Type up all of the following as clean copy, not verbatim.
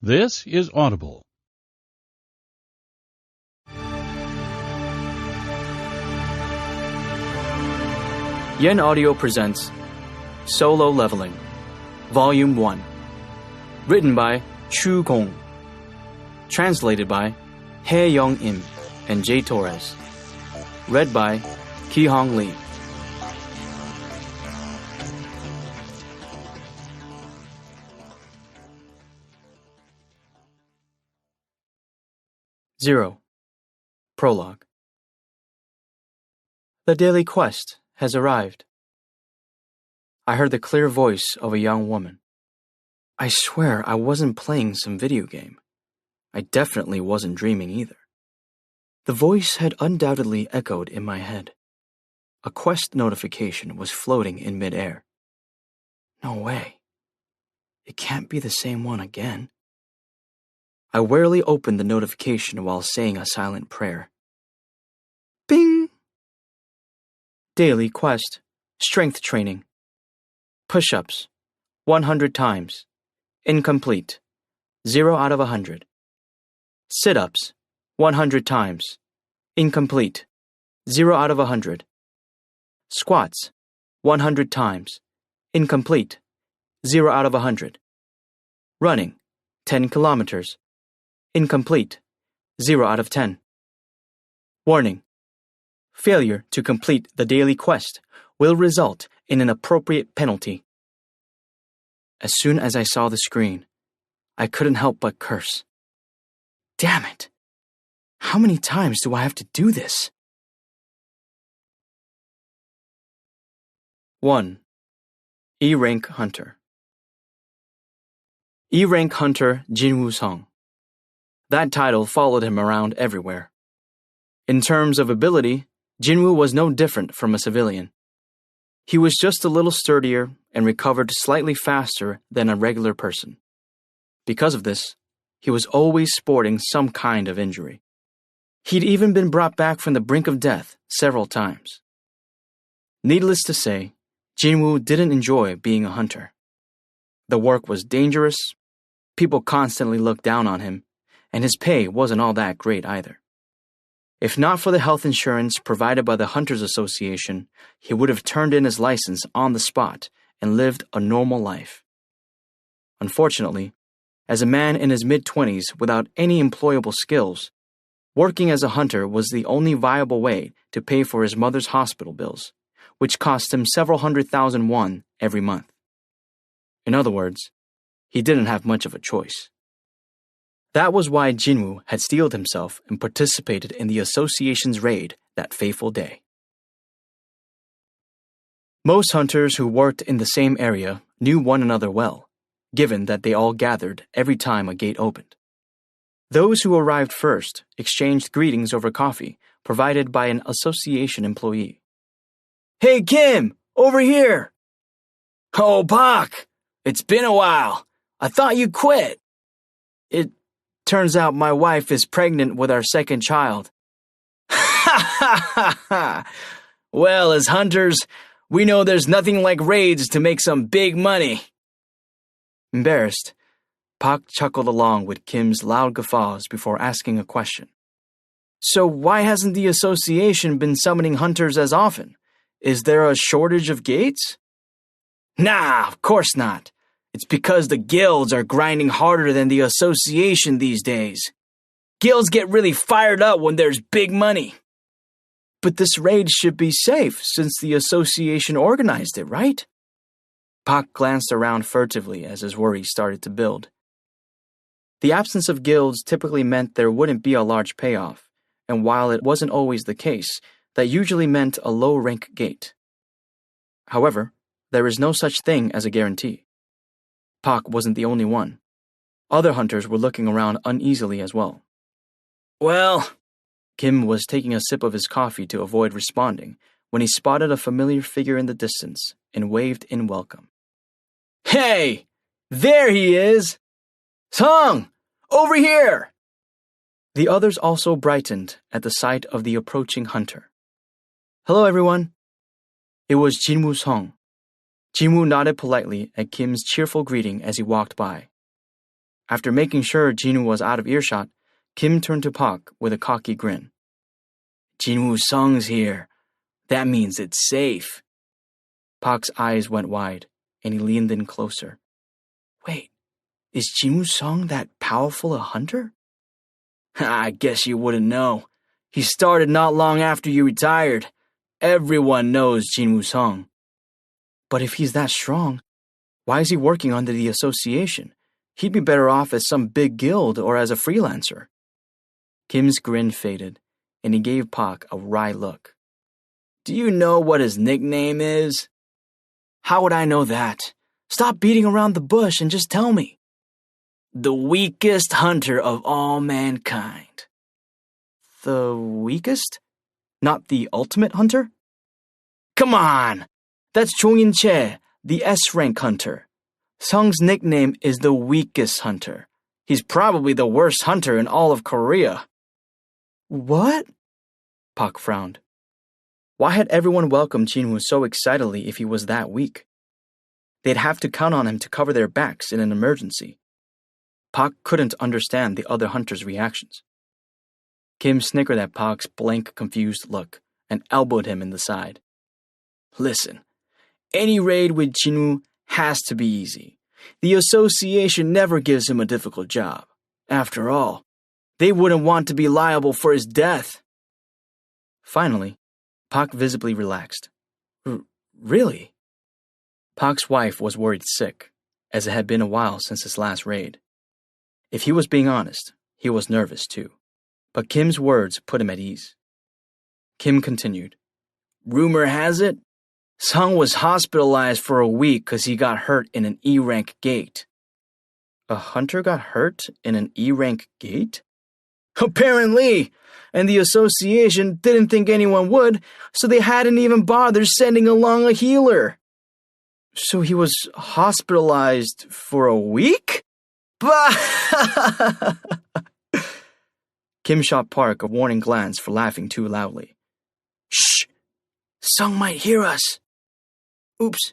This is Audible. Yen Audio presents Solo Leveling, Volume 1. Written by Chu Gong. Translated by Hae Young Im and Jay Torres. Read by Ki Hong Lee. Zero. Prologue. The daily quest has arrived. I heard the clear voice of a young woman. I swear I wasn't playing some video game. I definitely wasn't dreaming either. The voice had undoubtedly echoed in my head. A quest notification was floating in midair. No way. It can't be the same one again. I warily opened the notification while saying a silent prayer. Bing! Daily quest. Strength training. Push-ups. 100 times. Incomplete. 0 out of 100. Sit-ups. 100 times. Incomplete. 0 out of 100. Squats. 100 times. Incomplete. 0 out of 100. Running. 10 kilometers. Incomplete. 0 out of 10. Warning. Failure to complete the daily quest will result in an appropriate penalty. As soon as I saw the screen, I couldn't help but curse. Damn it! How many times do I have to do this? 1. E-Rank Hunter. E-Rank Hunter Jinwoo Song. That title followed him around everywhere. In terms of ability, Jinwoo was no different from a civilian. He was just a little sturdier and recovered slightly faster than a regular person. Because of this, he was always sporting some kind of injury. He'd even been brought back from the brink of death several times. Needless to say, Jinwoo didn't enjoy being a hunter. The work was dangerous, people constantly looked down on him, and his pay wasn't all that great either. If not for the health insurance provided by the Hunters Association, he would have turned in his license on the spot and lived a normal life. Unfortunately, as a man in his mid-20s without any employable skills, working as a hunter was the only viable way to pay for his mother's hospital bills, which cost him several 100,000 won every month. In other words, he didn't have much of a choice. That was why Jinwoo had steeled himself and participated in the association's raid that fateful day. Most hunters who worked in the same area knew one another well, given that they all gathered every time a gate opened. Those who arrived first exchanged greetings over coffee provided by an association employee. Hey Kim, over here! Oh Pak, it's been a while. I thought you quit. It turns out my wife is pregnant with our second child. Ha ha ha ha! Well, as hunters, we know there's nothing like raids to make some big money. Embarrassed, Pak chuckled along with Kim's loud guffaws before asking a question. So why hasn't the association been summoning hunters as often? Is there a shortage of gates? Nah, of course not. It's because the guilds are grinding harder than the association these days. Guilds get really fired up when there's big money. But this raid should be safe since the association organized it, right? Pak glanced around furtively as his worry started to build. The absence of guilds typically meant there wouldn't be a large payoff, and while it wasn't always the case, that usually meant a low-rank gate. However, there is no such thing as a guarantee. Pak wasn't the only one. Other hunters were looking around uneasily as well. Well, Kim was taking a sip of his coffee to avoid responding when he spotted a familiar figure in the distance and waved in welcome. Hey! There he is! Song! Over here! The others also brightened at the sight of the approaching hunter. Hello, everyone. It was Jinwoo Song. Jinwoo nodded politely at Kim's cheerful greeting as he walked by. After making sure Jinwoo was out of earshot, Kim turned to Park with a cocky grin. Jinwoo Sung's here. That means it's safe. Park's eyes went wide, and he leaned in closer. Wait, is Jinwoo Sung that powerful a hunter? I guess you wouldn't know. He started not long after you retired. Everyone knows Jinwoo Sung. But if he's that strong, why is he working under the association? He'd be better off as some big guild or as a freelancer. Kim's grin faded, and he gave Park a wry look. Do you know what his nickname is? How would I know that? Stop beating around the bush and just tell me. The weakest hunter of all mankind. The weakest? Not the ultimate hunter? Come on! That's Chung In-che, the S-rank hunter. Sung's nickname is the weakest hunter. He's probably the worst hunter in all of Korea. What? Park frowned. Why had everyone welcomed Jinwoo so excitedly if he was that weak? They'd have to count on him to cover their backs in an emergency. Park couldn't understand the other hunters' reactions. Kim snickered at Park's blank, confused look and elbowed him in the side. Listen, any raid with Jinwoo has to be easy. The association never gives him a difficult job. After all, they wouldn't want to be liable for his death. Finally, Park visibly relaxed. Really? Park's wife was worried sick, as it had been a while since his last raid. If he was being honest, he was nervous too. But Kim's words put him at ease. Kim continued, Rumor has it, Sung was hospitalized for a week because he got hurt in an E-rank gate. A hunter got hurt in an E-rank gate? Apparently! And the association didn't think anyone would, so they hadn't even bothered sending along a healer. So he was hospitalized for a week? Bah! Kim shot Park a warning glance for laughing too loudly. Shh! Sung might hear us. Oops,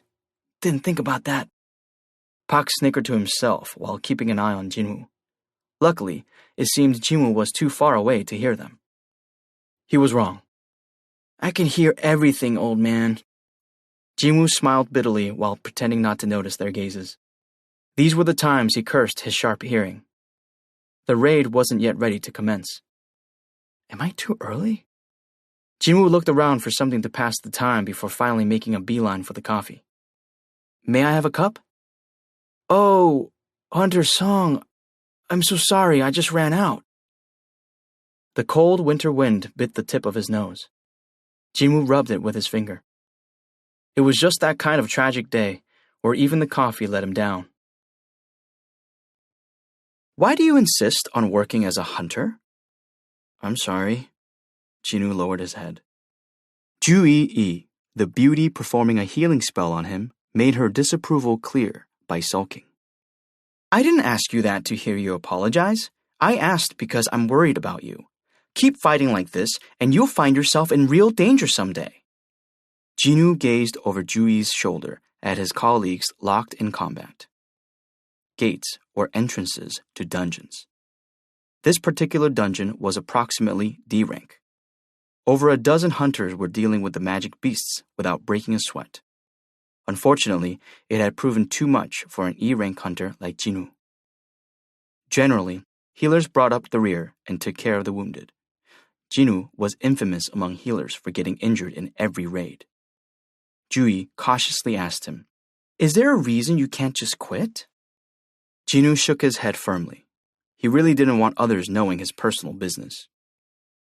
didn't think about that. Park snickered to himself while keeping an eye on Jinwoo. Luckily, it seemed Jinwoo was too far away to hear them. He was wrong. I can hear everything, old man. Jinwoo smiled bitterly while pretending not to notice their gazes. These were the times he cursed his sharp hearing. The raid wasn't yet ready to commence. Am I too early? Jinwoo looked around for something to pass the time before finally making a beeline for the coffee. May I have a cup? Oh, Hunter Sung, I'm so sorry, I just ran out. The cold winter wind bit the tip of his nose. Jinwoo rubbed it with his finger. It was just that kind of tragic day, where even the coffee let him down. Why do you insist on working as a hunter? I'm sorry. Jinwoo lowered his head. Ju Yi, the beauty performing a healing spell on him, made her disapproval clear by sulking. I didn't ask you that to hear you apologize. I asked because I'm worried about you. Keep fighting like this, and you'll find yourself in real danger someday. Jinwoo gazed over Ju-Yi's shoulder at his colleagues locked in combat. Gates or entrances to dungeons. This particular dungeon was approximately D rank. Over a dozen hunters were dealing with the magic beasts without breaking a sweat. Unfortunately, it had proven too much for an E-rank hunter like Jinwoo. Generally, healers brought up the rear and took care of the wounded. Jinwoo was infamous among healers for getting injured in every raid. Ju-Yi cautiously asked him, Is there a reason you can't just quit? Jinwoo shook his head firmly. He really didn't want others knowing his personal business.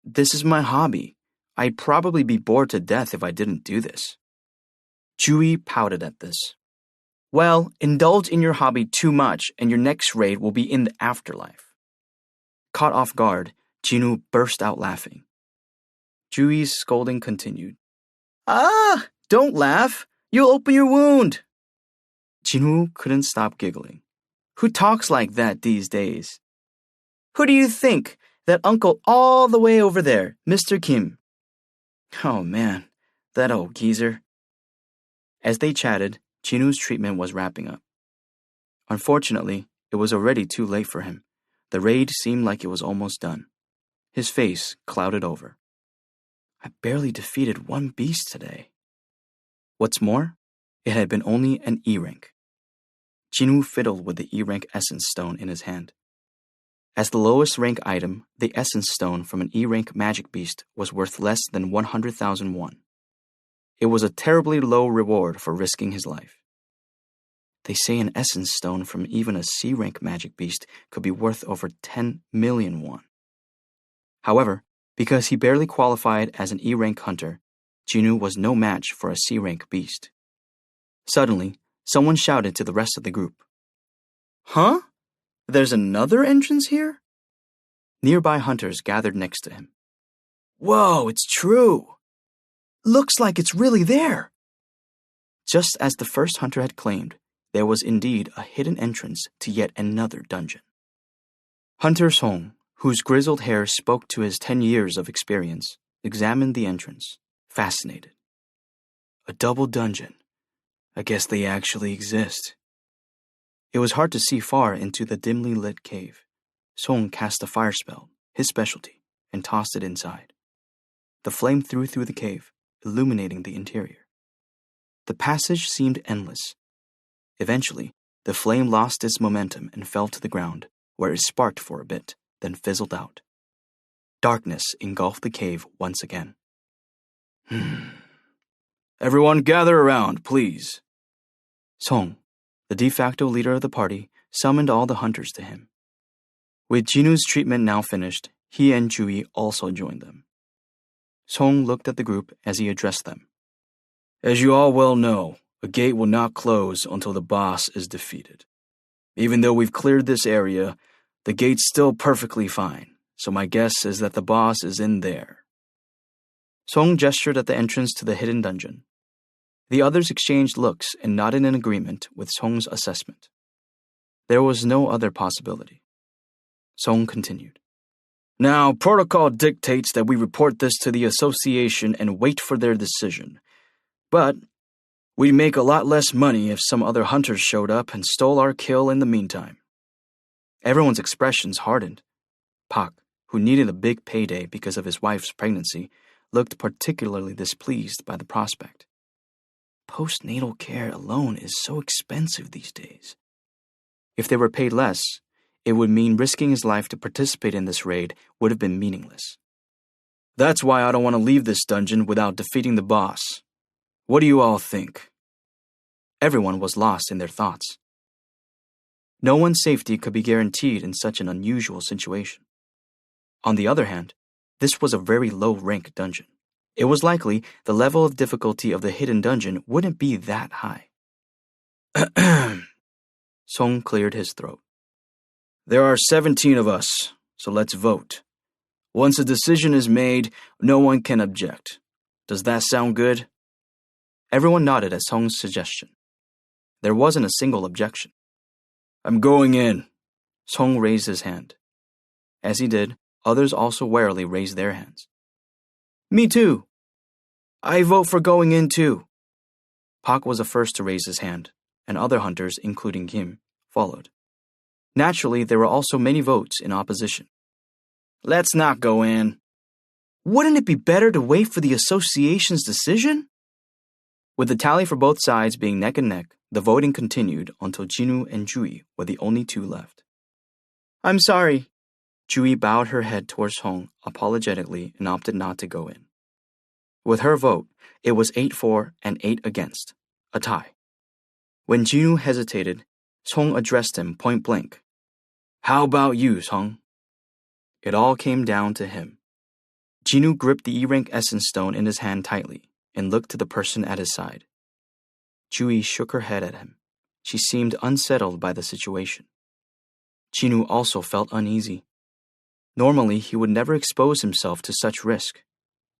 This is my hobby. I'd probably be bored to death if I didn't do this. Ju-Yi pouted at this. Well, indulge in your hobby too much and your next raid will be in the afterlife. Caught off guard, Jinwoo burst out laughing. Ju-Yi's scolding continued. Ah, don't laugh. You'll open your wound. Jinwoo couldn't stop giggling. Who talks like that these days? Who do you think? That uncle all the way over there, Mr. Kim. Oh man, that old geezer. As they chatted, Jinwoo's treatment was wrapping up. Unfortunately, it was already too late for him. The raid seemed like it was almost done. His face clouded over. I barely defeated one beast today. What's more, it had been only an E rank. Jinwoo fiddled with the E rank essence stone in his hand. As the lowest rank item, the essence stone from an E rank magic beast was worth less than 100,000 won. It was a terribly low reward for risking his life. They say an essence stone from even a C rank magic beast could be worth over 10 million won. However, because he barely qualified as an E rank hunter, Jinwoo was no match for a C rank beast. Suddenly, someone shouted to the rest of the group. Huh? There's another entrance here? Nearby hunters gathered next to him. Whoa, it's true! Looks like it's really there! Just as the first hunter had claimed, there was indeed a hidden entrance to yet another dungeon. Hunter Song, whose grizzled hair spoke to his 10 years of experience, examined the entrance, fascinated. A double dungeon. I guess they actually exist. It was hard to see far into the dimly lit cave. Song cast a fire spell, his specialty, and tossed it inside. The flame threw through the cave, illuminating the interior. The passage seemed endless. Eventually, the flame lost its momentum and fell to the ground, where it sparked for a bit, then fizzled out. Darkness engulfed the cave once again. Everyone gather around, please. Song, the de facto leader of the party, summoned all the hunters to him. With Jinwoo's treatment now finished, he and Jui also joined them. Song looked at the group as he addressed them. As you all well know, a gate will not close until the boss is defeated. Even though we've cleared this area, the gate's still perfectly fine, so my guess is that the boss is in there. Song gestured at the entrance to the hidden dungeon. The others exchanged looks and nodded in agreement with Song's assessment. There was no other possibility. Song continued. Now, protocol dictates that we report this to the association and wait for their decision. But we'd make a lot less money if some other hunters showed up and stole our kill in the meantime. Everyone's expressions hardened. Pak, who needed a big payday because of his wife's pregnancy, looked particularly displeased by the prospect. Postnatal care alone is so expensive these days. If they were paid less, it would mean risking his life to participate in this raid would have been meaningless. That's why I don't want to leave this dungeon without defeating the boss. What do you all think? Everyone was lost in their thoughts. No one's safety could be guaranteed in such an unusual situation. On the other hand, this was a very low-rank dungeon. It was likely the level of difficulty of the hidden dungeon wouldn't be that high. Song cleared his throat. There are 17 of us, so let's vote. Once a decision is made, no one can object. Does that sound good? Everyone nodded at Song's suggestion. There wasn't a single objection. I'm going in. Song raised his hand. As he did, others also warily raised their hands. Me too. I vote for going in too. Pak was the first to raise his hand, and other hunters, including Kim, followed. Naturally, there were also many votes in opposition. Let's not go in. Wouldn't it be better to wait for the association's decision? With the tally for both sides being neck and neck, the voting continued until Jinwoo and Jui were the only two left. I'm sorry. Jui bowed her head towards Song apologetically and opted not to go in. With her vote, it was 8-4 and 8 against, a tie. When Jinwoo hesitated, Song addressed him point blank. How about you, Song? It all came down to him. Jinwoo gripped the E-rank essence stone in his hand tightly and looked to the person at his side. Jui shook her head at him. She seemed unsettled by the situation. Jinwoo also felt uneasy. Normally, he would never expose himself to such risk.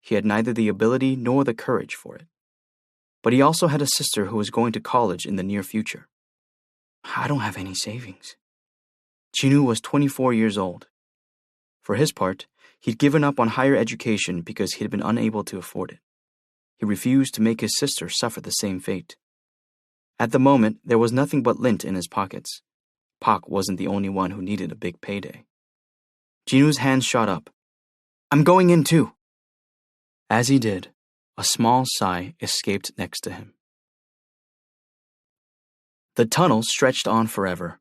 He had neither the ability nor the courage for it. But he also had a sister who was going to college in the near future. I don't have any savings. Jinwoo was 24 years old. For his part, he'd given up on higher education because he had been unable to afford it. He refused to make his sister suffer the same fate. At the moment, there was nothing but lint in his pockets. Pak wasn't the only one who needed a big payday. Jinu's hands shot up. I'm going in too. As he did, a small sigh escaped next to him. The tunnel stretched on forever.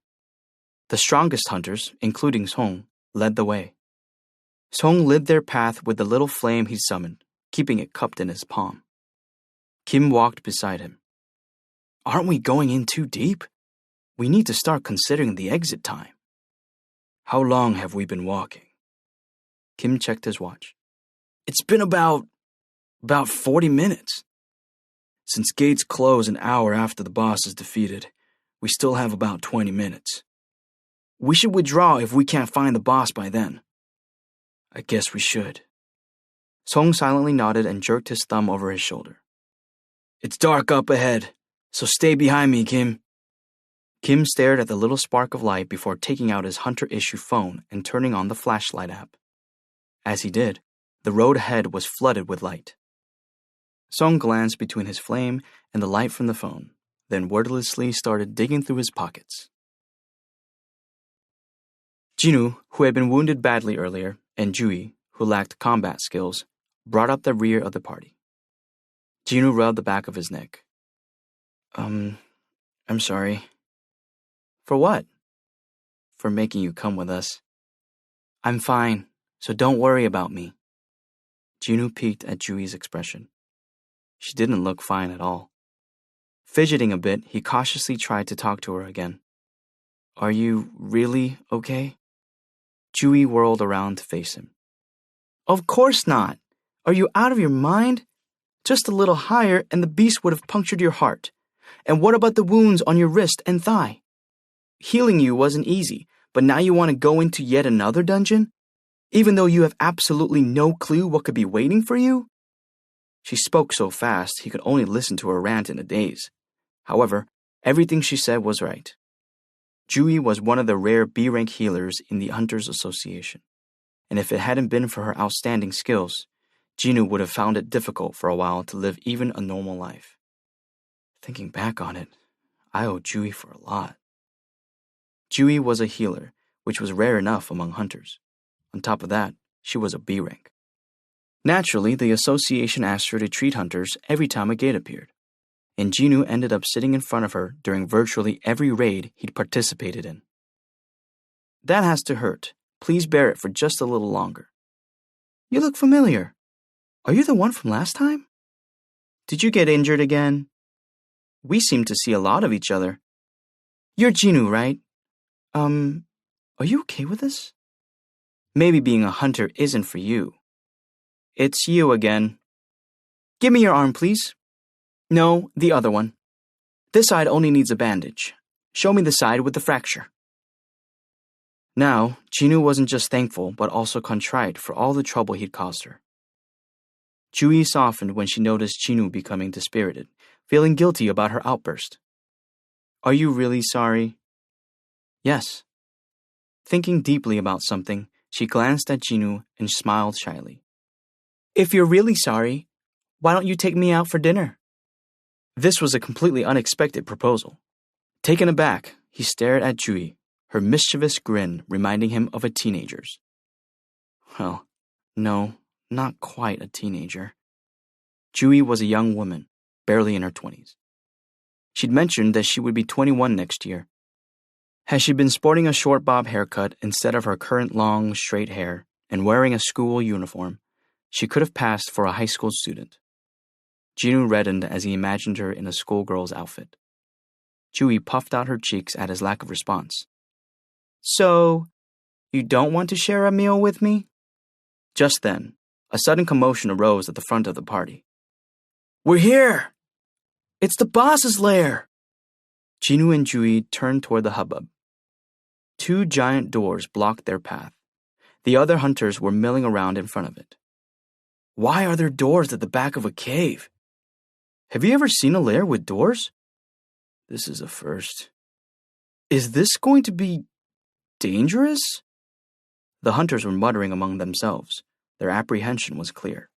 The strongest hunters, including Song, led the way. Song lit their path with the little flame he'd summoned, keeping it cupped in his palm. Kim walked beside him. Aren't we going in too deep? We need to start considering the exit time. How long have we been walking? Kim checked his watch. It's been about 40 minutes. Since gates close an hour after the boss is defeated, we still have about 20 minutes. We should withdraw if we can't find the boss by then. I guess we should. Song silently nodded and jerked his thumb over his shoulder. It's dark up ahead, so stay behind me, Kim. Kim stared at the little spark of light before taking out his hunter-issue phone and turning on the flashlight app. As he did, the road ahead was flooded with light. Song glanced between his flame and the light from the phone, then wordlessly started digging through his pockets. Jinu, who had been wounded badly earlier, and Jui, who lacked combat skills, brought up the rear of the party. Jinu rubbed the back of his neck. I'm sorry. For what? For making you come with us. I'm fine, so don't worry about me. Jinu peeked at Jui's expression. She didn't look fine at all. Fidgeting a bit, he cautiously tried to talk to her again. Are you really okay? Jui whirled around to face him. Of course not. Are you out of your mind? Just a little higher and the beast would have punctured your heart. And what about the wounds on your wrist and thigh? Healing you wasn't easy, but now you want to go into yet another dungeon? Even though you have absolutely no clue what could be waiting for you? She spoke so fast he could only listen to her rant in a daze. However, everything she said was right. Jui was one of the rare B-rank healers in the Hunters Association, and if it hadn't been for her outstanding skills, Jinu would have found it difficult for a while to live even a normal life. Thinking back on it, I owe Jui for a lot. Jui was a healer, which was rare enough among hunters. On top of that, she was a B-rank. Naturally, the association asked her to treat hunters every time a gate appeared, and Jinu ended up sitting in front of her during virtually every raid he'd participated in. That has to hurt. Please bear it for just a little longer. You look familiar. Are you the one from last time? Did you get injured again? We seem to see a lot of each other. You're Jinu, right? Are you okay with this? Maybe being a hunter isn't for you. It's you again. Give me your arm, please. No, the other one. This side only needs a bandage. Show me the side with the fracture. Now, Jinu wasn't just thankful, but also contrite for all the trouble he'd caused her. Jui softened when she noticed Jinu becoming dispirited, feeling guilty about her outburst. Are you really sorry? Yes. Thinking deeply about something, she glanced at Jinu and smiled shyly. If you're really sorry, why don't you take me out for dinner? This was a completely unexpected proposal. Taken aback, he stared at Jui, her mischievous grin reminding him of a teenager's. Well, no, not quite a teenager. Jui was a young woman, barely in her 20s. She'd mentioned that she would be 21 next year. Had she been sporting a short bob haircut instead of her current long, straight hair and wearing a school uniform, she could have passed for a high school student. Jinu reddened as he imagined her in a schoolgirl's outfit. Jui puffed out her cheeks at his lack of response. So, you don't want to share a meal with me? Just then, a sudden commotion arose at the front of the party. We're here! It's the boss's lair! Jinu and Jui turned toward the hubbub. Two giant doors blocked their path. The other hunters were milling around in front of it. Why are there doors at the back of a cave? Have you ever seen a lair with doors? This is a first. Is this going to be dangerous? The hunters were muttering among themselves. Their apprehension was clear.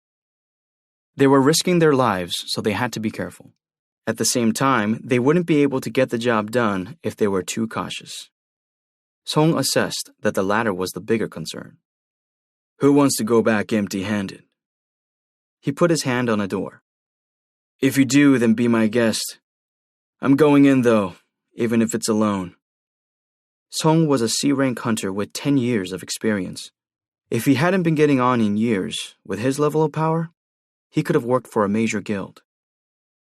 They were risking their lives, so they had to be careful. At the same time, they wouldn't be able to get the job done if they were too cautious. Song assessed that the latter was the bigger concern. Who wants to go back empty-handed? He put his hand on a door. If you do, then be my guest. I'm going in, though, even if it's alone. Song was a C-rank hunter with 10 years of experience. If he hadn't been getting on in years, with his level of power, he could have worked for a major guild.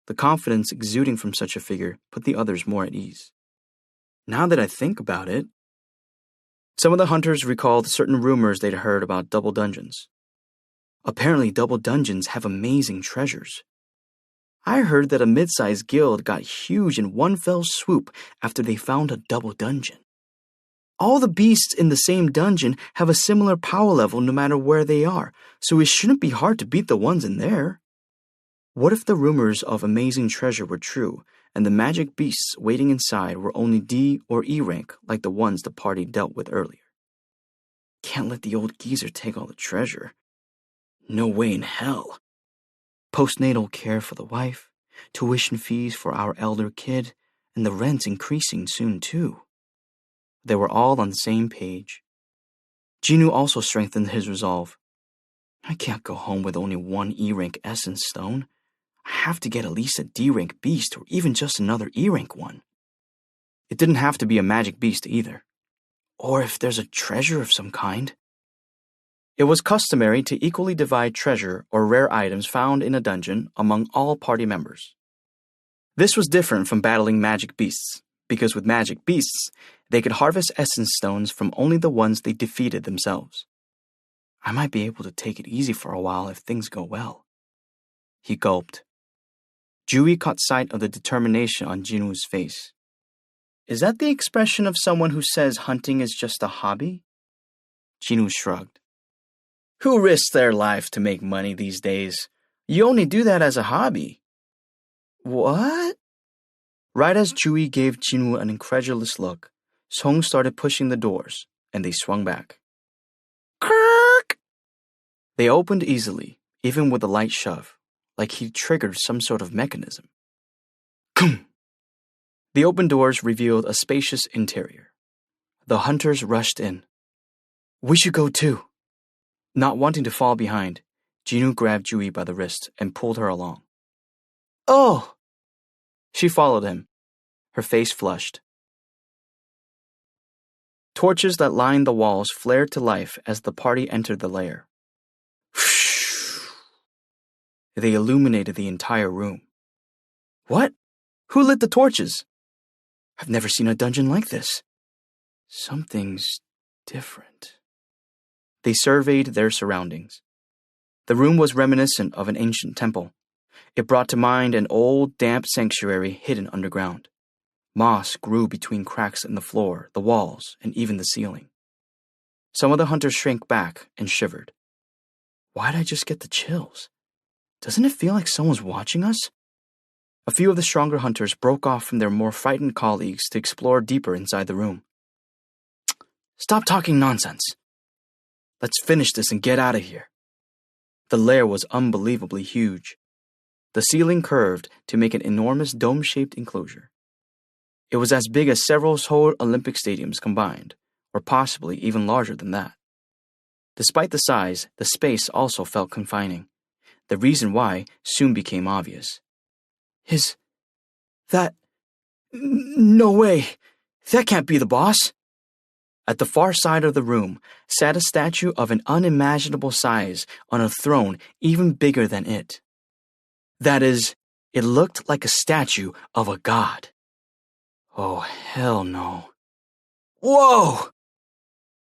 The confidence exuding from such a figure put the others more at ease. Now that I think about it, some of the hunters recalled certain rumors they'd heard about double dungeons. Apparently, double dungeons have amazing treasures. I heard that a mid-sized guild got huge in one fell swoop after they found a double dungeon. All the beasts in the same dungeon have a similar power level no matter where they are, so it shouldn't be hard to beat the ones in there. What if the rumors of amazing treasure were true, and the magic beasts waiting inside were only D or E rank like the ones the party dealt with earlier? Can't let the old geezer take all the treasure. No way in hell. Postnatal care for the wife, tuition fees for our elder kid, and the rent's increasing soon too. They were all on the same page. Jinwoo also strengthened his resolve. I can't go home with only one E-rank essence stone. I have to get at least a D-rank beast or even just another E-rank one. It didn't have to be a magic beast either. Or if there's a treasure of some kind. It was customary to equally divide treasure or rare items found in a dungeon among all party members. This was different from battling magic beasts, because with magic beasts, they could harvest essence stones from only the ones they defeated themselves. I might be able to take it easy for a while if things go well. He gulped. Jui caught sight of the determination on Jinwoo's face. Is that the expression of someone who says hunting is just a hobby? Jinwoo shrugged. Who risks their life to make money these days? You only do that as a hobby. What? Right as Jui gave Jinwoo an incredulous look, Song started pushing the doors, and they swung back. Kirk! They opened easily, even with a light shove, like he'd triggered some sort of mechanism. Boom! The open doors revealed a spacious interior. The hunters rushed in. We should go too. Not wanting to fall behind, Jinwoo grabbed Jui by the wrist and pulled her along. Oh! She followed him, her face flushed. Torches that lined the walls flared to life as the party entered the lair. They illuminated the entire room. What? Who lit the torches? I've never seen a dungeon like this. Something's different. They surveyed their surroundings. The room was reminiscent of an ancient temple. It brought to mind an old, damp sanctuary hidden underground. Moss grew between cracks in the floor, the walls, and even the ceiling. Some of the hunters shrank back and shivered. Why'd I just get the chills? Doesn't it feel like someone's watching us? A few of the stronger hunters broke off from their more frightened colleagues to explore deeper inside the room. Stop talking nonsense. Let's finish this and get out of here. The lair was unbelievably huge. The ceiling curved to make an enormous dome-shaped enclosure. It was as big as several Seoul Olympic stadiums combined, or possibly even larger than that. Despite the size, the space also felt confining. The reason why soon became obvious. No way! That can't be the boss! At the far side of the room sat a statue of an unimaginable size on a throne even bigger than it. That is, it looked like a statue of a god. Oh, hell no. Whoa!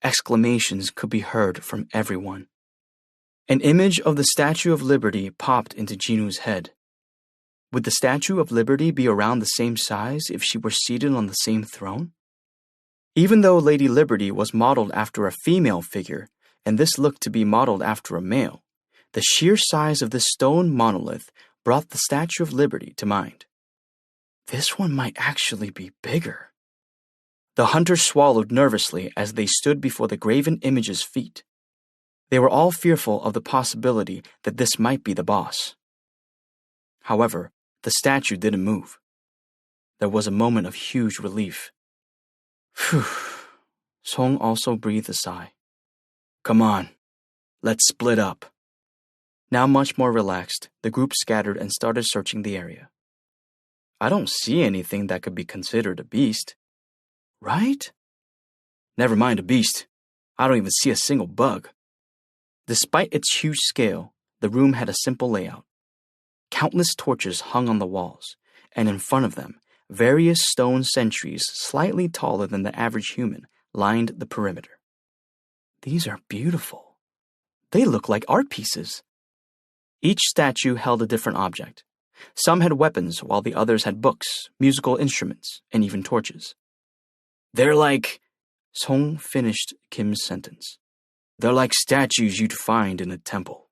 Exclamations could be heard from everyone. An image of the Statue of Liberty popped into Jinwoo's head. Would the Statue of Liberty be around the same size if she were seated on the same throne? Even though Lady Liberty was modeled after a female figure, and this looked to be modeled after a male, the sheer size of this stone monolith brought the Statue of Liberty to mind. This one might actually be bigger. The hunters swallowed nervously as they stood before the graven image's feet. They were all fearful of the possibility that this might be the boss. However, the statue didn't move. There was a moment of huge relief. Phew. Song also breathed a sigh. Come on, let's split up. Now much more relaxed, the group scattered and started searching the area. I don't see anything that could be considered a beast. Right? Never mind a beast. I don't even see a single bug. Despite its huge scale, the room had a simple layout. Countless torches hung on the walls, and in front of them, various stone sentries slightly taller than the average human lined the perimeter. These are beautiful. They look like art pieces. Each statue held a different object. Some had weapons, while the others had books, musical instruments, and even torches. They're like... Song finished Kim's sentence. They're like statues you'd find in a temple.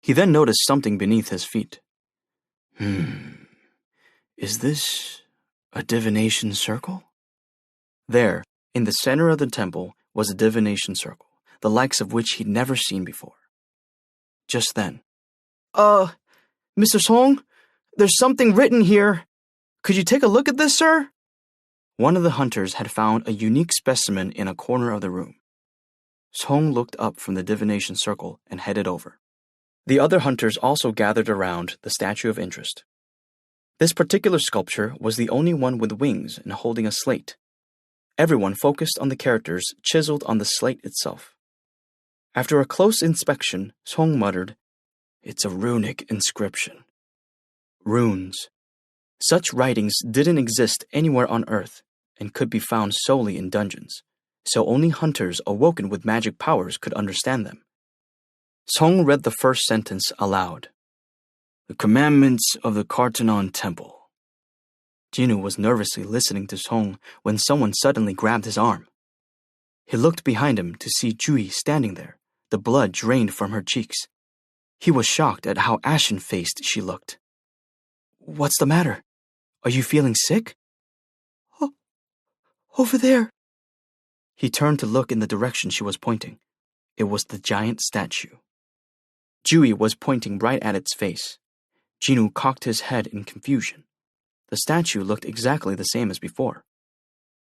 He then noticed something beneath his feet. Is this a divination circle? There, in the center of the temple, was a divination circle, the likes of which he'd never seen before. Just then, Mr. Song, there's something written here. Could you take a look at this, sir? One of the hunters had found a unique specimen in a corner of the room. Song looked up from the divination circle and headed over. The other hunters also gathered around the statue of interest. This particular sculpture was the only one with wings and holding a slate. Everyone focused on the characters chiseled on the slate itself. After a close inspection, Song muttered, "It's a runic inscription." Runes. Such writings didn't exist anywhere on Earth and could be found solely in dungeons, so only hunters awoken with magic powers could understand them. Song read the first sentence aloud. The commandments of the Kartanon Temple. Jinwoo was nervously listening to Song when someone suddenly grabbed his arm. He looked behind him to see Jui standing there, the blood drained from her cheeks. He was shocked at how ashen-faced she looked. What's the matter? Are you feeling sick? Oh, over there. He turned to look in the direction she was pointing. It was the giant statue. Jui was pointing right at its face. Jinwoo cocked his head in confusion. The statue looked exactly the same as before.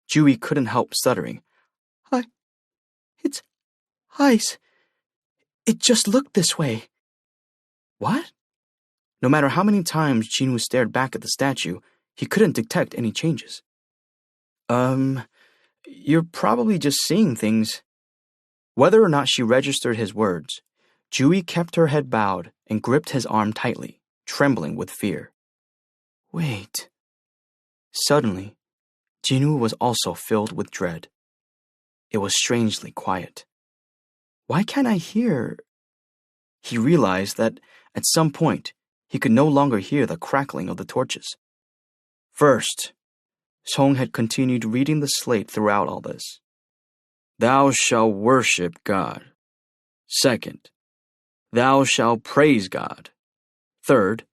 Jui couldn't help stuttering. It's ice. It just looked this way. What? No matter how many times Jinwoo stared back at the statue, he couldn't detect any changes. You're probably just seeing things. Whether or not she registered his words, Jui kept her head bowed and gripped his arm tightly, trembling with fear. Wait. Suddenly, Jinwoo was also filled with dread. It was strangely quiet. Why can't I hear? He realized that, at some point, he could no longer hear the crackling of the torches. First, Song had continued reading the slate throughout all this. Thou shalt worship God. Second, thou shalt praise God. Third,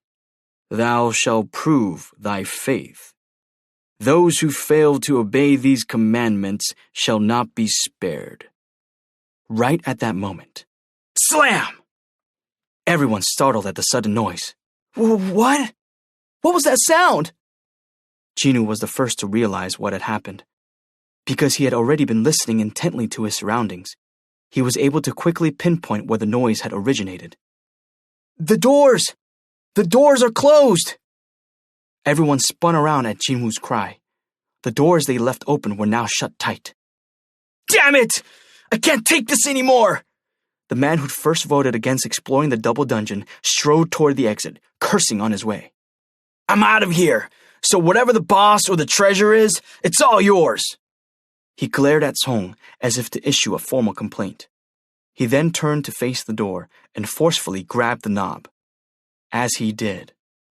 thou shalt prove thy faith. Those who fail to obey these commandments shall not be spared. Right at that moment, slam! Everyone startled at the sudden noise. What? What was that sound? Jinwoo was the first to realize what had happened. Because he had already been listening intently to his surroundings, he was able to quickly pinpoint where the noise had originated. The doors! The doors are closed! Everyone spun around at Jinwoo's cry. The doors they left open were now shut tight. Damn it! I can't take this anymore! The man who'd first voted against exploring the double dungeon strode toward the exit, cursing on his way. I'm out of here, so whatever the boss or the treasure is, it's all yours. He glared at Song as if to issue a formal complaint. He then turned to face the door and forcefully grabbed the knob. As he did,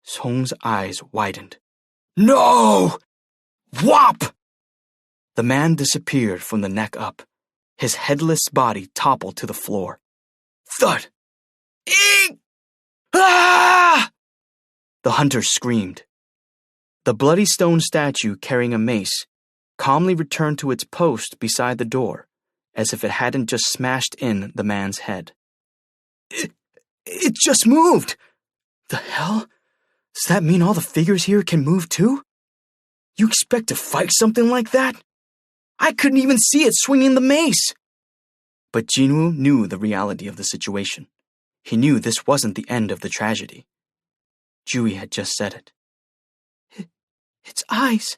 Song's eyes widened. No! Whop! The man disappeared from the neck up. His headless body toppled to the floor. Thud! Eek! Ah! The hunter screamed. The bloody stone statue carrying a mace calmly returned to its post beside the door, as if it hadn't just smashed in the man's head. It just moved! The hell? Does that mean all the figures here can move too? You expect to fight something like that? I couldn't even see it swinging the mace. But Jinwoo knew the reality of the situation. He knew this wasn't the end of the tragedy. Jui had just said it. Its eyes.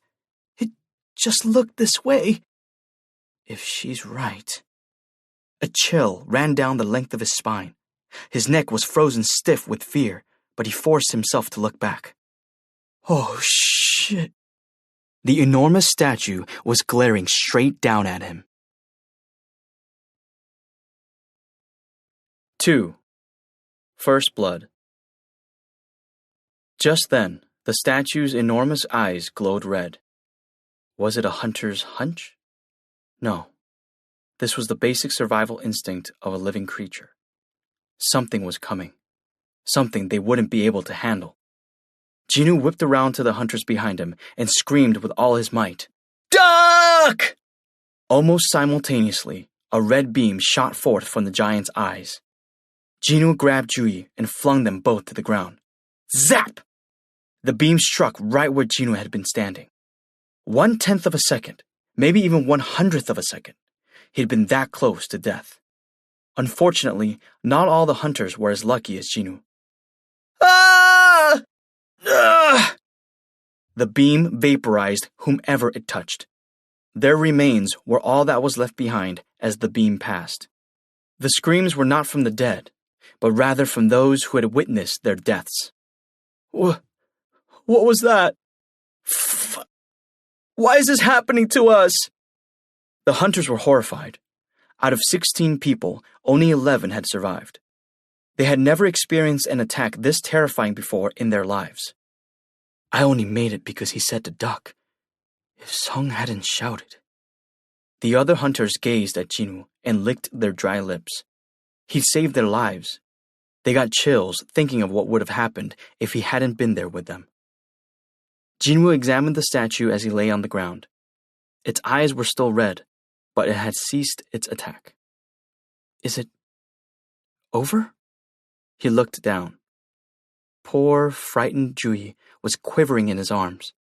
It just looked this way. If she's right. A chill ran down the length of his spine. His neck was frozen stiff with fear, but he forced himself to look back. Oh, shit. The enormous statue was glaring straight down at him. 2. First Blood. Just then, the statue's enormous eyes glowed red. Was it a hunter's hunch? No. This was the basic survival instinct of a living creature. Something was coming. Something they wouldn't be able to handle. Jinwoo whipped around to the hunters behind him and screamed with all his might. Duck! Almost simultaneously, a red beam shot forth from the giant's eyes. Jinwoo grabbed Jui and flung them both to the ground. Zap! The beam struck right where Jinwoo had been standing. 1/10 of a second, maybe even 1/100th of a second. He'd been that close to death. Unfortunately, not all the hunters were as lucky as Jinwoo. Ah! Ah! The beam vaporized whomever it touched. Their remains were all that was left behind as the beam passed. The screams were not from the dead, but rather from those who had witnessed their deaths. What was that? Why is this happening to us? The hunters were horrified. Out of 16 people, only 11 had survived. They had never experienced an attack this terrifying before in their lives. I only made it because he said to duck. If Sung hadn't shouted. The other hunters gazed at Jinwoo and licked their dry lips. He'd saved their lives. They got chills thinking of what would have happened if he hadn't been there with them. Jinwoo examined the statue as he lay on the ground. Its eyes were still red, but it had ceased its attack. Is it over? He looked down. Poor, frightened Jui was quivering in his arms.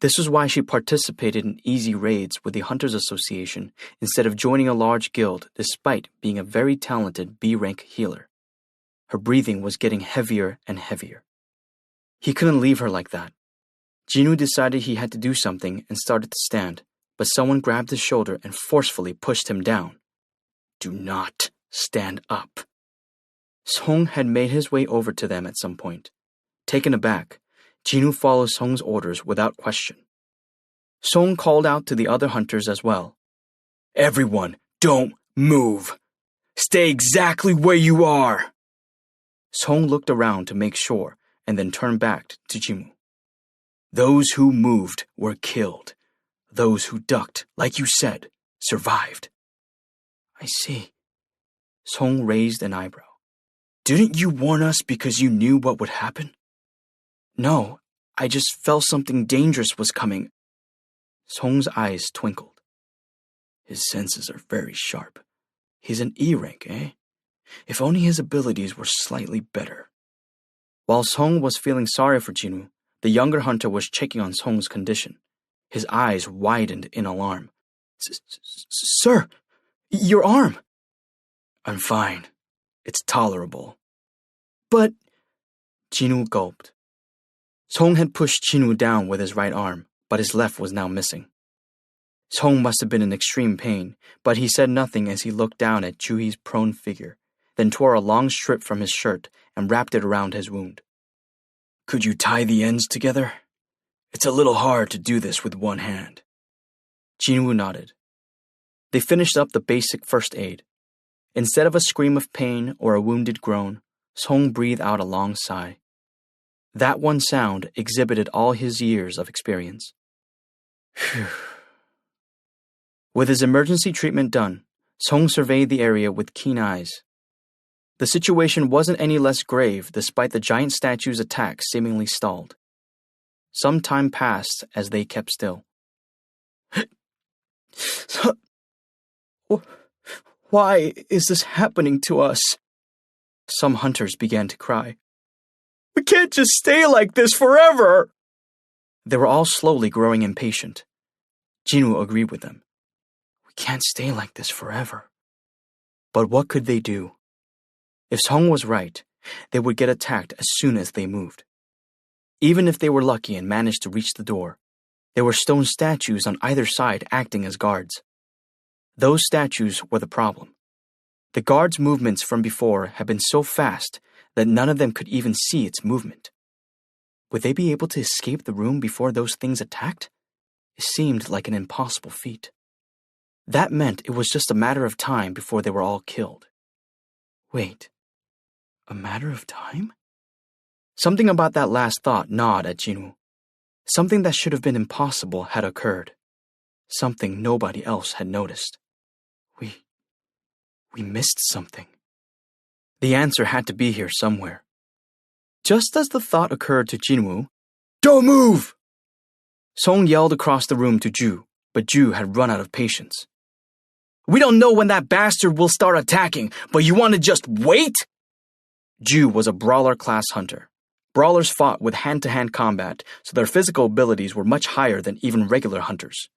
This was why she participated in easy raids with the Hunters Association instead of joining a large guild despite being a very talented B-rank healer. Her breathing was getting heavier and heavier. He couldn't leave her like that. Jinwoo decided he had to do something and started to stand, but someone grabbed his shoulder and forcefully pushed him down. Do not stand up. Song had made his way over to them at some point. Taken aback, Jinwoo followed Song's orders without question. Song called out to the other hunters as well. Everyone, don't move. Stay exactly where you are. Song looked around to make sure and then turned back to Jinwoo. Those who moved were killed. Those who ducked, like you said, survived. I see. Song raised an eyebrow. Didn't you warn us because you knew what would happen? No, I just felt something dangerous was coming. Song's eyes twinkled. His senses are very sharp. He's an E-rank, eh? If only his abilities were slightly better. While Song was feeling sorry for Jinwoo, the younger hunter was checking on Song's condition. His eyes widened in alarm. Sir, your arm. I'm fine. It's tolerable. But... Jinwoo gulped. Song had pushed Jinwoo down with his right arm, but his left was now missing. Song must have been in extreme pain, but he said nothing as he looked down at Juhi's prone figure, then tore a long strip from his shirt and wrapped it around his wound. Could you tie the ends together? It's a little hard to do this with one hand. Jinwoo nodded. They finished up the basic first aid. Instead of a scream of pain or a wounded groan, Song breathed out a long sigh. That one sound exhibited all his years of experience. Phew. With his emergency treatment done, Song surveyed the area with keen eyes. The situation wasn't any less grave despite the giant statue's attack seemingly stalled. Some time passed as they kept still. Why is this happening to us? Some hunters began to cry. We can't just stay like this forever! They were all slowly growing impatient. Jinwoo agreed with them. We can't stay like this forever. But what could they do? If Song was right, they would get attacked as soon as they moved. Even if they were lucky and managed to reach the door, there were stone statues on either side acting as guards. Those statues were the problem. The guards' movements from before had been so fast that none of them could even see its movement. Would they be able to escape the room before those things attacked? It seemed like an impossible feat. That meant it was just a matter of time before they were all killed. Wait, a matter of time? Something about that last thought gnawed at Jinwoo. Something that should have been impossible had occurred. Something nobody else had noticed. We missed something. The answer had to be here somewhere. Just as the thought occurred to Jinwoo, "Don't move!" Song yelled across the room to Ju, but Ju had run out of patience. "We don't know when that bastard will start attacking, but you want to just wait?" Ju was a brawler-class hunter. Brawlers fought with hand-to-hand combat, so their physical abilities were much higher than even regular hunters.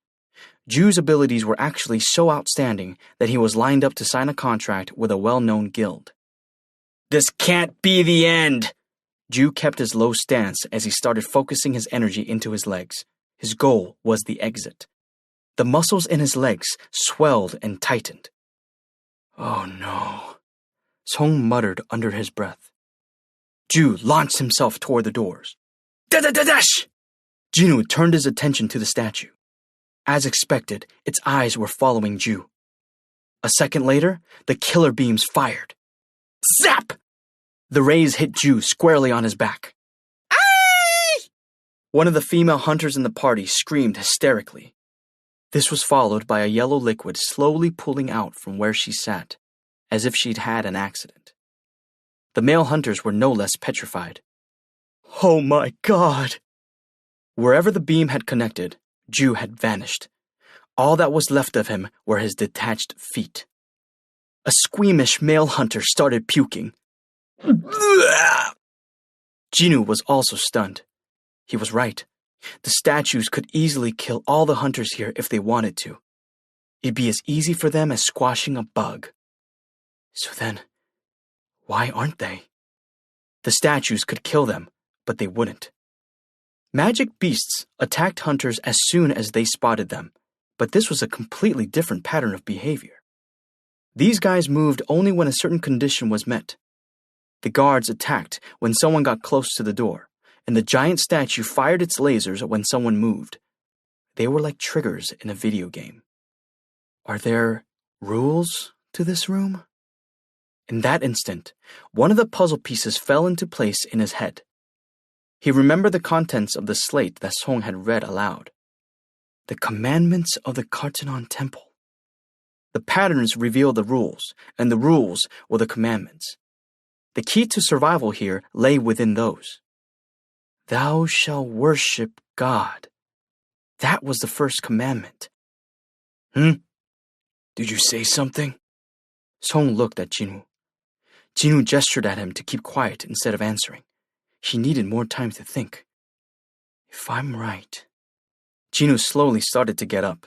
Ju's abilities were actually so outstanding that he was lined up to sign a contract with a well-known guild. "This can't be the end!" Ju kept his low stance as he started focusing his energy into his legs. His goal was the exit. The muscles in his legs swelled and tightened. "Oh no," Song muttered under his breath. Ju launched himself toward the doors. Da-da-da-dash! Jinwoo turned his attention to the statue. As expected, its eyes were following Ju. A second later, the killer beams fired. Zap! The rays hit Ju squarely on his back. Aye! One of the female hunters in the party screamed hysterically. This was followed by a yellow liquid slowly pooling out from where she sat, as if she'd had an accident. The male hunters were no less petrified. Oh my God! Wherever the beam had connected, Ju had vanished. All that was left of him were his detached feet. A squeamish male hunter started puking. Jinwoo was also stunned. He was right. The statues could easily kill all the hunters here if they wanted to. It'd be as easy for them as squashing a bug. So then, why aren't they? The statues could kill them, but they wouldn't. Magic beasts attacked hunters as soon as they spotted them, but this was a completely different pattern of behavior. These guys moved only when a certain condition was met. The guards attacked when someone got close to the door, and the giant statue fired its lasers when someone moved. They were like triggers in a video game. Are there rules to this room? In that instant, one of the puzzle pieces fell into place in his head. He remembered the contents of the slate that Song had read aloud. The commandments of the Kartanon Temple. The patterns revealed the rules, and the rules were the commandments. The key to survival here lay within those. Thou shalt worship God. That was the first commandment. Did you say something? Song looked at Jinwoo. Jinwoo gestured at him to keep quiet instead of answering. He needed more time to think. If I'm right... Jinwoo slowly started to get up.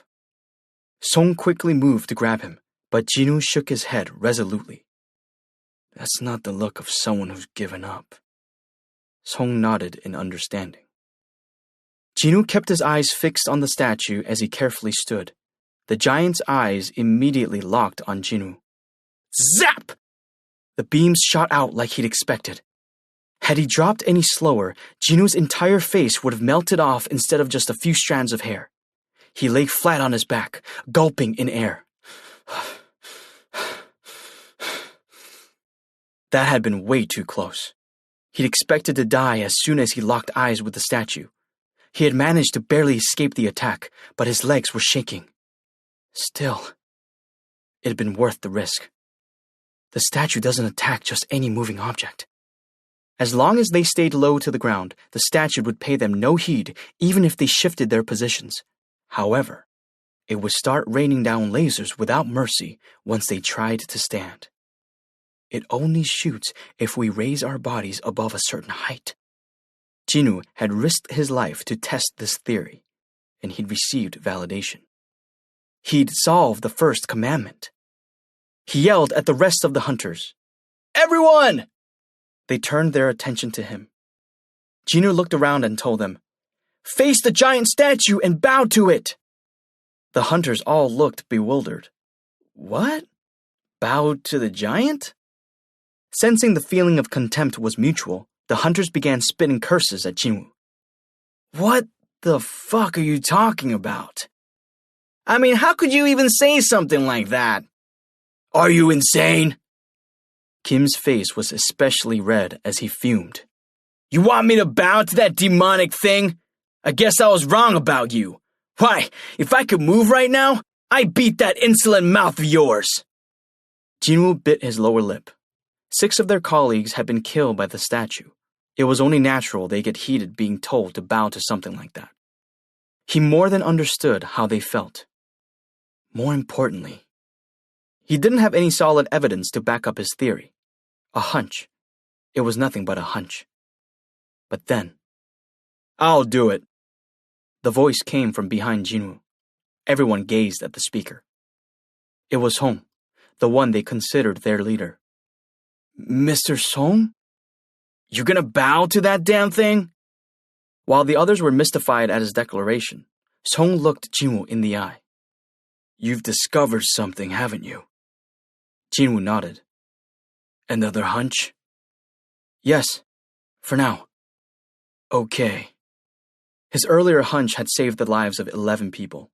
Song quickly moved to grab him, but Jinwoo shook his head resolutely. That's not the look of someone who's given up. Song nodded in understanding. Jinwoo kept his eyes fixed on the statue as he carefully stood. The giant's eyes immediately locked on Jinwoo. Zap! The beams shot out like he'd expected. Had he dropped any slower, Jinwoo's entire face would have melted off instead of just a few strands of hair. He lay flat on his back, gulping in air. That had been way too close. He'd expected to die as soon as he locked eyes with the statue. He had managed to barely escape the attack, but his legs were shaking. Still, it had been worth the risk. The statue doesn't attack just any moving object. As long as they stayed low to the ground, the statue would pay them no heed, even if they shifted their positions. However, it would start raining down lasers without mercy once they tried to stand. It only shoots if we raise our bodies above a certain height. Jinwoo had risked his life to test this theory, and he'd received validation. He'd solved the first commandment. He yelled at the rest of the hunters. "Everyone!" They turned their attention to him. Jinwoo looked around and told them, "Face the giant statue and bow to it!" The hunters all looked bewildered. What? Bow to the giant? Sensing the feeling of contempt was mutual, the hunters began spitting curses at Jinwoo. What the fuck are you talking about? I mean, how could you even say something like that? Are you insane? Kim's face was especially red as he fumed. You want me to bow to that demonic thing? I guess I was wrong about you. Why, if I could move right now, I'd beat that insolent mouth of yours. Jinwoo bit his lower lip. 6 of their colleagues had been killed by the statue. It was only natural they get heated being told to bow to something like that. He more than understood how they felt. More importantly, he didn't have any solid evidence to back up his theory. A hunch. It was nothing but a hunch. But then, I'll do it. The voice came from behind Jinwoo. Everyone gazed at the speaker. It was Song, the one they considered their leader. Mr. Song? You gonna bow to that damn thing? While the others were mystified at his declaration, Song looked Jinwoo in the eye. You've discovered something, haven't you? Jinwoo nodded. Another hunch? Yes, for now. Okay. His earlier hunch had saved the lives of 11 people.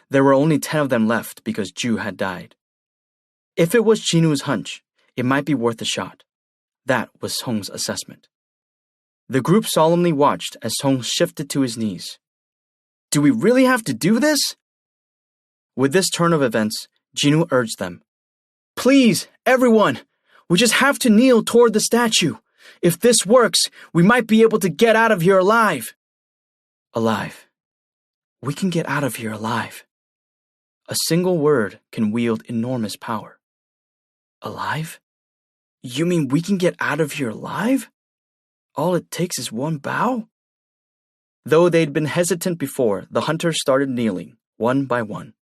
There were only 10 of them left because Ju had died. If it was Jinwoo's hunch, it might be worth a shot. That was Song's assessment. The group solemnly watched as Song shifted to his knees. Do we really have to do this? With this turn of events, Jinwoo urged them. Please, everyone, we just have to kneel toward the statue. If this works, we might be able to get out of here alive. Alive. We can get out of here alive. A single word can wield enormous power. Alive? You mean we can get out of here alive? All it takes is one bow? Though they'd been hesitant before, the hunters started kneeling, one by one.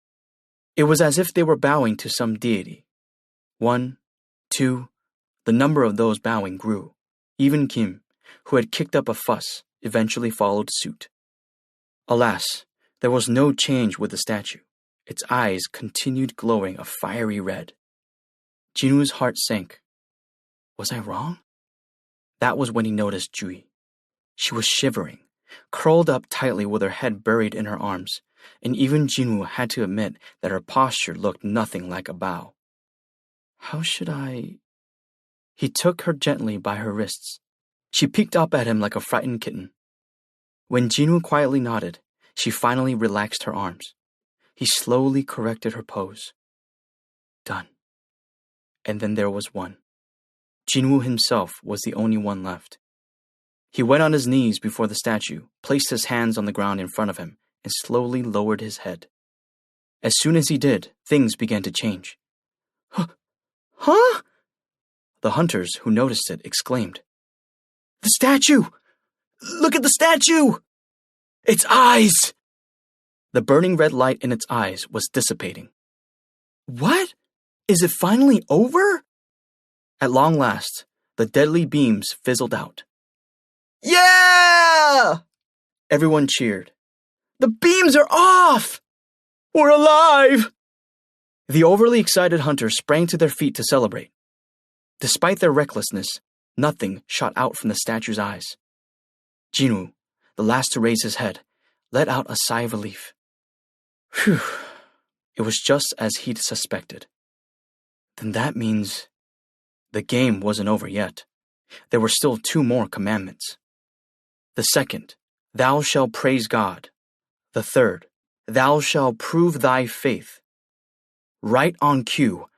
It was as if they were bowing to some deity. 1, 2, the number of those bowing grew. Even Kim, who had kicked up a fuss, eventually followed suit. Alas, there was no change with the statue. Its eyes continued glowing a fiery red. Jinwoo's heart sank. Was I wrong? That was when he noticed Jui. She was shivering, curled up tightly with her head buried in her arms, and even Jinwoo had to admit that her posture looked nothing like a bow. How should I... He took her gently by her wrists. She peeked up at him like a frightened kitten. When Jinwoo quietly nodded, she finally relaxed her arms. He slowly corrected her pose. Done. And then there was one. Jinwoo himself was the only one left. He went on his knees before the statue, placed his hands on the ground in front of him, and slowly lowered his head. As soon as he did, things began to change. Huh? The hunters, who noticed it, exclaimed. The statue! Look at the statue! Its eyes! The burning red light in its eyes was dissipating. What? Is it finally over? At long last, the deadly beams fizzled out. Yeah! Everyone cheered. The beams are off! We're alive! The overly excited hunters sprang to their feet to celebrate. Despite their recklessness, nothing shot out from the statue's eyes. Jinwoo, the last to raise his head, let out a sigh of relief. Phew. It was just as he'd suspected. Then that means the game wasn't over yet. There were still 2 more commandments. The second, thou shalt praise God. The third, thou shalt prove thy faith. Right on cue,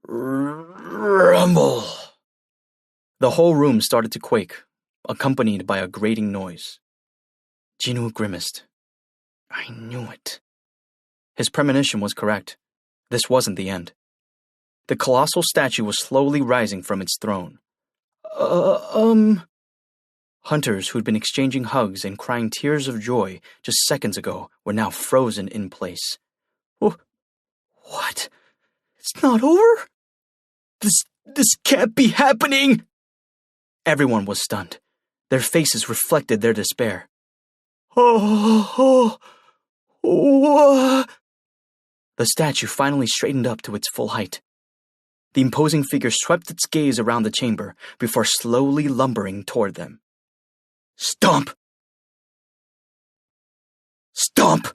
rumble. The whole room started to quake, accompanied by a grating noise. Jinwoo grimaced. I knew it. His premonition was correct. This wasn't the end. The colossal statue was slowly rising from its throne. Hunters who'd been exchanging hugs and crying tears of joy just seconds ago were now frozen in place. What? It's not over? This can't be happening! Everyone was stunned. Their faces reflected their despair. Oh. The statue finally straightened up to its full height. The imposing figure swept its gaze around the chamber before slowly lumbering toward them. Stomp! Stomp!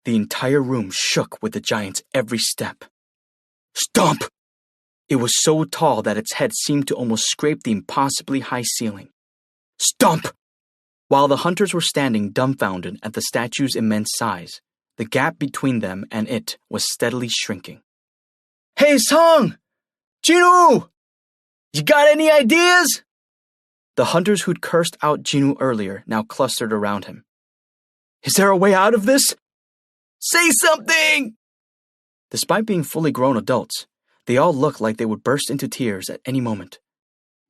The entire room shook with the giant's every step. Stomp! It was so tall that its head seemed to almost scrape the impossibly high ceiling. Stomp! While the hunters were standing dumbfounded at the statue's immense size, the gap between them and it was steadily shrinking. Hey, Song! Jinwoo! You got any ideas? The hunters who'd cursed out Jinwoo earlier now clustered around him. Is there a way out of this? Say something! Despite being fully grown adults, they all looked like they would burst into tears at any moment.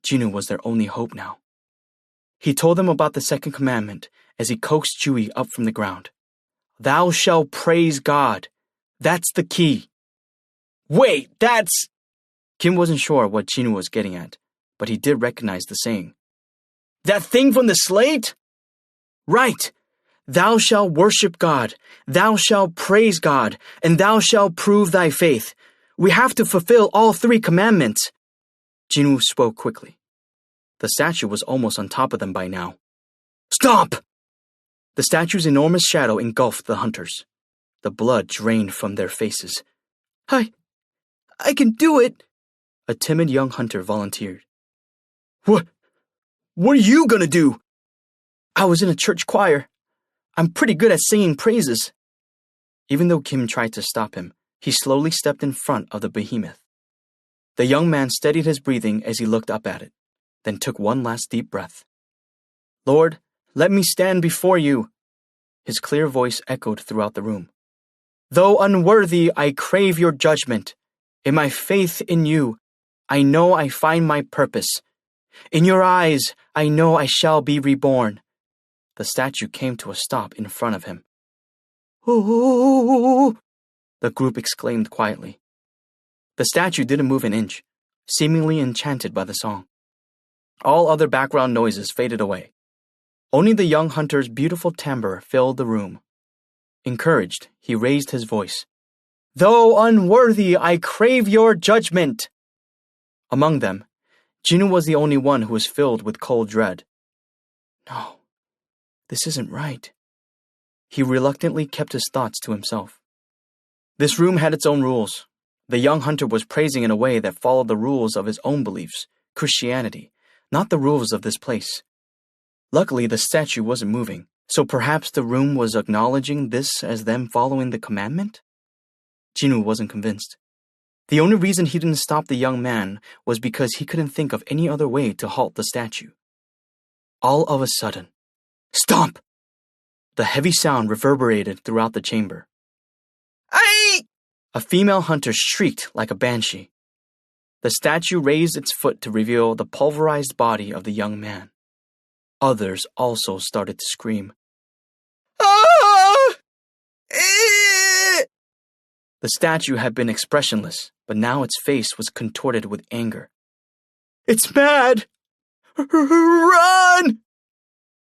Jinwoo was their only hope now. He told them about the second commandment as he coaxed Jui up from the ground. Thou shalt praise God. That's the key. Wait, that's... Kim wasn't sure what Jinwoo was getting at, but he did recognize the saying. That thing from the slate? Right. Thou shalt worship God, thou shalt praise God, and thou shalt prove thy faith. We have to fulfill all 3 commandments. Jinwoo spoke quickly. The statue was almost on top of them by now. Stop! The statue's enormous shadow engulfed the hunters. The blood drained from their faces. I can do it, a timid young hunter volunteered. What are you gonna do? I was in a church choir. I'm pretty good at singing praises. Even though Kim tried to stop him, he slowly stepped in front of the behemoth. The young man steadied his breathing as he looked up at it, then took one last deep breath. Lord, let me stand before you. His clear voice echoed throughout the room. Though unworthy, I crave your judgment. In my faith in you, I know I find my purpose. In your eyes, I know I shall be reborn. The statue came to a stop in front of him. Oh! The group exclaimed quietly. The statue didn't move an inch, seemingly enchanted by the song. All other background noises faded away. Only the young hunter's beautiful timbre filled the room. Encouraged, he raised his voice. Though unworthy, I crave your judgment. Among them, Jinwoo was the only one who was filled with cold dread. No, this isn't right. He reluctantly kept his thoughts to himself. This room had its own rules. The young hunter was praising in a way that followed the rules of his own beliefs, Christianity, not the rules of this place. Luckily, the statue wasn't moving, so perhaps the room was acknowledging this as them following the commandment? Jinwoo wasn't convinced. The only reason he didn't stop the young man was because he couldn't think of any other way to halt the statue. All of a sudden, stomp! The heavy sound reverberated throughout the chamber. Aye! A female hunter shrieked like a banshee. The statue raised its foot to reveal the pulverized body of the young man. Others also started to scream. Ah! The statue had been expressionless, but now its face was contorted with anger. It's mad! Run!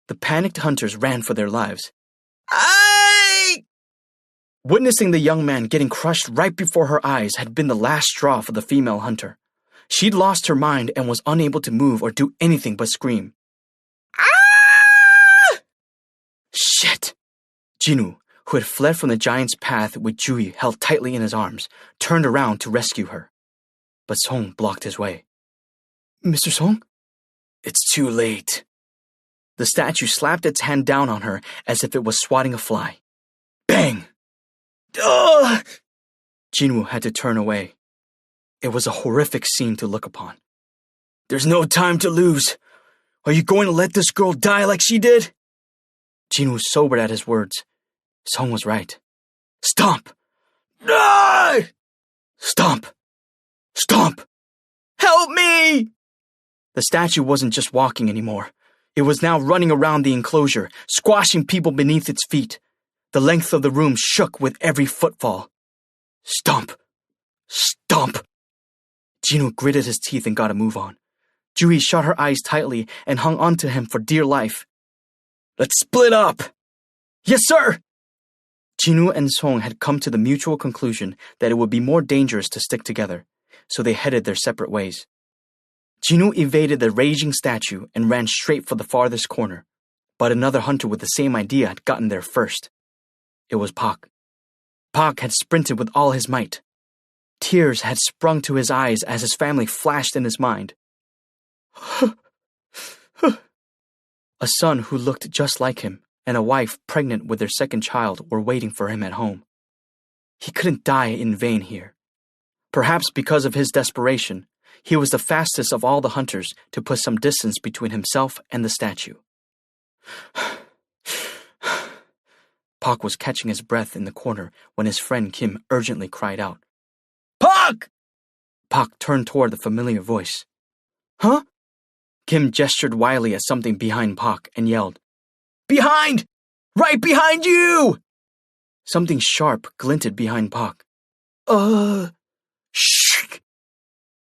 The panicked hunters ran for their lives. Aye! Witnessing the young man getting crushed right before her eyes had been the last straw for the female hunter. She'd lost her mind and was unable to move or do anything but scream. Ah! Shit! Jinwoo, who had fled from the giant's path with Jui held tightly in his arms, turned around to rescue her. But Song blocked his way. Mr. Song? It's too late. The statue slapped its hand down on her as if it was swatting a fly. Bang! Ugh! Jinwoo had to turn away. It was a horrific scene to look upon. There's no time to lose. Are you going to let this girl die like she did? Jinwoo sobered at his words. Song was right. Stomp! Die! Stomp! Stomp! Help me! The statue wasn't just walking anymore. It was now running around the enclosure, squashing people beneath its feet. The length of the room shook with every footfall. Stomp! Stomp! Jinwoo gritted his teeth and got a move on. Ju-hee shut her eyes tightly and hung onto him for dear life. Let's split up! Yes, sir! Jinwoo and Song had come to the mutual conclusion that it would be more dangerous to stick together, so they headed their separate ways. Jinwoo evaded the raging statue and ran straight for the farthest corner, but another hunter with the same idea had gotten there first. It was Pak. Pak had sprinted with all his might. Tears had sprung to his eyes as his family flashed in his mind. A son who looked just like him and a wife pregnant with their second child were waiting for him at home. He couldn't die in vain here. Perhaps because of his desperation, he was the fastest of all the hunters to put some distance between himself and the statue. Pak was catching his breath in the corner when his friend Kim urgently cried out, Pak! Pak turned toward the familiar voice. Huh? Kim gestured wildly at something behind Pak and yelled, Behind! Right behind you! Something sharp glinted behind Pak. Shh!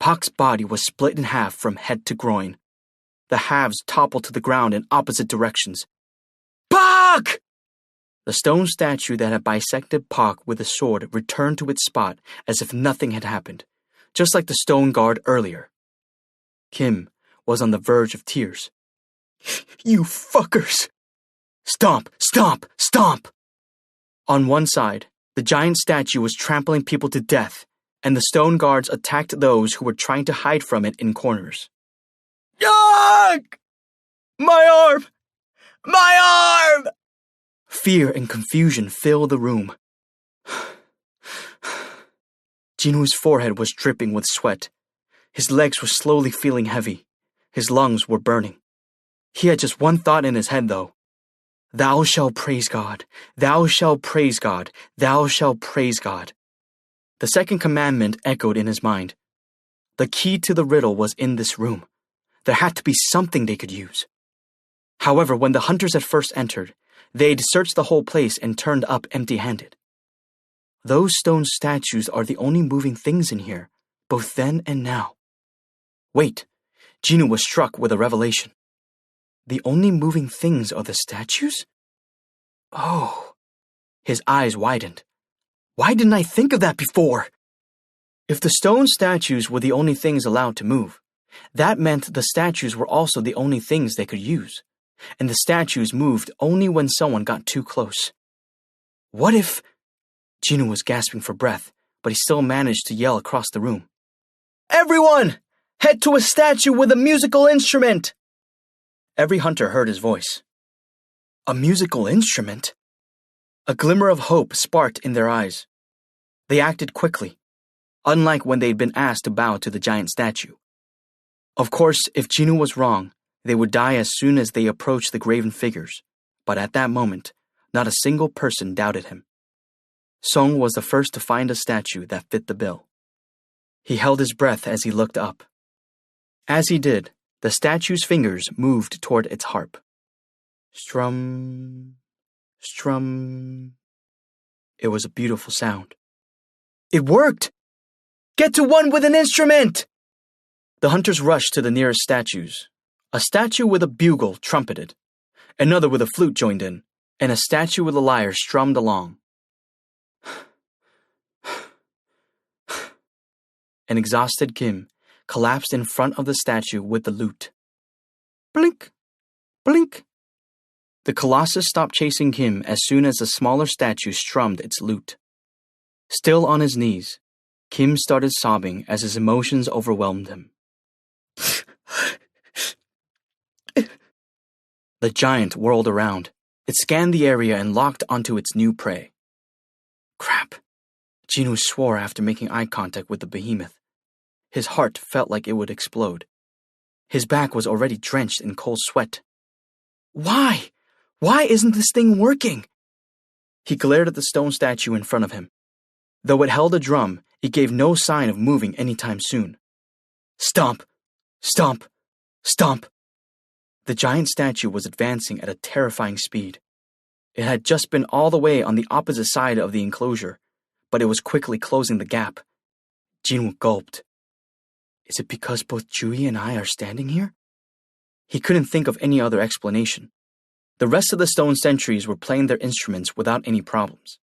Pak's body was split in half from head to groin. The halves toppled to the ground in opposite directions. Pak! The stone statue that had bisected Pak with a sword returned to its spot as if nothing had happened, just like the stone guard earlier. Kim was on the verge of tears. You fuckers! Stomp! Stomp! Stomp! On one side, the giant statue was trampling people to death, and the stone guards attacked those who were trying to hide from it in corners. Yuck! My arm! My arm! Fear and confusion filled the room. Jinwoo's forehead was dripping with sweat. His legs were slowly feeling heavy. His lungs were burning. He had just one thought in his head, though. Thou shalt praise God. Thou shalt praise God. Thou shalt praise God. The second commandment echoed in his mind. The key to the riddle was in this room. There had to be something they could use. However, when the hunters had first entered, they'd searched the whole place and turned up empty-handed. Those stone statues are the only moving things in here, both then and now. Wait, Jinwoo was struck with a revelation. The only moving things are the statues? Oh. His eyes widened. Why didn't I think of that before? If the stone statues were the only things allowed to move, that meant the statues were also the only things they could use, and the statues moved only when someone got too close. What if... Jinwoo was gasping for breath, but he still managed to yell across the room. Everyone! Head to a statue with a musical instrument! Every hunter heard his voice. A musical instrument? A glimmer of hope sparked in their eyes. They acted quickly, unlike when they'd been asked to bow to the giant statue. Of course, if Jinwoo was wrong, they would die as soon as they approached the graven figures, but at that moment, not a single person doubted him. Song was the first to find a statue that fit the bill. He held his breath as he looked up. As he did, the statue's fingers moved toward its harp. Strum, strum. It was a beautiful sound. It worked! Get to one with an instrument! The hunters rushed to the nearest statues. A statue with a bugle trumpeted, another with a flute joined in, and a statue with a lyre strummed along. An exhausted Kim collapsed in front of the statue with the lute. Blink! Blink! The Colossus stopped chasing Kim as soon as the smaller statue strummed its lute. Still on his knees, Kim started sobbing as his emotions overwhelmed him. The giant whirled around. It scanned the area and locked onto its new prey. Crap! Jinwoo swore after making eye contact with the behemoth. His heart felt like it would explode. His back was already drenched in cold sweat. Why? Why isn't this thing working? He glared at the stone statue in front of him. Though it held a drum, it gave no sign of moving anytime soon. Stomp! Stomp! Stomp! The giant statue was advancing at a terrifying speed. It had just been all the way on the opposite side of the enclosure, but it was quickly closing the gap. Jinwoo gulped. Is it because both Jui and I are standing here? He couldn't think of any other explanation. The rest of the stone sentries were playing their instruments without any problems.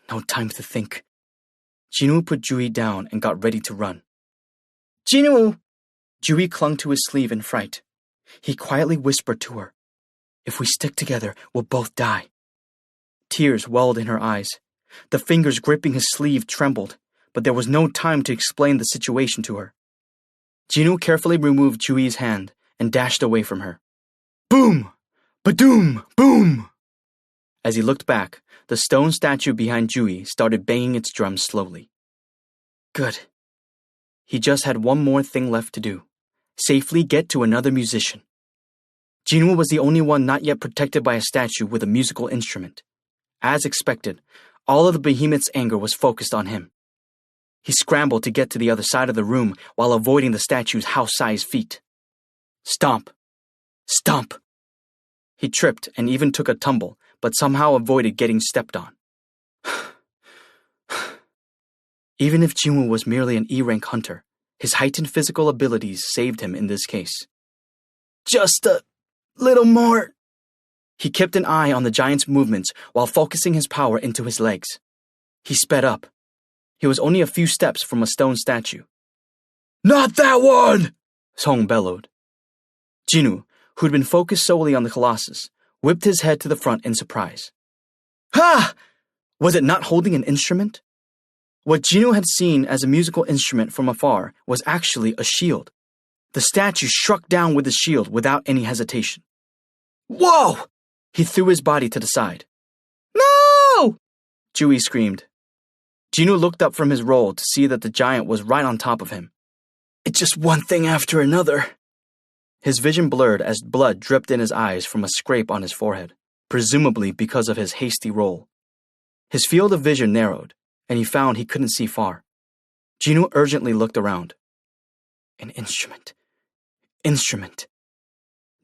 No time to think. Jinwoo put Jui down and got ready to run. Jinwoo! Jui clung to his sleeve in fright. He quietly whispered to her, If we stick together, we'll both die. Tears welled in her eyes. The fingers gripping his sleeve trembled, but there was no time to explain the situation to her. Jinwoo carefully removed Jui's hand and dashed away from her. Boom! Ba-doom! Boom! As he looked back, the stone statue behind Jui started banging its drums slowly. Good. He just had one more thing left to do. Safely get to another musician. Jinwoo was the only one not yet protected by a statue with a musical instrument. As expected, all of the behemoth's anger was focused on him. He scrambled to get to the other side of the room while avoiding the statue's house-sized feet. Stomp! Stomp! He tripped and even took a tumble, but somehow avoided getting stepped on. Even if Jinwoo was merely an E-rank hunter, his heightened physical abilities saved him in this case. Just a little more. He kept an eye on the giant's movements while focusing his power into his legs. He sped up. He was only a few steps from a stone statue. Not that one! Song bellowed. Jinwoo, who'd been focused solely on the Colossus, whipped his head to the front in surprise. Ha! Was it not holding an instrument? What Jinwoo had seen as a musical instrument from afar was actually a shield. The statue struck down with the shield without any hesitation. Whoa! He threw his body to the side. No! Jui screamed. Jinwoo looked up from his roll to see that the giant was right on top of him. It's just one thing after another. His vision blurred as blood dripped in his eyes from a scrape on his forehead, presumably because of his hasty roll. His field of vision narrowed, and he found he couldn't see far. Jinwoo urgently looked around. An instrument. Instrument.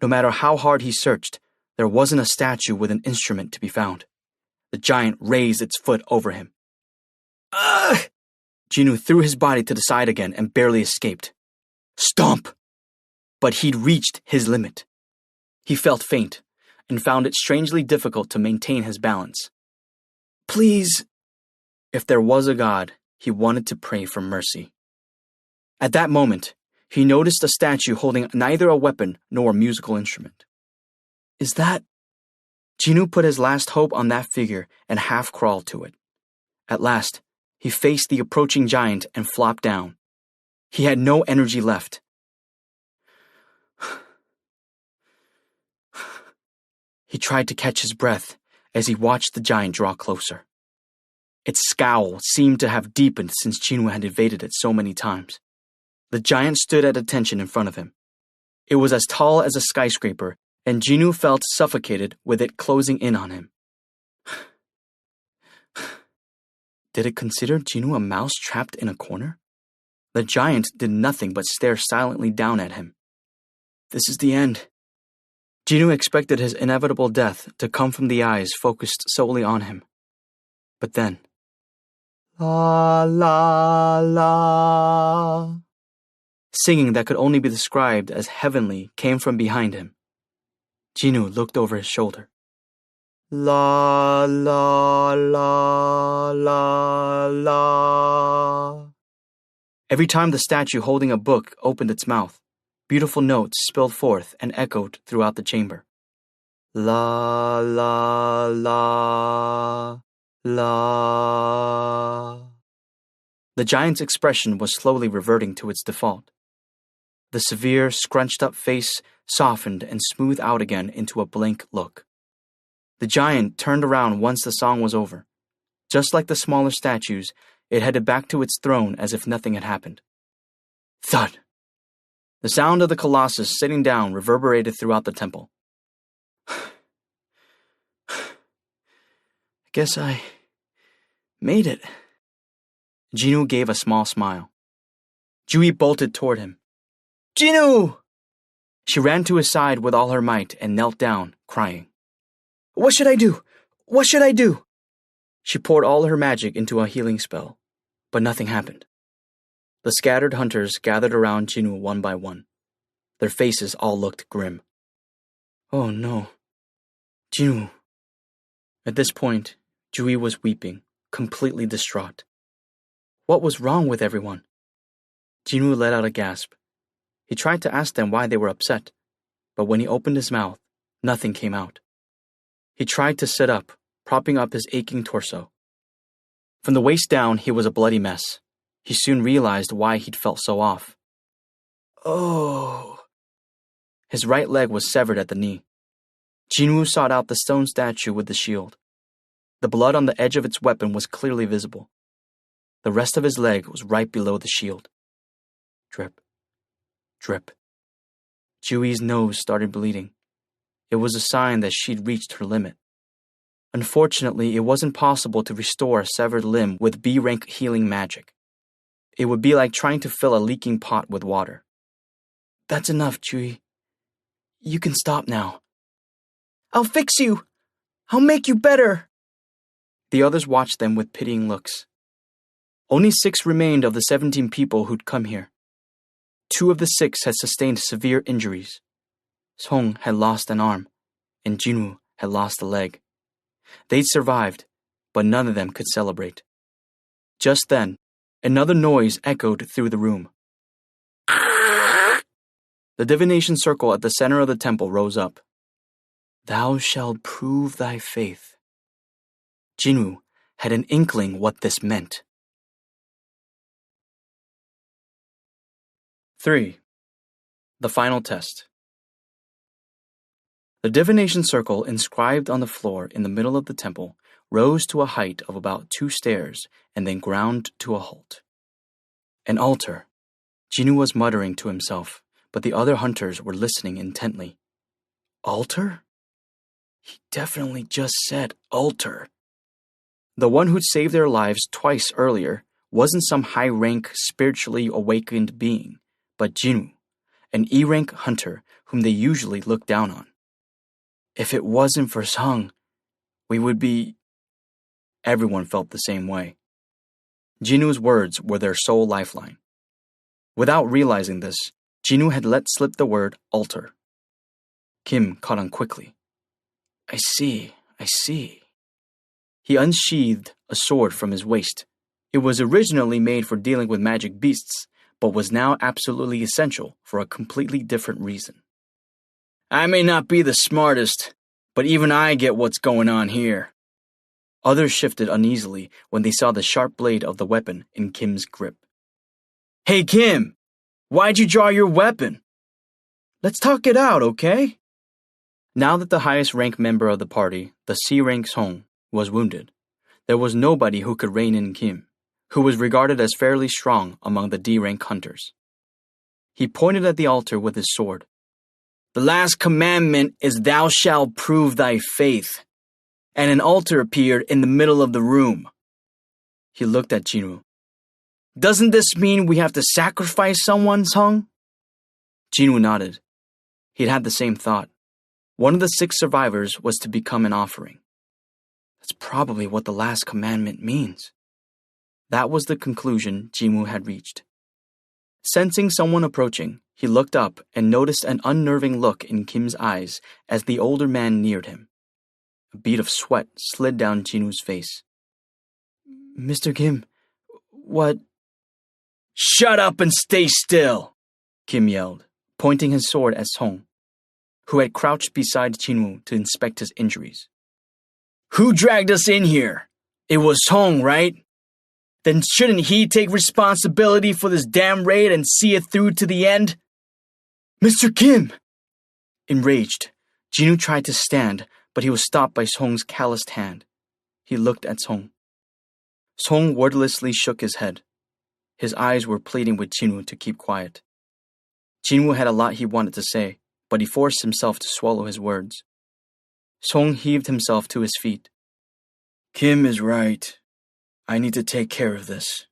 No matter how hard he searched, there wasn't a statue with an instrument to be found. The giant raised its foot over him. Ugh! Jinwoo threw his body to the side again and barely escaped. Stomp! But he'd reached his limit. He felt faint and found it strangely difficult to maintain his balance. Please. If there was a God, he wanted to pray for mercy. At that moment, he noticed a statue holding neither a weapon nor a musical instrument. Is that? Jinwoo put his last hope on that figure and half crawled to it. At last, he faced the approaching giant and flopped down. He had no energy left. He tried to catch his breath as he watched the giant draw closer. Its scowl seemed to have deepened since Jinwoo had evaded it so many times. The giant stood at attention in front of him. It was as tall as a skyscraper, and Jinwoo felt suffocated with it closing in on him. Did it consider Jinwoo a mouse trapped in a corner? The giant did nothing but stare silently down at him. This is the end. Jinwoo expected his inevitable death to come from the eyes focused solely on him. But then, la la la, singing that could only be described as heavenly came from behind him. Jinwoo looked over his shoulder. La la la la la. Every time the statue holding a book opened its mouth, beautiful notes spilled forth and echoed throughout the chamber. La la la la. The giant's expression was slowly reverting to its default. The severe, scrunched-up face softened and smoothed out again into a blank look. The giant turned around once the song was over. Just like the smaller statues, it headed back to its throne as if nothing had happened. Thud! The sound of the Colossus sitting down reverberated throughout the temple. I guess I made it. Jinwoo gave a small smile. Jui bolted toward him. Jinwoo! She ran to his side with all her might and knelt down, crying. What should I do? What should I do? She poured all her magic into a healing spell, but nothing happened. The scattered hunters gathered around Jinwoo one by one. Their faces all looked grim. Oh no. Jinwoo. At this point, Jui was weeping, completely distraught. What was wrong with everyone? Jinwoo let out a gasp. He tried to ask them why they were upset, but when he opened his mouth, nothing came out. He tried to sit up, propping up his aching torso. From the waist down, he was a bloody mess. He soon realized why he'd felt so off. Oh. His right leg was severed at the knee. Jinwoo sought out the stone statue with the shield. The blood on the edge of its weapon was clearly visible. The rest of his leg was right below the shield. Drip. Drip. Jui's nose started bleeding. It was a sign that she'd reached her limit. Unfortunately, it wasn't possible to restore a severed limb with B-rank healing magic. It would be like trying to fill a leaking pot with water. That's enough, Jui. You can stop now. I'll fix you. I'll make you better. The others watched them with pitying looks. Only 6 remained of the 17 people who'd come here. 2 of the 6 had sustained severe injuries. Song had lost an arm, and Jinwoo had lost a leg. They'd survived, but none of them could celebrate. Just then, another noise echoed through the room. The divination circle at the center of the temple rose up. Thou shalt prove thy faith. Jinwoo had an inkling what this meant. 3. The final test. The divination circle inscribed on the floor in the middle of the temple rose to a height of about 2 stairs and then ground to a halt. An altar. Jinwoo was muttering to himself, but the other hunters were listening intently. Altar? He definitely just said altar. The one who'd saved their lives twice earlier wasn't some high-rank, spiritually awakened being, but Jinwoo, an E-rank hunter whom they usually looked down on. If it wasn't for Sung, we would be... Everyone felt the same way. Jinwoo's words were their sole lifeline. Without realizing this, Jinwoo had let slip the word altar. Kim caught on quickly. I see. He unsheathed a sword from his waist. It was originally made for dealing with magic beasts, but was now absolutely essential for a completely different reason. I may not be the smartest, but even I get what's going on here. Others shifted uneasily when they saw the sharp blade of the weapon in Kim's grip. Hey Kim, why'd you draw your weapon? Let's talk it out, okay? Now that the highest rank member of the party, the C-rank Song, was wounded, there was nobody who could rein in Kim, who was regarded as fairly strong among the D-rank hunters. He pointed at the altar with his sword. The last commandment is thou shalt prove thy faith. And an altar appeared in the middle of the room. He looked at Jinwoo. Doesn't this mean we have to sacrifice someone, Sung? Jinwoo nodded. He'd had the same thought. One of the 6 survivors was to become an offering. That's probably what the last commandment means. That was the conclusion Jinwoo had reached. Sensing someone approaching, he looked up and noticed an unnerving look in Kim's eyes as the older man neared him. A bead of sweat slid down Jinwoo's face. Mr. Kim, what? Shut up and stay still, Kim yelled, pointing his sword at Song, who had crouched beside Jinwoo to inspect his injuries. Who dragged us in here? It was Song, right? Then shouldn't he take responsibility for this damn raid and see it through to the end? Mr. Kim! Enraged, Jinwoo tried to stand, but he was stopped by Song's calloused hand. He looked at Song. Song wordlessly shook his head. His eyes were pleading with Jinwoo to keep quiet. Jinwoo had a lot he wanted to say, but he forced himself to swallow his words. Song heaved himself to his feet. Kim is right. I need to take care of this.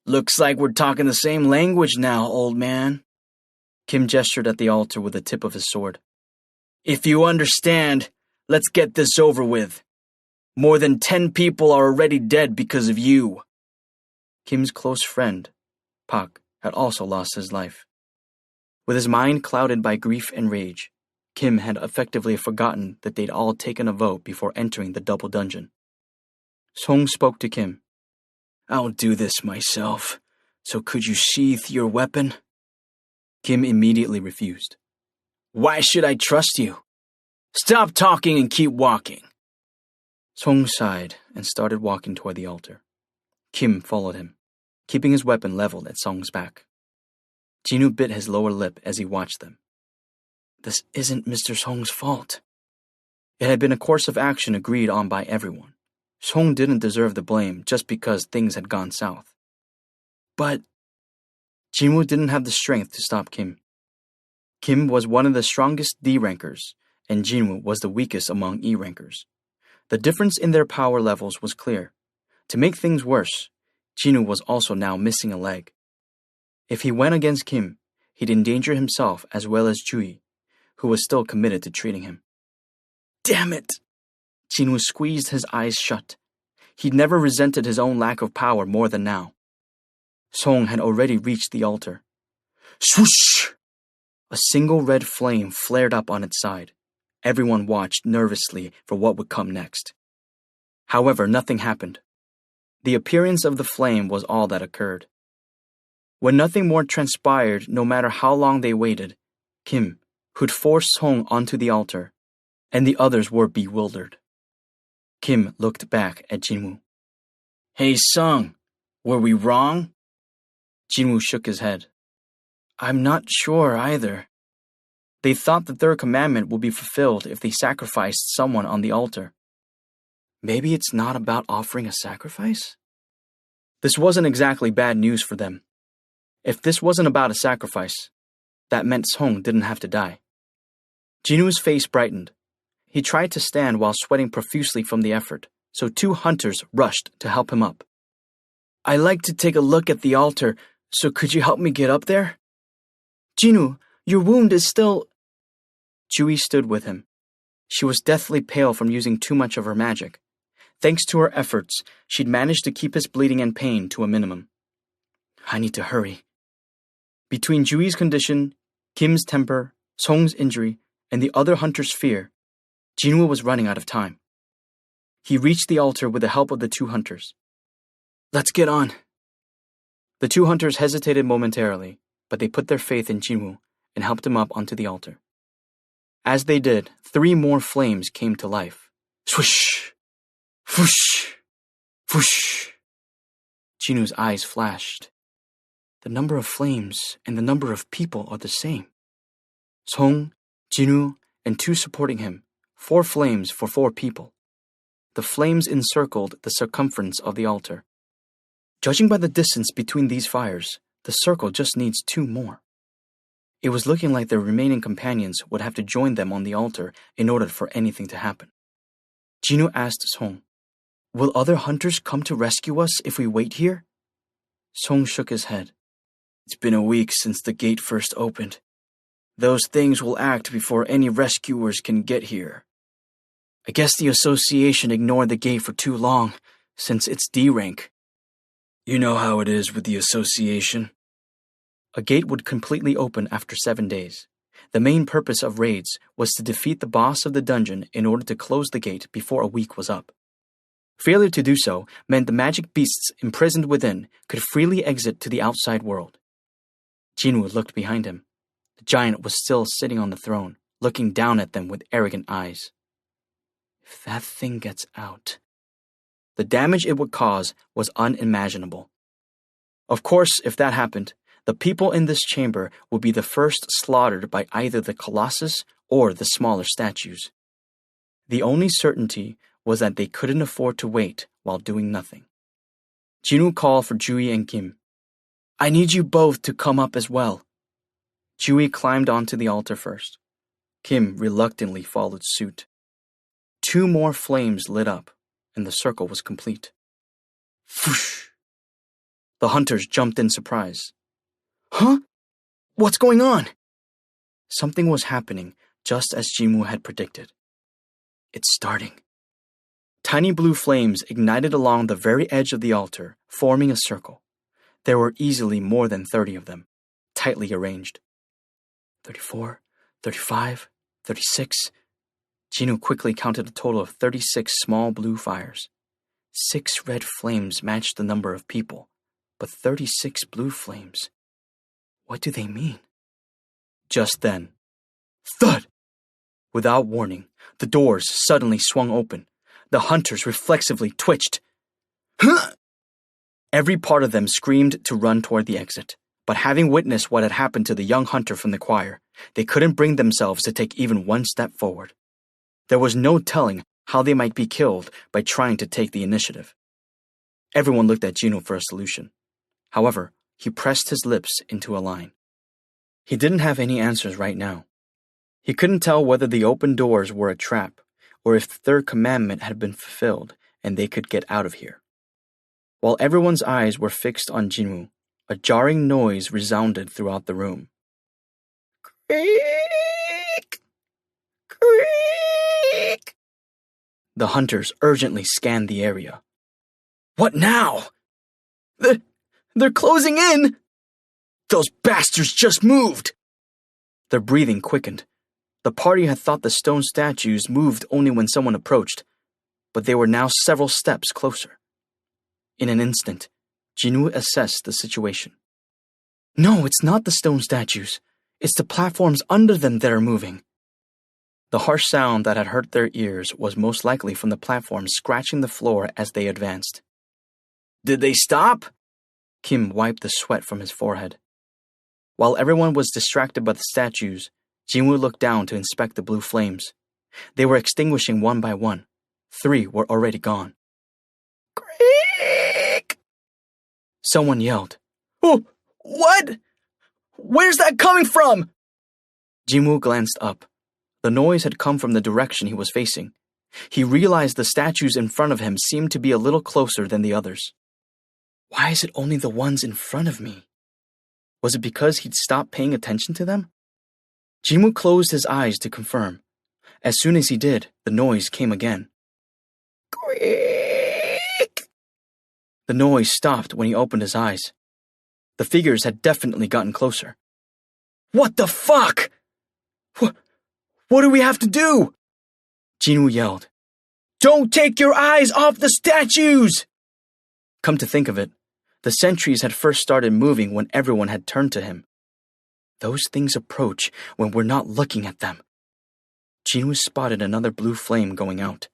Looks like we're talking the same language now, old man. Kim gestured at the altar with the tip of his sword. If you understand, let's get this over with. More than 10 people are already dead because of you. Kim's close friend, Pak, had also lost his life. With his mind clouded by grief and rage, Kim had effectively forgotten that they'd all taken a vote before entering the double dungeon. Song spoke to Kim. I'll do this myself, so could you sheath your weapon? Kim immediately refused. Why should I trust you? Stop talking and keep walking. Song sighed and started walking toward the altar. Kim followed him, keeping his weapon leveled at Song's back. Jinwoo bit his lower lip as he watched them. This isn't Mr. Song's fault. It had been a course of action agreed on by everyone. Song didn't deserve the blame just because things had gone south. But Jinwoo didn't have the strength to stop Kim. Kim was one of the strongest D rankers, and Jinwoo was the weakest among E rankers. The difference in their power levels was clear. To make things worse, Jinwoo was also now missing a leg. If he went against Kim, he'd endanger himself as well as Jui, who was still committed to treating him. Damn it! Jinwoo squeezed his eyes shut. He'd never resented his own lack of power more than now. Song had already reached the altar. Swoosh! A single red flame flared up on its side. Everyone watched nervously for what would come next. However, nothing happened. The appearance of the flame was all that occurred. When nothing more transpired, no matter how long they waited, Kim, who'd forced Song onto the altar, and the others were bewildered. Kim looked back at Jinwoo. Hey Song, were we wrong? Jinwoo shook his head. I'm not sure either. They thought the third commandment would be fulfilled if they sacrificed someone on the altar. Maybe it's not about offering a sacrifice? This wasn't exactly bad news for them. If this wasn't about a sacrifice, that meant Song didn't have to die. Jinwoo's face brightened. He tried to stand while sweating profusely from the effort, so 2 hunters rushed to help him up. I'd like to take a look at the altar, so could you help me get up there? Jinwoo, your wound is still... Jui stood with him. She was deathly pale from using too much of her magic. Thanks to her efforts, she'd managed to keep his bleeding and pain to a minimum. I need to hurry. Between Jui's condition, Kim's temper, Song's injury, and the other hunter's fear, Jinwoo was running out of time. He reached the altar with the help of the 2 hunters. Let's get on. The 2 hunters hesitated momentarily, but they put their faith in Jinwoo and helped him up onto the altar. As they did, 3 more flames came to life. Swoosh! Whoosh! Whoosh! Jinwoo's eyes flashed. The number of flames and the number of people are the same. Song, Jinwoo, and 2 supporting him, 4 flames for 4 people. The flames encircled the circumference of the altar. Judging by the distance between these fires, the circle just needs 2 more. It was looking like their remaining companions would have to join them on the altar in order for anything to happen. Jinwoo asked Song, Will other hunters come to rescue us if we wait here? Song shook his head. It's been a week since the gate first opened. Those things will act before any rescuers can get here. I guess the association ignored the gate for too long, since it's D rank. You know how it is with the association. A gate would completely open after 7 days. The main purpose of raids was to defeat the boss of the dungeon in order to close the gate before a week was up. Failure to do so meant the magic beasts imprisoned within could freely exit to the outside world. Jinwoo looked behind him. The giant was still sitting on the throne, looking down at them with arrogant eyes. If that thing gets out... The damage it would cause was unimaginable. Of course, if that happened, the people in this chamber would be the first slaughtered by either the Colossus or the smaller statues. The only certainty was that they couldn't afford to wait while doing nothing. Jinwoo called for Jui and Kim. I need you both to come up as well. Jui climbed onto the altar first. Kim reluctantly followed suit. 2 more flames lit up, and the circle was complete. Whoosh! The hunters jumped in surprise. Huh? What's going on? Something was happening just as Jinwoo had predicted. It's starting. Tiny blue flames ignited along the very edge of the altar, forming a circle. There were easily more than 30 of them, tightly arranged. 34, 35, 36. Jinwoo quickly counted a total of 36 small blue fires. 6 red flames matched the number of people, but 36 blue flames. What do they mean? Just then, thud! Without warning, the doors suddenly swung open. The hunters reflexively twitched. Huh! Every part of them screamed to run toward the exit, but having witnessed what had happened to the young hunter from the choir, they couldn't bring themselves to take even one step forward. There was no telling how they might be killed by trying to take the initiative. Everyone looked at Jinwoo for a solution. However, he pressed his lips into a line. He didn't have any answers right now. He couldn't tell whether the open doors were a trap, or if the third commandment had been fulfilled and they could get out of here. While everyone's eyes were fixed on Jinwoo, a jarring noise resounded throughout the room. Creak! Creak! The hunters urgently scanned the area. What now? They're closing in! Those bastards just moved! Their breathing quickened. The party had thought the stone statues moved only when someone approached, but they were now several steps closer. In an instant, Jinwoo assessed the situation. No, it's not the stone statues. It's the platforms under them that are moving. The harsh sound that had hurt their ears was most likely from the platforms scratching the floor as they advanced. Did they stop? Kim wiped the sweat from his forehead. While everyone was distracted by the statues, Jinwoo looked down to inspect the blue flames. They were extinguishing one by one. 3 were already gone. Creak! Someone yelled. Oh, what? Where's that coming from? Jinwoo glanced up. The noise had come from the direction he was facing. He realized the statues in front of him seemed to be a little closer than the others. Why is it only the ones in front of me? Was it because he'd stopped paying attention to them? Jinwoo closed his eyes to confirm. As soon as he did, the noise came again. Creak! The noise stopped when he opened his eyes. The figures had definitely gotten closer. What the fuck? What do we have to do? Jinwoo yelled. Don't take your eyes off the statues! Come to think of it, the sentries had first started moving when everyone had turned to him. Those things approach when we're not looking at them. Jinwoo spotted another blue flame going out.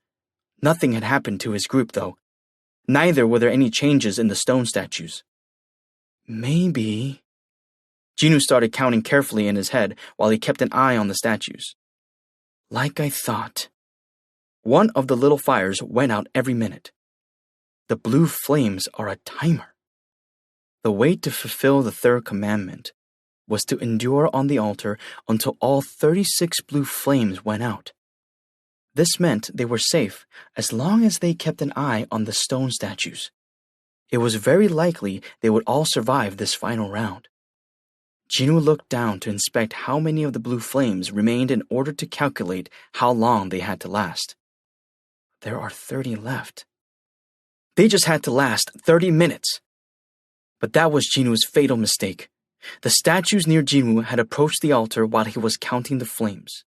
Nothing had happened to his group, though. Neither were there any changes in the stone statues. Maybe... Jinwoo started counting carefully in his head while he kept an eye on the statues. Like I thought. One of the little fires went out every minute. The blue flames are a timer. The way to fulfill the third commandment was to endure on the altar until all 36 blue flames went out. This meant they were safe as long as they kept an eye on the stone statues. It was very likely they would all survive this final round. Jinwoo looked down to inspect how many of the blue flames remained in order to calculate how long they had to last. There are 30 left. They just had to last 30 minutes. But that was Jinwoo's fatal mistake. The statues near Jinwoo had approached the altar while he was counting the flames.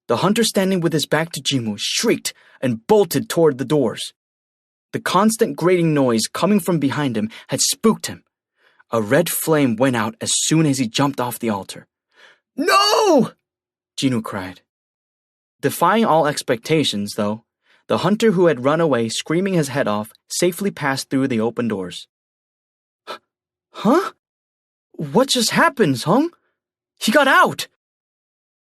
The hunter standing with his back to Jinwoo shrieked and bolted toward the doors. The constant grating noise coming from behind him had spooked him. A red flame went out as soon as he jumped off the altar. No! Jinwoo cried. Defying all expectations, though, the hunter who had run away screaming his head off safely passed through the open doors. Huh? What just happened, Sung? He got out!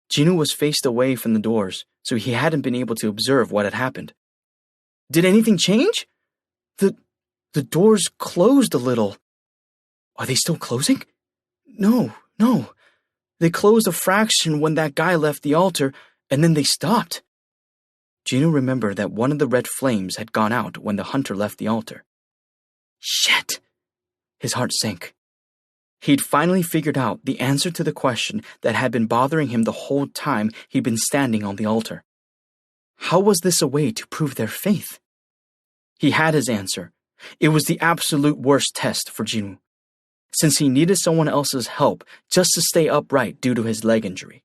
Jinwoo was faced away from the doors, so he hadn't been able to observe what had happened. Did anything change? The doors closed a little. Are they still closing? No. They closed a fraction when that guy left the altar, and then they stopped. Jinwoo remembered that one of the red flames had gone out when the hunter left the altar. Shit! His heart sank. He'd finally figured out the answer to the question that had been bothering him the whole time he'd been standing on the altar. How was this a way to prove their faith? He had his answer. It was the absolute worst test for Jinwoo, since he needed someone else's help just to stay upright due to his leg injury.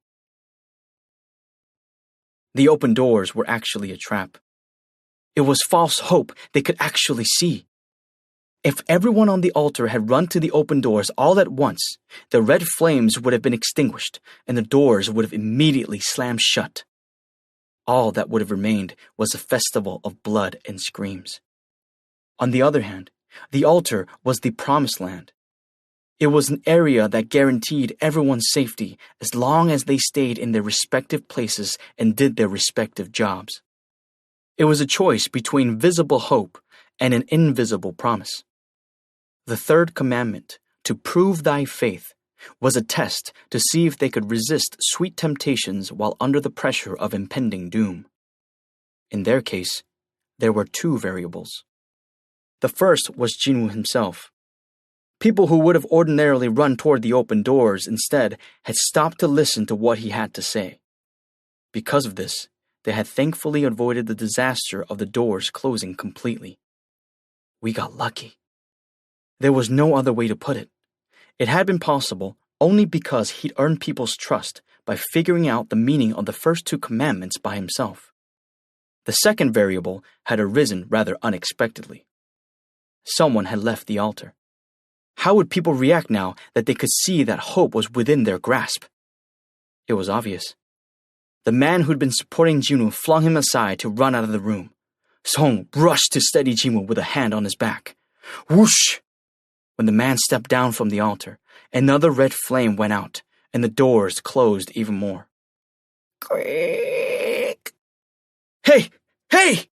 The open doors were actually a trap. It was false hope they could actually see. If everyone on the altar had run to the open doors all at once, the red flames would have been extinguished and the doors would have immediately slammed shut. All that would have remained was a festival of blood and screams. On the other hand, the altar was the promised land. It was an area that guaranteed everyone's safety as long as they stayed in their respective places and did their respective jobs. It was a choice between visible hope and an invisible promise. The third commandment, to prove thy faith, was a test to see if they could resist sweet temptations while under the pressure of impending doom. In their case, there were two variables. The first was Jinwoo himself. People who would have ordinarily run toward the open doors instead had stopped to listen to what he had to say. Because of this, they had thankfully avoided the disaster of the doors closing completely. We got lucky. There was no other way to put it. It had been possible only because he'd earned people's trust by figuring out the meaning of the first two commandments by himself. The second variable had arisen rather unexpectedly. Someone had left the altar. How would people react now that they could see that hope was within their grasp? It was obvious. The man who'd been supporting Jinwoo flung him aside to run out of the room. Song rushed to steady Jinwoo with a hand on his back. Whoosh! When the man stepped down from the altar, another red flame went out, and the doors closed even more. Quick! Hey! Hey!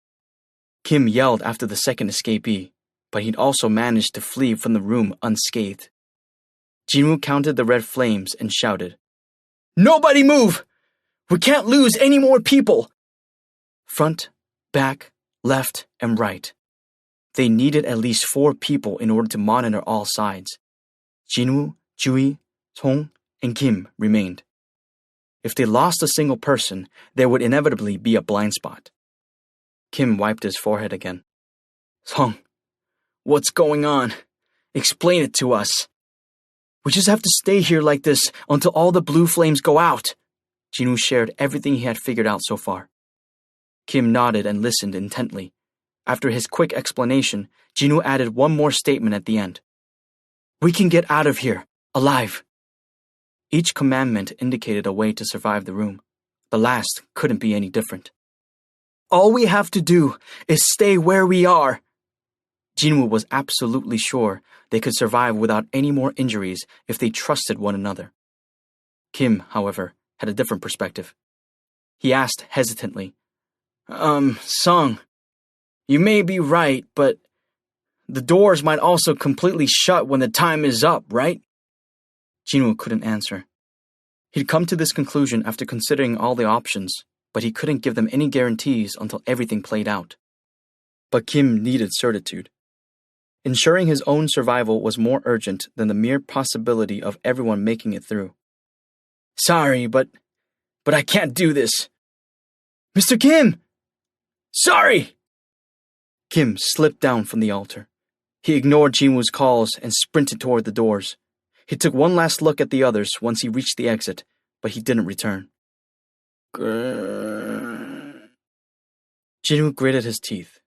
Kim yelled after the second escapee, but he'd also managed to flee from the room unscathed. Jinwoo counted the red flames and shouted, "Nobody move! We can't lose any more people!" Front, back, left, and right. They needed at least 4 people in order to monitor all sides. Jinwoo, Jui, Song, and Kim remained. If they lost a single person, there would inevitably be a blind spot. Kim wiped his forehead again. Song, what's going on? Explain it to us. We just have to stay here like this until all the blue flames go out. Jinwoo shared everything he had figured out so far. Kim nodded and listened intently. After his quick explanation, Jinwoo added one more statement at the end. We can get out of here, alive. Each commandment indicated a way to survive the room. The last couldn't be any different. All we have to do is stay where we are. Jinwoo was absolutely sure they could survive without any more injuries if they trusted one another. Kim, however, had a different perspective. He asked hesitantly, Song, you may be right, but the doors might also completely shut when the time is up, right? Jinwoo couldn't answer. He'd come to this conclusion after considering all the options, but he couldn't give them any guarantees until everything played out. But Kim needed certitude. Ensuring his own survival was more urgent than the mere possibility of everyone making it through. Sorry, but I can't do this. Mr. Kim! Sorry! Kim slipped down from the altar. He ignored Jinwoo's calls and sprinted toward the doors. He took one last look at the others once he reached the exit, but he didn't return. Jinwoo gritted his teeth.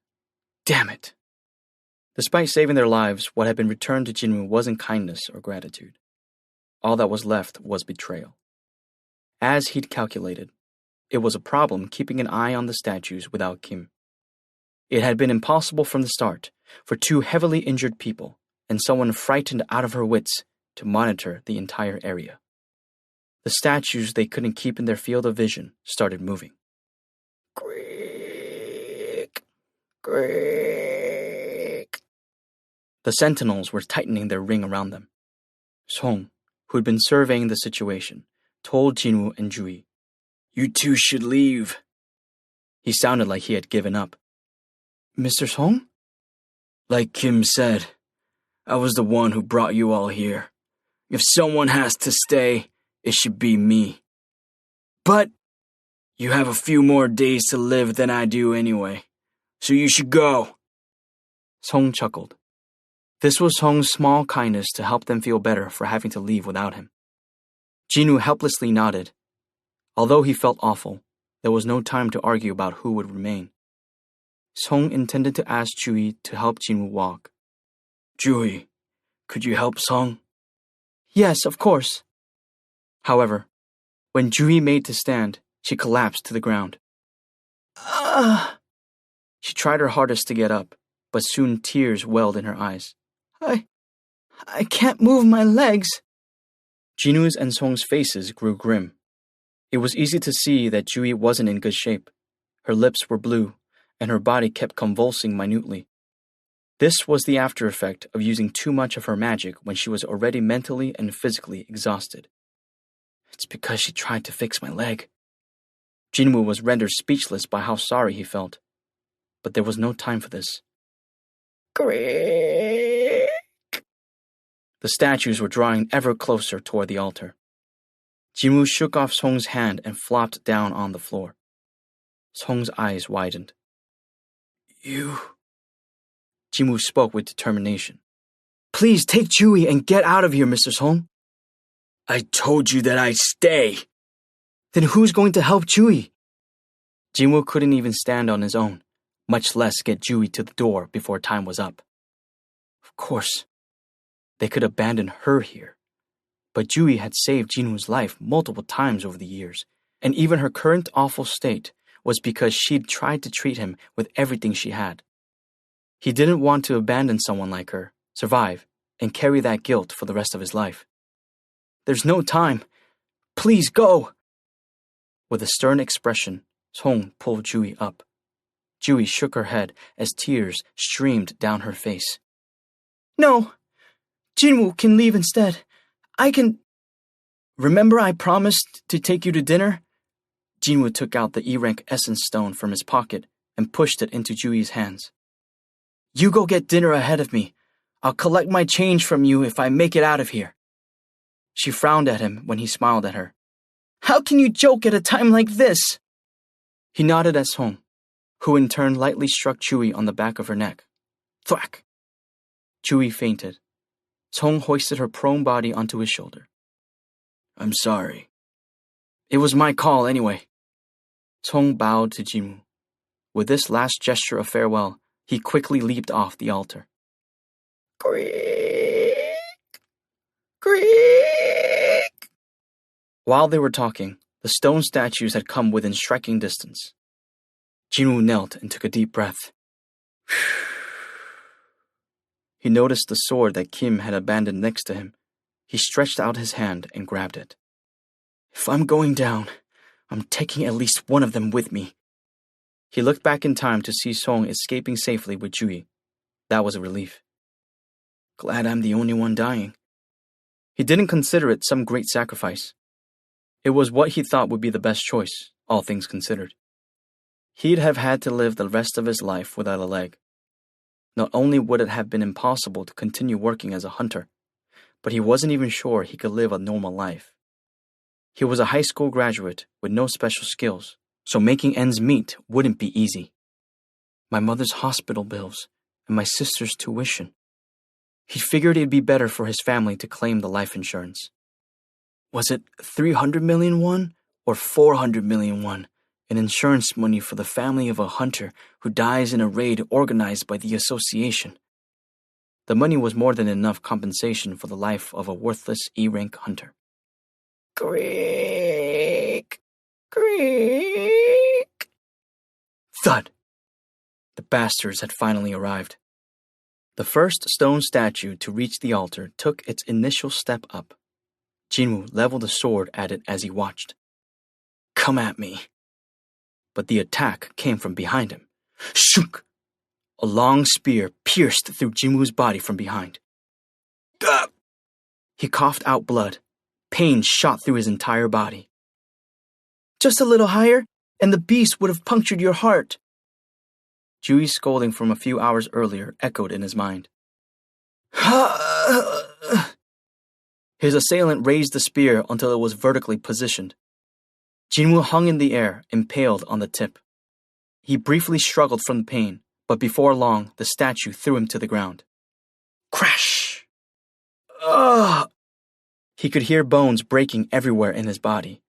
Damn it. Despite saving their lives, what had been returned to Jinwoo wasn't kindness or gratitude. All that was left was betrayal. As he'd calculated, it was a problem keeping an eye on the statues without Kim. It had been impossible from the start for 2 heavily injured people and someone frightened out of her wits to monitor the entire area. The statues they couldn't keep in their field of vision started moving. Quick, quick. The sentinels were tightening their ring around them. Song, who had been surveying the situation, told Jinwoo and Jui, You 2 should leave. He sounded like he had given up. Mr. Song? Like Kim said, I was the one who brought you all here. If someone has to stay, it should be me. But you have a few more days to live than I do anyway, so you should go. Song chuckled. This was Song's small kindness to help them feel better for having to leave without him. Jinwoo helplessly nodded. Although he felt awful, there was no time to argue about who would remain. Song intended to ask Jui to help Jinwoo walk. Jui, could you help Song? Yes, of course. However, when Jui made to stand, she collapsed to the ground. She tried her hardest to get up, but soon tears welled in her eyes. I can't move my legs. Jinwoo's and Song's faces grew grim. It was easy to see that Jui wasn't in good shape. Her lips were blue, and her body kept convulsing minutely. This was the after effect of using too much of her magic when she was already mentally and physically exhausted. It's because she tried to fix my leg. Jinwoo was rendered speechless by how sorry he felt. But there was no time for this. Creak. The statues were drawing ever closer toward the altar. Jinwoo shook off Song's hand and flopped down on the floor. Song's eyes widened. You... Jinwoo spoke with determination. Please take Jui and get out of here, Mr. Song. I told you that I'd stay. Then who's going to help Jui? Jinwoo couldn't even stand on his own, much less get Jui to the door before time was up. Of course, they could abandon her here. But Jui had saved Jinwoo's life multiple times over the years, and even her current awful state was because she'd tried to treat him with everything she had. He didn't want to abandon someone like her, survive, and carry that guilt for the rest of his life. There's no time. Please go. With a stern expression, Song pulled Jui up. Jui shook her head as tears streamed down her face. No, Jinwoo can leave instead. I can... Remember I promised to take you to dinner? Jinwoo took out the E-Rank essence stone from his pocket and pushed it into Jui's hands. You go get dinner ahead of me. I'll collect my change from you if I make it out of here. She frowned at him when he smiled at her. How can you joke at a time like this? He nodded at Song, who in turn lightly struck Jui on the back of her neck. Thwack! Jui fainted. Song hoisted her prone body onto his shoulder. I'm sorry. It was my call anyway. Song bowed to Jinwoo. With this last gesture of farewell, he quickly leaped off the altar. Creak! Creak! While they were talking, the stone statues had come within striking distance. Jinwoo knelt and took a deep breath. He noticed the sword that Kim had abandoned next to him. He stretched out his hand and grabbed it. If I'm going down, I'm taking at least one of them with me. He looked back in time to see Song escaping safely with Jui. That was a relief. Glad I'm the only one dying. He didn't consider it some great sacrifice. It was what he thought would be the best choice, all things considered. He'd have had to live the rest of his life without a leg. Not only would it have been impossible to continue working as a hunter, but he wasn't even sure he could live a normal life. He was a high school graduate with no special skills, so making ends meet wouldn't be easy. My mother's hospital bills and my sister's tuition. He figured it'd be better for his family to claim the life insurance. Was it 300 million won or 400 million won in insurance money for the family of a hunter who dies in a raid organized by the association? The money was more than enough compensation for the life of a worthless E-Rank hunter. Creak! Creak! Thud! The bastards had finally arrived. The first stone statue to reach the altar took its initial step up. Jinwoo leveled a sword at it as he watched. Come at me. But the attack came from behind him. Shunk! A long spear pierced through Jinwoo's body from behind. Gah! He coughed out blood. Pain shot through his entire body. Just a little higher, and the beast would have punctured your heart. Jui's scolding from a few hours earlier echoed in his mind. His assailant raised the spear until it was vertically positioned. Jinwoo hung in the air, impaled on the tip. He briefly struggled from the pain, but before long, the statue threw him to the ground. Crash! Ugh! He could hear bones breaking everywhere in his body.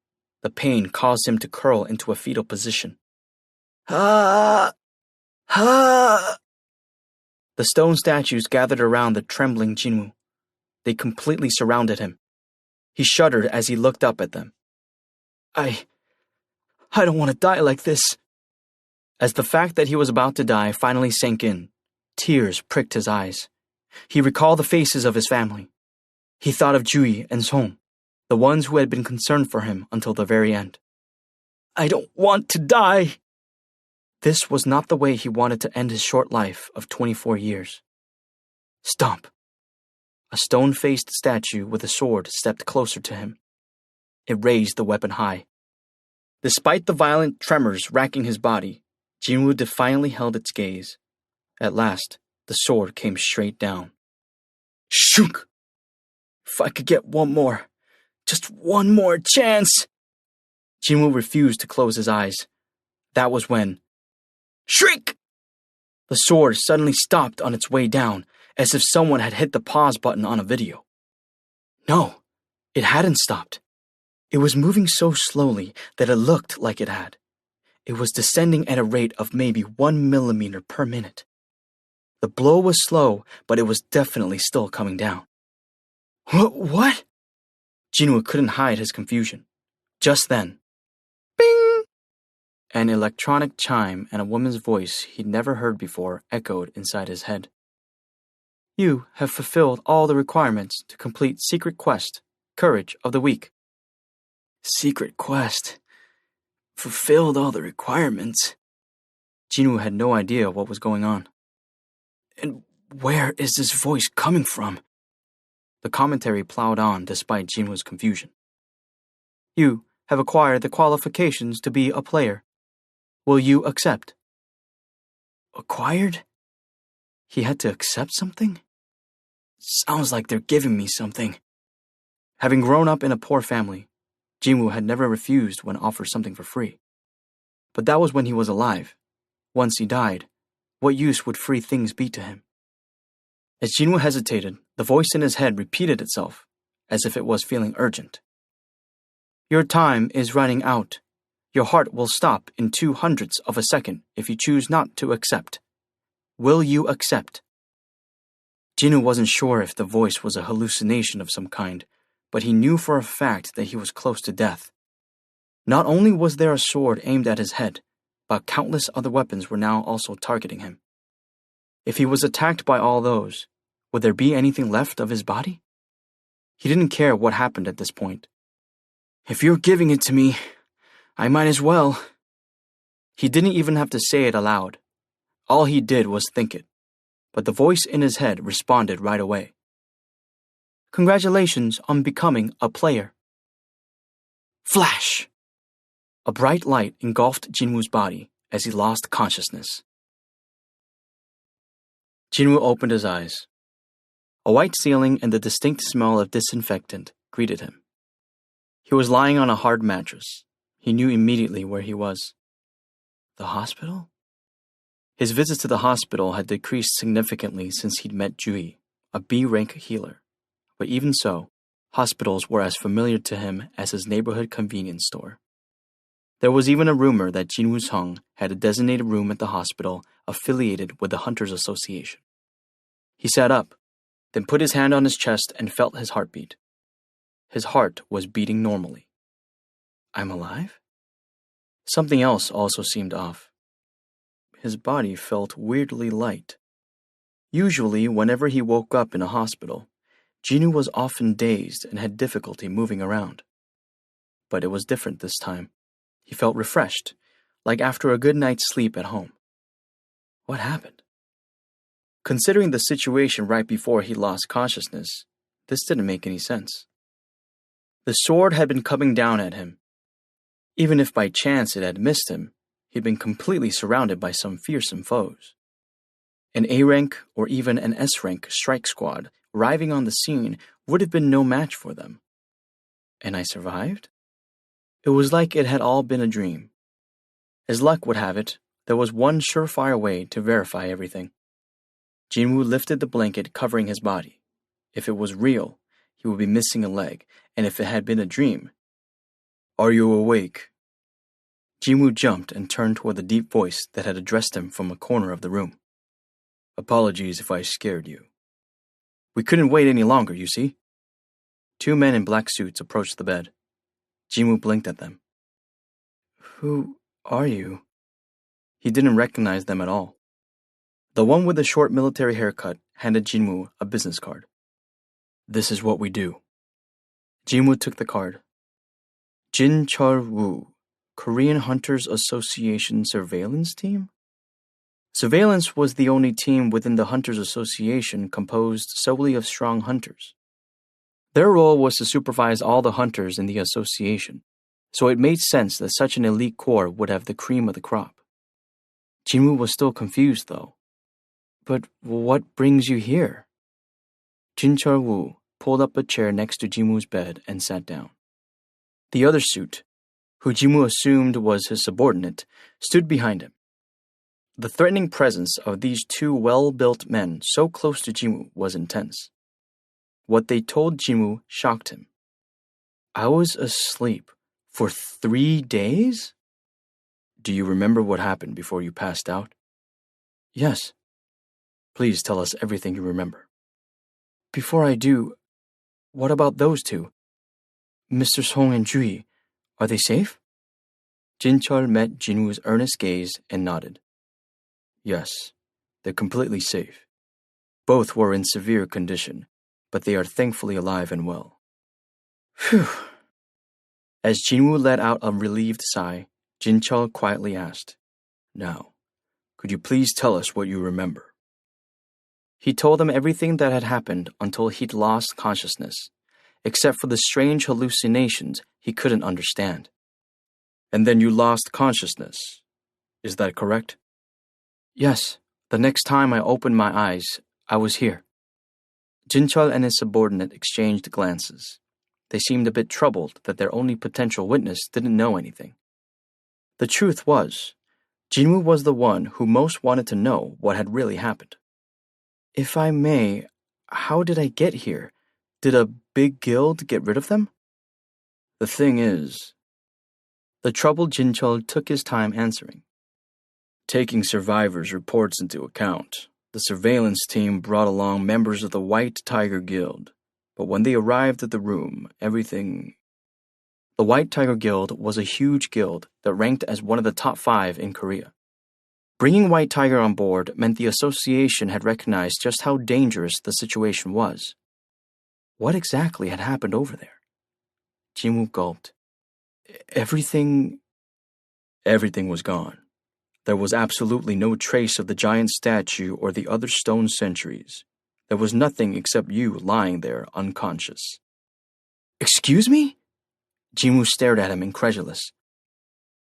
The pain caused him to curl into a fetal position. Ah! Ah! The stone statues gathered around the trembling Jinwoo. They completely surrounded him. He shuddered as he looked up at them. I don't want to die like this. As the fact that he was about to die finally sank in, tears pricked his eyes. He recalled the faces of his family. He thought of Jui and Song, the ones who had been concerned for him until the very end. I don't want to die. This was not the way he wanted to end his short life of 24 years. Stomp. A stone-faced statue with a sword stepped closer to him. It raised the weapon high. Despite the violent tremors racking his body, Jinwoo defiantly held its gaze. At last, the sword came straight down. Shunk! If I could get one more, just one more chance! Jinwoo refused to close his eyes. That was when... Shriek! The sword suddenly stopped on its way down, as if someone had hit the pause button on a video. No, it hadn't stopped. It was moving so slowly that it looked like it had. It was descending at a rate of maybe 1 millimeter per minute. The blow was slow, but it was definitely still coming down. What? Jinwoo couldn't hide his confusion. Just then, bing! An electronic chime and a woman's voice he'd never heard before echoed inside his head. You have fulfilled all the requirements to complete Secret Quest, Courage of the Weak. Secret Quest? Fulfilled all the requirements? Jinwoo had no idea what was going on. And where is this voice coming from? The commentary plowed on despite Jinwoo's confusion. You have acquired the qualifications to be a player. Will you accept? Acquired? He had to accept something? Sounds like they're giving me something. Having grown up in a poor family, Jinwoo had never refused when offered something for free. But that was when he was alive. Once he died, what use would free things be to him? As Jinwoo hesitated, the voice in his head repeated itself, as if it was feeling urgent. Your time is running out. Your heart will stop in 0.02 of a second if you choose not to accept. Will you accept? Jinwoo wasn't sure if the voice was a hallucination of some kind, but he knew for a fact that he was close to death. Not only was there a sword aimed at his head, but countless other weapons were now also targeting him. If he was attacked by all those, would there be anything left of his body? He didn't care what happened at this point. If you're giving it to me, I might as well. He didn't even have to say it aloud. All he did was think it. But the voice in his head responded right away. Congratulations on becoming a player. Flash! A bright light engulfed Jinwoo's body as he lost consciousness. Jinwoo opened his eyes. A white ceiling and the distinct smell of disinfectant greeted him. He was lying on a hard mattress. He knew immediately where he was. The hospital? His visits to the hospital had decreased significantly since he'd met Jui, a B-rank healer. But even so, hospitals were as familiar to him as his neighborhood convenience store. There was even a rumor that Jinwoo Sung had a designated room at the hospital affiliated with the Hunters Association. He sat up, then put his hand on his chest and felt his heartbeat. His heart was beating normally. I'm alive? Something else also seemed off. His body felt weirdly light. Usually, whenever he woke up in a hospital, Jinwoo was often dazed and had difficulty moving around. But it was different this time. He felt refreshed, like after a good night's sleep at home. What happened? Considering the situation right before he lost consciousness, this didn't make any sense. The sword had been coming down at him. Even if by chance it had missed him, he'd been completely surrounded by some fearsome foes. An A-rank or even an S-rank strike squad arriving on the scene would have been no match for them. And I survived? It was like it had all been a dream. As luck would have it, there was one surefire way to verify everything. Jinwoo lifted the blanket covering his body. If it was real, he would be missing a leg, and if it had been a dream... "Are you awake?" Jinwoo jumped and turned toward the deep voice that had addressed him from a corner of the room. "Apologies if I scared you. We couldn't wait any longer, you see." Two men in black suits approached the bed. Jinwoo blinked at them. "Who are you?" He didn't recognize them at all. The one with the short military haircut handed Jinwoo a business card. "This is what we do." Jinwoo took the card. Jin Chul-woo, Korean Hunters Association Surveillance Team? Surveillance was the only team within the Hunters Association composed solely of strong hunters. Their role was to supervise all the hunters in the association, so it made sense that such an elite corps would have the cream of the crop. Jinwoo was still confused, though. "But what brings you here?" Jin Chul-woo pulled up a chair next to Jinwoo's bed and sat down. The other suit, who Jinwoo assumed was his subordinate, stood behind him. The threatening presence of these two well-built men so close to Jinwoo was intense. What they told Jinwoo shocked him. "I was asleep for 3 days?" "Do you remember what happened before you passed out?" "Yes." "Please tell us everything you remember." "Before I do, what about those two? Mr. Song and Jui, are they safe?" Jin-chul met Jinwoo's earnest gaze and nodded. "Yes, they're completely safe. Both were in severe condition, but they are thankfully alive and well." Phew. As Jinwoo let out a relieved sigh, Jin-chul quietly asked, "Now, could you please tell us what you remember?" He told them everything that had happened until he'd lost consciousness, except for the strange hallucinations he couldn't understand. "And then you lost consciousness. Is that correct?" "Yes. The next time I opened my eyes, I was here." Jin-chul and his subordinate exchanged glances. They seemed a bit troubled that their only potential witness didn't know anything. The truth was, Jinwoo was the one who most wanted to know what had really happened. "If I may, how did I get here? Did a big guild get rid of them?" "The thing is..." The troubled Jin-chul took his time answering. "Taking survivors' reports into account, the surveillance team brought along members of the White Tiger Guild, but when they arrived at the room, everything..." The White Tiger Guild was a huge guild that ranked as one of the top 5 in Korea. Bringing White Tiger on board meant the association had recognized just how dangerous the situation was. What exactly had happened over there? Jinwoo gulped. Everything was gone. There was absolutely no trace of the giant statue or the other stone sentries. There was nothing except you lying there unconscious." "Excuse me?" Jinwoo stared at him incredulous.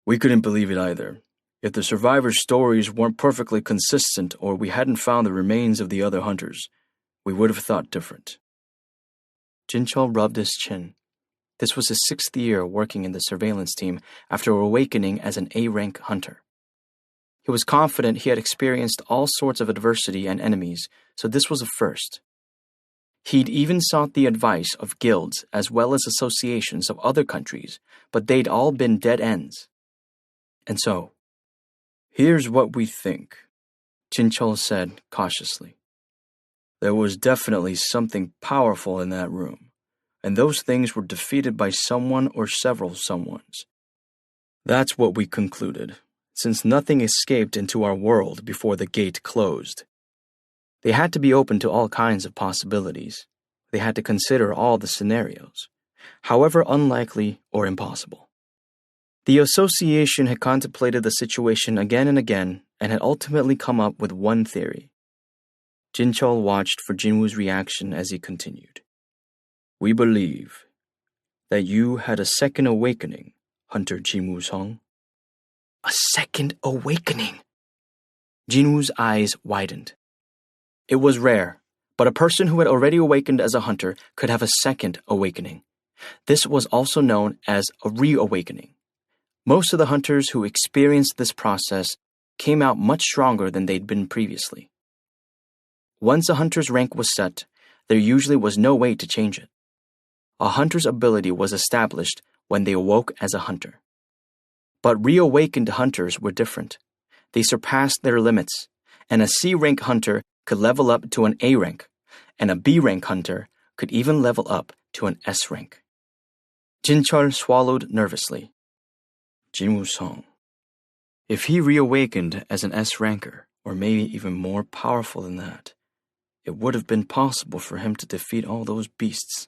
"We couldn't believe it either. If the survivors' stories weren't perfectly consistent or we hadn't found the remains of the other hunters, we would have thought different." Jin-chul rubbed his chin. This was his 6th year working in the surveillance team after awakening as an A-rank hunter. He was confident he had experienced all sorts of adversity and enemies, so this was a first. He'd even sought the advice of guilds as well as associations of other countries, but they'd all been dead ends. And so, "Here's what we think," Jin-chul said cautiously. "There was definitely something powerful in that room, and those things were defeated by someone or several someones. That's what we concluded, since nothing escaped into our world before the gate closed. They had to be open to all kinds of possibilities. They had to consider all the scenarios, however unlikely or impossible. The association had contemplated the situation again and again and had ultimately come up with one theory." Jin-chul watched for Jinwoo's reaction as he continued. "We believe that you had a second awakening, Hunter Jinwoo Song." A second awakening? Jinwoo's eyes widened. It was rare, But a person who had already awakened as a hunter could have a second awakening. This was also known as a reawakening. Most of the hunters who experienced this process came out much stronger than they'd been previously. Once a hunter's rank was set, there usually was no way to change it. A hunter's ability was established when they awoke as a hunter. But reawakened hunters were different. They surpassed their limits, and a C rank hunter could level up to an A rank, and a B rank hunter could even level up to an S rank. Jincheol swallowed nervously. Jinwoo-sung. If he reawakened as an S ranker, or maybe even more powerful than that, it would have been possible for him to defeat all those beasts.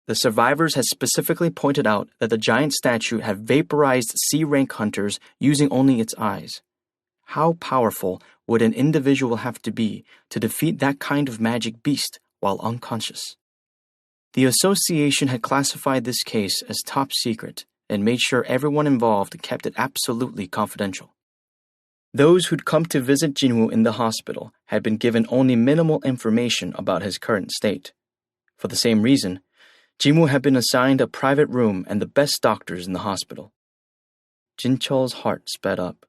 The survivors had specifically pointed out that the giant statue had vaporized C-rank hunters using only its eyes. How powerful would an individual have to be to defeat that kind of magic beast while unconscious? The association had classified this case as top secret and made sure everyone involved kept it absolutely confidential. Those who'd come to visit Jinwoo in the hospital had been given only minimal information about his current state. For the same reason, Jinwoo had been assigned a private room and the best doctors in the hospital. Jincheol's heart sped up.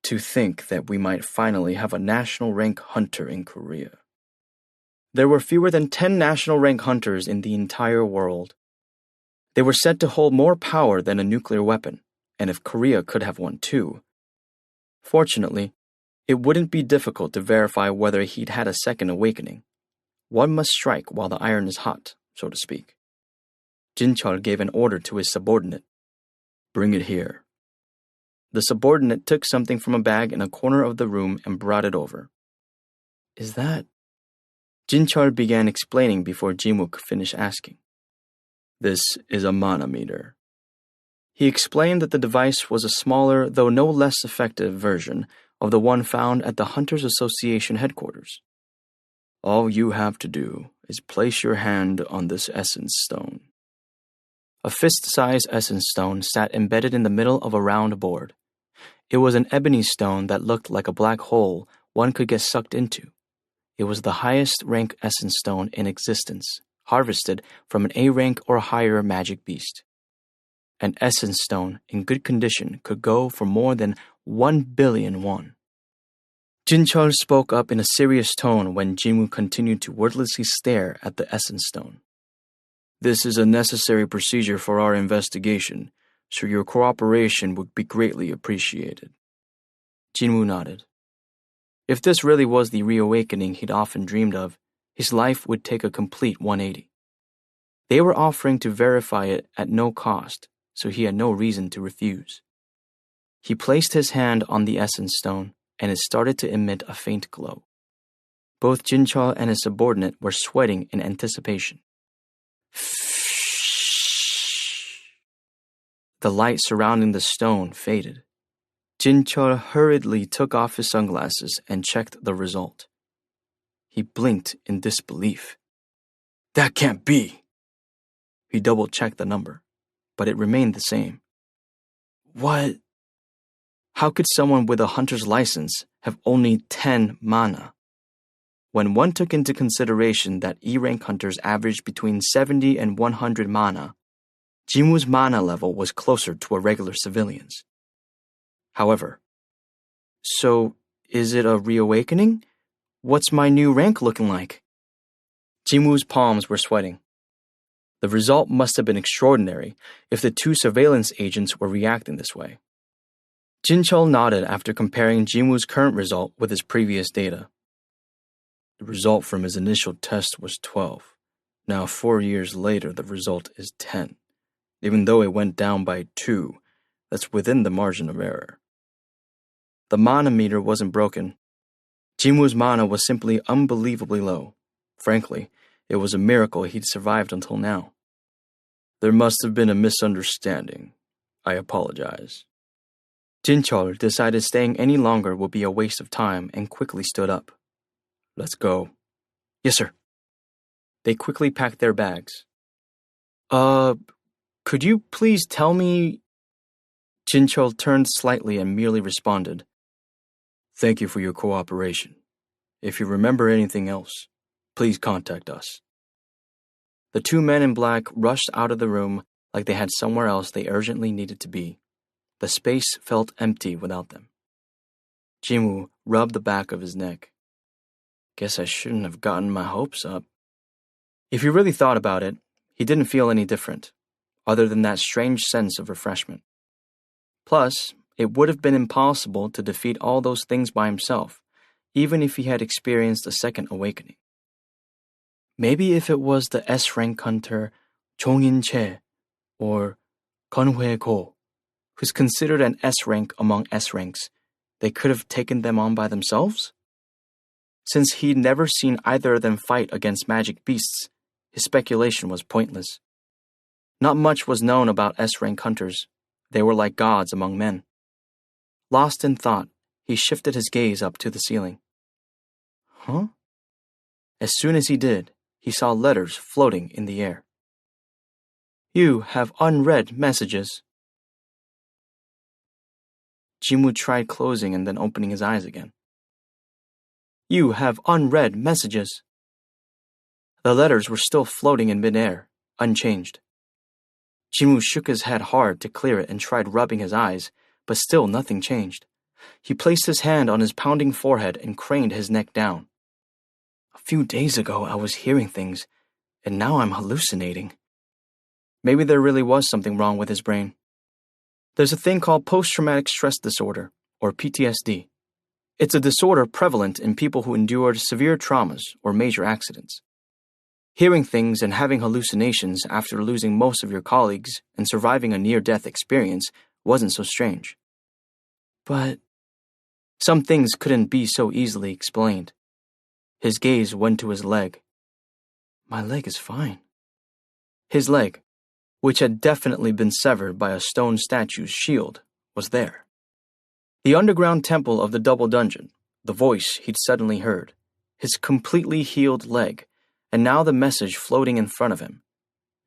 To think that we might finally have a national rank hunter in Korea. There were fewer than 10 national rank hunters in the entire world. They were said to hold more power than a nuclear weapon, and if Korea could have one too. Fortunately, it wouldn't be difficult to verify whether he'd had a second awakening. One must strike while the iron is hot, so to speak. Jincheol gave an order to his subordinate. Bring it here. The subordinate took something from a bag in a corner of the room and brought it over. Is that? Jincheol began explaining before Jinwoo could finish asking. This is a manometer. He explained that the device was a smaller, though no less effective version of the one found at the Hunters Association headquarters. All you have to do is place your hand on this essence stone. A fist-sized essence stone sat embedded in the middle of a round board. It was an ebony stone that looked like a black hole one could get sucked into. It was the highest rank essence stone in existence, harvested from an A rank or higher magic beast. An essence stone in good condition could go for more than 1 billion won. Jincheol spoke up in a serious tone when Jinwoo continued to wordlessly stare at the essence stone. This is a necessary procedure for our investigation, so your cooperation would be greatly appreciated. Jinwoo nodded. If this really was the reawakening he'd often dreamed of, his life would take a complete 180. They were offering to verify it at no cost, so he had no reason to refuse. He placed his hand on the essence stone, and it started to emit a faint glow. Both Jincheol and his subordinate were sweating in anticipation. The light surrounding the stone faded. Jincheol hurriedly took off his sunglasses and checked the result. He blinked in disbelief. That can't be! He double-checked the number, but it remained the same. What? How could someone with a hunter's license have only 10 mana? When one took into consideration that E-rank hunters averaged between 70 and 100 mana, Jinwoo's mana level was closer to a regular civilian's. However, so is it a reawakening? What's my new rank looking like? Jinwoo's palms were sweating. The result must have been extraordinary if the two surveillance agents were reacting this way. Jincheol nodded after comparing Jinwoo's current result with his previous data. The result from his initial test was 12. Now 4 years later, the result is 10. Even though it went down by 2, that's within the margin of error. The mana meter wasn't broken. Jinwoo's mana was simply unbelievably low. Frankly, it was a miracle he'd survived until now. There must have been a misunderstanding. I apologize. Jincheol decided staying any longer would be a waste of time and quickly stood up. Let's go. Yes, sir. They quickly packed their bags. Could you please tell me? Jincheol turned slightly and merely responded, Thank you for your cooperation. If you remember anything else, Please contact us. The two men in black rushed out of the room like they had somewhere else they urgently needed to be. The space felt empty without them. Jimu rubbed the back of his neck. Guess I shouldn't have gotten my hopes up. If he really thought about it, he didn't feel any different, other than that strange sense of refreshment. Plus, it would have been impossible to defeat all those things by himself, even if he had experienced a second awakening. Maybe if it was the S-rank hunter Jong-in Che or Gun-hwe Go, who's considered an S-rank among S-ranks, they could have taken them on by themselves? Since he'd never seen either of them fight against magic beasts, his speculation was pointless. Not much was known about S-rank hunters. They were like gods among men. Lost in thought, he shifted his gaze up to the ceiling. Huh? As soon as he did, he saw letters floating in the air. You have unread messages. Jimu tried closing and then opening his eyes again. You have unread messages. The letters were still floating in midair, unchanged. Jimu shook his head hard to clear it and tried rubbing his eyes, but still nothing changed. He placed his hand on his pounding forehead and craned his neck down. A few days ago I was hearing things, and now I'm hallucinating. Maybe there really was something wrong with his brain. There's a thing called post-traumatic stress disorder, or PTSD. It's a disorder prevalent in people who endured severe traumas or major accidents. Hearing things and having hallucinations after losing most of your colleagues and surviving a near-death experience wasn't so strange. But some things couldn't be so easily explained. His gaze went to his leg. My leg is fine. His leg, which had definitely been severed by a stone statue's shield, was there. The underground temple of the double dungeon, the voice he'd suddenly heard, his completely healed leg, and now the message floating in front of him.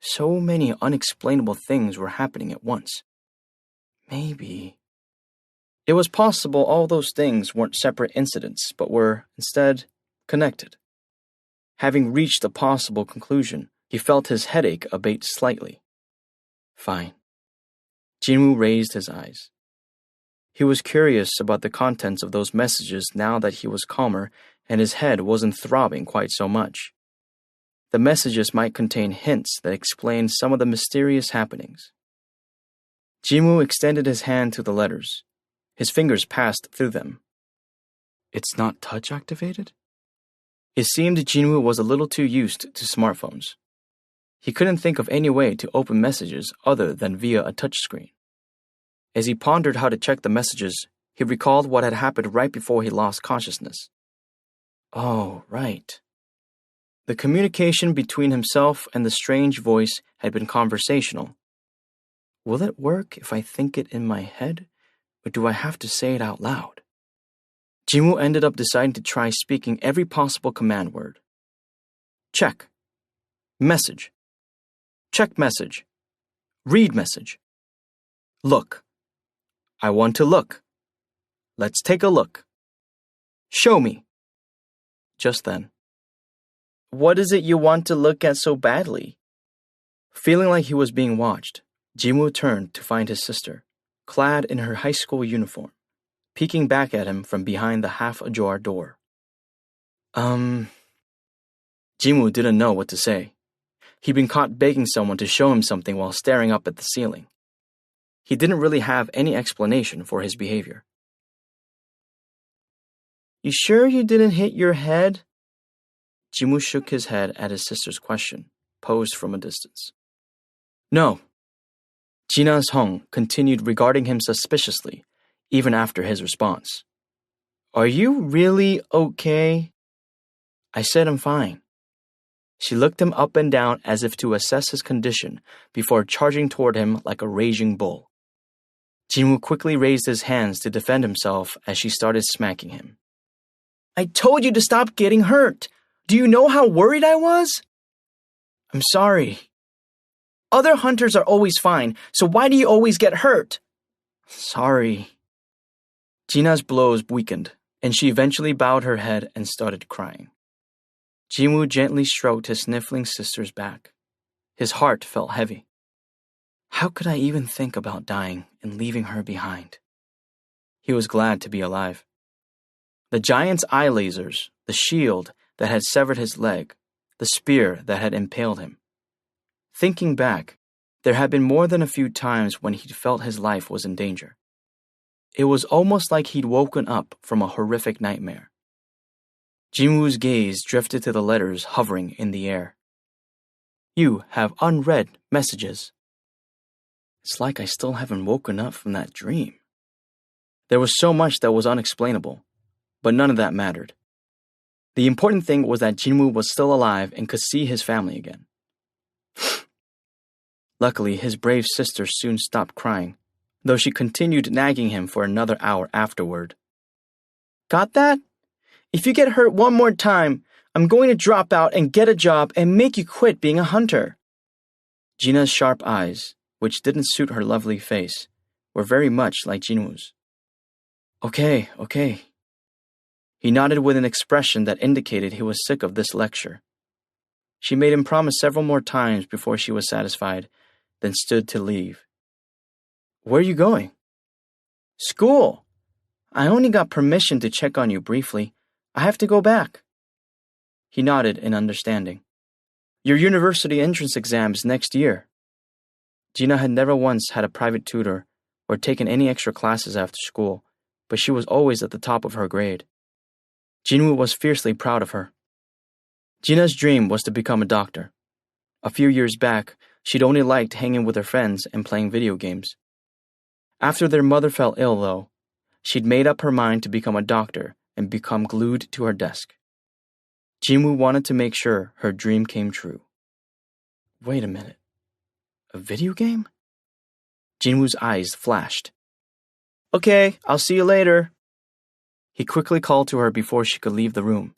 So many unexplainable things were happening at once. Maybe. It was possible all those things weren't separate incidents, but were, instead, connected. Having reached a possible conclusion, he felt his headache abate slightly. Fine. Jinwoo raised his eyes. He was curious about the contents of those messages now that he was calmer and his head wasn't throbbing quite so much. The messages might contain hints that explained some of the mysterious happenings. Jinwoo extended his hand to the letters. His fingers passed through them. It's not touch-activated? It seemed Jinwoo was a little too used to smartphones. He couldn't think of any way to open messages other than via a touchscreen. As he pondered how to check the messages, he recalled what had happened right before he lost consciousness. Oh, right. The communication between himself and the strange voice had been conversational. Will it work if I think it in my head, or do I have to say it out loud? Jinwoo ended up deciding to try speaking every possible command word. Check. Message. Check message. Read message. Look. I want to look. Let's take a look. Show me. Just then. What is it you want to look at so badly? Feeling like he was being watched, Jinwoo turned to find his sister, clad in her high school uniform, peeking back at him from behind the half-ajar door. Jinwoo didn't know what to say. He'd been caught begging someone to show him something while staring up at the ceiling. He didn't really have any explanation for his behavior. You sure you didn't hit your head? Jinwoo shook his head at his sister's question, posed from a distance. No. Jina's Hong continued regarding him suspiciously, even after his response. Are you really okay? I said I'm fine. She looked him up and down as if to assess his condition before charging toward him like a raging bull. Jinwoo quickly raised his hands to defend himself as she started smacking him. I told you to stop getting hurt. Do you know how worried I was? I'm sorry. Other hunters are always fine, so why do you always get hurt? Sorry. Jina's blows weakened, and she eventually bowed her head and started crying. Jinwoo gently stroked his sniffling sister's back. His heart felt heavy. How could I even think about dying and leaving her behind? He was glad to be alive. The giant's eye lasers, the shield that had severed his leg, the spear that had impaled him. Thinking back, there had been more than a few times when he'd felt his life was in danger. It was almost like he'd woken up from a horrific nightmare. Jinwoo's gaze drifted to the letters hovering in the air. You have unread messages. It's like I still haven't woken up from that dream. There was so much that was unexplainable, but none of that mattered. The important thing was that Jinwoo was still alive and could see his family again. Luckily, his brave sister soon stopped crying, though she continued nagging him for another hour afterward. Got that? If you get hurt one more time, I'm going to drop out and get a job and make you quit being a hunter. Gina's sharp eyes, which didn't suit her lovely face, were very much like Jinwoo's. Okay. He nodded with an expression that indicated he was sick of this lecture. She made him promise several more times before she was satisfied, then stood to leave. Where are you going? School. I only got permission to check on you briefly. I have to go back. He nodded in understanding. Your university entrance exam is next year. Gina had never once had a private tutor or taken any extra classes after school, but she was always at the top of her grade. Jinwoo was fiercely proud of her. Gina's dream was to become a doctor. A few years back, she'd only liked hanging with her friends and playing video games. After their mother fell ill, though, she'd made up her mind to become a doctor and become glued to her desk. Jinwoo wanted to make sure her dream came true. Wait a minute. A video game? Jinwoo's eyes flashed. Okay, I'll see you later. He quickly called to her before she could leave the room.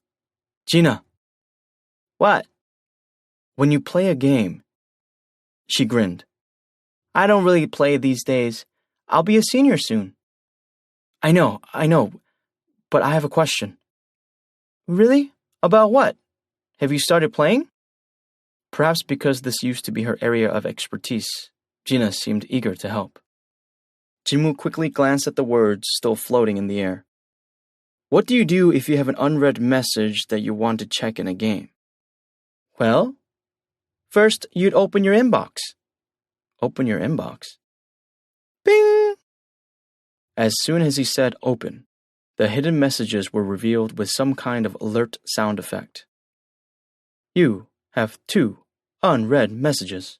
Gina. What? When you play a game. She grinned. I don't really play these days. I'll be a senior soon. I know, but I have a question. Really? About what? Have you started playing? Perhaps because this used to be her area of expertise, Gina seemed eager to help. Jinwoo quickly glanced at the words still floating in the air. What do you do if you have an unread message that you want to check in a game? Well, first you'd open your inbox. Open your inbox? Bing! As soon as he said open, the hidden messages were revealed with some kind of alert sound effect. You have 2 unread messages.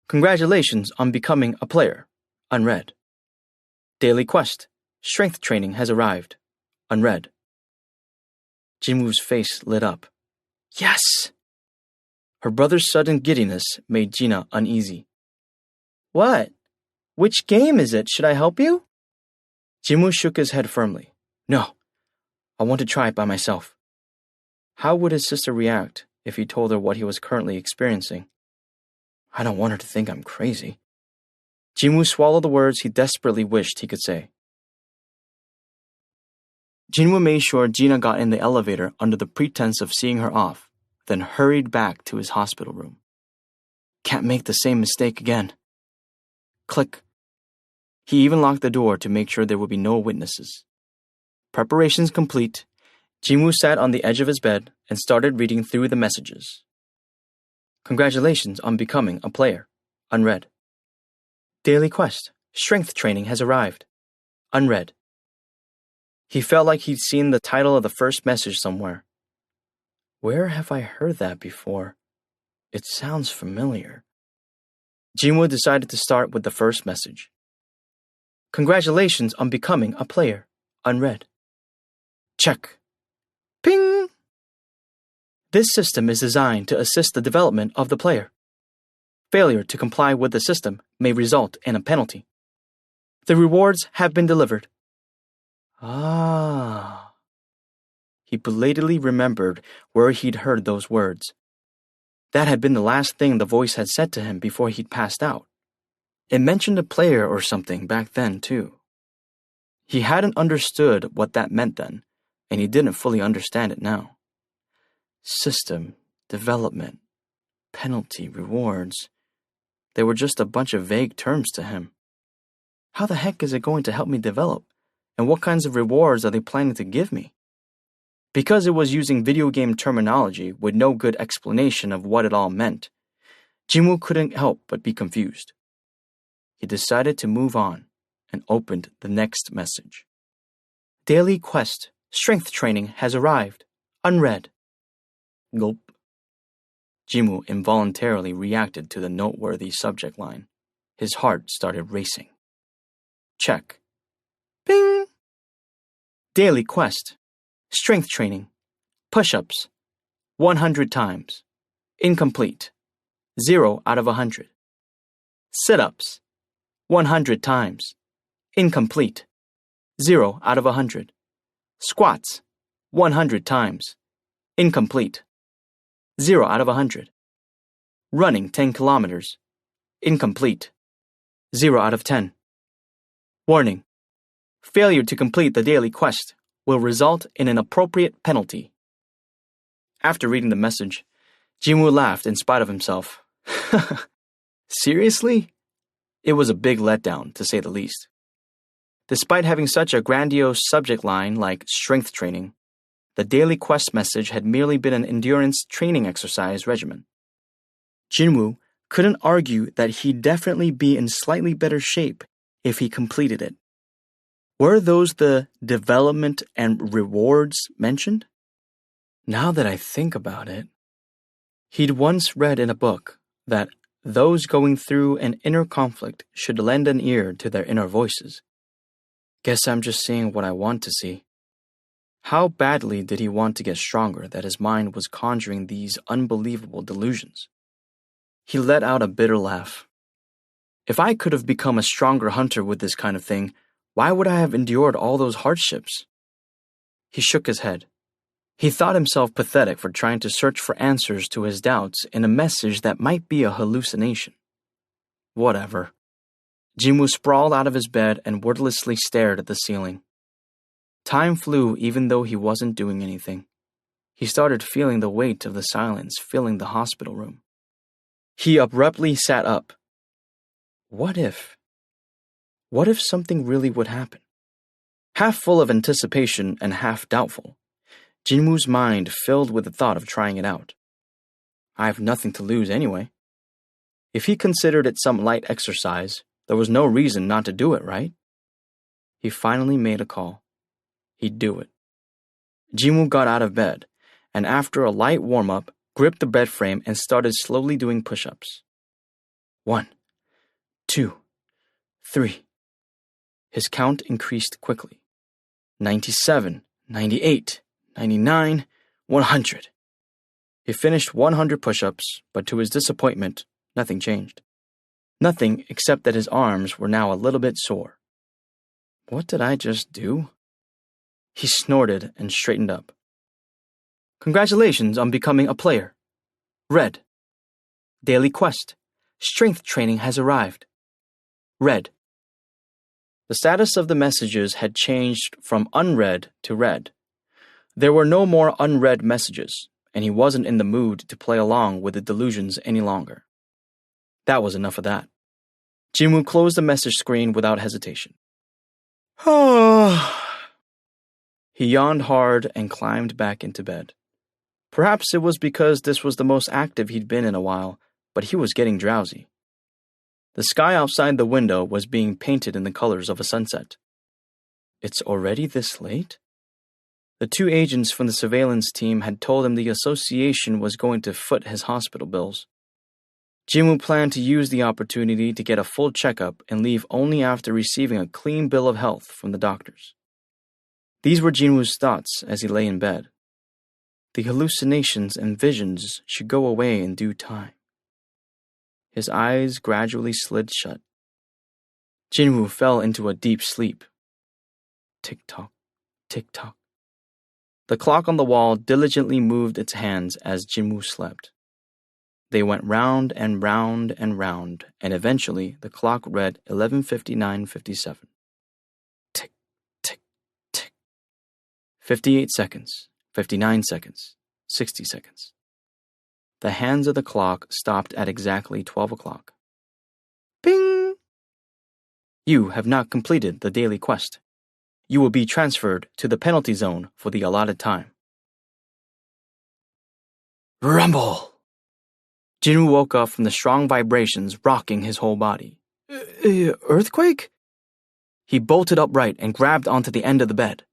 Congratulations on becoming a player. Unread. Daily quest. Strength training has arrived. Unread. Jinwoo's face lit up. Yes! Her brother's sudden giddiness made Gina uneasy. What? Which game is it? Should I help you? Jinwoo shook his head firmly. No, I want to try it by myself. How would his sister react if he told her what he was currently experiencing? I don't want her to think I'm crazy. Jinwoo swallowed the words he desperately wished he could say. Jinwoo made sure Gina got in the elevator under the pretense of seeing her off, then hurried back to his hospital room. Can't make the same mistake again. Click. He even locked the door to make sure there would be no witnesses. Preparations complete, Jinwoo sat on the edge of his bed and started reading through the messages. Congratulations on becoming a player. Unread. Daily quest. Strength training has arrived. Unread. He felt like he'd seen the title of the first message somewhere. Where have I heard that before? It sounds familiar. Jinwoo decided to start with the first message. Congratulations on becoming a player. Unread. Check. Ping! This system is designed to assist the development of the player. Failure to comply with the system may result in a penalty. The rewards have been delivered. Ah. He belatedly remembered where he'd heard those words. That had been the last thing the voice had said to him before he'd passed out. It mentioned a player or something back then, too. He hadn't understood what that meant then, and he didn't fully understand it now. System, development, penalty, rewards. They were just a bunch of vague terms to him. How the heck is it going to help me develop? And what kinds of rewards are they planning to give me? Because it was using video game terminology with no good explanation of what it all meant, Jinwoo couldn't help but be confused. He decided to move on and opened the next message. Daily quest, strength training has arrived. Unread. Gulp. Jinwoo involuntarily reacted to the noteworthy subject line. His heart started racing. Check. Ping! Daily quest. Strength training. Push-ups. 100 times. Incomplete. 0 out of 100. Sit-ups. 100 times. Incomplete. 0 out of 100. Squats. 100 times. Incomplete. 0 out of 100. Running 10 kilometers. Incomplete. 0 out of 10. Warning. Failure to complete the daily quest will result in an appropriate penalty. After reading the message, Jinwoo laughed in spite of himself. Seriously? It was a big letdown, to say the least. Despite having such a grandiose subject line like strength training, the daily quest message had merely been an endurance training exercise regimen. Jinwoo couldn't argue that he'd definitely be in slightly better shape if he completed it. Were those the development and rewards mentioned? Now that I think about it, he'd once read in a book that those going through an inner conflict should lend an ear to their inner voices. Guess I'm just seeing what I want to see. How badly did he want to get stronger that his mind was conjuring these unbelievable delusions? He let out a bitter laugh. If I could have become a stronger hunter with this kind of thing, why would I have endured all those hardships? He shook his head. He thought himself pathetic for trying to search for answers to his doubts in a message that might be a hallucination. Whatever. Jinwoo sprawled out of his bed and wordlessly stared at the ceiling. Time flew even though he wasn't doing anything. He started feeling the weight of the silence filling the hospital room. He abruptly sat up. What if? What if something really would happen? Half full of anticipation and half doubtful, Jinwoo's mind filled with the thought of trying it out. I have nothing to lose anyway. If he considered it some light exercise, there was no reason not to do it, right? He finally made a call. He'd do it. Jinwoo got out of bed, and after a light warm-up, gripped the bed frame and started slowly doing push-ups. 1, 2, 3. His count increased quickly. 97, 98, 99, 100. He finished 100 push-ups, but to his disappointment, nothing changed. Nothing except that his arms were now a little bit sore. What did I just do? He snorted and straightened up. Congratulations on becoming a player. Read. Daily quest. Strength training has arrived. Read. The status of the messages had changed from unread to read. There were no more unread messages, and he wasn't in the mood to play along with the delusions any longer. That was enough of that. Jinwoo closed the message screen without hesitation. He yawned hard and climbed back into bed. Perhaps it was because this was the most active he'd been in a while, but he was getting drowsy. The sky outside the window was being painted in the colors of a sunset. It's already this late? The 2 agents from the surveillance team had told him the association was going to foot his hospital bills. Jinwoo planned to use the opportunity to get a full checkup and leave only after receiving a clean bill of health from the doctors. These were Jinwoo's thoughts as he lay in bed. The hallucinations and visions should go away in due time. His eyes gradually slid shut. Jinwoo fell into a deep sleep. Tick-tock, tick-tock. The clock on the wall diligently moved its hands as Jinwoo slept. They went round and round and round, and eventually the clock read 11:59:57. Tick, tick, tick. 58 seconds, 59 seconds, 60 seconds. The hands of the clock stopped at exactly 12 o'clock. Ping! You have not completed the daily quest. You will be transferred to the penalty zone for the allotted time. Rumble! Jinwoo woke up from the strong vibrations rocking his whole body. Earthquake? He bolted upright and grabbed onto the end of the bed.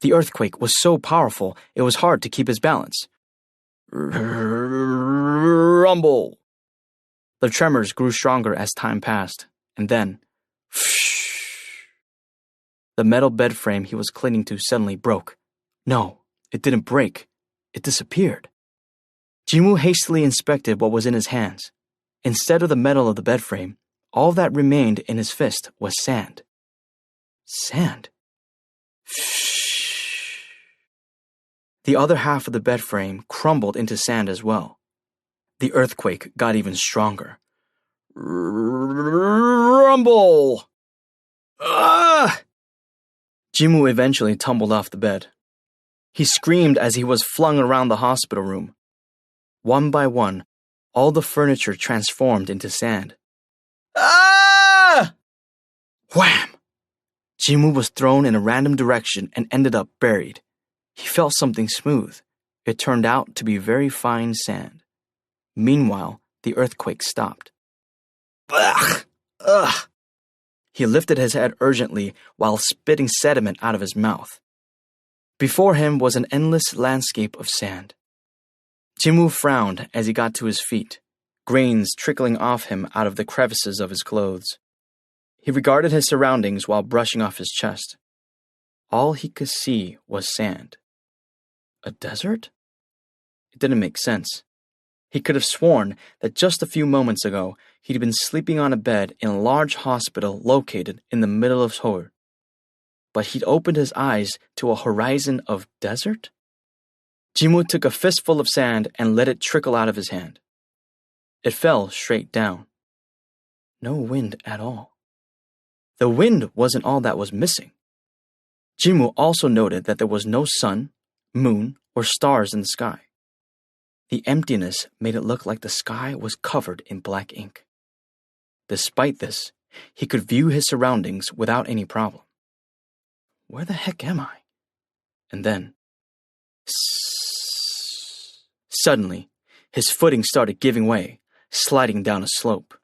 The earthquake was so powerful, it was hard to keep his balance. Rumble! The tremors grew stronger as time passed, and then, the metal bed frame he was clinging to suddenly broke. No, it didn't break. It disappeared. Jinwoo hastily inspected what was in his hands. Instead of the metal of the bed frame, all that remained in his fist was sand. Sand? The other half of the bed frame crumbled into sand as well. The earthquake got even stronger. Rumble! Ah! Jinwoo eventually tumbled off the bed. He screamed as he was flung around the hospital room. One by one, all the furniture transformed into sand. Ah! Wham! Jinwoo was thrown in a random direction and ended up buried. He felt something smooth. It turned out to be very fine sand. Meanwhile, the earthquake stopped. Ugh! Ugh! He lifted his head urgently while spitting sediment out of his mouth. Before him was an endless landscape of sand. Jinwoo frowned as he got to his feet, grains trickling off him out of the crevices of his clothes. He regarded his surroundings while brushing off his chest. All he could see was sand. A desert? It didn't make sense. He could have sworn that just a few moments ago he'd been sleeping on a bed in a large hospital located in the middle of Seoul. But he'd opened his eyes to a horizon of desert? Jinwoo took a fistful of sand and let it trickle out of his hand. It fell straight down. No wind at all. The wind wasn't all that was missing. Jinwoo also noted that there was no sun, moon, or stars in the sky. The emptiness made it look like the sky was covered in black ink. Despite this, he could view his surroundings without any problem. Where the heck am I? And then, suddenly, his footing started giving way, sliding down a slope.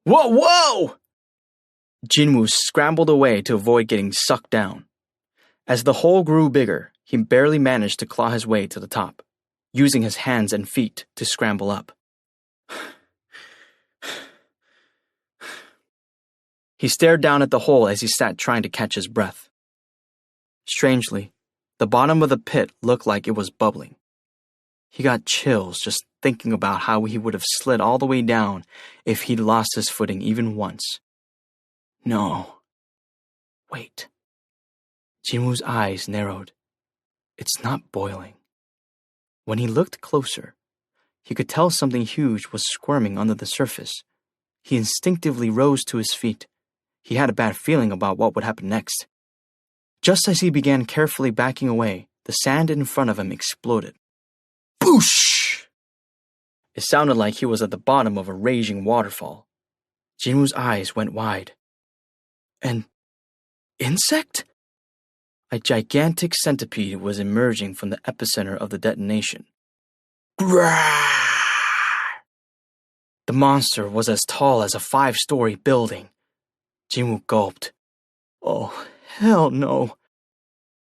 Whoa, whoa! Jinwoo scrambled away to avoid getting sucked down. As the hole grew bigger, he barely managed to claw his way to the top, using his hands and feet to scramble up. He stared down at the hole as he sat trying to catch his breath. Strangely, the bottom of the pit looked like it was bubbling. He got chills just thinking about how he would have slid all the way down if he'd lost his footing even once. No. Wait. Jinwoo's eyes narrowed. It's not boiling. When he looked closer, he could tell something huge was squirming under the surface. He instinctively rose to his feet. He had a bad feeling about what would happen next. Just as he began carefully backing away, the sand in front of him exploded. Boosh! It sounded like he was at the bottom of a raging waterfall. Jinwoo's eyes went wide. An insect? A gigantic centipede was emerging from the epicenter of the detonation. Grrrr! The monster was as tall as a 5-story building. Jinwoo gulped. Oh, hell no.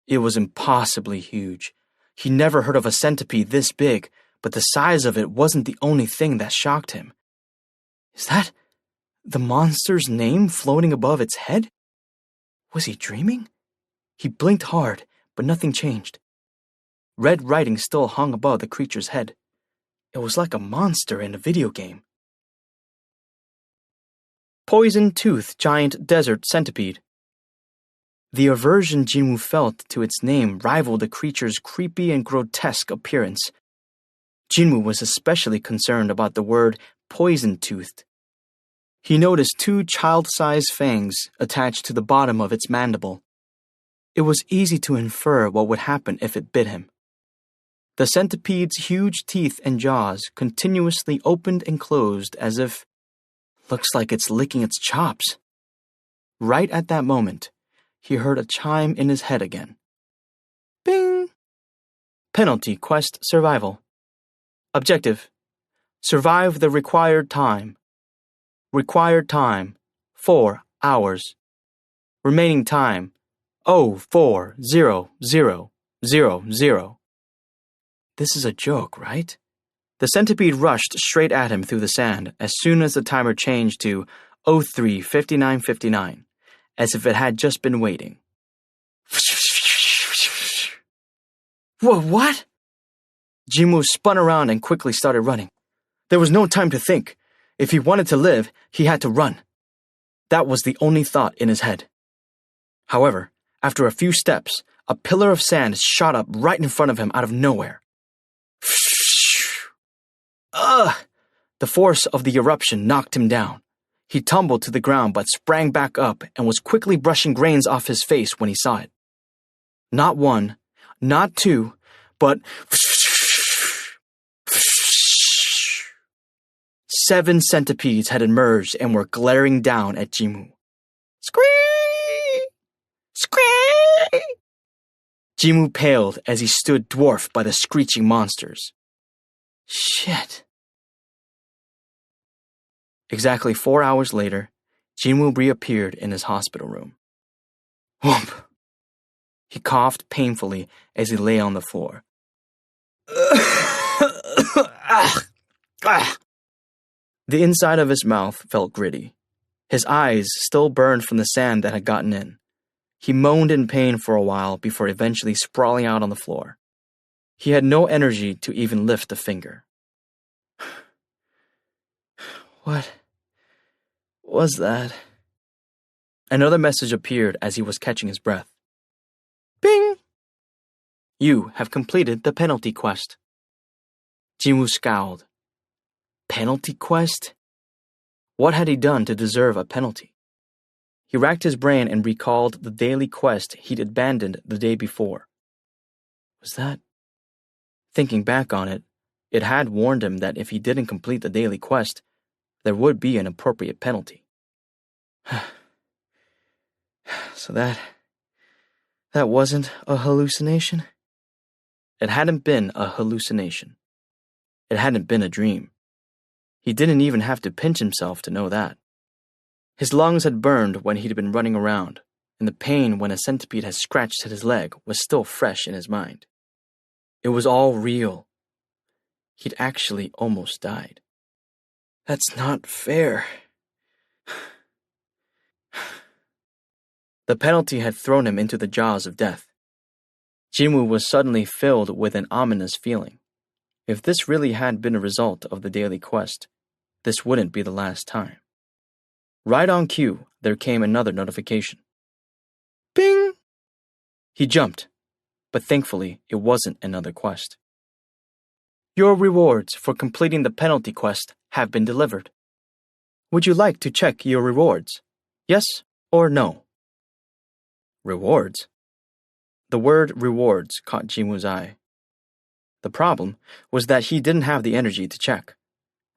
It was impossibly huge. He never heard of a centipede this big, but the size of it wasn't the only thing that shocked him. Is that the monster's name floating above its head? Was he dreaming? He blinked hard, but nothing changed. Red writing still hung above the creature's head. It was like a monster in a video game. Poison-toothed giant desert centipede. The aversion Jinwoo felt to its name rivaled the creature's creepy and grotesque appearance. Jinwoo was especially concerned about the word poison-toothed. He noticed 2 child-sized fangs attached to the bottom of its mandible. It was easy to infer what would happen if it bit him. The centipede's huge teeth and jaws continuously opened and closed as if, looks like it's licking its chops. Right at that moment, he heard a chime in his head again. Bing! Penalty quest survival. Objective: survive the required time. Required time: 4 hours. Remaining time: 040000. This is a joke, right? The centipede rushed straight at him through the sand as soon as the timer changed to 03:59:59, as if it had just been waiting. What? Jimwoo spun around and quickly started running. There was no time to think. If he wanted to live, he had to run. That was the only thought in his head. However, after a few steps, a pillar of sand shot up right in front of him out of nowhere. Ugh! The force of the eruption knocked him down. He tumbled to the ground but sprang back up and was quickly brushing grains off his face when he saw it. Not one, not two, but 7 centipedes had emerged and were glaring down at Jimwoo. Scream! Scream! Jimwoo paled as he stood dwarfed by the screeching monsters. Shit. Exactly 4 hours later, Jimwoo reappeared in his hospital room. Whoomp! He coughed painfully as he lay on the floor. The inside of his mouth felt gritty. His eyes still burned from the sand that had gotten in. He moaned in pain for a while before eventually sprawling out on the floor. He had no energy to even lift a finger. What was that? Another message appeared as he was catching his breath. Bing! You have completed the penalty quest. Jimwoo scowled. Penalty quest? What had he done to deserve a penalty? He racked his brain and recalled the daily quest he'd abandoned the day before. Was that? Thinking back on it, it had warned him that if he didn't complete the daily quest, there would be an appropriate penalty. So that wasn't a hallucination? It hadn't been a hallucination. It hadn't been a dream. He didn't even have to pinch himself to know that. His lungs had burned when he'd been running around, and the pain when a centipede had scratched at his leg was still fresh in his mind. It was all real. He'd actually almost died. That's not fair. The penalty had thrown him into the jaws of death. Jimwoo was suddenly filled with an ominous feeling. If this really had been a result of the daily quest, this wouldn't be the last time. Right on cue, there came another notification. Bing! He jumped, but thankfully it wasn't another quest. Your rewards for completing the penalty quest have been delivered. Would you like to check your rewards? Yes or no? Rewards? The word rewards caught Jimwoo's eye. The problem was that he didn't have the energy to check.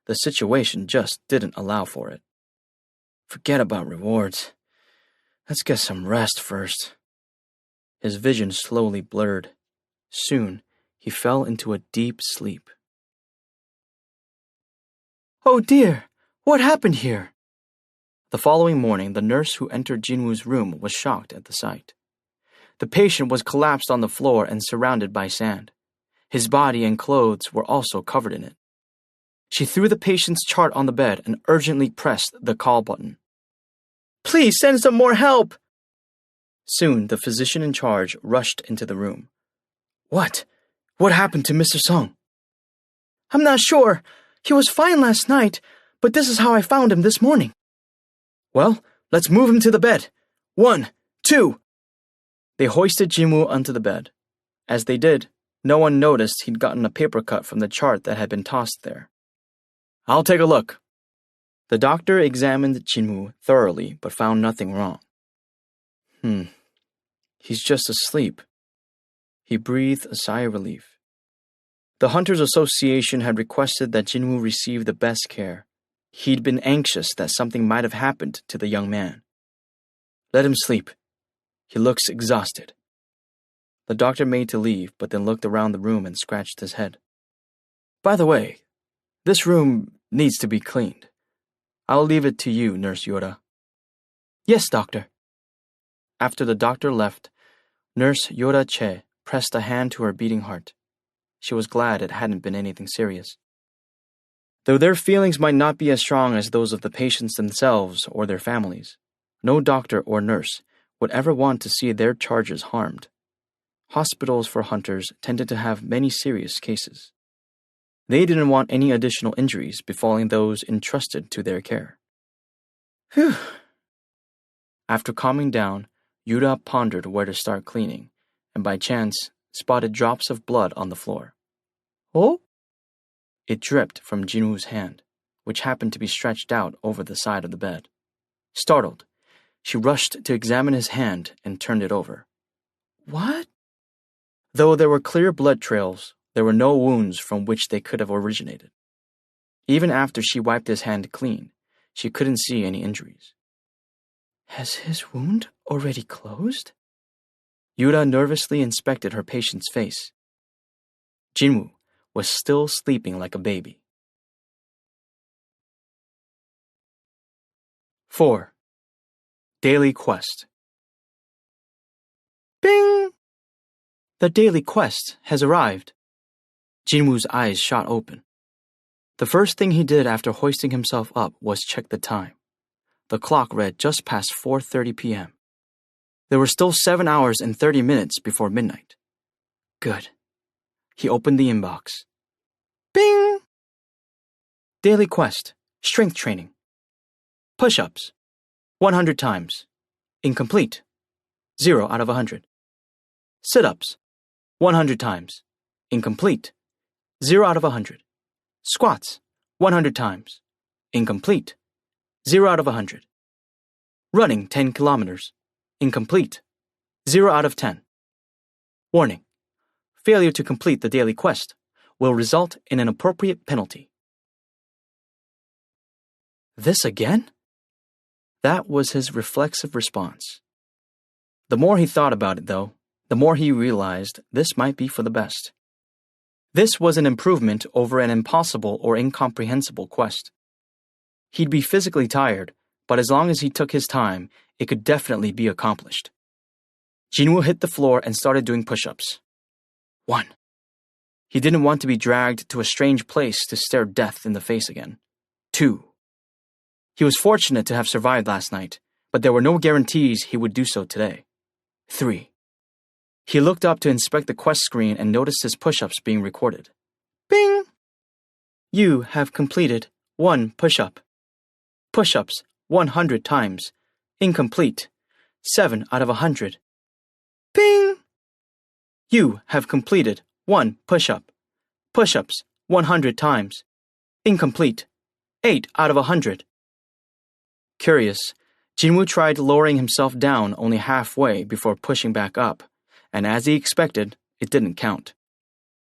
The situation just didn't allow for it. Forget about rewards. Let's get some rest first. His vision slowly blurred. Soon, he fell into a deep sleep. Oh dear, what happened here? The following morning, the nurse who entered Jimwoo's room was shocked at the sight. The patient was collapsed on the floor and surrounded by sand. His body and clothes were also covered in it. She threw the patient's chart on the bed and urgently pressed the call button. Please send some more help! Soon, the physician in charge rushed into the room. What? What happened to Mr. Song? I'm not sure. He was fine last night, but this is how I found him this morning. Well, let's move him to the bed. 1, 2. They hoisted Jimwoo onto the bed. As they did, no one noticed he'd gotten a paper cut from the chart that had been tossed there. I'll take a look. The doctor examined Jimwoo thoroughly but found nothing wrong. He's just asleep. He breathed a sigh of relief. The Hunters Association had requested that Jinwoo receive the best care. He'd been anxious that something might have happened to the young man. Let him sleep. He looks exhausted. The doctor made to leave, but then looked around the room and scratched his head. By the way, this room needs to be cleaned. I'll leave it to you, Nurse Yoda. Yes, doctor. After the doctor left, Nurse Yoda Che pressed a hand to her beating heart. She was glad it hadn't been anything serious. Though their feelings might not be as strong as those of the patients themselves or their families, no doctor or nurse would ever want to see their charges harmed. Hospitals for hunters tended to have many serious cases. They didn't want any additional injuries befalling those entrusted to their care. Phew. After calming down, Yuda pondered where to start cleaning, and by chance spotted drops of blood on the floor. Oh? It dripped from Jinwoo's hand, which happened to be stretched out over the side of the bed. Startled, she rushed to examine his hand and turned it over. What? Though there were clear blood trails, there were no wounds from which they could have originated. Even after she wiped his hand clean, she couldn't see any injuries. Has his wound already closed? Yuda nervously inspected her patient's face. Jinwoo was still sleeping like a baby. 4. Daily Quest. Bing! The daily quest has arrived. Jinwoo's eyes shot open. The first thing he did after hoisting himself up was check the time. The clock read just past 4:30 p.m. There were still 7 hours and 30 minutes before midnight. Good. He opened the inbox. Bing! Daily quest, strength training. Push-ups, 100 times. Incomplete, 0 out of 100. Sit-ups, 100 times. Incomplete, 0 out of 100. Squats, 100 times. Incomplete, 0 out of 100. Running 10 kilometers. Incomplete, 0 out of 10. Warning: failure to complete the daily quest will result in an appropriate penalty. This again? That was his reflexive response. The more he thought about it, though, the more he realized this might be for the best. This was an improvement over an impossible or incomprehensible quest. He'd be physically tired, but as long as he took his time, it could definitely be accomplished. Jinwoo hit the floor and started doing push-ups. 1. He didn't want to be dragged to a strange place to stare death in the face again. 2. He was fortunate to have survived last night, but there were no guarantees he would do so today. 3. He looked up to inspect the quest screen and noticed his push-ups being recorded. Bing! You have completed 1 push-up. Push-ups 100 times. Incomplete, 7 out of 100. Bing! You have completed 1 push-up. Push-ups 100 times. Incomplete, 8 out of 100. Curious, Jinwoo tried lowering himself down only halfway before pushing back up, and as he expected, it didn't count.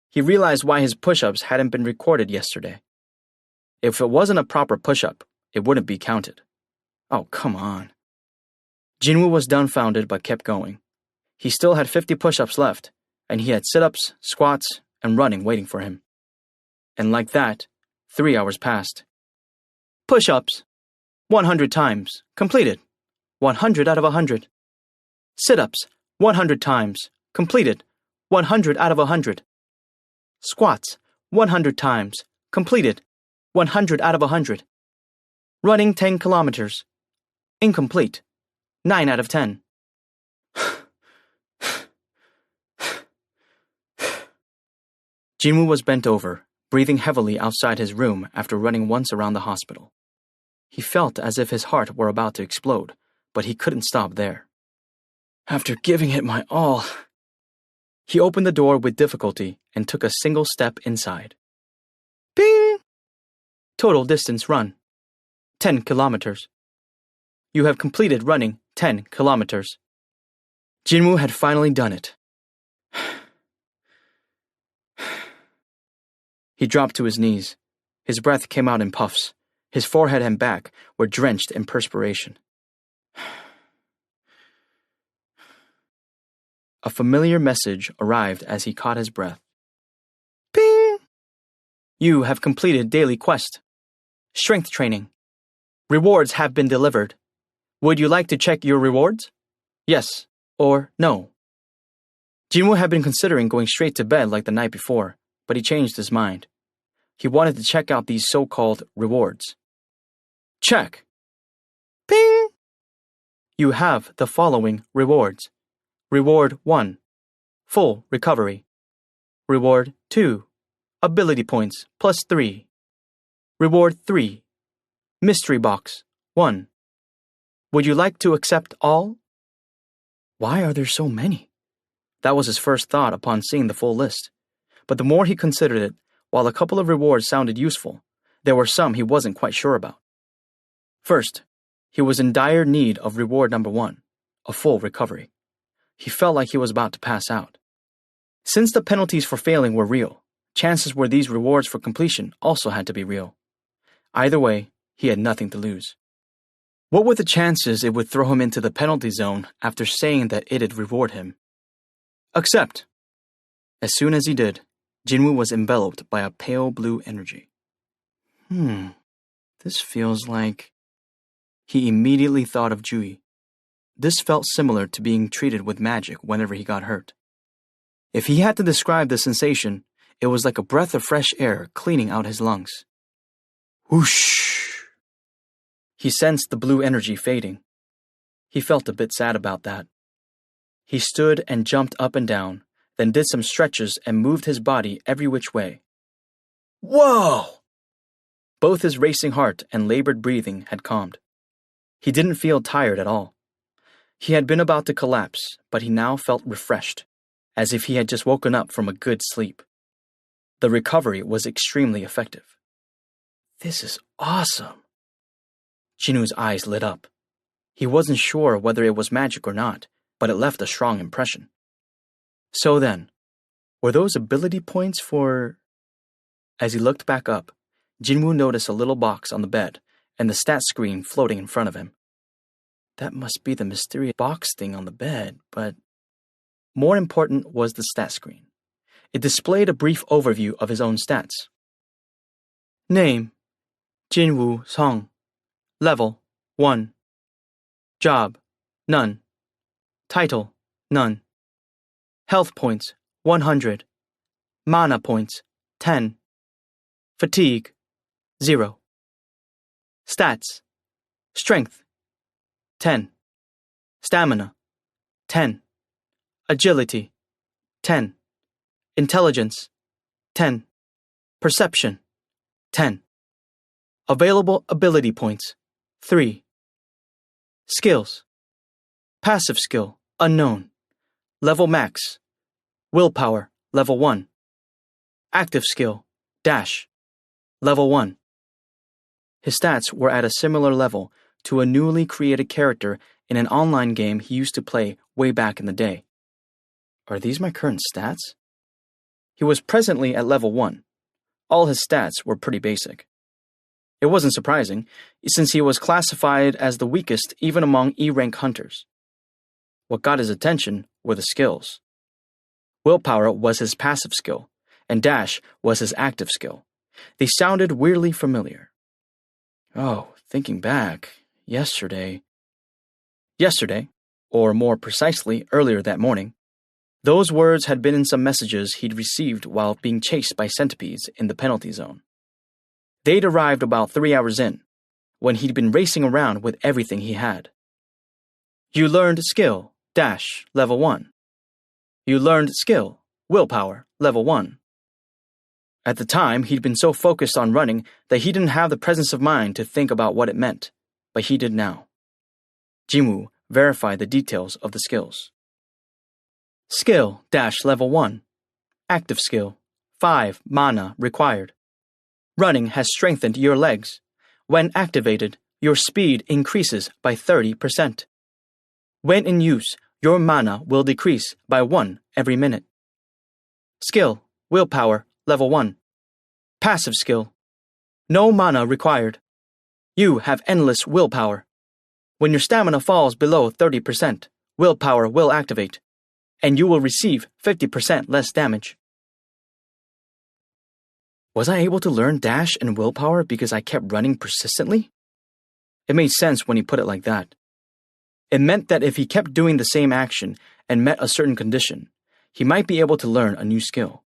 He realized why his push-ups hadn't been recorded yesterday. If it wasn't a proper push-up, it wouldn't be counted. Oh, come on. Jinwoo was dumbfounded but kept going. He still had 50 push-ups left, and he had sit-ups, squats, and running waiting for him. And like that, 3 hours passed. Push-ups, 100 times, completed, 100 out of 100. Sit-ups, 100 times, completed, 100 out of 100. Squats, 100 times, completed, 100 out of 100. Running 10 kilometers, incomplete, 9 out of 10. Jinwoo was bent over, breathing heavily outside his room after running once around the hospital. He felt as if his heart were about to explode, but he couldn't stop there. After giving it my all, he opened the door with difficulty and took a single step inside. Bing! Total distance run, 10 kilometers. You have completed running 10 kilometers. Jinwoo had finally done it. He dropped to his knees. His breath came out in puffs. His forehead and back were drenched in perspiration. A familiar message arrived as he caught his breath. Ping! You have completed daily quest. Strength training. Rewards have been delivered. Would you like to check your rewards? Yes or no? Jinwoo had been considering going straight to bed like the night before, but he changed his mind. He wanted to check out these so-called rewards. Check. Ping! You have the following rewards. Reward 1. Full recovery. Reward 2. Ability points plus 3. Reward 3. Mystery box 1. Would you like to accept all? Why are there so many? That was his first thought upon seeing the full list. But the more he considered it, while a couple of rewards sounded useful, there were some he wasn't quite sure about. First, he was in dire need of reward number 1, a full recovery. He felt like he was about to pass out. Since the penalties for failing were real, chances were these rewards for completion also had to be real. Either way, he had nothing to lose. What were the chances it would throw him into the penalty zone after saying that it'd reward him? Accept. As soon as he did, Jinwoo was enveloped by a pale blue energy. This feels like... He immediately thought of Jui. This felt similar to being treated with magic whenever he got hurt. If he had to describe the sensation, it was like a breath of fresh air cleaning out his lungs. Whoosh! He sensed the blue energy fading. He felt a bit sad about that. He stood and jumped up and down, then did some stretches and moved his body every which way. Whoa! Both his racing heart and labored breathing had calmed. He didn't feel tired at all. He had been about to collapse, but he now felt refreshed, as if he had just woken up from a good sleep. The recovery was extremely effective. This is awesome. Jinwoo's eyes lit up. He wasn't sure whether it was magic or not, but it left a strong impression. So then, were those ability points for... As he looked back up, Jinwoo noticed a little box on the bed and the stat screen floating in front of him. That must be the mysterious box thing on the bed, but... More important was the stat screen. It displayed a brief overview of his own stats. Name: Jinwoo Song. Level: 1. Job: none. Title: none. Health points: 100. Mana points: 10. Fatigue: 0. Stats: Strength: 10. Stamina: 10. Agility: 10. Intelligence: 10. Perception: 10. Available ability points: 3. Skills: Passive skill: unknown. Level max: Willpower: level 1. Active skill: Dash: level 1. His stats were at a similar level to a newly created character in an online game he used to play way back in the day. Are these my current stats? He was presently at level 1. All his stats were pretty basic. It wasn't surprising, since he was classified as the weakest even among E-rank hunters. What got his attention were the skills. Willpower was his passive skill, and Dash was his active skill. They sounded weirdly familiar. Oh, thinking back, yesterday, or more precisely, earlier that morning, those words had been in some messages he'd received while being chased by centipedes in the penalty zone. They'd arrived about 3 hours in, when he'd been racing around with everything he had. You learned skill, Dash, level 1. You learned skill, Willpower, level 1. At the time, he'd been so focused on running that he didn't have the presence of mind to think about what it meant, but he did now. Jinwoo verified the details of the skills. Skill, Dash, level 1. Active skill, 5 mana required. Running has strengthened your legs. When activated, your speed increases by 30%. When in use, your mana will decrease by 1 every minute. Skill, Willpower, level 1. Passive skill. No mana required. You have endless willpower. When your stamina falls below 30%, willpower will activate, and you will receive 50% less damage. Was I able to learn dash and willpower because I kept running persistently? It made sense when he put it like that. It meant that if he kept doing the same action and met a certain condition, he might be able to learn a new skill.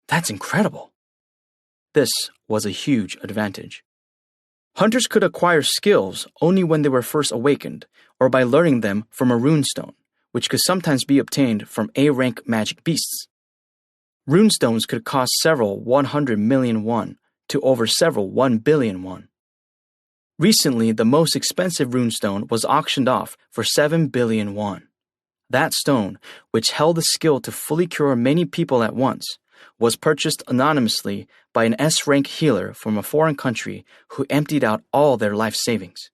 That's incredible. This was a huge advantage. Hunters could acquire skills only when they were first awakened or by learning them from a runestone, which could sometimes be obtained from A-rank magic beasts. Runestones could cost several 100 million won to over several 1 billion won. Recently, the most expensive runestone was auctioned off for 7 billion won. That stone, which held the skill to fully cure many people at once, was purchased anonymously by an S-rank healer from a foreign country who emptied out all their life savings.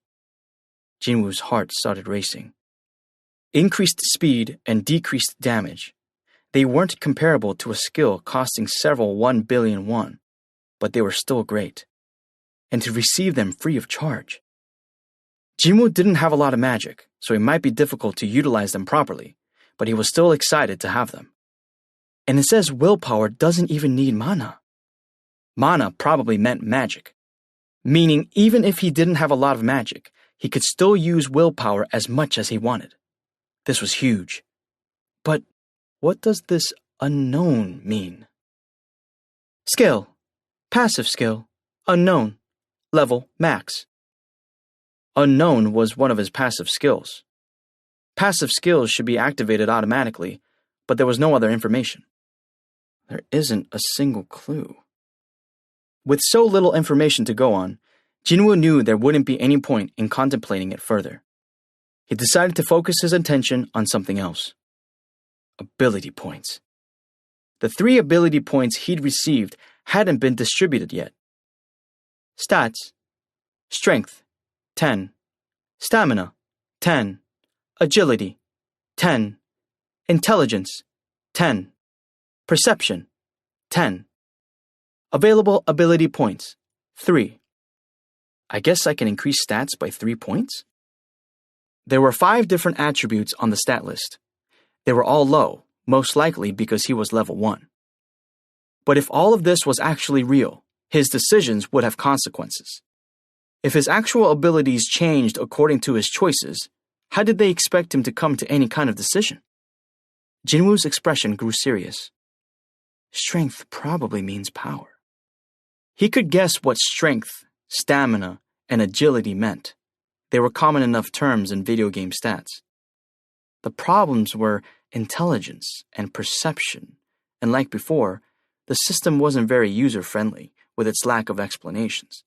Jinwoo's heart started racing. Increased speed and decreased damage. They weren't comparable to a skill costing several 1 billion won, but they were still great. And to receive them free of charge. Jinwoo didn't have a lot of magic, so it might be difficult to utilize them properly, but he was still excited to have them. And it says willpower doesn't even need mana. Mana probably meant magic, meaning even if he didn't have a lot of magic, he could still use willpower as much as he wanted. This was huge. But what does this unknown mean? Skill. Passive skill. Unknown. Level max. Unknown was one of his passive skills. Passive skills should be activated automatically, but there was no other information. There isn't a single clue. With so little information to go on, Jinwoo knew there wouldn't be any point in contemplating it further. He decided to focus his attention on something else. Ability points. The 3 ability points he'd received hadn't been distributed yet. Stats. Strength, 10. Stamina, 10. Agility, 10. Intelligence, 10. Perception, 10. Available ability points, 3. I guess I can increase stats by 3 points? There were 5 different attributes on the stat list. They were all low, most likely because he was level 1. But if all of this was actually real, his decisions would have consequences. If his actual abilities changed according to his choices, how did they expect him to come to any kind of decision? Jinwoo's expression grew serious. Strength probably means power. He could guess what strength, stamina, and agility meant. They were common enough terms in video game stats. The problems were intelligence and perception, and like before, the system wasn't very user-friendly with its lack of explanations.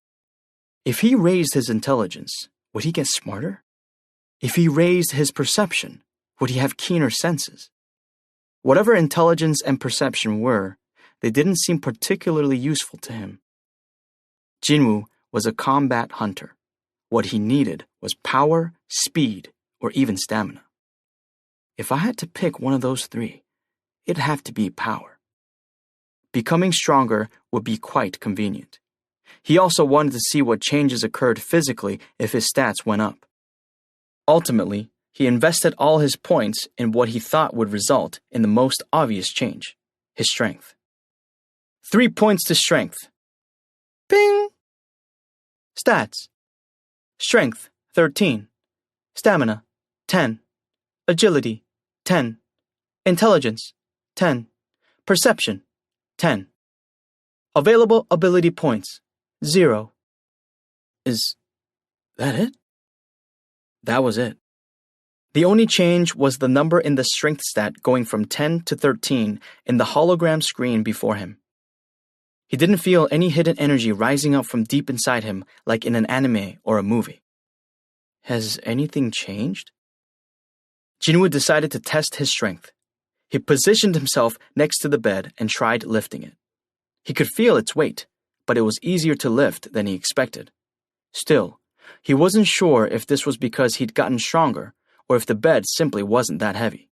If he raised his intelligence, would he get smarter? If he raised his perception, would he have keener senses? Whatever intelligence and perception were, they didn't seem particularly useful to him. Jinwoo was a combat hunter. What he needed was power, speed, or even stamina. If I had to pick one of those 3, it'd have to be power. Becoming stronger would be quite convenient. He also wanted to see what changes occurred physically if his stats went up. Ultimately, he invested all his points in what he thought would result in the most obvious change, his strength. 3 points to strength. Ping! Stats. Strength, 13. Stamina, 10. Agility, 10. Intelligence, 10. Perception, 10. Available ability points, 0. Is that it? That was it. The only change was the number in the strength stat going from 10 to 13 in the hologram screen before him. He didn't feel any hidden energy rising up from deep inside him like in an anime or a movie. Has anything changed? Jinwoo decided to test his strength. He positioned himself next to the bed and tried lifting it. He could feel its weight, but it was easier to lift than he expected. Still, he wasn't sure if this was because he'd gotten stronger or if the bed simply wasn't that heavy.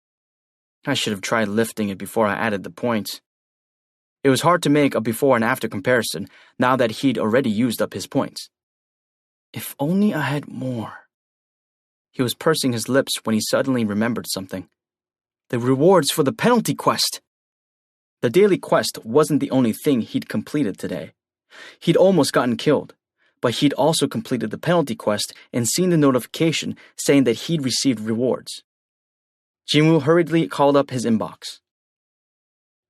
I should have tried lifting it before I added the points. It was hard to make a before and after comparison now that he'd already used up his points. If only I had more. He was pursing his lips when he suddenly remembered something. The rewards for the penalty quest! The daily quest wasn't the only thing he'd completed today. He'd almost gotten killed, but he'd also completed the penalty quest and seen the notification saying that he'd received rewards. Jinwoo hurriedly called up his inbox.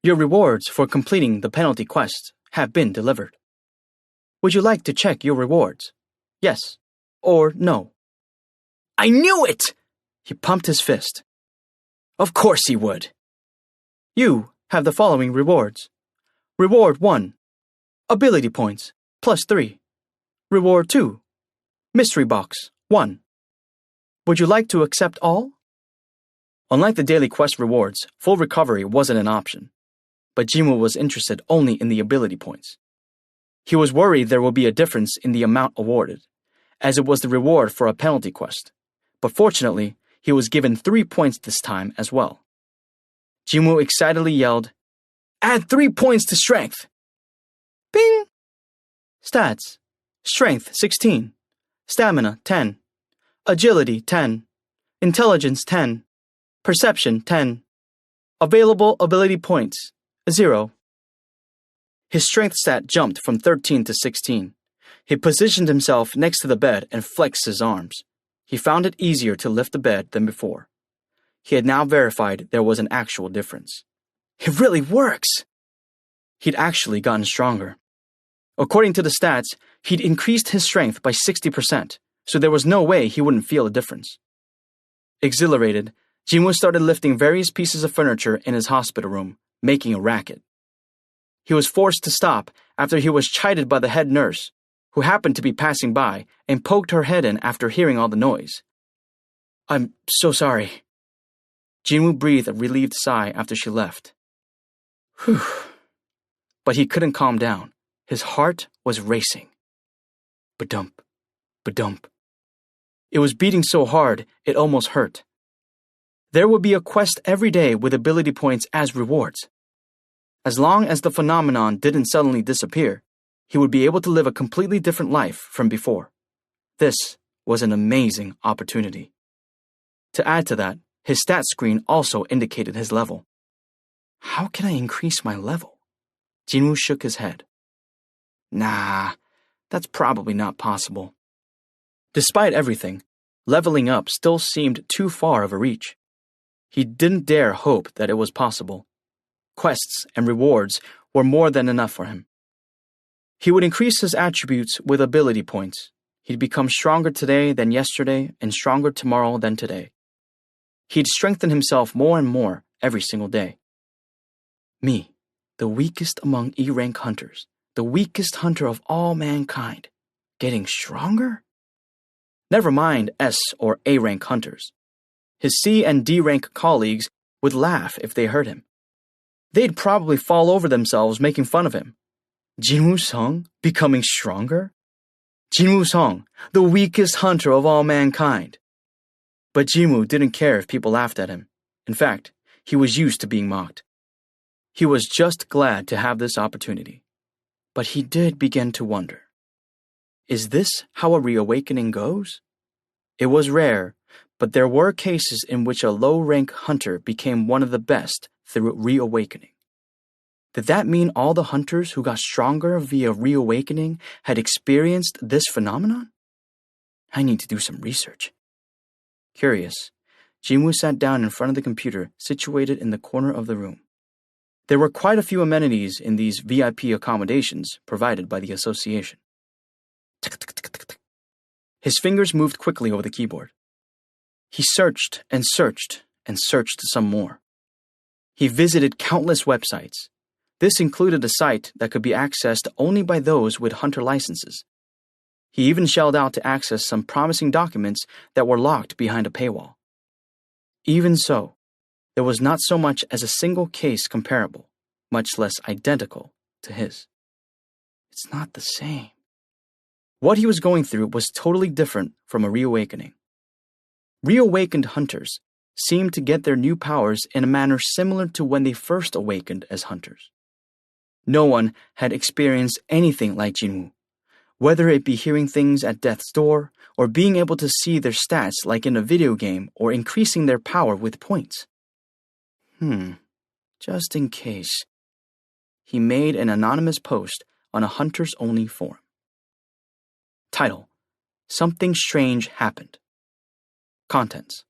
Your rewards for completing the penalty quest have been delivered. Would you like to check your rewards? Yes or no? I knew it! He pumped his fist. Of course he would. You have the following rewards. Reward 1. Ability points, +3. Reward 2. Mystery box, 1. Would you like to accept all? Unlike the daily quest rewards, full recovery wasn't an option. But Jinwoo was interested only in the ability points. He was worried there would be a difference in the amount awarded, as it was the reward for a penalty quest. But fortunately, he was given 3 points this time as well. Jinwoo excitedly yelled, Add 3 points to strength! Bing! Stats. Strength, 16. Stamina, 10. Agility, 10. Intelligence, 10. Perception, 10. Available ability points, 0. His strength stat jumped from 13 to 16. He positioned himself next to the bed and flexed his arms. He found it easier to lift the bed than before. He had now verified there was an actual difference. It really works! He'd actually gotten stronger. According to the stats, he'd increased his strength by 60%, so there was no way he wouldn't feel a difference. Exhilarated, Jinwoo started lifting various pieces of furniture in his hospital room, making a racket. He was forced to stop after he was chided by the head nurse, who happened to be passing by and poked her head in after hearing all the noise. I'm so sorry. Jinwoo breathed a relieved sigh after she left. Whew. But he couldn't calm down. His heart was racing. Ba-dump, ba-dump. It was beating so hard, it almost hurt. There would be a quest every day with ability points as rewards. As long as the phenomenon didn't suddenly disappear, he would be able to live a completely different life from before. This was an amazing opportunity. To add to that, his stat screen also indicated his level. How can I increase my level? Jinwoo shook his head. Nah, that's probably not possible. Despite everything, leveling up still seemed too far of a reach. He didn't dare hope that it was possible. Quests and rewards were more than enough for him. He would increase his attributes with ability points. He'd become stronger today than yesterday and stronger tomorrow than today. He'd strengthen himself more and more every single day. Me, the weakest among E-rank hunters, the weakest hunter of all mankind, getting stronger? Never mind S or A-rank hunters. His C and D-rank colleagues would laugh if they heard him. They'd probably fall over themselves making fun of him. Jinwoo Sung becoming stronger? Jinwoo Sung, the weakest hunter of all mankind. But Jinwoo didn't care if people laughed at him. In fact, he was used to being mocked. He was just glad to have this opportunity. But he did begin to wonder. Is this how a reawakening goes? It was rare, but there were cases in which a low-rank hunter became one of the best through reawakening. Did that mean all the hunters who got stronger via reawakening had experienced this phenomenon? I need to do some research. Curious, Jinwoo sat down in front of the computer situated in the corner of the room. There were quite a few amenities in these VIP accommodations provided by the association. His fingers moved quickly over the keyboard. He searched and searched and searched some more. He visited countless websites. This included a site that could be accessed only by those with hunter licenses. He even shelled out to access some promising documents that were locked behind a paywall. Even so, there was not so much as a single case comparable, much less identical, to his. It's not the same. What he was going through was totally different from a reawakening. Reawakened hunters seemed to get their new powers in a manner similar to when they first awakened as hunters. No one had experienced anything like Jinwoo, whether it be hearing things at death's door or being able to see their stats like in a video game or increasing their power with points. Just in case. He made an anonymous post on a hunters-only forum. Title: Something Strange Happened. Contents: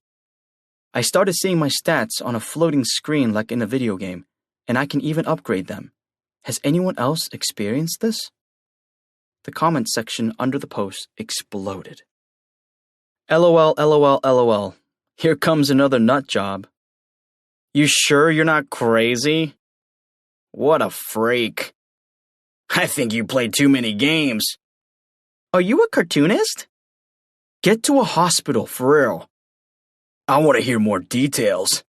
I started seeing my stats on a floating screen like in a video game, and I can even upgrade them. Has anyone else experienced this? The comment section under the post exploded. LOL, LOL, LOL. Here comes another nut job. You sure you're not crazy? What a freak. I think you played too many games. Are you a cartoonist? Get to a hospital, for real. I want to hear more details.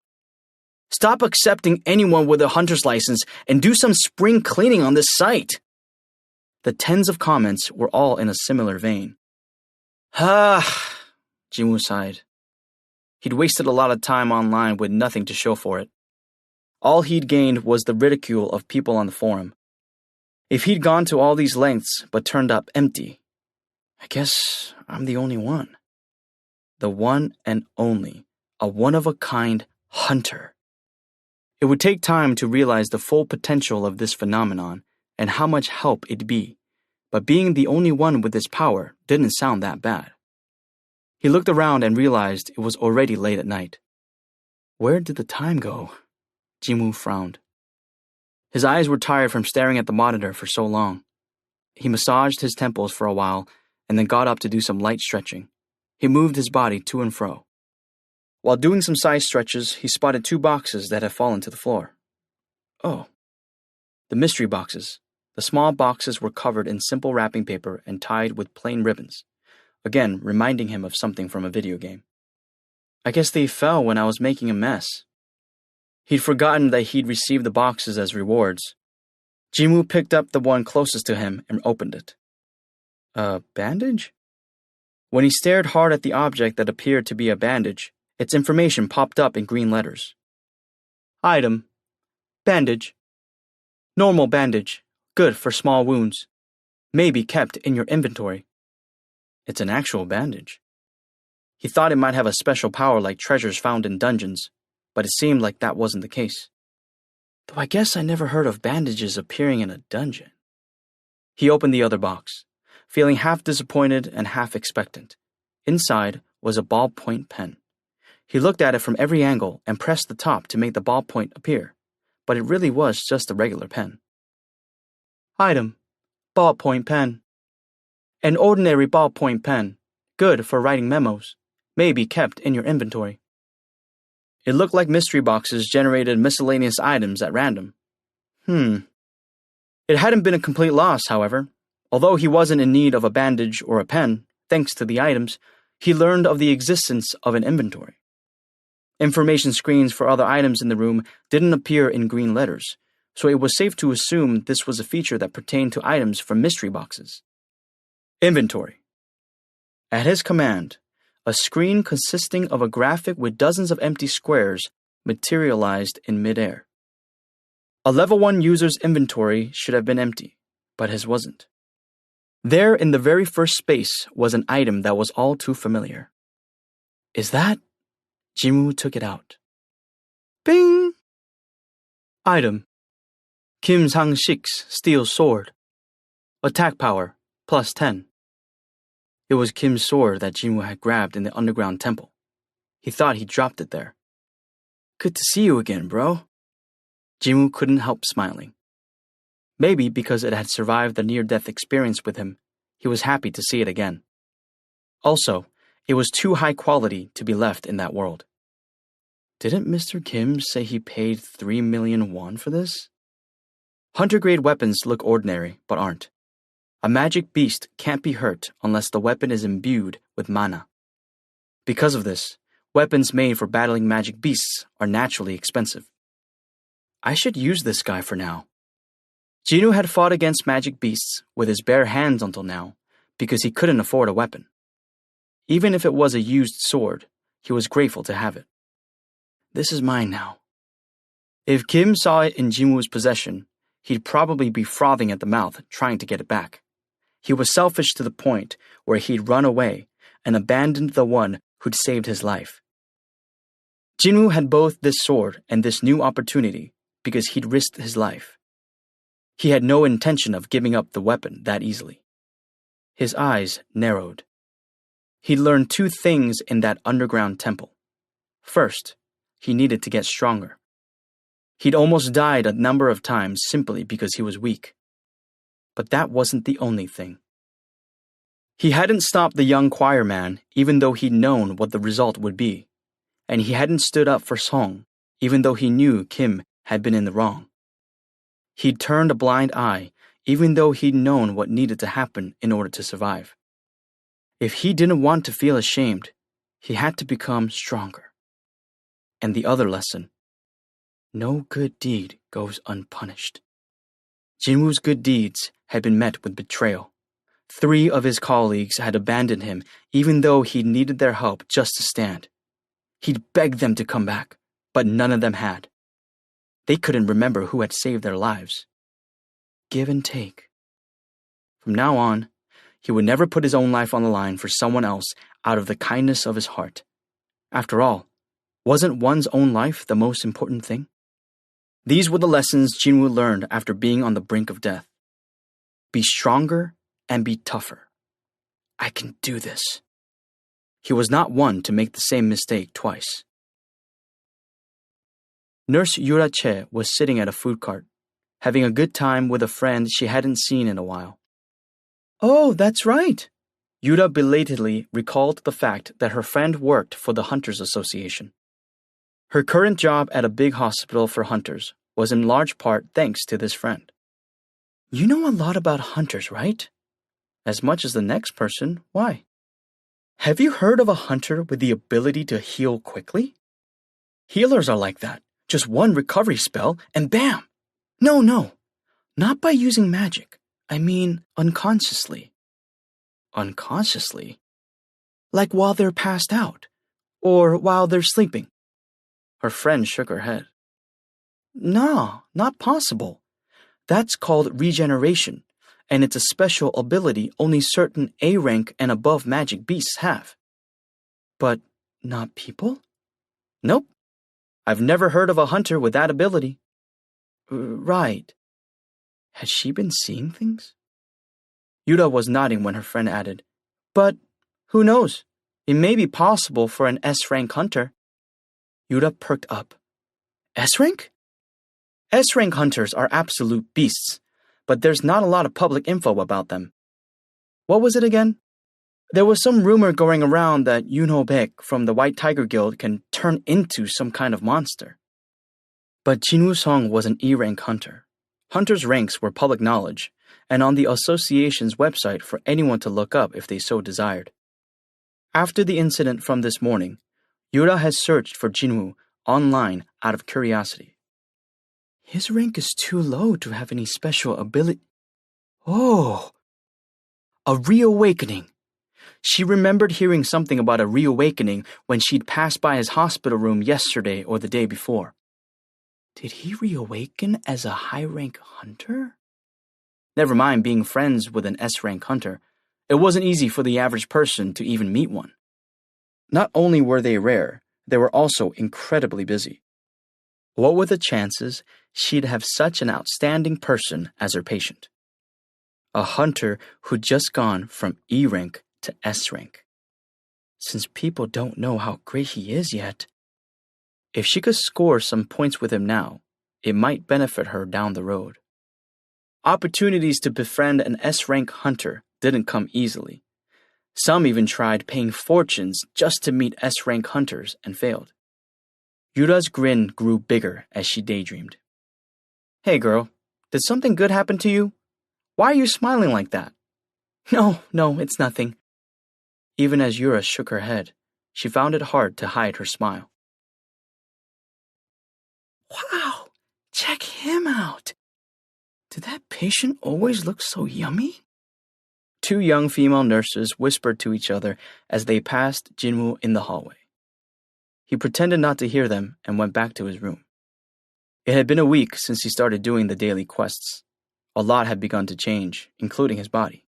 Stop accepting anyone with a hunter's license and do some spring cleaning on this site. The tens of comments were all in a similar vein. Jinwoo sighed. He'd wasted a lot of time online with nothing to show for it. All he'd gained was the ridicule of people on the forum. If he'd gone to all these lengths but turned up empty, I guess I'm the only one. The one and only, a one-of-a-kind hunter. It would take time to realize the full potential of this phenomenon and how much help it'd be, but being the only one with this power didn't sound that bad. He looked around and realized it was already late at night. Where did the time go? Jinwoo frowned. His eyes were tired from staring at the monitor for so long. He massaged his temples for a while and then got up to do some light stretching. He moved his body to and fro. While doing some side stretches, he spotted 2 boxes that had fallen to the floor. Oh. The mystery boxes. The small boxes were covered in simple wrapping paper and tied with plain ribbons, again reminding him of something from a video game. I guess they fell when I was making a mess. He'd forgotten that he'd received the boxes as rewards. Jinwoo picked up the one closest to him and opened it. A bandage? When he stared hard at the object that appeared to be a bandage, its information popped up in green letters. Item: bandage. Normal bandage, good for small wounds. May be kept in your inventory. It's an actual bandage. He thought it might have a special power like treasures found in dungeons, but it seemed like that wasn't the case. Though I guess I never heard of bandages appearing in a dungeon. He opened the other box, feeling half disappointed and half expectant. Inside was a ballpoint pen. He looked at it from every angle and pressed the top to make the ballpoint appear, but it really was just a regular pen. Item: ballpoint pen. An ordinary ballpoint pen, good for writing memos, may be kept in your inventory. It looked like mystery boxes generated miscellaneous items at random. It hadn't been a complete loss, however. Although he wasn't in need of a bandage or a pen, thanks to the items, he learned of the existence of an inventory. Information screens for other items in the room didn't appear in green letters, so it was safe to assume this was a feature that pertained to items from mystery boxes. Inventory. At his command, a screen consisting of a graphic with dozens of empty squares materialized in midair. A level 1 user's inventory should have been empty, but his wasn't. There in the very first space was an item that was all too familiar. Is that? Jinwoo took it out. Bing! Item: Kim Sang-sik's steel sword. Attack power, +10. It was Kim's sword that Jinwoo had grabbed in the underground temple. He thought he dropped it there. Good to see you again, bro. Jinwoo couldn't help smiling. Maybe because it had survived the near-death experience with him, he was happy to see it again. Also, it was too high quality to be left in that world. Didn't Mr. Kim say he paid 3 million won for this? Hunter-grade weapons look ordinary, but aren't. A magic beast can't be hurt unless the weapon is imbued with mana. Because of this, weapons made for battling magic beasts are naturally expensive. I should use this guy for now. Jinwoo had fought against magic beasts with his bare hands until now because he couldn't afford a weapon. Even if it was a used sword, he was grateful to have it. This is mine now. If Kim saw it in Jinwoo's possession, he'd probably be frothing at the mouth trying to get it back. He was selfish to the point where he'd run away and abandoned the one who'd saved his life. Jinwoo had both this sword and this new opportunity because he'd risked his life. He had no intention of giving up the weapon that easily. His eyes narrowed. He'd learned two things in that underground temple. First, he needed to get stronger. He'd almost died a number of times simply because he was weak. But that wasn't the only thing. He hadn't stopped the young choir man even though he'd known what the result would be, and he hadn't stood up for Song even though he knew Kim had been in the wrong. He'd turned a blind eye even though he'd known what needed to happen in order to survive. If he didn't want to feel ashamed, he had to become stronger. And the other lesson: no good deed goes unpunished. Jinwoo's good deeds had been met with betrayal. 3 of his colleagues had abandoned him even though he needed their help just to stand. He'd begged them to come back, but none of them had. They couldn't remember who had saved their lives. Give and take. From now on, he would never put his own life on the line for someone else out of the kindness of his heart. After all, wasn't one's own life the most important thing? These were the lessons Jinwoo learned after being on the brink of death. Be stronger and be tougher. I can do this. He was not one to make the same mistake twice. Nurse Yura Che was sitting at a food cart, having a good time with a friend she hadn't seen in a while. Oh, that's right. Yura belatedly recalled the fact that her friend worked for the Hunters Association. Her current job at a big hospital for hunters was in large part thanks to this friend. You know a lot about hunters, right? As much as the next person. Why? Have you heard of a hunter with the ability to heal quickly? Healers are like that. Just one recovery spell and bam! No, not by using magic. I mean unconsciously. Unconsciously? Like while they're passed out, or while they're sleeping. Her friend shook her head. No, not possible. That's called regeneration, and it's a special ability only certain A-rank and above magic beasts have. But not people? Nope. I've never heard of a hunter with that ability. Right. Had she been seeing things? Yura was nodding when her friend added, but who knows? It may be possible for an S-rank hunter. Yura perked up. S-rank? S-rank hunters are absolute beasts, but there's not a lot of public info about them. What was it again? There was some rumor going around that Yunho Baek from the White Tiger Guild can turn into some kind of monster. But Jinwoo Song was an E-rank hunter. Hunters' ranks were public knowledge, and on the association's website for anyone to look up if they so desired. After the incident from this morning, Yura has searched for Jinwoo online out of curiosity. His rank is too low to have any special ability. Oh! A reawakening. She remembered hearing something about a reawakening when she'd passed by his hospital room yesterday or the day before. Did he reawaken as a high-rank hunter? Never mind being friends with an S-rank hunter. It wasn't easy for the average person to even meet one. Not only were they rare, they were also incredibly busy. What were the chances she'd have such an outstanding person as her patient? A hunter who'd just gone from E-rank to S-rank. Since people don't know how great he is yet, if she could score some points with him now, it might benefit her down the road. Opportunities to befriend an S-rank hunter didn't come easily. Some even tried paying fortunes just to meet S-rank hunters and failed. Yura's grin grew bigger as she daydreamed. Hey girl, did something good happen to you? Why are you smiling like that? No, it's nothing. Even as Yura shook her head, she found it hard to hide her smile. Wow, check him out. Did that patient always look so yummy? 2 young female nurses whispered to each other as they passed Jinwoo in the hallway. He pretended not to hear them and went back to his room. It had been a week since he started doing the daily quests. A lot had begun to change, including his body.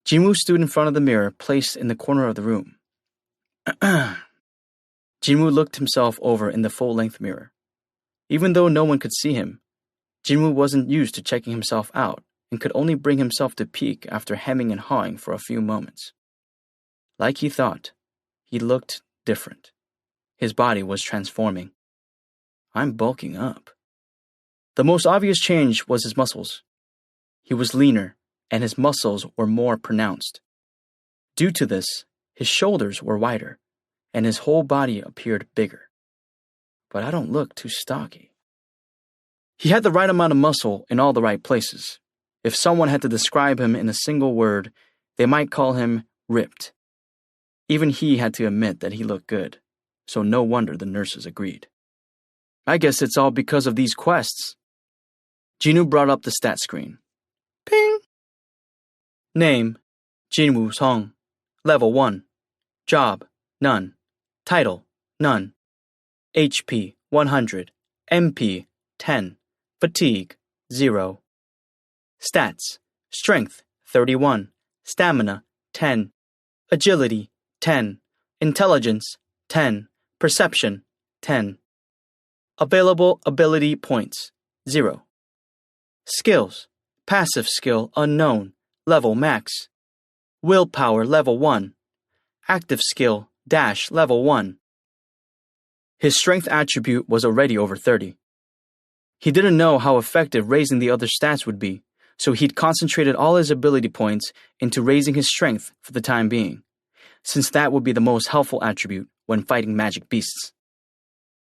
Jinwoo stood in front of the mirror placed in the corner of the room. Jinwoo looked himself over in the full-length mirror. Even though no one could see him, Jinwoo wasn't used to checking himself out and could only bring himself to peek after hemming and hawing for a few moments. Like he thought, he looked different. His body was transforming. I'm bulking up. The most obvious change was his muscles. He was leaner, and his muscles were more pronounced. Due to this, his shoulders were wider, and his whole body appeared bigger. But I don't look too stocky. He had the right amount of muscle in all the right places. If someone had to describe him in a single word, they might call him ripped. Even he had to admit that he looked good, so no wonder the nurses agreed. I guess it's all because of these quests. Jinwoo brought up the stat screen. Ping! Name, Jinwoo Song. Level 1. Job, none. Title, none. HP, 100. MP, 10. Fatigue, 0. Stats, Strength, 31. Stamina, 10. Agility, 10. Intelligence, 10. Perception, 10. Available ability points, 0. Skills, passive skill unknown, level max. Willpower level 1. Active skill dash level 1. His strength attribute was already over 30. He didn't know how effective raising the other stats would be, so he'd concentrated all his ability points into raising his strength for the time being, since that would be the most helpful attribute when fighting magic beasts.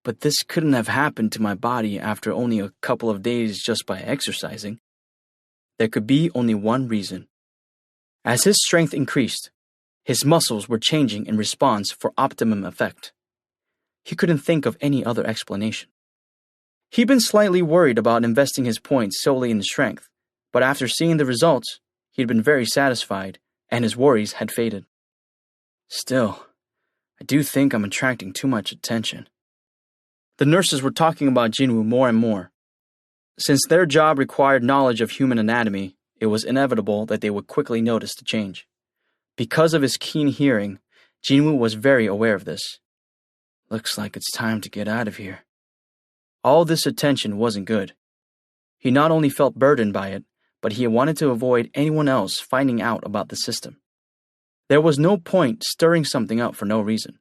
But this couldn't have happened to my body after only a couple of days just by exercising. There could be only one reason. As his strength increased, his muscles were changing in response for optimum effect. He couldn't think of any other explanation. He'd been slightly worried about investing his points solely in strength, but after seeing the results, he'd been very satisfied, and his worries had faded. Still, I do think I'm attracting too much attention. The nurses were talking about Jinwoo more and more. Since their job required knowledge of human anatomy, it was inevitable that they would quickly notice the change. Because of his keen hearing, Jinwoo was very aware of this. Looks like it's time to get out of here. All this attention wasn't good. He not only felt burdened by it, but he wanted to avoid anyone else finding out about the system. There was no point stirring something up for no reason.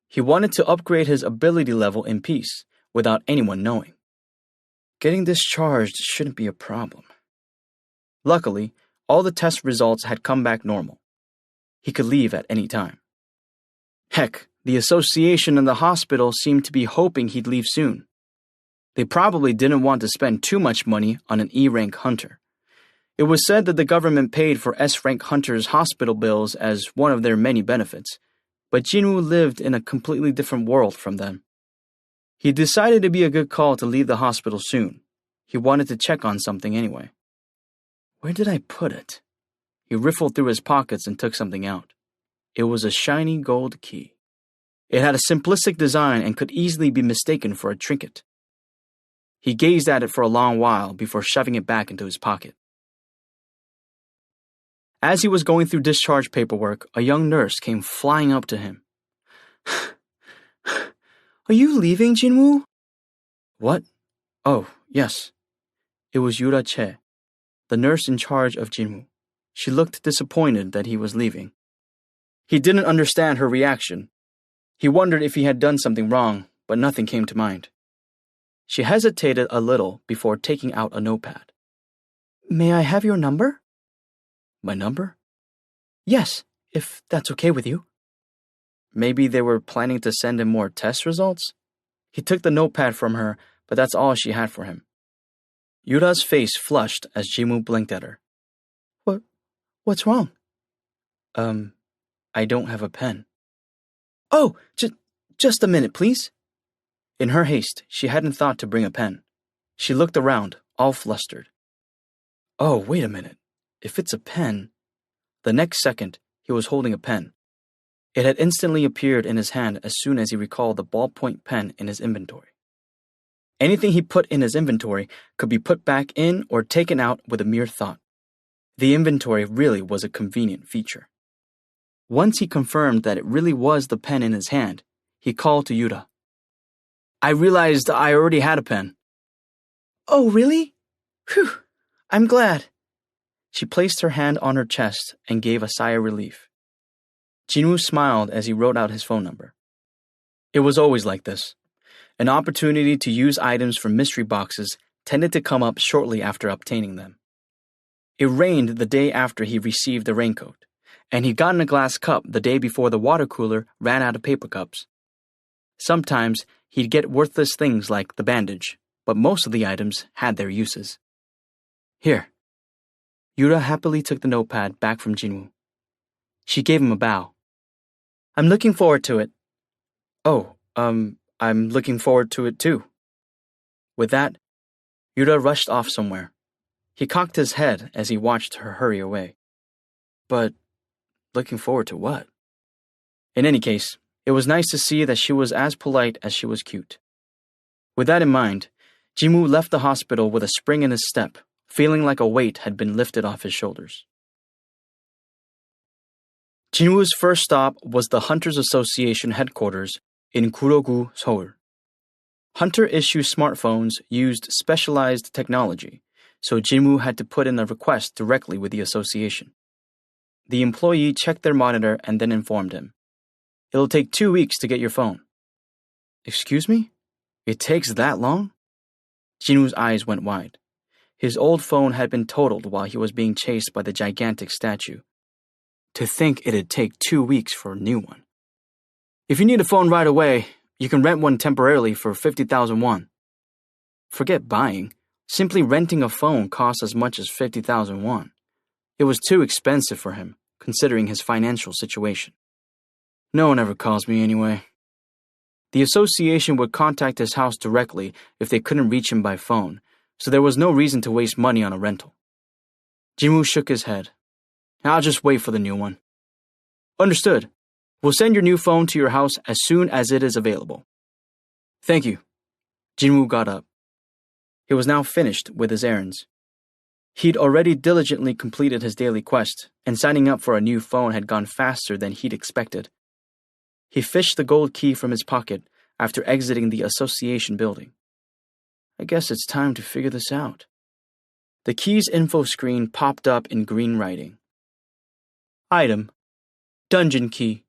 He wanted to upgrade his ability level in peace, without anyone knowing. Getting discharged shouldn't be a problem. Luckily, all the test results had come back normal. He could leave at any time. Heck, the association and the hospital seemed to be hoping he'd leave soon. They probably didn't want to spend too much money on an E-rank hunter. It was said that the government paid for S-rank hunters' hospital bills as one of their many benefits, but Jinwoo lived in a completely different world from them. He decided it'd be a good call to leave the hospital soon. He wanted to check on something anyway. Where did I put it? He riffled through his pockets and took something out. It was a shiny gold key. It had a simplistic design and could easily be mistaken for a trinket. He gazed at it for a long while before shoving it back into his pocket. As he was going through discharge paperwork, a young nurse came flying up to him. Are you leaving, Jinwoo? What? Oh, yes. It was Yura Che, the nurse in charge of Jinwoo. She looked disappointed that he was leaving. He didn't understand her reaction. He wondered if he had done something wrong, but nothing came to mind. She hesitated a little before taking out a notepad. May I have your number? My number? Yes, if that's okay with you. Maybe they were planning to send him more test results? He took the notepad from her, but that's all she had for him. Yura's face flushed as Jinwoo blinked at her. What's wrong? I don't have a pen. Oh, just a minute, please. In her haste, she hadn't thought to bring a pen. She looked around, all flustered. Oh, wait a minute. If it's a pen... The next second, he was holding a pen. It had instantly appeared in his hand as soon as he recalled the ballpoint pen in his inventory. Anything he put in his inventory could be put back in or taken out with a mere thought. The inventory really was a convenient feature. Once he confirmed that it really was the pen in his hand, he called to Yuta. I realized I already had a pen. Oh, really? Phew, I'm glad. She placed her hand on her chest and gave a sigh of relief. Jinwoo smiled as he wrote out his phone number. It was always like this. An opportunity to use items from mystery boxes tended to come up shortly after obtaining them. It rained the day after he received the raincoat, and he'd gotten a glass cup the day before the water cooler ran out of paper cups. Sometimes he'd get worthless things like the bandage, but most of the items had their uses. Here. Yuta happily took the notepad back from Jinwoo. She gave him a bow. I'm looking forward to it. Oh, I'm looking forward to it too. With that, Yuta rushed off somewhere. He cocked his head as he watched her hurry away. But looking forward to what? In any case, it was nice to see that she was as polite as she was cute. With that in mind, Jinwoo left the hospital with a spring in his step, feeling like a weight had been lifted off his shoulders. Jinwoo's first stop was the Hunters Association headquarters in Kurogu, Seoul. Hunter-issue smartphones used specialized technology, so Jinwoo had to put in a request directly with the association. The employee checked their monitor and then informed him. It'll take 2 weeks to get your phone. Excuse me? It takes that long? Jinwoo's eyes went wide. His old phone had been totaled while he was being chased by the gigantic statue. To think it'd take 2 weeks for a new one. If you need a phone right away, you can rent one temporarily for 50,000 won. Forget buying. Simply renting a phone costs as much as 50,000 won. It was too expensive for him, considering his financial situation. No one ever calls me anyway. The association would contact his house directly if they couldn't reach him by phone, so there was no reason to waste money on a rental. Jinwoo shook his head. I'll just wait for the new one. Understood. We'll send your new phone to your house as soon as it is available. Thank you. Jinwoo got up. He was now finished with his errands. He'd already diligently completed his daily quest, and signing up for a new phone had gone faster than he'd expected. He fished the gold key from his pocket after exiting the association building. I guess it's time to figure this out. The key's info screen popped up in green writing. Item: Dungeon Key.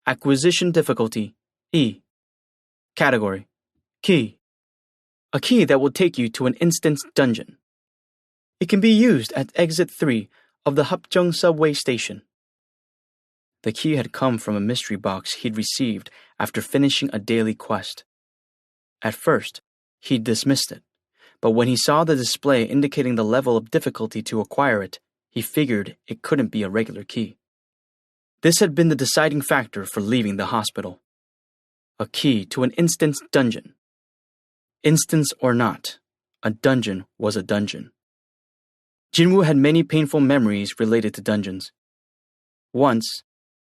Acquisition difficulty: E. Category: Key. A key that will take you to an instance dungeon. It can be used at Exit 3 of the Hapjeong subway station. The key had come from a mystery box he'd received after finishing a daily quest. At first, he'd dismissed it, but when he saw the display indicating the level of difficulty to acquire it, he figured it couldn't be a regular key. This had been the deciding factor for leaving the hospital. A key to an instance dungeon. Instance or not, a dungeon was a dungeon. Jinwoo had many painful memories related to dungeons. Once,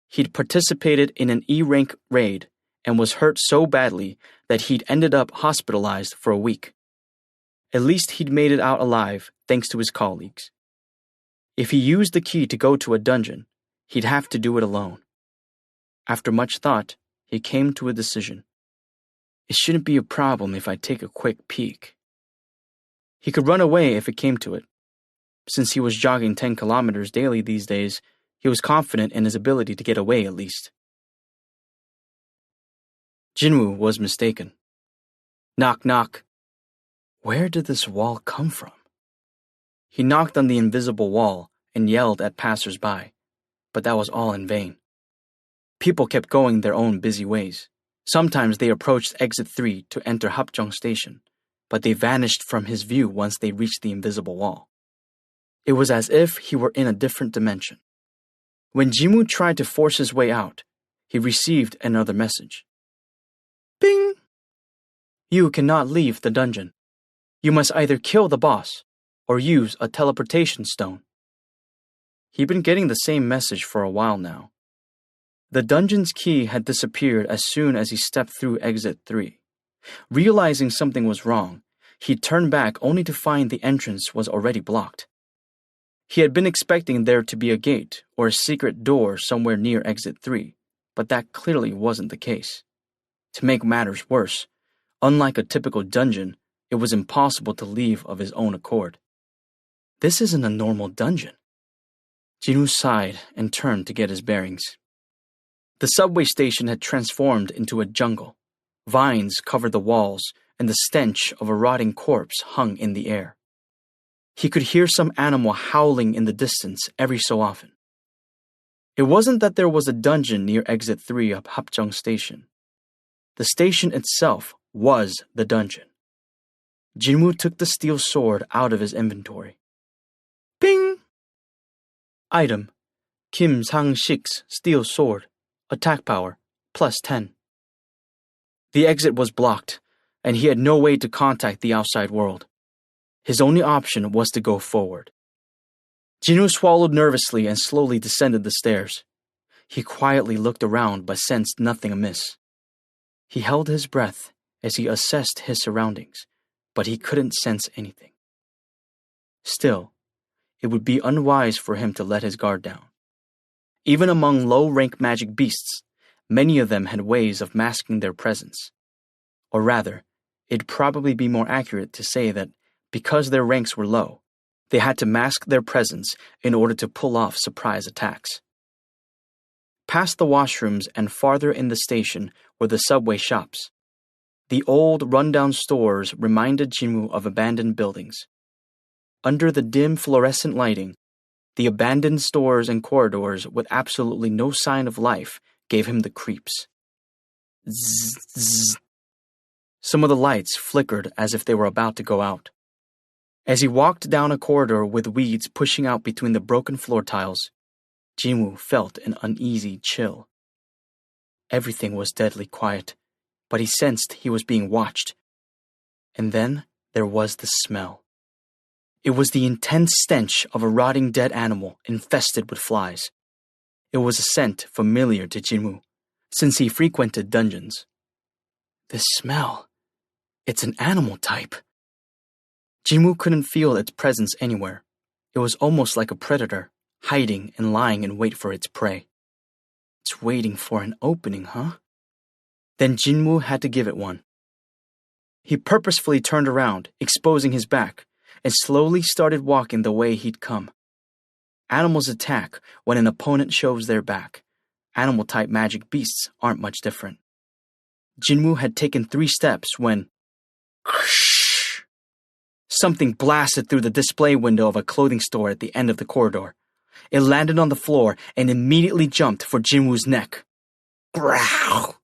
he'd participated in an E-rank raid and was hurt so badly that he'd ended up hospitalized for a week. At least he'd made it out alive thanks to his colleagues. If he used the key to go to a dungeon, he'd have to do it alone. After much thought, he came to a decision. It shouldn't be a problem if I take a quick peek. He could run away if it came to it. Since he was jogging 10 kilometers daily these days, he was confident in his ability to get away at least. Jinwoo was mistaken. Knock, knock. Where did this wall come from? He knocked on the invisible wall and yelled at passers-by, but that was all in vain. People kept going their own busy ways. Sometimes they approached Exit 3 to enter Hapjeong Station, but they vanished from his view once they reached the invisible wall. It was as if he were in a different dimension. When Jinwoo tried to force his way out, he received another message. Bing! You cannot leave the dungeon. You must either kill the boss or use a teleportation stone. He'd been getting the same message for a while now. The dungeon's key had disappeared as soon as he stepped through Exit 3, Realizing something was wrong, he turned back only to find the entrance was already blocked. He had been expecting there to be a gate or a secret door somewhere near exit 3, but that clearly wasn't the case. To make matters worse, unlike a typical dungeon, it was impossible to leave of his own accord. This isn't a normal dungeon. Jinwoo sighed and turned to get his bearings. The subway station had transformed into a jungle. Vines covered the walls, and the stench of a rotting corpse hung in the air. He could hear some animal howling in the distance every so often. It wasn't that there was a dungeon near exit 3 of Hapjeong Station. The station itself was the dungeon. Jinwoo took the steel sword out of his inventory. Ping! Item: Kim Sang-sik's steel sword. Attack power, +10. The exit was blocked, and he had no way to contact the outside world. His only option was to go forward. Jinwoo swallowed nervously and slowly descended the stairs. He quietly looked around but sensed nothing amiss. He held his breath as he assessed his surroundings, but he couldn't sense anything. Still, it would be unwise for him to let his guard down. Even among low-rank magic beasts, many of them had ways of masking their presence. Or rather, it'd probably be more accurate to say that because their ranks were low, they had to mask their presence in order to pull off surprise attacks. Past the washrooms and farther in the station were the subway shops. The old, rundown stores reminded Jinwoo of abandoned buildings. Under the dim fluorescent lighting, the abandoned stores and corridors with absolutely no sign of life gave him the creeps. Zzz, zzz. Some of the lights flickered as if they were about to go out. As he walked down a corridor with weeds pushing out between the broken floor tiles, Jinwoo felt an uneasy chill. Everything was deadly quiet, but he sensed he was being watched. And then there was the smell. It was the intense stench of a rotting dead animal infested with flies. It was a scent familiar to Jinwoo, since he frequented dungeons. This smell, it's an animal type. Jinwoo couldn't feel its presence anywhere. It was almost like a predator, hiding and lying in wait for its prey. It's waiting for an opening, huh? Then Jinwoo had to give it one. He purposefully turned around, exposing his back, and slowly started walking the way he'd come. Animals attack when an opponent shows their back. Animal-type magic beasts aren't much different. Jinwoo had taken 3 steps when... something blasted through the display window of a clothing store at the end of the corridor. It landed on the floor and immediately jumped for Jinwoo's neck. Growl!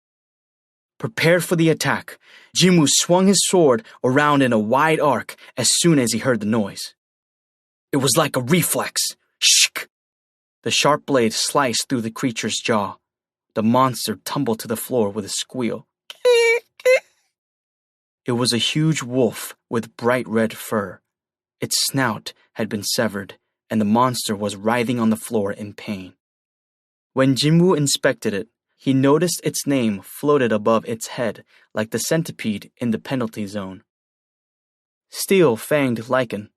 Prepared for the attack, Jinwoo swung his sword around in a wide arc as soon as he heard the noise. It was like a reflex. Shk! The sharp blade sliced through the creature's jaw. The monster tumbled to the floor with a squeal. It was a huge wolf with bright red fur. Its snout had been severed, and the monster was writhing on the floor in pain. When Jinwoo inspected it, he noticed its name floated above its head like the centipede in the penalty zone. Steel-fanged lichen.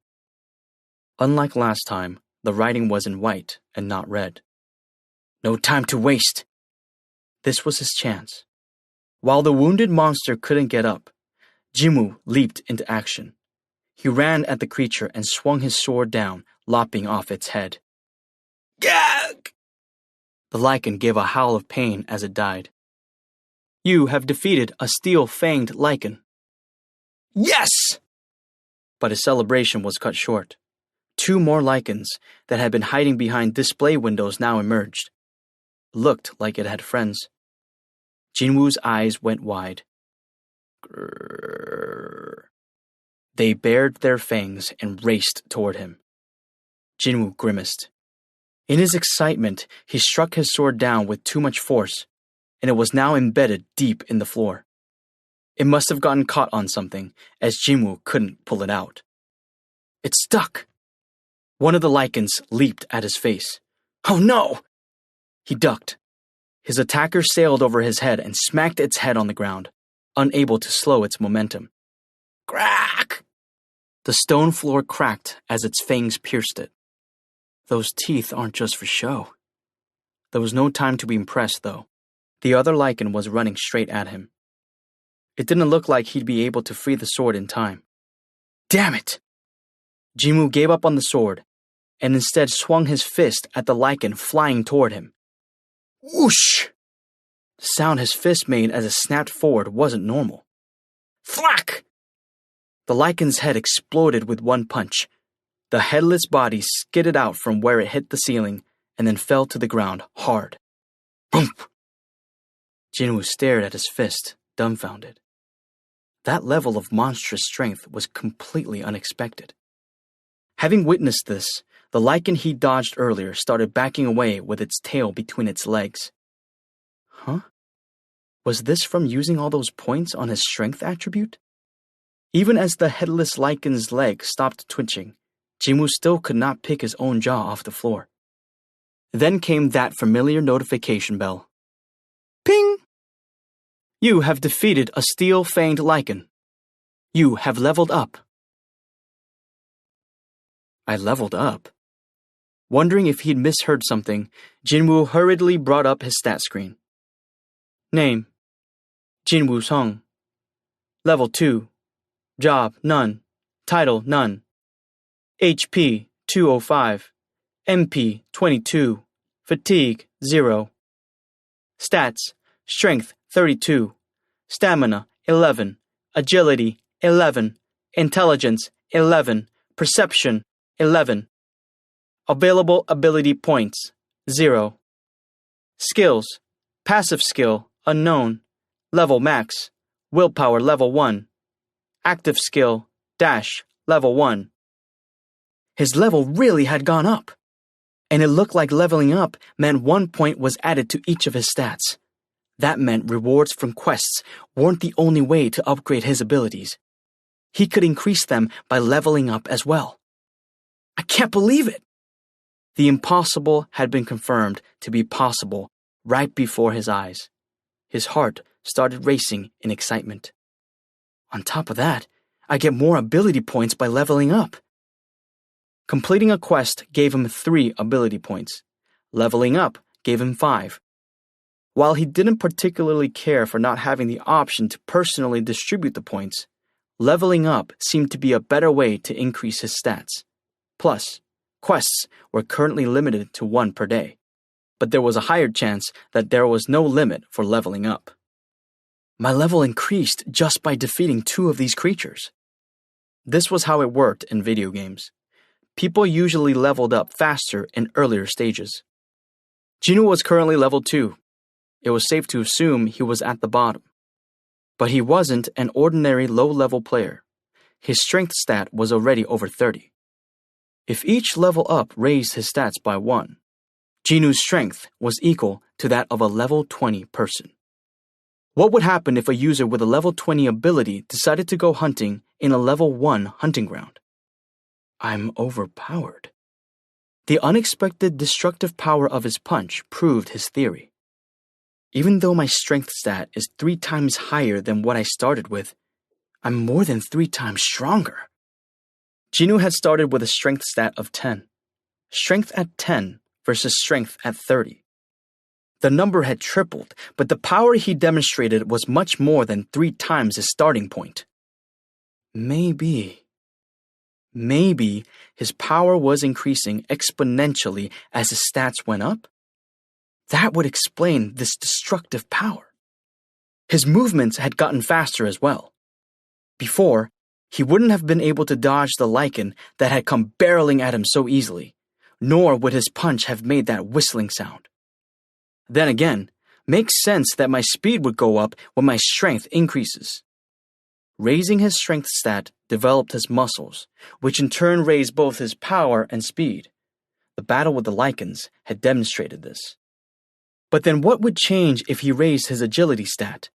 Unlike last time, the writing was in white and not red. No time to waste. This was his chance. While the wounded monster couldn't get up, Jinwoo leaped into action. He ran at the creature and swung his sword down, lopping off its head. Gag! The lichen gave a howl of pain as it died. You have defeated a steel-fanged lichen. Yes! But his celebration was cut short. 2 more lichens that had been hiding behind display windows now emerged. Looked like it had friends. Jinwoo's eyes went wide. Grrr. They bared their fangs and raced toward him. Jinwoo grimaced. In his excitement, he struck his sword down with too much force, and it was now embedded deep in the floor. It must have gotten caught on something, as Jinwoo couldn't pull it out. It stuck. One of the lichens leaped at his face. Oh no! He ducked. His attacker sailed over his head and smacked its head on the ground. unable to slow its momentum. Crack! The stone floor cracked as its fangs pierced it. Those teeth aren't just for show. There was no time to be impressed, though. The other lichen was running straight at him. It didn't look like he'd be able to free the sword in time. Damn it! Jinwoo gave up on the sword and instead swung his fist at the lichen flying toward him. Whoosh! The sound his fist made as it snapped forward wasn't normal. Thwack! The lichen's head exploded with one punch. The headless body skidded out from where it hit the ceiling and then fell to the ground hard. Boomp! Jinwoo stared at his fist, dumbfounded. That level of monstrous strength was completely unexpected. Having witnessed this, the lichen he dodged earlier started backing away with its tail between its legs. Huh? Was this from using all those points on his strength attribute? Even as the headless lichen's leg stopped twitching, Jinwoo still could not pick his own jaw off the floor. Then came that familiar notification bell. Ping! You have defeated a steel-fanged lichen. You have leveled up. I leveled up? Wondering if he'd misheard something, Jinwoo hurriedly brought up his stat screen. Name: Jinwoo Song. Level 2. Job: none. Title: none. HP: 205. MP: 22. Fatigue: 0. Stats: Strength: 32. Stamina: 11. Agility: 11. Intelligence: 11. Perception: 11. Available ability points: 0. Skills: Passive skill: unknown. Level max: Willpower level 1. Active skill: Dash level 1. His level really had gone up, and it looked like leveling up meant 1 point was added to each of his stats. That meant rewards from quests weren't the only way to upgrade his abilities. He could increase them by leveling up as well. I can't believe it! The impossible had been confirmed to be possible right before his eyes. His heart started racing in excitement. On top of that, I get more ability points by leveling up. Completing a quest gave him 3 ability points. Leveling up gave him 5. While he didn't particularly care for not having the option to personally distribute the points, leveling up seemed to be a better way to increase his stats. Plus, quests were currently limited to 1 per day, but there was a higher chance that there was no limit for leveling up. My level increased just by defeating 2 of these creatures. This was how it worked in video games. People usually leveled up faster in earlier stages. Jinwoo was currently level 2. It was safe to assume he was at the bottom. But he wasn't an ordinary low-level player. His strength stat was already over 30. If each level up raised his stats by 1, Jinwoo's strength was equal to that of a level 20 person. What would happen if a user with a level 20 ability decided to go hunting in a level 1 hunting ground? I'm overpowered. The unexpected destructive power of his punch proved his theory. Even though my strength stat is 3 times higher than what I started with, I'm more than 3 times stronger. Jinwoo had started with a strength stat of 10. Strength at 10 versus strength at 30. The number had tripled, but the power he demonstrated was much more than 3 times his starting point. Maybe his power was increasing exponentially as his stats went up? That would explain this destructive power. His movements had gotten faster as well. Before, he wouldn't have been able to dodge the lichen that had come barreling at him so easily, nor would his punch have made that whistling sound. Then again, makes sense that my speed would go up when my strength increases. Raising his strength stat developed his muscles, which in turn raised both his power and speed. The battle with the lichens had demonstrated this. But then what would change if he raised his agility stat?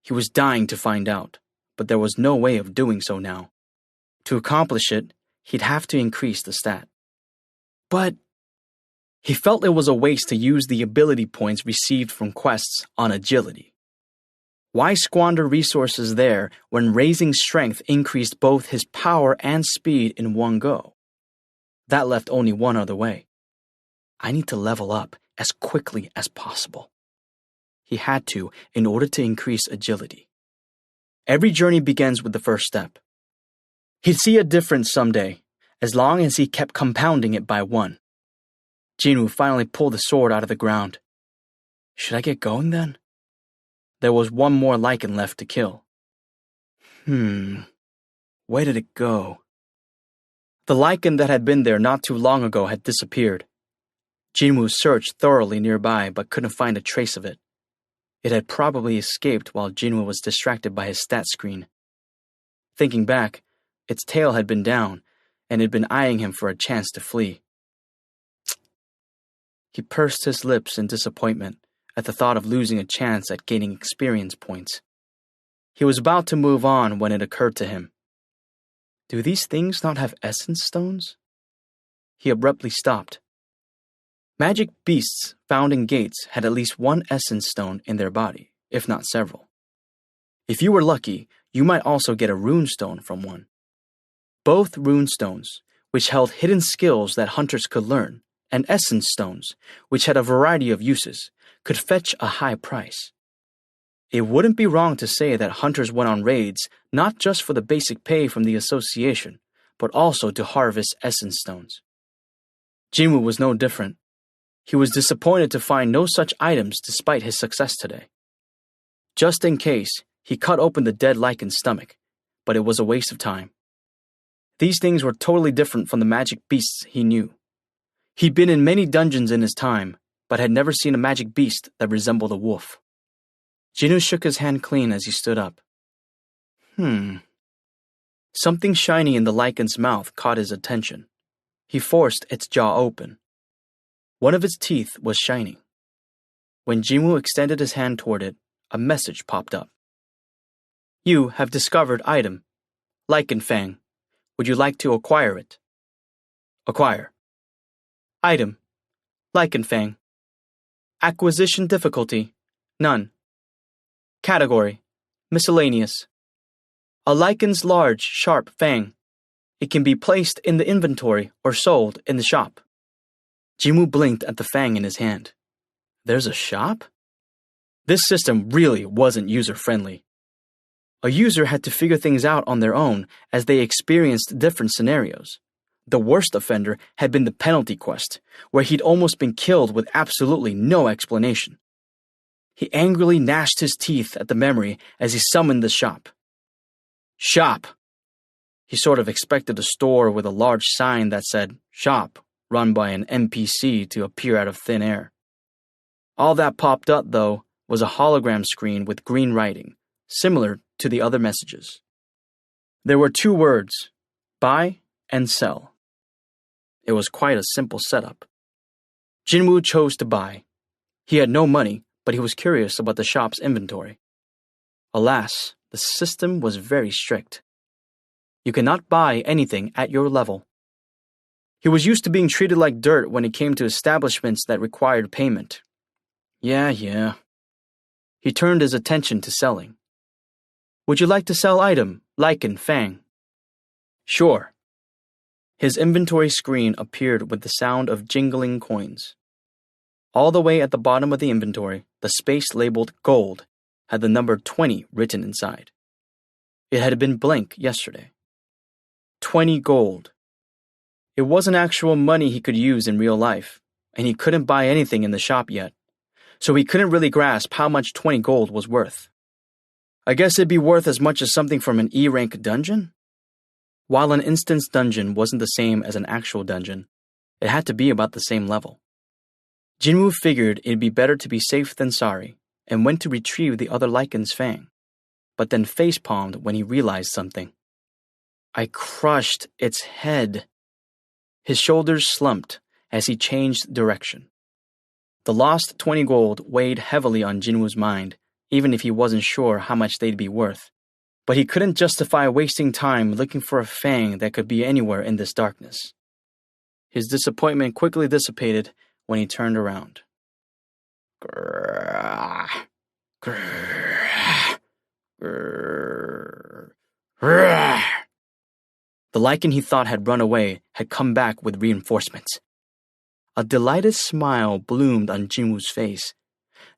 He was dying to find out, but there was no way of doing so now. To accomplish it, he'd have to increase the stat. But he felt it was a waste to use the ability points received from quests on agility. Why squander resources there when raising strength increased both his power and speed in one go? That left only one other way. I need to level up as quickly as possible. He had to in order to increase agility. Every journey begins with the first step. He'd see a difference someday, as long as he kept compounding it by one. Jinwoo finally pulled the sword out of the ground. Should I get going then? There was one more lichen left to kill. Where did it go? The lichen that had been there not too long ago had disappeared. Jinwoo searched thoroughly nearby but couldn't find a trace of it. It had probably escaped while Jinwoo was distracted by his stat screen. Thinking back, its tail had been down and had been eyeing him for a chance to flee. He pursed his lips in disappointment at the thought of losing a chance at gaining experience points. He was about to move on when it occurred to him. Do these things not have essence stones? He abruptly stopped. Magic beasts found in gates had at least one essence stone in their body, if not several. If you were lucky, you might also get a rune stone from one. Both rune stones, which held hidden skills that hunters could learn, and essence stones, which had a variety of uses, could fetch a high price. It wouldn't be wrong to say that hunters went on raids not just for the basic pay from the association, but also to harvest essence stones. Jinwoo was no different. He was disappointed to find no such items despite his success today. Just in case, he cut open the dead liken's stomach, but it was a waste of time. These things were totally different from the magic beasts he knew. He'd been in many dungeons in his time, but had never seen a magic beast that resembled a wolf. Jinwoo shook his hand clean as he stood up. Something shiny in the liken's mouth caught his attention. He forced its jaw open. One of its teeth was shining. When Jinwoo extended his hand toward it, a message popped up. You have discovered item, Lichen Fang. Would you like to acquire it? Acquire. Item, Lichen Fang. Acquisition difficulty, none. Category, miscellaneous. A liken's large, sharp fang. It can be placed in the inventory or sold in the shop. Jinwoo blinked at the fang in his hand. There's a shop? This system really wasn't user-friendly. A user had to figure things out on their own as they experienced different scenarios. The worst offender had been the penalty quest, where he'd almost been killed with absolutely no explanation. He angrily gnashed his teeth at the memory as he summoned the shop. Shop! He sort of expected a store with a large sign that said, Shop, run by an NPC to appear out of thin air. All that popped up, though, was a hologram screen with green writing, similar to the other messages. There were 2 words, buy and sell. It was quite a simple setup. Jinwoo chose to buy. He had no money, but he was curious about the shop's inventory. Alas, the system was very strict. You cannot buy anything at your level. He was used to being treated like dirt when it came to establishments that required payment. Yeah. He turned his attention to selling. Would you like to sell item, Lichen Fang? Sure. His inventory screen appeared with the sound of jingling coins. All the way at the bottom of the inventory, the space labeled gold had the number 20 written inside. It had been blank yesterday. 20 gold. It wasn't actual money he could use in real life, and he couldn't buy anything in the shop yet, so he couldn't really grasp how much 20 gold was worth. I guess it'd be worth as much as something from an E-rank dungeon? While an instance dungeon wasn't the same as an actual dungeon, it had to be about the same level. Jinwoo figured it'd be better to be safe than sorry, and went to retrieve the other liken's fang, but then facepalmed when he realized something. I crushed its head. His shoulders slumped as he changed direction. The lost 20 gold weighed heavily on Jinwoo's mind, even if he wasn't sure how much they'd be worth. But he couldn't justify wasting time looking for a fang that could be anywhere in this darkness. His disappointment quickly dissipated when he turned around. Grrr, grrr. Rawr! The lichen he thought had run away had come back with reinforcements. A delighted smile bloomed on Jinwoo's face.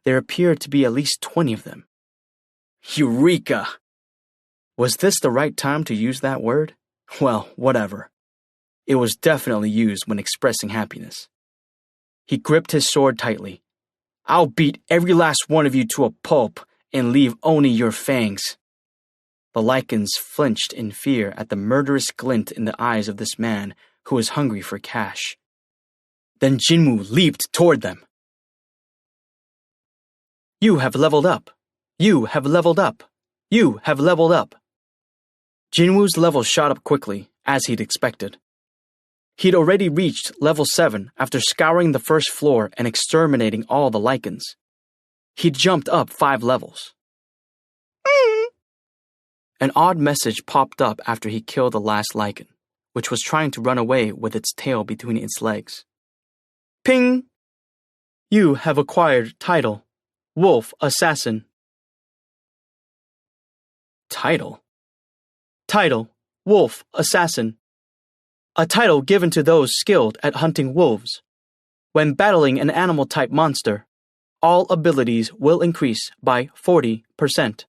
There appeared to be at least 20 of them. Eureka! Was this the right time to use that word? Well, whatever. It was definitely used when expressing happiness. He gripped his sword tightly. I'll beat every last one of you to a pulp and leave only your fangs. The lichens flinched in fear at the murderous glint in the eyes of this man who was hungry for cash. Then Jinwoo leaped toward them. You have leveled up. You have leveled up. You have leveled up. Jinwoo's level shot up quickly, as he'd expected. He'd already reached level 7 after scouring the first floor and exterminating all the lichens. He'd jumped up 5 levels. An odd message popped up after he killed the last lichen, which was trying to run away with its tail between its legs. Ping! You have acquired title, Wolf Assassin. Title? Title, Wolf Assassin. A title given to those skilled at hunting wolves. When battling an animal-type monster, all abilities will increase by 40%.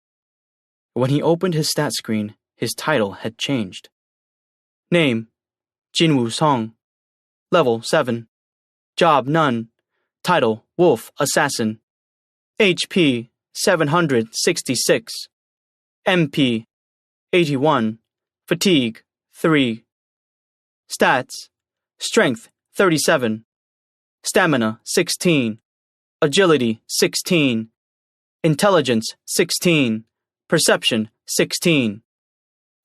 When he opened his stat screen, his title had changed. Name, Jinwoo Song. Level 7. Job none. Title, Wolf Assassin. HP, 766. MP, 81. Fatigue, 3. Stats, Strength, 37. Stamina, 16. Agility, 16. Intelligence, 16. Perception, 16.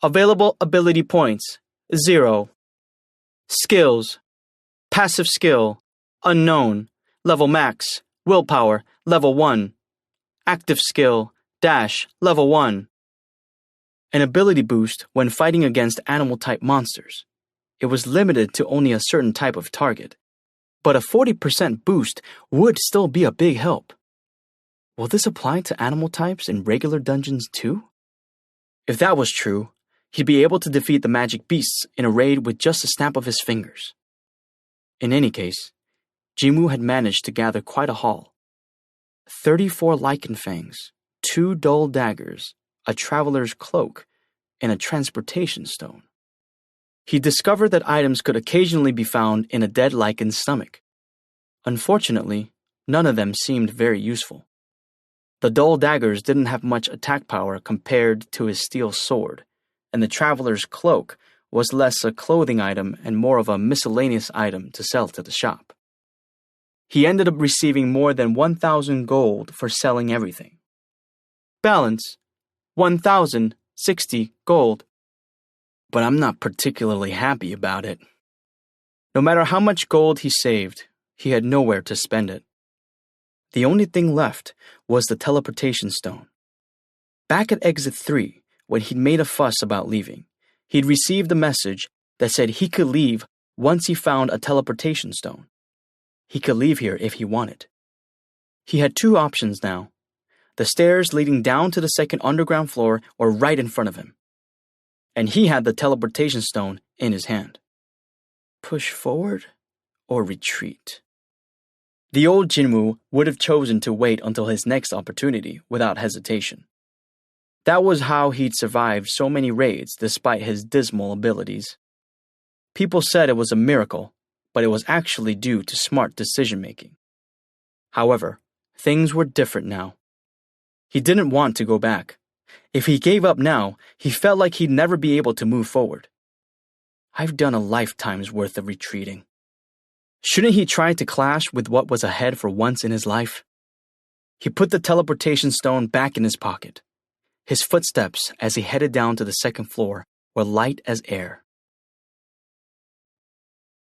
Available ability points, 0. Skills, Passive skill, Unknown. Level max, Willpower, level 1. Active skill, Dash, level 1. An ability boost when fighting against animal-type monsters. It was limited to only a certain type of target, but a 40% boost would still be a big help. Will this apply to animal types in regular dungeons too? If that was true, he'd be able to defeat the magic beasts in a raid with just a snap of his fingers. In any case, Jinwoo had managed to gather quite a haul. 34 lichen fangs, 2 dull daggers, a traveler's cloak, and a transportation stone. He discovered that items could occasionally be found in a dead lichen's stomach. Unfortunately, none of them seemed very useful. The dull daggers didn't have much attack power compared to his steel sword, and the traveler's cloak was less a clothing item and more of a miscellaneous item to sell to the shop. He ended up receiving more than 1,000 gold for selling everything. Balance, 1,060 gold. But I'm not particularly happy about it. No matter how much gold he saved, he had nowhere to spend it. The only thing left was the teleportation stone. Back at exit 3, when he'd made a fuss about leaving, he'd received a message that said he could leave once he found a teleportation stone. He could leave here if he wanted. He had 2 options now. The stairs leading down to the second underground floor were right in front of him. And he had the teleportation stone in his hand. Push forward or retreat? The old Jinwoo would have chosen to wait until his next opportunity without hesitation. That was how he'd survived so many raids despite his dismal abilities. People said it was a miracle, but it was actually due to smart decision-making. However, things were different now. He didn't want to go back. If he gave up now, he felt like he'd never be able to move forward. I've done a lifetime's worth of retreating. Shouldn't he try to clash with what was ahead for once in his life? He put the teleportation stone back in his pocket. His footsteps as he headed down to the second floor were light as air.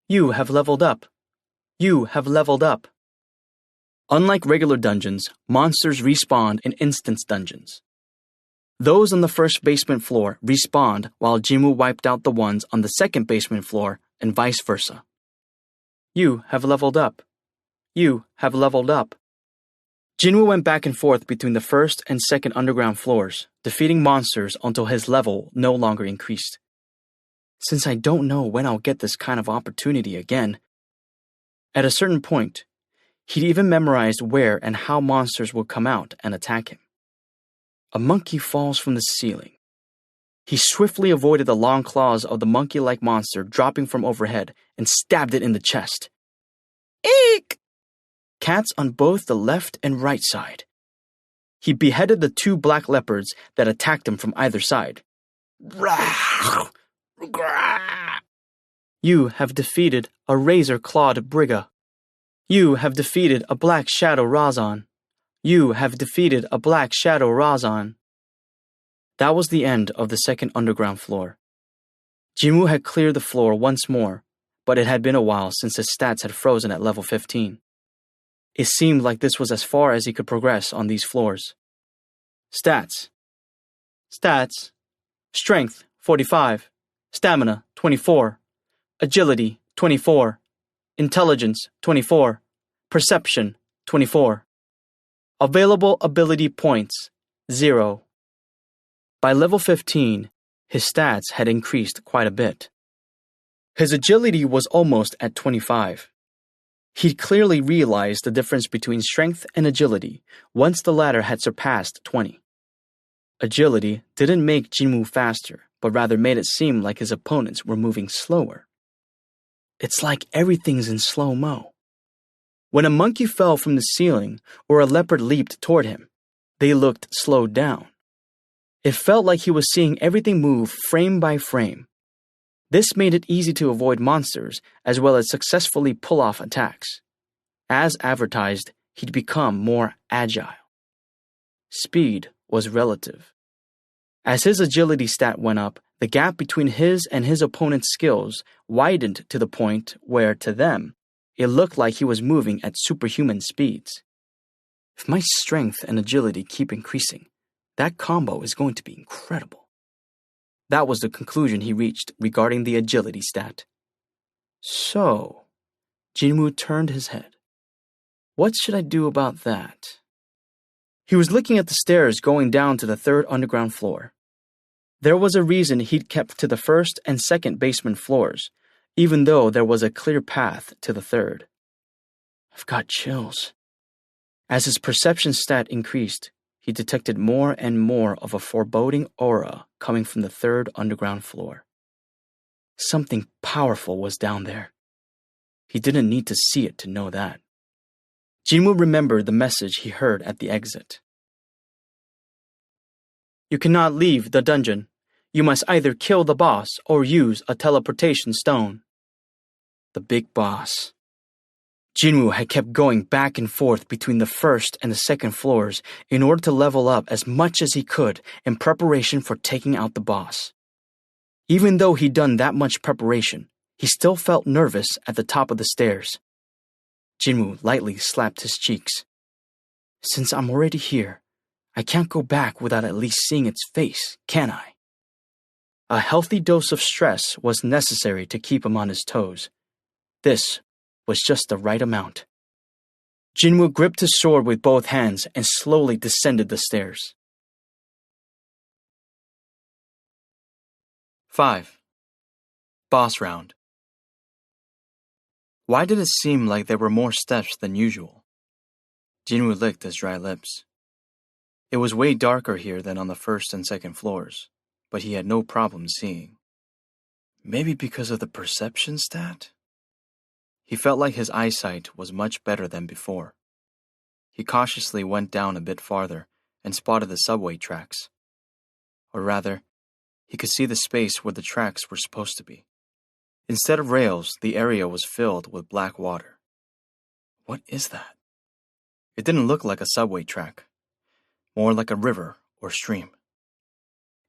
You have leveled up. You have leveled up. Unlike regular dungeons, monsters respawned in instance dungeons. Those on the first basement floor respawned while Jinwoo wiped out the ones on the second basement floor and vice versa. You have leveled up. You have leveled up. Jinwoo went back and forth between the first and second underground floors, defeating monsters until his level no longer increased. Since I don't know when I'll get this kind of opportunity again. At a certain point, he'd even memorized where and how monsters would come out and attack him. A monkey falls from the ceiling. He swiftly avoided the long claws of the monkey-like monster dropping from overhead and stabbed it in the chest. Eek! Cats on both the left and right side. He beheaded the 2 black leopards that attacked him from either side. You have defeated a razor-clawed Brigga. You have defeated a black shadow Razan. You have defeated a black shadow Razan. That was the end of the second underground floor. Jinwoo had cleared the floor once more, but it had been a while since his stats had frozen at level 15. It seemed like this was as far as he could progress on these floors. Stats. Stats. Strength, 45. Stamina, 24. Agility, 24. Intelligence, 24. Perception, 24. Available ability points, 0. By level 15, his stats had increased quite a bit. His agility was almost at 25. He'd clearly realized the difference between strength and agility once the latter had surpassed 20. Agility didn't make Jinwoo faster, but rather made it seem like his opponents were moving slower. It's like everything's in slow-mo. When a monkey fell from the ceiling or a leopard leaped toward him, they looked slowed down. It felt like he was seeing everything move frame by frame. This made it easy to avoid monsters as well as successfully pull off attacks. As advertised, he'd become more agile. Speed was relative. As his agility stat went up, the gap between his and his opponent's skills widened to the point where, to them, it looked like he was moving at superhuman speeds. If my strength and agility keep increasing, that combo is going to be incredible. That was the conclusion he reached regarding the agility stat. So, Jinwoo turned his head. What should I do about that? He was looking at the stairs going down to the 3rd underground floor. There was a reason he'd kept to the 1st and 2nd basement floors, even though there was a clear path to the 3rd. I've got chills. As his perception stat increased, he detected more and more of a foreboding aura coming from the 3rd underground floor. Something powerful was down there. He didn't need to see it to know that. Jinwoo remembered the message he heard at the exit. You cannot leave the dungeon. You must either kill the boss or use a teleportation stone. The big boss. Jinwoo had kept going back and forth between the 1st and the 2nd floors in order to level up as much as he could in preparation for taking out the boss. Even though he'd done that much preparation, he still felt nervous at the top of the stairs. Jinwoo lightly slapped his cheeks. Since I'm already here, I can't go back without at least seeing its face, can I? A healthy dose of stress was necessary to keep him on his toes. This was just the right amount. Jinwoo gripped his sword with both hands and slowly descended the stairs. 5. Boss round. Why did it seem like there were more steps than usual? Jinwoo licked his dry lips. It was way darker here than on the 1st and 2nd floors, but he had no problem seeing. Maybe because of the perception stat? He felt like his eyesight was much better than before. He cautiously went down a bit farther and spotted the subway tracks. Or rather, he could see the space where the tracks were supposed to be. Instead of rails, the area was filled with black water. What is that? It didn't look like a subway track, more like a river or stream.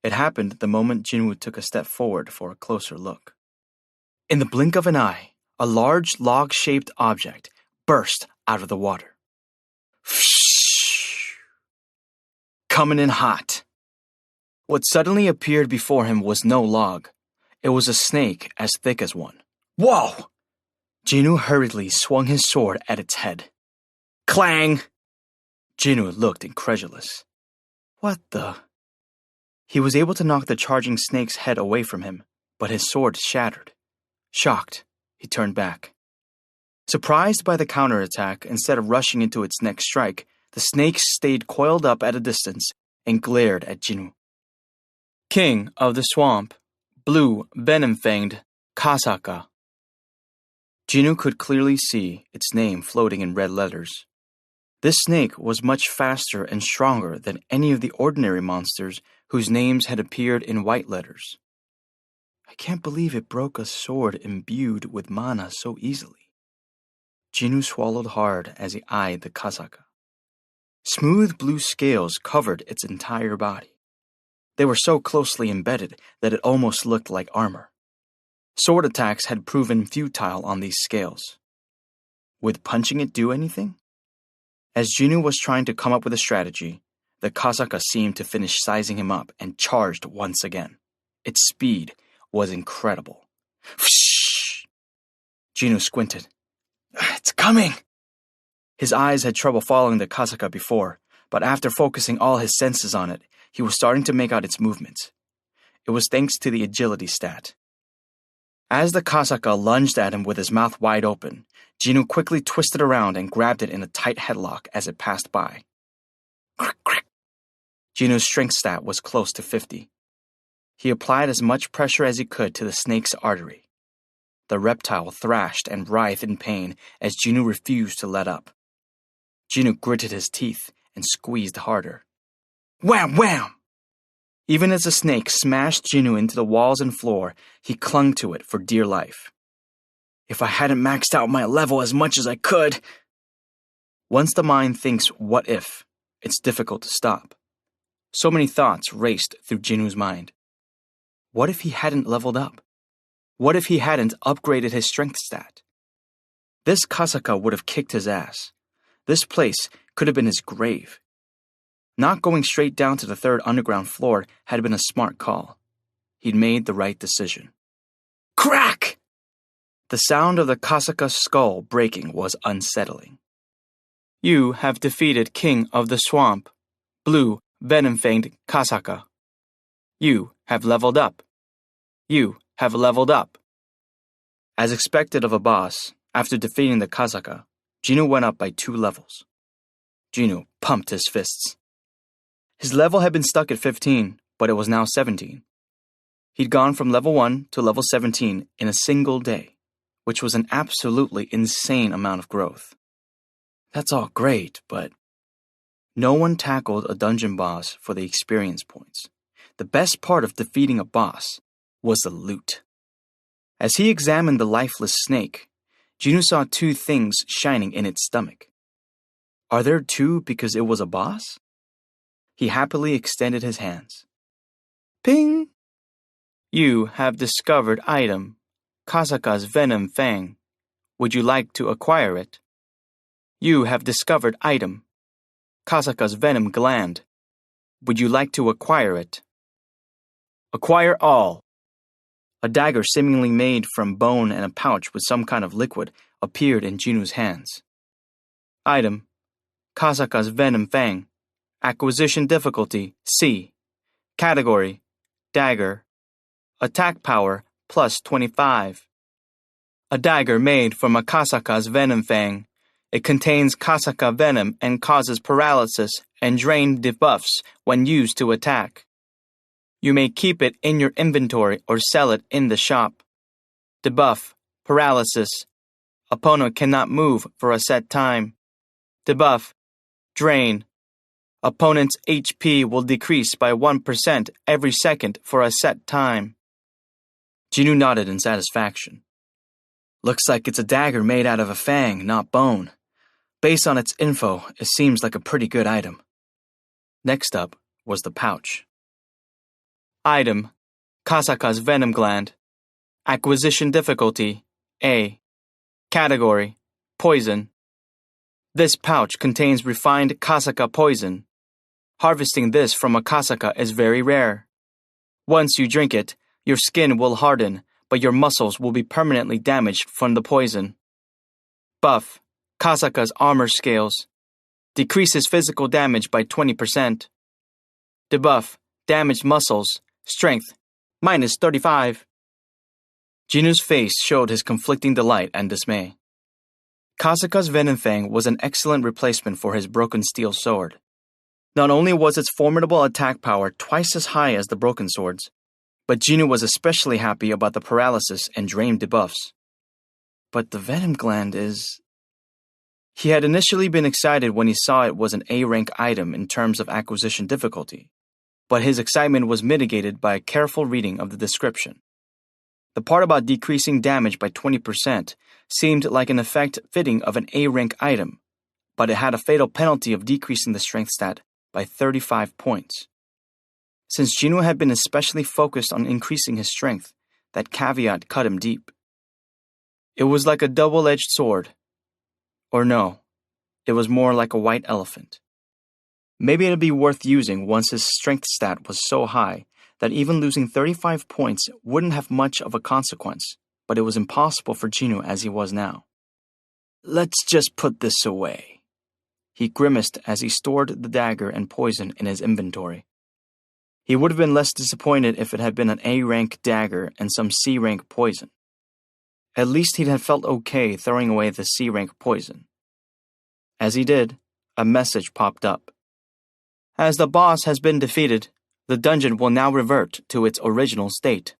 It happened the moment Jinwoo took a step forward for a closer look. In the blink of an eye, a large log-shaped object burst out of the water. Coming in hot. What suddenly appeared before him was no log. It was a snake as thick as one. Whoa! Jinwoo hurriedly swung his sword at its head. Clang! Jinu looked incredulous. What the? He was able to knock the charging snake's head away from him, but his sword shattered. Shocked, he turned back. Surprised by the counterattack, instead of rushing into its next strike, the snake stayed coiled up at a distance and glared at Jinu. King of the Swamp, Blue Venom-Fanged Kasaka. Jinu could clearly see its name floating in red letters. This snake was much faster and stronger than any of the ordinary monsters whose names had appeared in white letters. I can't believe it broke a sword imbued with mana so easily. Jinu swallowed hard as he eyed the Kasaka. Smooth blue scales covered its entire body. They were so closely embedded that it almost looked like armor. Sword attacks had proven futile on these scales. Would punching it do anything? As Jinu was trying to come up with a strategy, the Kasaka seemed to finish sizing him up and charged once again. Its speed was incredible. Whoosh! Jinu squinted. It's coming! His eyes had trouble following the Kasaka before, but after focusing all his senses on it, he was starting to make out its movements. It was thanks to the agility stat. As the Kasaka lunged at him with his mouth wide open, Jinu quickly twisted around and grabbed it in a tight headlock as it passed by. Crick, crick. Jinu's strength stat was close to 50. He applied as much pressure as he could to the snake's artery. The reptile thrashed and writhed in pain as Jinu refused to let up. Jinu gritted his teeth and squeezed harder. Wham! Wham! Even as the snake smashed Jinu into the walls and floor, he clung to it for dear life. If I hadn't maxed out my level as much as I could... Once the mind thinks what if, it's difficult to stop. So many thoughts raced through Jinu's mind. What if he hadn't leveled up? What if he hadn't upgraded his strength stat? This Kasaka would have kicked his ass. This place could have been his grave. Not going straight down to the third underground floor had been a smart call. He'd made the right decision. Crack! The sound of the Kasaka's skull breaking was unsettling. You have defeated King of the Swamp, Blue Venom-Fanged Kasaka. You have leveled up. You have leveled up. As expected of a boss, after defeating the Kasaka, Jinu went up by 2 levels. Jinu pumped his fists. His level had been stuck at 15, but it was now 17. He'd gone from level 1 to level 17 in a single day, which was an absolutely insane amount of growth. That's all great, but no one tackled a dungeon boss for the experience points. The best part of defeating a boss was the loot. As he examined the lifeless snake, Jinu saw 2 things shining in its stomach. Are there 2 because it was a boss? He happily extended his hands. Ping! You have discovered item, Kasaka's Venom Fang. Would you like to acquire it? You have discovered item, Kasaka's Venom Gland. Would you like to acquire it? Acquire all. A dagger seemingly made from bone and a pouch with some kind of liquid appeared in Jinu's hands. Item, Kasaka's Venom Fang. Acquisition difficulty, C. Category, dagger. Attack power, plus 25. A dagger made from a Kasaka's Venom Fang. It contains Kasaka venom and causes paralysis and drain debuffs when used to attack. You may keep it in your inventory or sell it in the shop. Debuff, paralysis. Opponent cannot move for a set time. Debuff, drain. Opponent's HP will decrease by 1% every second for a set time. Jinu nodded in satisfaction. Looks like it's a dagger made out of a fang, not bone. Based on its info, it seems like a pretty good item. Next up was the pouch. Item, Kasaka's Venom Gland. Acquisition difficulty, A. Category, poison. This pouch contains refined Kasaka poison. Harvesting this from a Kasaka is very rare. Once you drink it, your skin will harden, but your muscles will be permanently damaged from the poison. Buff, Kasaka's armor scales. Decreases physical damage by 20%. Debuff, damaged muscles, strength, minus 35. Jinu's face showed his conflicting delight and dismay. Kasuka's Venom Fang was an excellent replacement for his broken steel sword. Not only was its formidable attack power twice as high as the broken sword's, but Jinu was especially happy about the paralysis and drain debuffs. But the Venom Gland is... He had initially been excited when he saw it was an A-rank item in terms of acquisition difficulty, but his excitement was mitigated by a careful reading of the description. The part about decreasing damage by 20% seemed like an effect fitting of an A-rank item, but it had a fatal penalty of decreasing the strength stat by 35 points. Since Jinu had been especially focused on increasing his strength, that caveat cut him deep. It was like a double-edged sword. Or no, it was more like a white elephant. Maybe it'd be worth using once his strength stat was so high that even losing 35 points wouldn't have much of a consequence, but it was impossible for Jinu as he was now. Let's just put this away. He grimaced as he stored the dagger and poison in his inventory. He would have been less disappointed if it had been an A-rank dagger and some C-rank poison. At least he'd have felt okay throwing away the C-rank poison. As he did, a message popped up. As the boss has been defeated, the dungeon will now revert to its original state.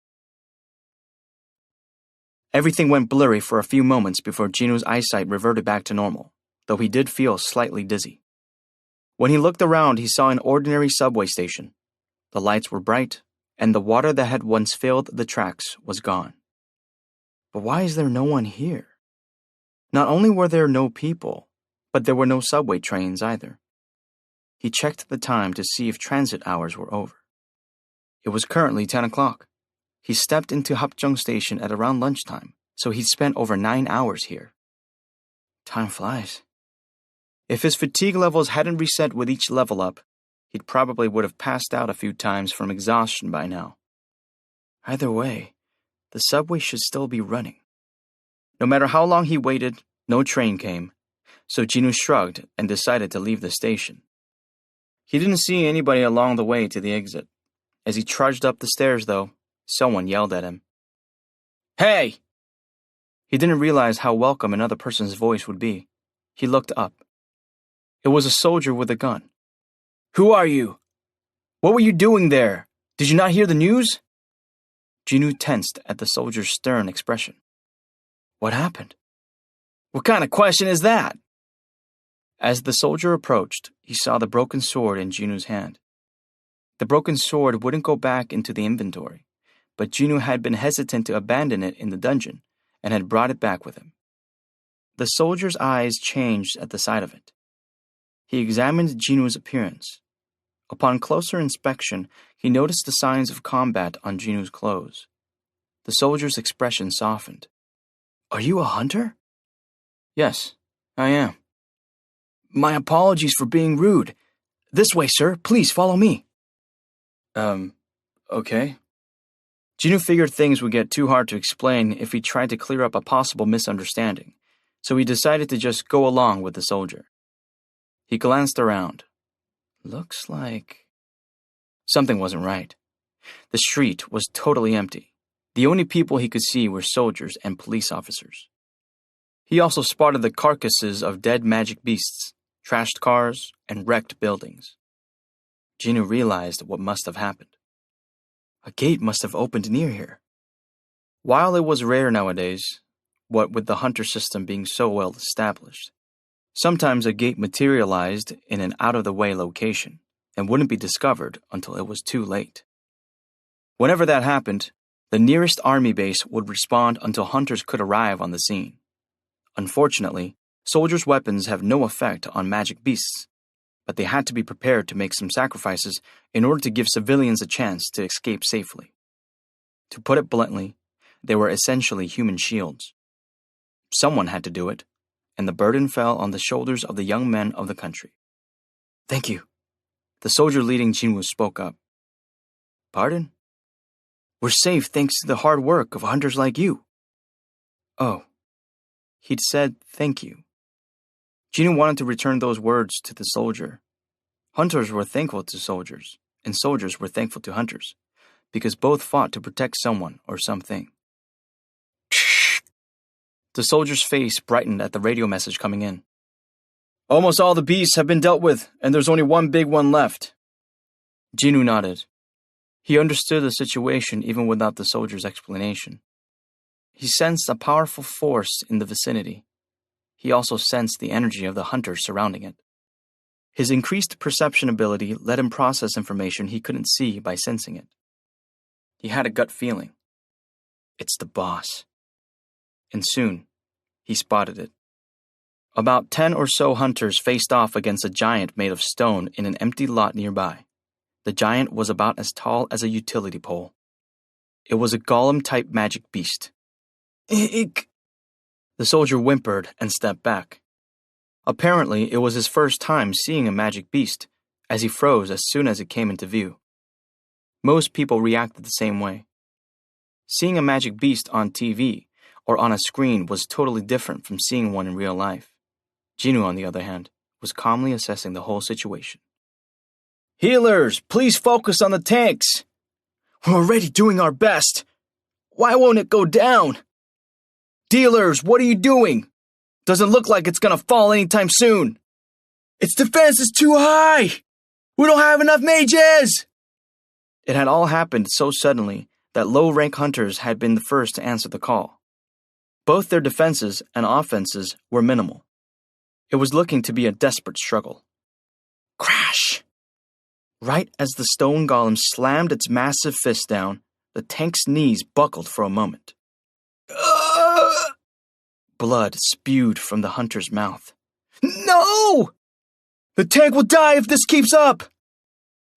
Everything went blurry for a few moments before Jinu's eyesight reverted back to normal, though he did feel slightly dizzy. When he looked around, he saw an ordinary subway station. The lights were bright, and the water that had once filled the tracks was gone. But why is there no one here? Not only were there no people, but there were no subway trains either. He checked the time to see if transit hours were over. It was currently 10 o'clock. He stepped into Hapjeong Station at around lunchtime, so he'd spent over 9 hours here. Time flies. If his fatigue levels hadn't reset with each level up, he probably would have passed out a few times from exhaustion by now. Either way, the subway should still be running. No matter how long he waited, no train came, so Jinu shrugged and decided to leave the station. He didn't see anybody along the way to the exit. As he trudged up the stairs, though, someone yelled at him. Hey! He didn't realize how welcome another person's voice would be. He looked up. It was a soldier with a gun. Who are you? What were you doing there? Did you not hear the news? Jinu tensed at the soldier's stern expression. What happened? What kind of question is that? As the soldier approached, he saw the broken sword in Jinu's hand. The broken sword wouldn't go back into the inventory, but Jinu had been hesitant to abandon it in the dungeon and had brought it back with him. The soldier's eyes changed at the sight of it. He examined Jinu's appearance. Upon closer inspection, he noticed the signs of combat on Jinu's clothes. The soldier's expression softened. Are you a hunter? Yes, I am. My apologies for being rude. This way, sir. Please follow me. Okay. Jinu figured things would get too hard to explain if he tried to clear up a possible misunderstanding, so he decided to just go along with the soldier. He glanced around. Looks like... Something wasn't right. The street was totally empty. The only people he could see were soldiers and police officers. He also spotted the carcasses of dead magic beasts, trashed cars, and wrecked buildings. Jinu realized what must have happened. A gate must have opened near here. While it was rare nowadays, what with the hunter system being so well established, sometimes a gate materialized in an out-of-the-way location and wouldn't be discovered until it was too late. Whenever that happened, the nearest army base would respond until hunters could arrive on the scene. Unfortunately, soldiers' weapons have no effect on magic beasts, but they had to be prepared to make some sacrifices in order to give civilians a chance to escape safely. To put it bluntly, they were essentially human shields. Someone had to do it, and the burden fell on the shoulders of the young men of the country. Thank you. The soldier leading Jinwoo spoke up. Pardon? We're safe thanks to the hard work of hunters like you. Oh. He'd said thank you. Jinwoo wanted to return those words to the soldier. Hunters were thankful to soldiers, and soldiers were thankful to hunters, because both fought to protect someone or something. The soldier's face brightened at the radio message coming in. Almost all the beasts have been dealt with, and there's only one big one left. Jinwoo nodded. He understood the situation even without the soldier's explanation. He sensed a powerful force in the vicinity. He also sensed the energy of the hunters surrounding it. His increased perception ability let him process information he couldn't see by sensing it. He had a gut feeling. It's the boss. And soon, he spotted it. About 10 or so hunters faced off against a giant made of stone in an empty lot nearby. The giant was about as tall as a utility pole. It was a golem-type magic beast. Eek! The soldier whimpered and stepped back. Apparently, it was his first time seeing a magic beast, as he froze as soon as it came into view. Most people reacted the same way. Seeing a magic beast on TV or on a screen was totally different from seeing one in real life. Jinwoo, on the other hand, was calmly assessing the whole situation. Healers, please focus on the tanks. We're already doing our best. Why won't it go down? Dealers, what are you doing? Doesn't look like it's gonna fall anytime soon. Its defense is too high. We don't have enough mages. It had all happened so suddenly that low-rank hunters had been the first to answer the call. Both their defenses and offenses were minimal. It was looking to be a desperate struggle. Crash! Right as the stone golem slammed its massive fist down, the tank's knees buckled for a moment. Blood spewed from the hunter's mouth. No! The tank will die if this keeps up!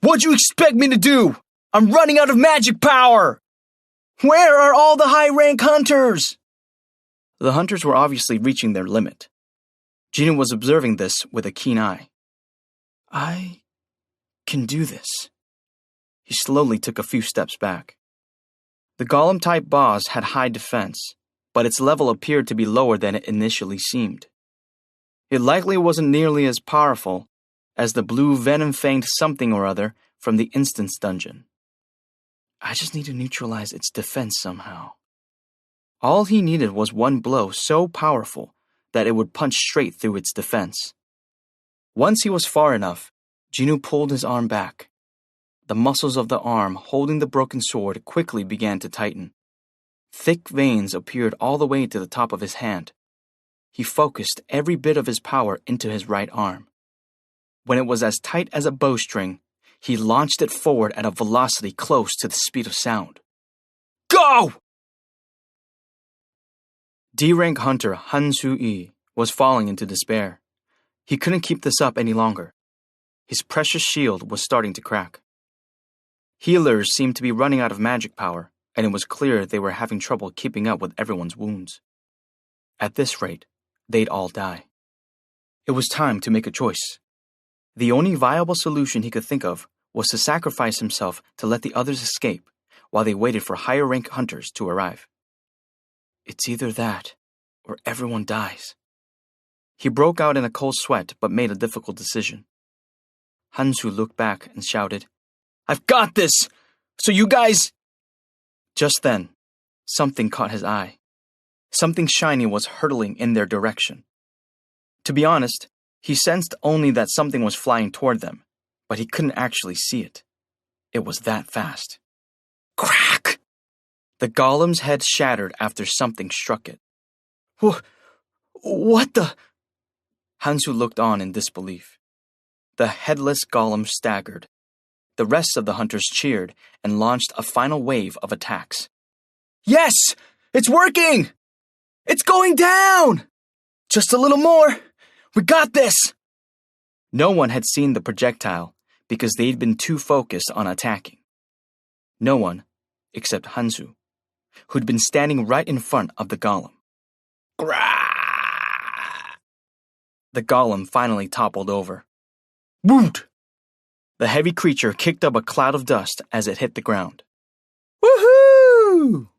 What'd you expect me to do? I'm running out of magic power! Where are all the high-rank hunters? The hunters were obviously reaching their limit. Jinwoo was observing this with a keen eye. I can do this. He slowly took a few steps back. The golem-type boss had high defense, but its level appeared to be lower than it initially seemed. It likely wasn't nearly as powerful as the blue venom-fanged something or other from the instance dungeon. I just need to neutralize its defense somehow. All he needed was one blow so powerful that it would punch straight through its defense. Once he was far enough, Jinwoo pulled his arm back. The muscles of the arm holding the broken sword quickly began to tighten. Thick veins appeared all the way to the top of his hand. He focused every bit of his power into his right arm. When it was as tight as a bowstring, he launched it forward at a velocity close to the speed of sound. Go! D-rank hunter Han Su-yi was falling into despair. He couldn't keep this up any longer. His precious shield was starting to crack. Healers seemed to be running out of magic power, and it was clear they were having trouble keeping up with everyone's wounds. At this rate, they'd all die. It was time to make a choice. The only viable solution he could think of was to sacrifice himself to let the others escape while they waited for higher-rank hunters to arrive. It's either that, or everyone dies. He broke out in a cold sweat but made a difficult decision. Hansu looked back and shouted, I've got this! So you guys... Just then, something caught his eye. Something shiny was hurtling in their direction. To be honest, he sensed only that something was flying toward them, but he couldn't actually see it. It was that fast. Crack! The golem's head shattered after something struck it. What the... Hansu looked on in disbelief. The headless golem staggered. The rest of the hunters cheered and launched a final wave of attacks. Yes! It's working! It's going down! Just a little more! We got this! No one had seen the projectile because they'd been too focused on attacking. No one, except Hansu, who'd been standing right in front of the golem. Grah! The golem finally toppled over. Woot! The heavy creature kicked up a cloud of dust as it hit the ground. Woohoo!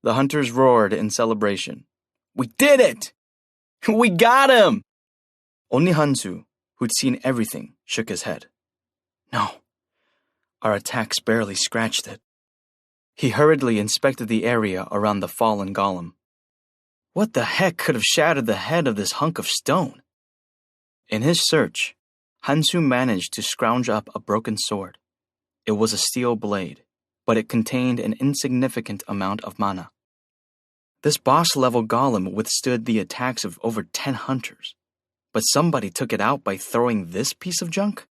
The hunters roared in celebration. We did it! We got him! Only Hansu, who'd seen everything, shook his head. No, our attacks barely scratched it. He hurriedly inspected the area around the fallen golem. What the heck could have shattered the head of this hunk of stone? In his search, Hansu managed to scrounge up a broken sword. It was a steel blade, but it contained an insignificant amount of mana. This boss-level golem withstood the attacks of over 10 hunters, but somebody took it out by throwing this piece of junk?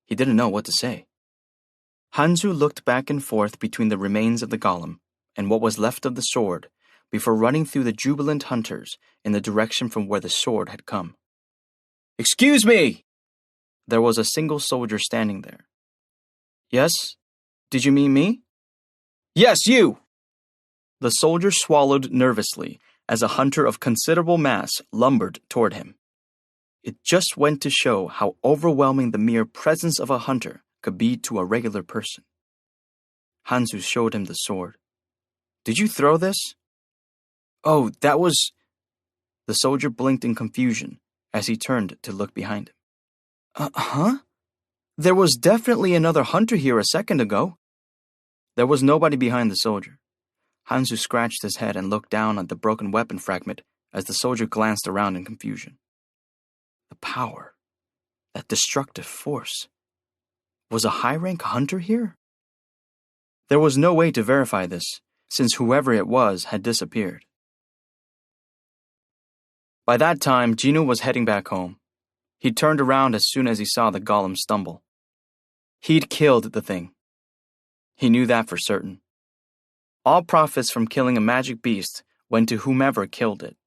He didn't know what to say. Hansu looked back and forth between the remains of the golem and what was left of the sword before running through the jubilant hunters in the direction from where the sword had come. "Excuse me!" There was a single soldier standing there. "Yes? Did you mean me?" "Yes, you!" The soldier swallowed nervously as a hunter of considerable mass lumbered toward him. It just went to show how overwhelming the mere presence of a hunter could be to a regular person. Hansu showed him the sword. "Did you throw this?" "Oh, that was..." The soldier blinked in confusion as he turned to look behind him. Huh? There was definitely another hunter here a second ago." There was nobody behind the soldier. Hansu scratched his head and looked down at the broken weapon fragment as the soldier glanced around in confusion. The power, that destructive force. Was a high-rank hunter here? There was no way to verify this, since whoever it was had disappeared. By that time, Jinwoo was heading back home. He turned around as soon as he saw the golem stumble. He'd killed the thing. He knew that for certain. All profits from killing a magic beast went to whomever killed it.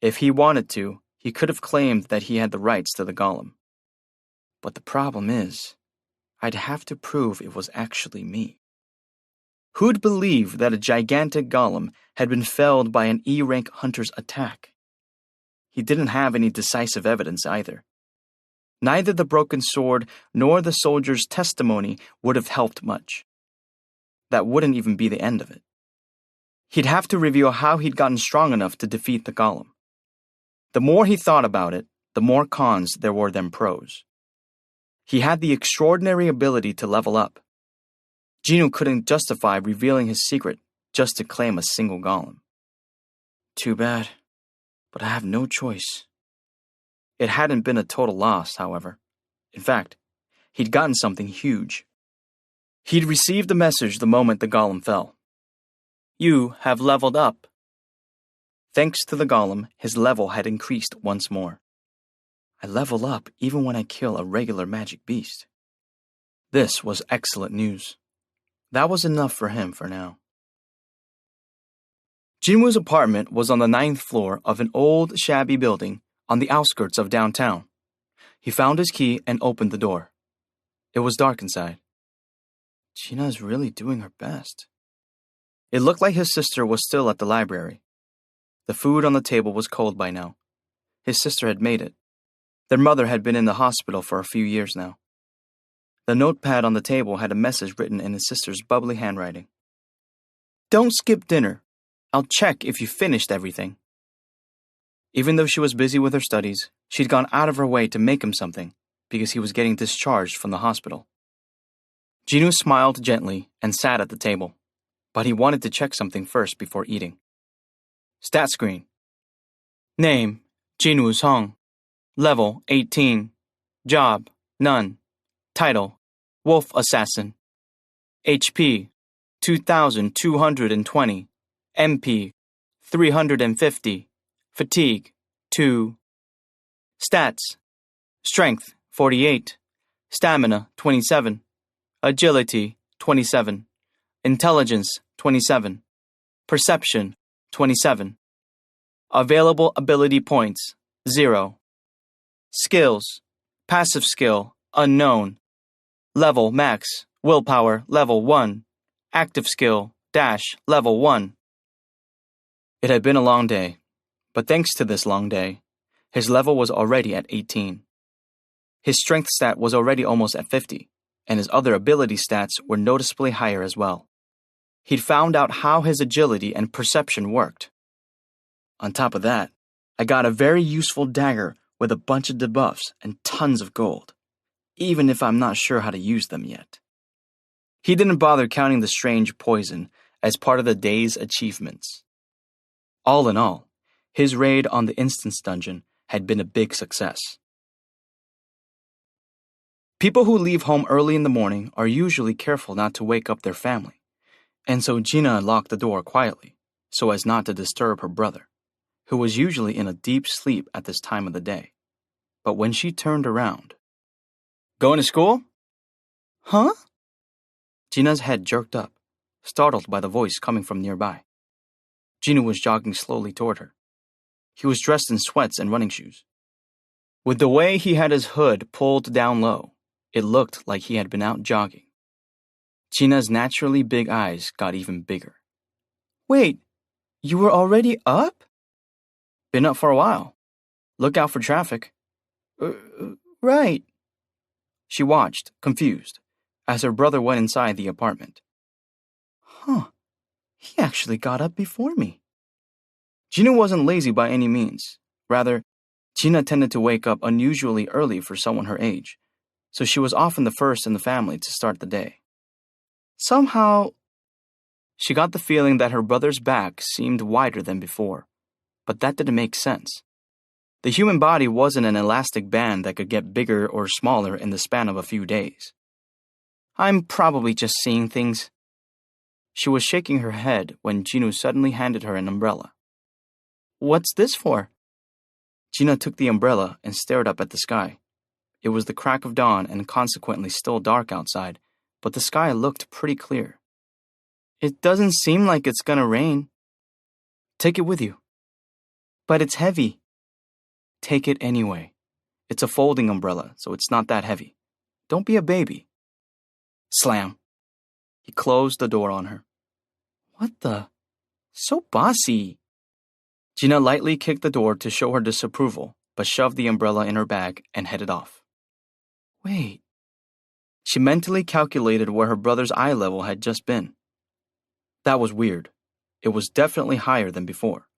If he wanted to, he could have claimed that he had the rights to the golem. But the problem is, I'd have to prove it was actually me. Who'd believe that a gigantic golem had been felled by an E-rank hunter's attack? He didn't have any decisive evidence either. Neither the broken sword nor the soldier's testimony would have helped much. That wouldn't even be the end of it. He'd have to reveal how he'd gotten strong enough to defeat the golem. The more he thought about it, the more cons there were than pros. He had the extraordinary ability to level up. Jinwoo couldn't justify revealing his secret just to claim a single golem. Too bad, but I have no choice. It hadn't been a total loss, however. In fact, he'd gotten something huge. He'd received a message the moment the golem fell. "You have leveled up." Thanks to the golem, his level had increased once more. I level up even when I kill a regular magic beast. This was excellent news. That was enough for him for now. Jinwoo's apartment was on the 9th floor of an old, shabby building on the outskirts of downtown. He found his key and opened the door. It was dark inside. Gina's really doing her best. It looked like his sister was still at the library. The food on the table was cold by now. His sister had made it. Their mother had been in the hospital for a few years now. The notepad on the table had a message written in his sister's bubbly handwriting. "Don't skip dinner. I'll check if you finished everything." Even though she was busy with her studies, she'd gone out of her way to make him something because he was getting discharged from the hospital. Jinwoo smiled gently and sat at the table, but he wanted to check something first before eating. Stat screen. Name, Jinwoo Song. Level, 18. Job, none. Title, Wolf Assassin. HP, 2,220. MP, 350. Fatigue, 2. Stats. Strength, 48. Stamina, 27. Agility, 27. Intelligence, 27. Perception, 27. Available ability points, 0. Skills. Passive skill, unknown. Level max, willpower, level 1. Active skill, dash, level 1. It had been a long day, but thanks to this long day, his level was already at 18. His strength stat was already almost at 50, and his other ability stats were noticeably higher as well. He'd found out how his agility and perception worked. On top of that, I got a very useful dagger with a bunch of debuffs and tons of gold, even if I'm not sure how to use them yet. He didn't bother counting the strange poison as part of the day's achievements. All in all, his raid on the instance dungeon had been a big success. People who leave home early in the morning are usually careful not to wake up their family, and so Gina locked the door quietly so as not to disturb her brother, who was usually in a deep sleep at this time of the day. But when she turned around, "Going to school?" "Huh?" Gina's head jerked up, startled by the voice coming from nearby. Gina was jogging slowly toward her. He was dressed in sweats and running shoes. With the way he had his hood pulled down low, it looked like he had been out jogging. Gina's naturally big eyes got even bigger. "Wait, you were already up?" "Been up for a while. Look out for traffic." Right." She watched, confused, as her brother went inside the apartment. "Huh, he actually got up before me." Gina wasn't lazy by any means. Rather, Gina tended to wake up unusually early for someone her age, so she was often the first in the family to start the day. Somehow, she got the feeling that her brother's back seemed wider than before, but that didn't make sense. The human body wasn't an elastic band that could get bigger or smaller in the span of a few days. "I'm probably just seeing things." She was shaking her head when Gina suddenly handed her an umbrella. "What's this for?" Gina took the umbrella and stared up at the sky. It was the crack of dawn and consequently still dark outside, but the sky looked pretty clear. "It doesn't seem like it's gonna rain." "Take it with you." "But it's heavy." "Take it anyway. It's a folding umbrella, so it's not that heavy. Don't be a baby." Slam. He closed the door on her. "What the? So bossy." Gina lightly kicked the door to show her disapproval, but shoved the umbrella in her bag and headed off. Wait. She mentally calculated where her brother's eye level had just been. That was weird. It was definitely higher than before.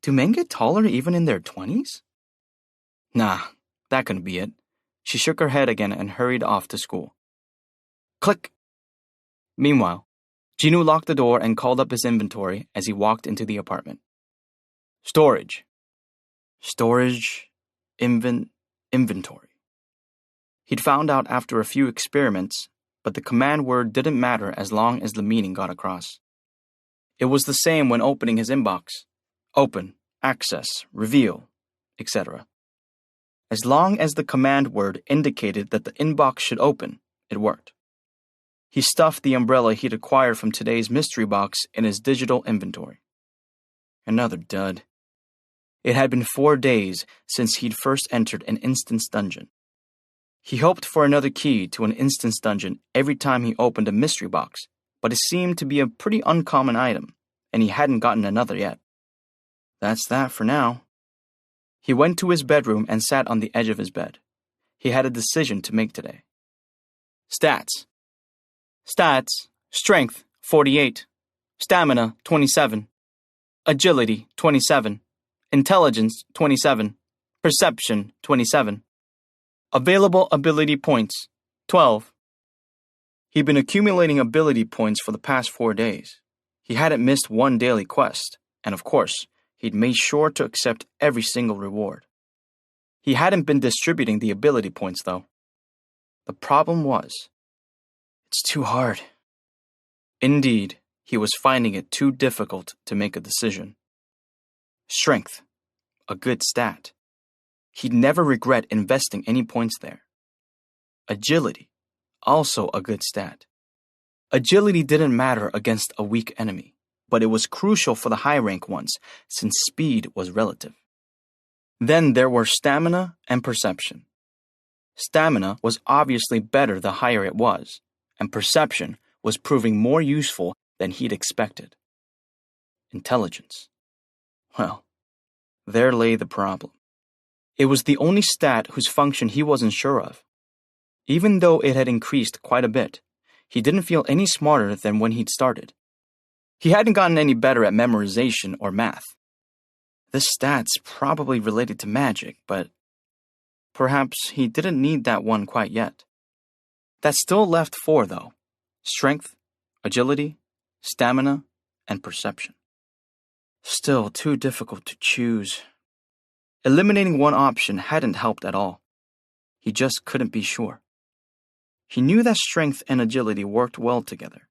Do men get taller even in their 20s? Nah, that couldn't be it. She shook her head again and hurried off to school. Click! Meanwhile, Jinu locked the door and called up his inventory as he walked into the apartment. Storage. Inventory. He'd found out after a few experiments, but the command word didn't matter as long as the meaning got across. It was the same when opening his inbox. Open, access, reveal, etc. As long as the command word indicated that the inbox should open, it worked. He stuffed the umbrella he'd acquired from today's mystery box in his digital inventory. Another dud. It had been 4 days since he'd first entered an instance dungeon. He hoped for another key to an instance dungeon every time he opened a mystery box, but it seemed to be a pretty uncommon item, and he hadn't gotten another yet. That's that for now. He went to his bedroom and sat on the edge of his bed. He had a decision to make today. Stats. Strength, 48. Stamina, 27. Agility, 27. Intelligence, 27. Perception, 27. Available ability points, 12. He'd been accumulating ability points for the past 4 days. He hadn't missed one daily quest, and of course, he'd made sure to accept every single reward. He hadn't been distributing the ability points, though. The problem was, it's too hard. Indeed, he was finding it too difficult to make a decision. Strength, a good stat. He'd never regret investing any points there. Agility, also a good stat. Agility didn't matter against a weak enemy, but it was crucial for the high-rank ones since speed was relative. Then there were stamina and perception. Stamina was obviously better the higher it was, and perception was proving more useful than he'd expected. Intelligence. Well, there lay the problem. It was the only stat whose function he wasn't sure of. Even though it had increased quite a bit, he didn't feel any smarter than when he'd started. He hadn't gotten any better at memorization or math. This stat's probably related to magic, but Perhaps he didn't need that one quite yet. That still left 4, though: strength, agility, stamina, and perception. Still too difficult to choose. Eliminating one option hadn't helped at all. He just couldn't be sure. He knew that strength and agility worked well together.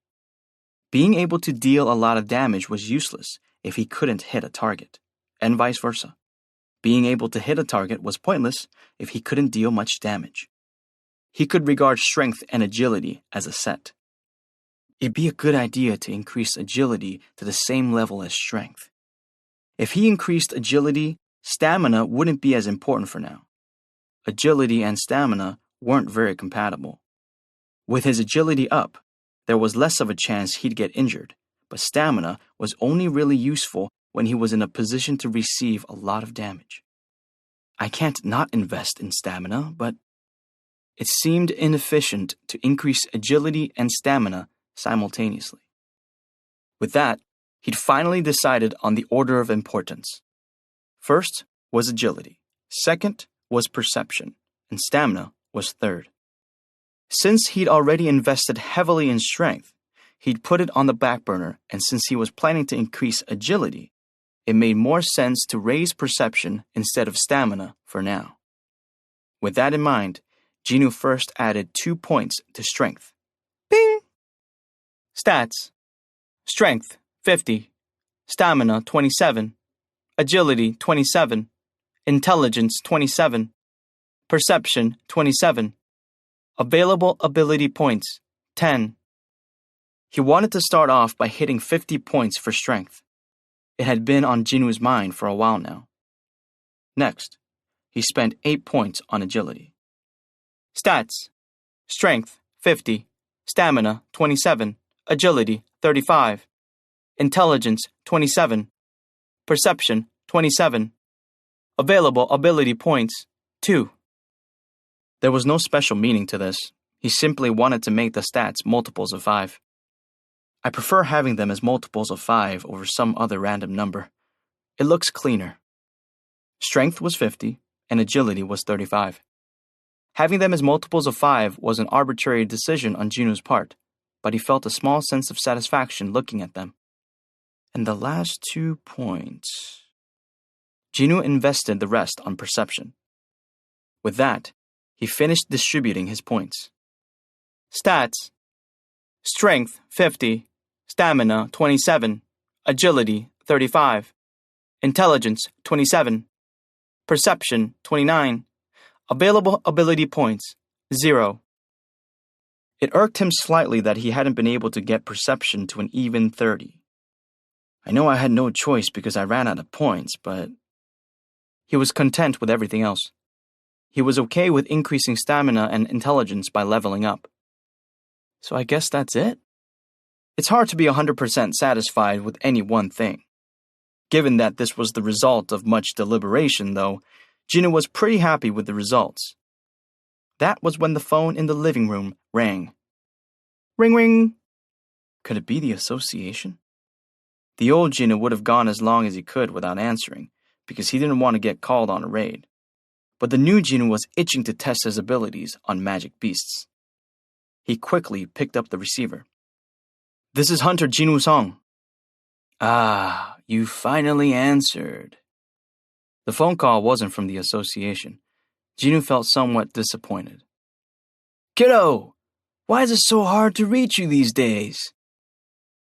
Being able to deal a lot of damage was useless if he couldn't hit a target, and vice versa. Being able to hit a target was pointless if he couldn't deal much damage. He could regard strength and agility as a set. It'd be a good idea to increase agility to the same level as strength. If he increased agility, stamina wouldn't be as important for now. Agility and stamina weren't very compatible. With his agility up, there was less of a chance he'd get injured, but stamina was only really useful when he was in a position to receive a lot of damage. I can't not invest in stamina, but it seemed inefficient to increase agility and stamina simultaneously. With that, he'd finally decided on the order of importance. First was agility, second was perception, and stamina was third. Since he'd already invested heavily in strength, he'd put it on the back burner, and since he was planning to increase agility, it made more sense to raise perception instead of stamina for now. With that in mind, Jinwoo first added 2 points to strength. Bing! Stats: strength 50, stamina 27, agility 27, intelligence 27, perception 27. Available ability points, 10. He wanted to start off by hitting 50 points for strength. It had been on Jinwoo's mind for a while now. Next, he spent 8 points on agility. Stats: strength, 50, stamina, 27, agility, 35, intelligence, 27, perception, 27. Available ability points, 2. There was no special meaning to this. He simply wanted to make the stats multiples of 5. I prefer having them as multiples of 5 over some other random number. It looks cleaner. Strength was 50, and agility was 35. Having them as multiples of 5 was an arbitrary decision on Jinwoo's part, but he felt a small sense of satisfaction looking at them. And the last 2 points... Jinwoo invested the rest on perception. With that, he finished distributing his points. Stats: strength 50, stamina 27, agility 35, intelligence 27, perception 29, available ability points 0. It irked him slightly that he hadn't been able to get perception to an even 30. I know I had no choice because I ran out of points, but he was content with everything else. He was okay with increasing stamina and intelligence by leveling up. So I guess that's it? It's hard to be 100% satisfied with any one thing. Given that this was the result of much deliberation, though, Jinwoo was pretty happy with the results. That was when the phone in the living room rang. Ring ring! Could it be the association? The old Jinwoo would have gone as long as he could without answering, because he didn't want to get called on a raid. But the new Jinwoo was itching to test his abilities on magic beasts. He quickly picked up the receiver. This is Hunter Jinwoo Song. Ah, you finally answered. The phone call wasn't from the association. Jinwoo felt somewhat disappointed. Kiddo, why is it so hard to reach you these days?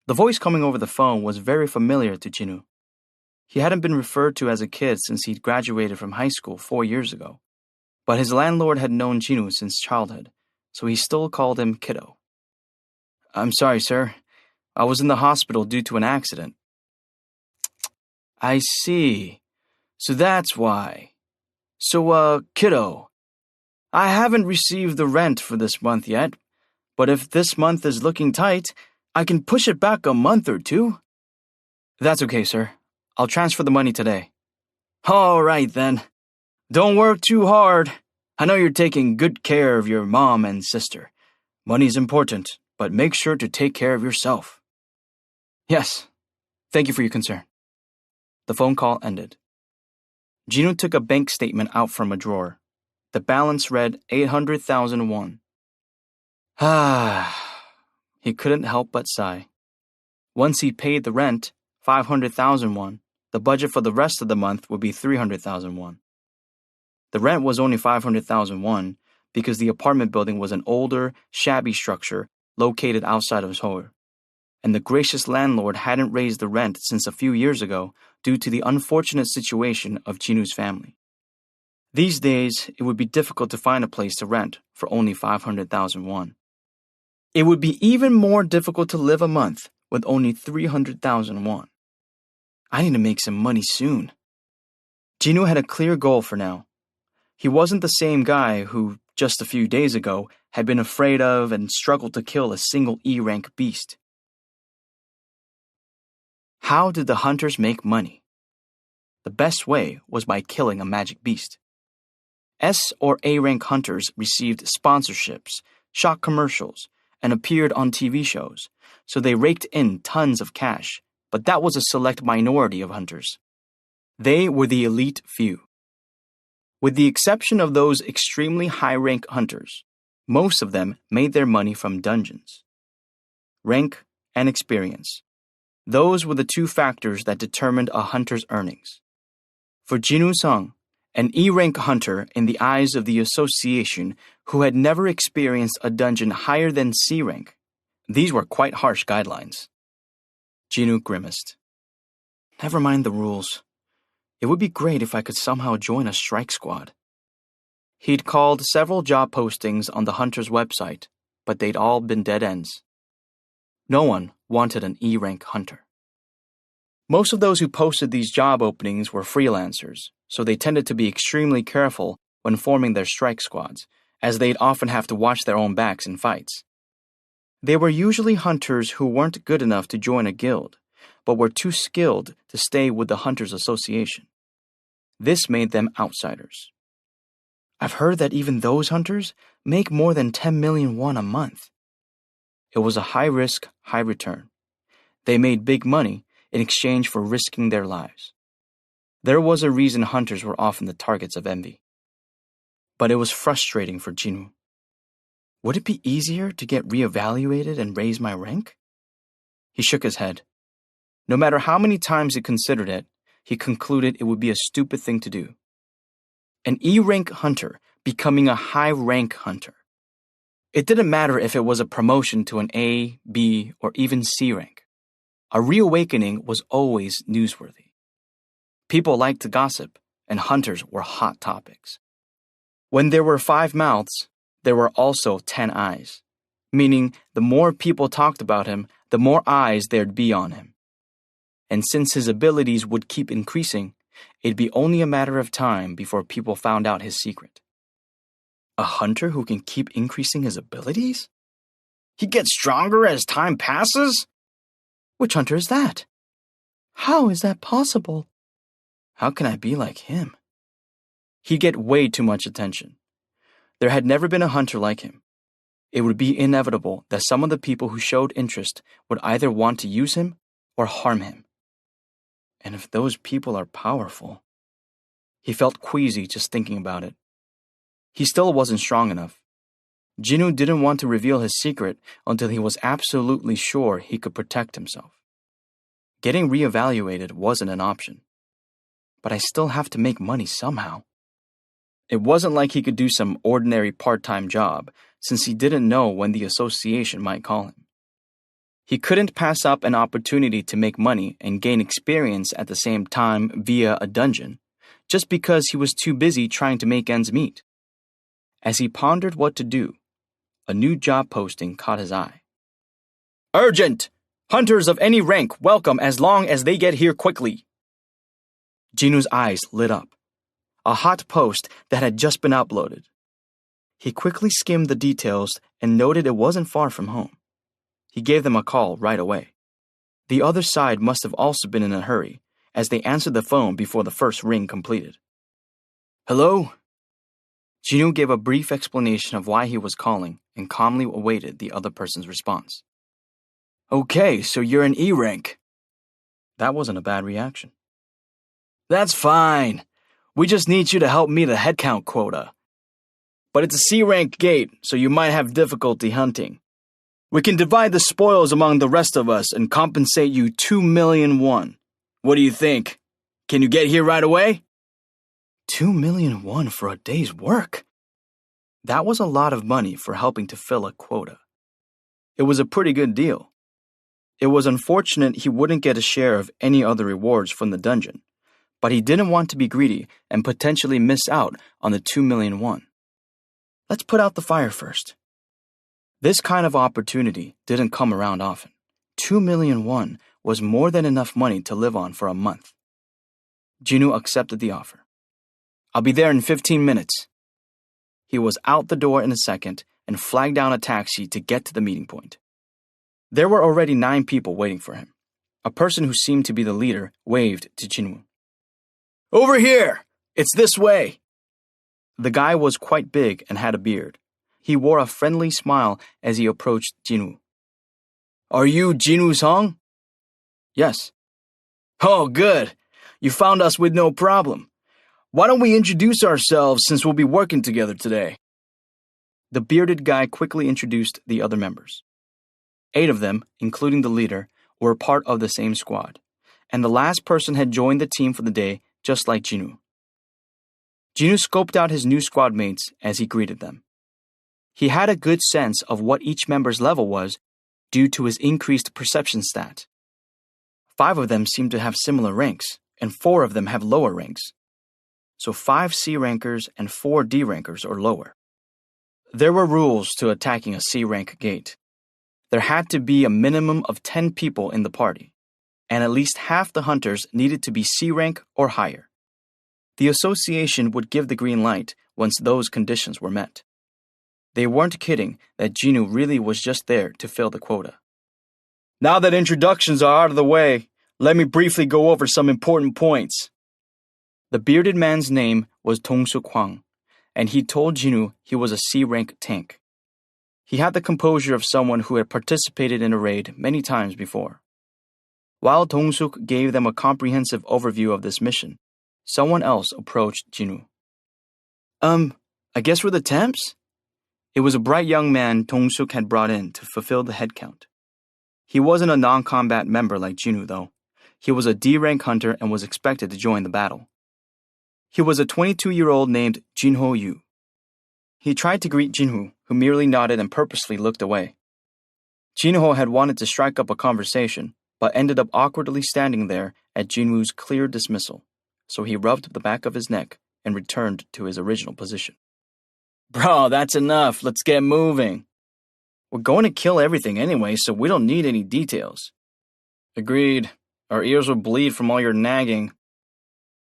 The voice coming over the phone was very familiar to Jinwoo. He hadn't been referred to as a kid since he'd graduated from high school 4 years ago. But his landlord had known Jinwoo since childhood, so he still called him Kiddo. I'm sorry, sir. I was in the hospital due to an accident. I see. So that's why. So, Kiddo, I haven't received the rent for this month yet, but if this month is looking tight, I can push it back a month or 2. That's okay, sir. I'll transfer the money today. All right, then. Don't work too hard. I know you're taking good care of your mom and sister. Money's important, but make sure to take care of yourself. Yes. Thank you for your concern. The phone call ended. Jinwoo took a bank statement out from a drawer. The balance read 800,000 won. He couldn't help but sigh. Once he paid the rent, 500,000 won, the budget for the rest of the month would be 300,000 won. The rent was only 500,000 won because the apartment building was an older, shabby structure located outside of Seoul, and the gracious landlord hadn't raised the rent since a few years ago due to the unfortunate situation of Jinwoo's family. These days, it would be difficult to find a place to rent for only 500,000 won. It would be even more difficult to live a month with only 300,000 won. I need to make some money soon. Jinwoo had a clear goal for now. He wasn't the same guy who, just a few days ago, had been afraid of and struggled to kill a single E-rank beast. How did the hunters make money? The best way was by killing a magic beast. S or A-rank hunters received sponsorships, shot commercials, and appeared on TV shows, so they raked in tons of cash, but that was a select minority of hunters. They were the elite few. With the exception of those extremely high-rank hunters, most of them made their money from dungeons. Rank and experience. Those were the two factors that determined a hunter's earnings. For Jinwoo Sung, an E-rank hunter in the eyes of the association who had never experienced a dungeon higher than C rank, these were quite harsh guidelines. Jinwoo grimaced. Never mind the rules. It would be great if I could somehow join a strike squad. He'd called several job postings on the hunter's website, but they'd all been dead ends. No one wanted an E-rank hunter. Most of those who posted these job openings were freelancers, so they tended to be extremely careful when forming their strike squads, as they'd often have to watch their own backs in fights. They were usually hunters who weren't good enough to join a guild, but were too skilled to stay with the Hunters Association. This made them outsiders. I've heard that even those hunters make more than 10 million won a month. It was a high risk, high return. They made big money in exchange for risking their lives. There was a reason hunters were often the targets of envy. But it was frustrating for Jinwoo. Would it be easier to get reevaluated and raise my rank? He shook his head. No matter how many times he considered it, he concluded it would be a stupid thing to do. An E-rank hunter becoming a high-rank hunter. It didn't matter if it was a promotion to an A, B, or even C rank. A reawakening was always newsworthy. People liked to gossip, and hunters were hot topics. When there were 5 mouths, there were also 10 eyes, meaning the more people talked about him, the more eyes there'd be on him. And since his abilities would keep increasing, it'd be only a matter of time before people found out his secret. A hunter who can keep increasing his abilities? He gets stronger as time passes? Which hunter is that? How is that possible? How can I be like him? He'd get way too much attention. There had never been a hunter like him. It would be inevitable that some of the people who showed interest would either want to use him or harm him. And if those people are powerful... He felt queasy just thinking about it. He still wasn't strong enough. Jinwoo didn't want to reveal his secret until he was absolutely sure he could protect himself. Getting reevaluated wasn't an option. But I still have to make money somehow. It wasn't like he could do some ordinary part-time job, since he didn't know when the association might call him. He couldn't pass up an opportunity to make money and gain experience at the same time via a dungeon, just because he was too busy trying to make ends meet. As he pondered what to do, a new job posting caught his eye. Urgent! Hunters of any rank welcome as long as they get here quickly. Jinwoo's eyes lit up. A hot post that had just been uploaded. He quickly skimmed the details and noted it wasn't far from home. He gave them a call right away. The other side must have also been in a hurry, as they answered the phone before the first ring completed. Hello? Jinwoo gave a brief explanation of why he was calling and calmly awaited the other person's response. Okay, so you're an E rank. That wasn't a bad reaction. That's fine. We just need you to help meet a headcount quota. but it's a C-rank gate, so you might have difficulty hunting. We can divide the spoils among the rest of us and compensate you 2,000,000 won. What do you think? Can you get here right away? 2,000,000 won for a day's work? That was a lot of money for helping to fill a quota. It was a pretty good deal. It was unfortunate he wouldn't get a share of any other rewards from the dungeon, but he didn't want to be greedy and potentially miss out on the 2,000,000 won. Let's put out the fire first. This kind of opportunity didn't come around often. 2,000,000 won was more than enough money to live on for a month. Jinwoo accepted the offer. I'll be there in 15 minutes. He was out the door in a second and flagged down a taxi to get to the meeting point. There were already 9 people waiting for him. A person who seemed to be the leader waved to Jinwoo. Over here! It's this way! The guy was quite big and had a beard. He wore a friendly smile as he approached Jinwoo. Are you Jinwoo Song? Yes. Oh, good. You found us with no problem. Why don't we introduce ourselves since we'll be working together today? The bearded guy quickly introduced the other members. 8 of them, including the leader, were part of the same squad, and the last person had joined the team for the day just like Jinwoo. Jinwoo scoped out his new squad mates as he greeted them. He had a good sense of what each member's level was due to his increased perception stat. 5 of them seemed to have similar ranks, and 4 of them have lower ranks. So 5 C rankers and 4 D rankers or lower. There were rules to attacking a C rank gate. There had to be a minimum of 10 people in the party, and at least half the hunters needed to be C rank or higher. The association would give the green light once those conditions were met. They weren't kidding that Jinwoo really was just there to fill the quota. Now that introductions are out of the way, let me briefly go over some important points. The bearded man's name was Dong-suk Hwang, and he told Jinwoo he was a C-rank tank. He had the composure of someone who had participated in a raid many times before. While Dong-suk gave them a comprehensive overview of this mission, someone else approached Jinwoo. I guess we're the temps? It was a bright young man Dong-suk had brought in to fulfill the headcount. He wasn't a non-combat member like Jinwoo, though. He was a D-rank hunter and was expected to join the battle. He was a 22-year-old named Jinho Yu. He tried to greet Jinwoo, who merely nodded and purposely looked away. Jinho had wanted to strike up a conversation, but ended up awkwardly standing there at Jinwoo's clear dismissal, so he rubbed the back of his neck and returned to his original position. Bro, that's enough. Let's get moving. We're going to kill everything anyway, so we don't need any details. Agreed. Our ears will bleed from all your nagging.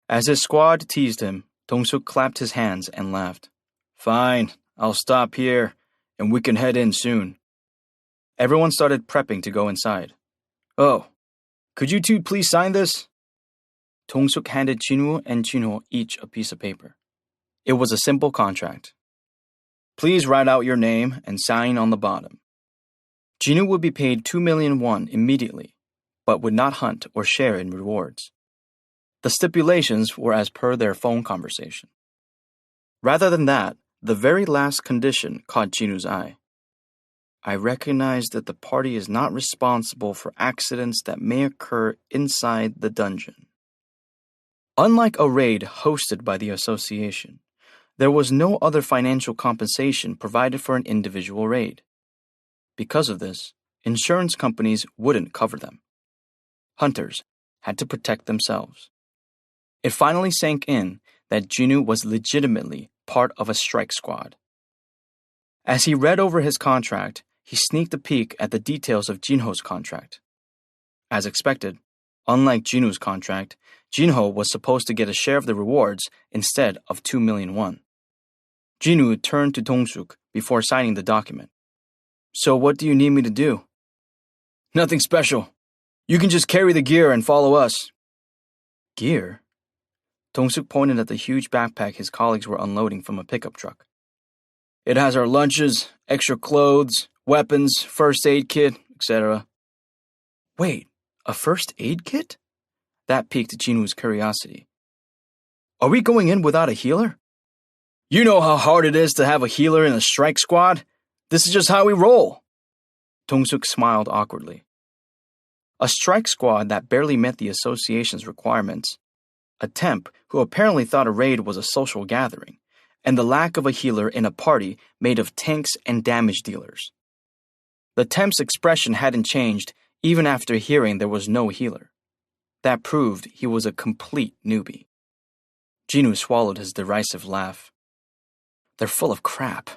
As his squad teased him, Dong-suk clapped his hands and laughed. Fine, I'll stop here, and we can head in soon. Everyone started prepping to go inside. Oh, could you two please sign this? Dong-suk handed Jinwoo and Jinho each a piece of paper. It was a simple contract. Please write out your name and sign on the bottom. Jinwoo would be paid 2,000,000 won immediately, but would not hunt or share in rewards. The stipulations were as per their phone conversation. Rather than that, the very last condition caught Jinwoo's eye. I recognize that the party is not responsible for accidents that may occur inside the dungeon. Unlike a raid hosted by the association, there was no other financial compensation provided for an individual raid. Because of this, insurance companies wouldn't cover them. Hunters had to protect themselves. It finally sank in that Jinwoo was legitimately part of a strike squad. As he read over his contract, he sneaked a peek at the details of Jinho's contract. As expected, unlike Jinwoo's contract, Jinho was supposed to get a share of the rewards instead of 2,000,000 won. Jinwoo turned to Dong-suk before signing the document. So what do you need me to do? Nothing special. You can just carry the gear and follow us. Gear? Dong-suk pointed at the huge backpack his colleagues were unloading from a pickup truck. It has our lunches, extra clothes, weapons, first aid kit, etc. Wait, a first aid kit? That piqued Jinwoo's curiosity. Are we going in without a healer? You know how hard it is to have a healer in a strike squad? This is just how we roll. Dong-suk smiled awkwardly. A strike squad that barely met the association's requirements, a temp who apparently thought a raid was a social gathering, and the lack of a healer in a party made of tanks and damage dealers. The temp's expression hadn't changed even after hearing there was no healer. That proved he was a complete newbie. Jinwoo swallowed his derisive laugh. They're full of crap.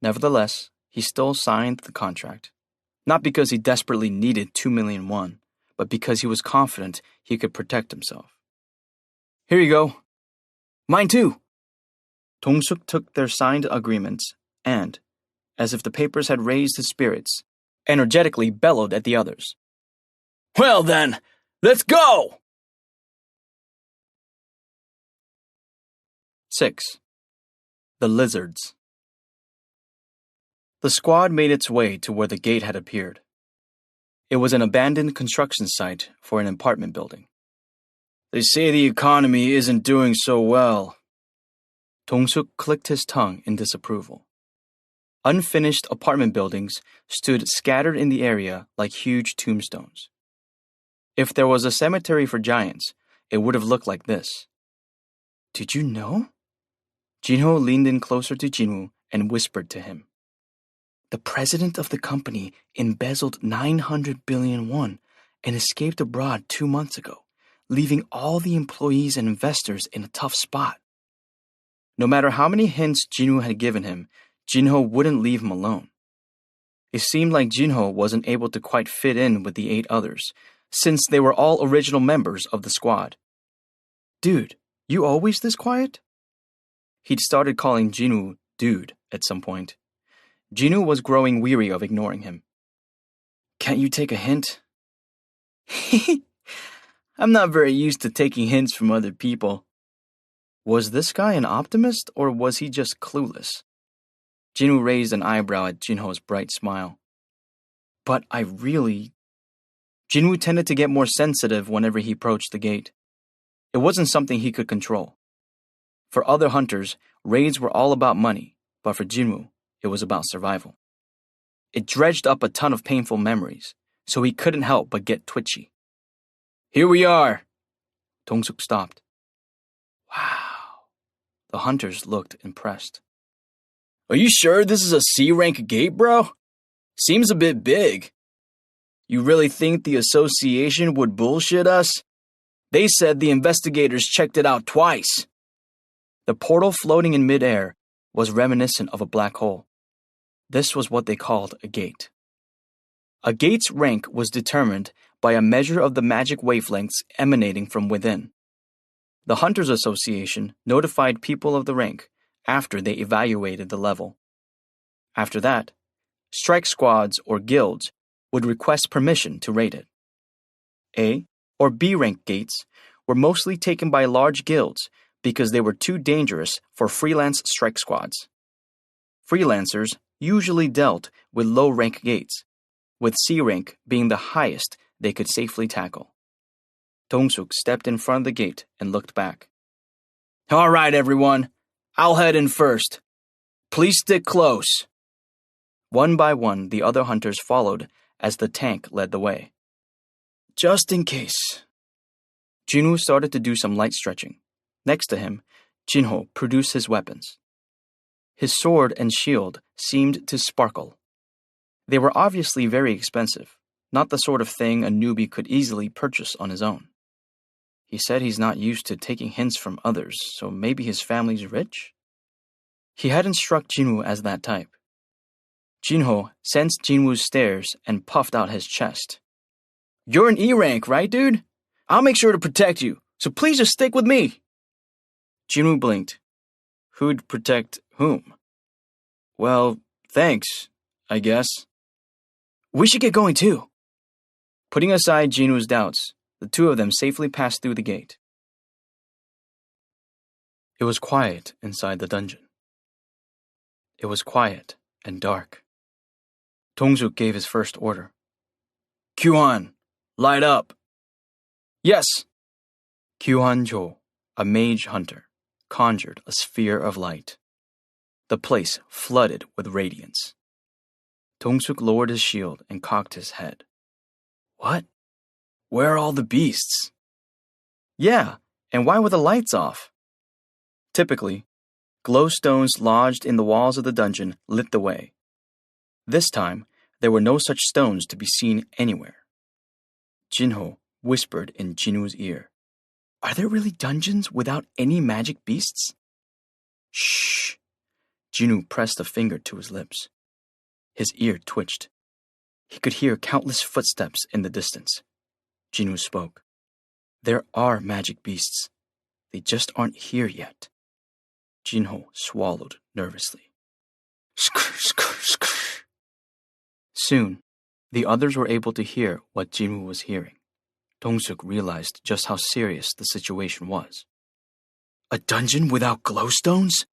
Nevertheless, he still signed the contract, not because he desperately needed 2 million won, but because he was confident he could protect himself. Here you go. Mine too. Dong-suk took their signed agreements and, as if the papers had raised his spirits, energetically bellowed at the others. Well then, let's go! 6. The Lizards. The squad made its way to where the gate had appeared. It was an abandoned construction site for an apartment building. They say the economy isn't doing so well. Dong-suk clicked his tongue in disapproval. Unfinished apartment buildings stood scattered in the area like huge tombstones. If there was a cemetery for giants, it would have looked like this. Did you know? Jinho leaned in closer to Jinwoo and whispered to him. The president of the company embezzled 900 billion won and escaped abroad 2 months ago, leaving all the employees and investors in a tough spot. No matter how many hints Jinwoo had given him, Jinho wouldn't leave him alone. It seemed like Jinho wasn't able to quite fit in with the 8 others, since they were all original members of the squad. Dude, you always this quiet? He'd started calling Jinwoo dude at some point. Jinwoo was growing weary of ignoring him. Can't you take a hint? I'm not very used to taking hints from other people. Was this guy an optimist or was he just clueless? Jinwoo raised an eyebrow at Jinho's bright smile. But Jinwoo tended to get more sensitive whenever he approached the gate. It wasn't something he could control. For other hunters, raids were all about money, but for Jinwoo, it was about survival. It dredged up a ton of painful memories, so he couldn't help but get twitchy. Here we are! Dong-suk stopped. Wow. The hunters looked impressed. Are you sure this is a C-rank gate, bro? Seems a bit big. You really think the association would bullshit us? They said the investigators checked it out twice. The portal floating in midair was reminiscent of a black hole. This was what they called a gate. A gate's rank was determined by a measure of the magic wavelengths emanating from within. The Hunters Association notified people of the rank after they evaluated the level. After that, strike squads or guilds would request permission to raid it. A or B rank gates were mostly taken by large guilds because they were too dangerous for freelance strike squads. Freelancers usually dealt with low-rank gates, with C rank being the highest they could safely tackle. Dong-suk stepped in front of the gate and looked back. All right, everyone. I'll head in first. Please stick close. One by one, the other hunters followed as the tank led the way. Just in case. Jinwoo started to do some light stretching. Next to him, Jinho produced his weapons. His sword and shield seemed to sparkle. They were obviously very expensive, not the sort of thing a newbie could easily purchase on his own. He said he's not used to taking hints from others, so maybe his family's rich? He hadn't struck Jinwoo as that type. Jinho sensed Jinwoo's stares and puffed out his chest. You're an E rank, right, dude? I'll make sure to protect you, so please just stick with me. Jinwoo blinked. Who'd protect whom? Well, thanks, I guess. We should get going too. Putting aside Jinwoo's doubts, the two of them safely passed through the gate. It was quiet inside the dungeon. It was quiet and dark. Dong-suk gave his first order. Kyuhan, light up. Yes. Kyuhan Jo, a mage hunter, conjured a sphere of light. The place flooded with radiance. Dong-suk lowered his shield and cocked his head. What? Where are all the beasts? Yeah, and why were the lights off? Typically, glowstones lodged in the walls of the dungeon lit the way. This time, there were no such stones to be seen anywhere. Jinho whispered in Jinwoo's ear, "Are there really dungeons without any magic beasts?" Shh! Jinwoo pressed a finger to his lips. His ear twitched. He could hear countless footsteps in the distance. Jinwoo spoke. "There are magic beasts. They just aren't here yet." Jinho swallowed nervously. Soon, the others were able to hear what Jinwoo was hearing. Dong-suk realized just how serious the situation was. A dungeon without glowstones?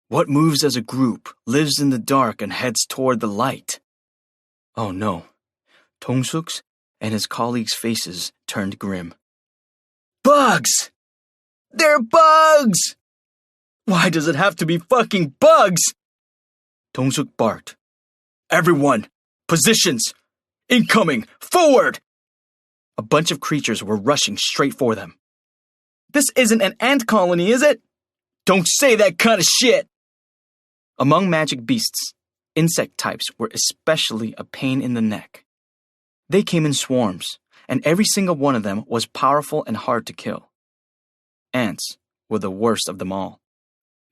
What moves as a group, lives in the dark, and heads toward the light? Oh no. Dong-suk's and his colleagues' faces turned grim. Bugs! They're bugs! Why does it have to be fucking bugs? Dong-suk barked. Everyone, positions! Incoming! Forward! A bunch of creatures were rushing straight for them. This isn't an ant colony, is it? Don't say that kind of shit! Among magic beasts, insect types were especially a pain in the neck. They came in swarms, and every single one of them was powerful and hard to kill. Ants were the worst of them all.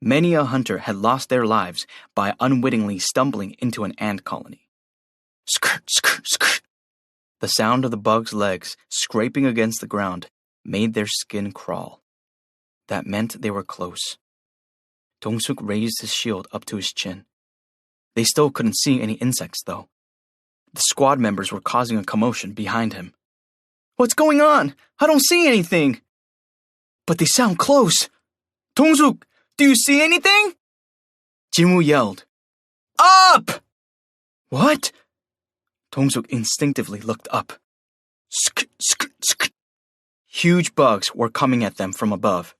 Many a hunter had lost their lives by unwittingly stumbling into an ant colony. Skirt, skirt, skirt. The sound of the bug's legs scraping against the ground made their skin crawl. That meant they were close. Dong-suk raised his shield up to his chin. They still couldn't see any insects, though. The squad members were causing a commotion behind him. What's going on? I don't see anything. But they sound close. Dong-suk, do you see anything? Jinwoo yelled. Up! What? Dong-suk instinctively looked up. Sk, sk, sk. Huge bugs were coming at them from above.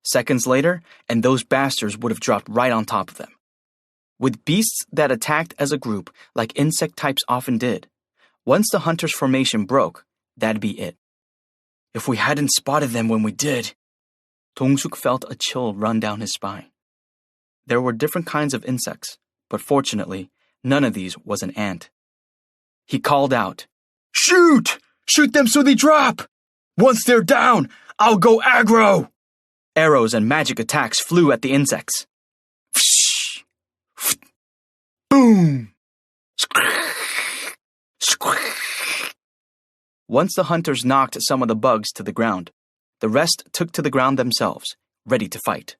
Seconds later, and those bastards would have dropped right on top of them. With beasts that attacked as a group, like insect types often did, once the hunter's formation broke, that'd be it. If we hadn't spotted them when we did, Dong-suk felt a chill run down his spine. There were different kinds of insects, but fortunately, none of these was an ant. He called out, "Shoot! Shoot them so they drop! Once they're down, I'll go aggro!" Arrows and magic attacks flew at the insects. Boom! Once the hunters knocked some of the bugs to the ground, the rest took to the ground themselves, ready to fight.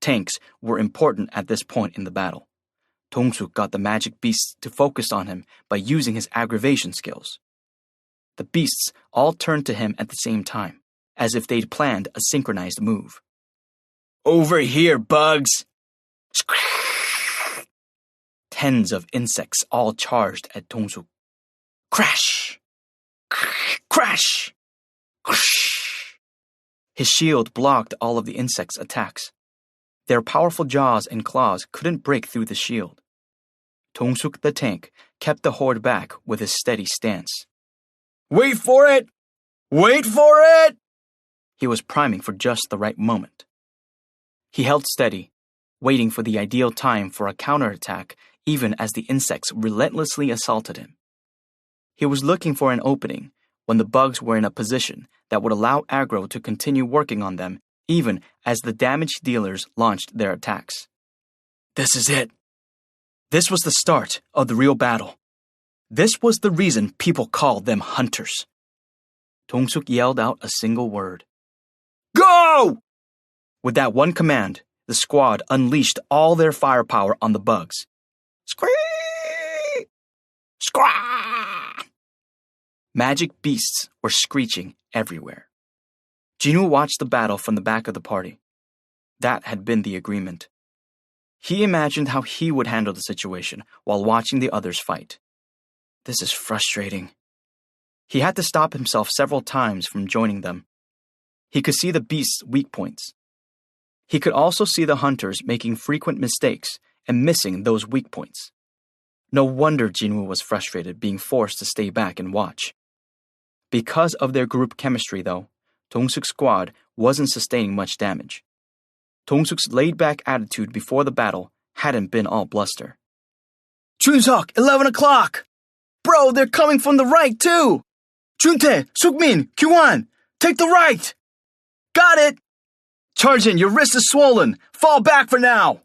Tanks were important at this point in the battle. Dong-suk got the magic beasts to focus on him by using his aggravation skills. The beasts all turned to him at the same time, as if they'd planned a synchronized move. Over here, bugs! Tens of insects all charged at Dong-suk. Crash! Crash! His shield blocked all of the insects' attacks. Their powerful jaws and claws couldn't break through the shield. Dong-suk the tank kept the horde back with his steady stance. Wait for it! Wait for it! He was priming for just the right moment. He held steady, waiting for the ideal time for a counterattack even as the insects relentlessly assaulted him. He was looking for an opening when the bugs were in a position that would allow aggro to continue working on them even as the damage dealers launched their attacks. This is it. This was the start of the real battle. This was the reason people called them hunters. Dong-suk yelled out a single word. Go! With that one command, the squad unleashed all their firepower on the bugs. Scream! Squawk! Magic beasts were screeching everywhere. Jinwoo watched the battle from the back of the party. That had been the agreement. He imagined how he would handle the situation while watching the others fight. This is frustrating. He had to stop himself several times from joining them. He could see the beast's weak points. He could also see the hunters making frequent mistakes and missing those weak points. No wonder Jinwoo was frustrated being forced to stay back and watch. Because of their group chemistry, though, Dong-suk's squad wasn't sustaining much damage. Dong-suk's laid-back attitude before the battle hadn't been all bluster. Chunseok, 11 o'clock! Bro, they're coming from the right, too! Juntae, Sukmin, Kyuan, take the right! Got it! Charjin, your wrist is swollen. Fall back for now!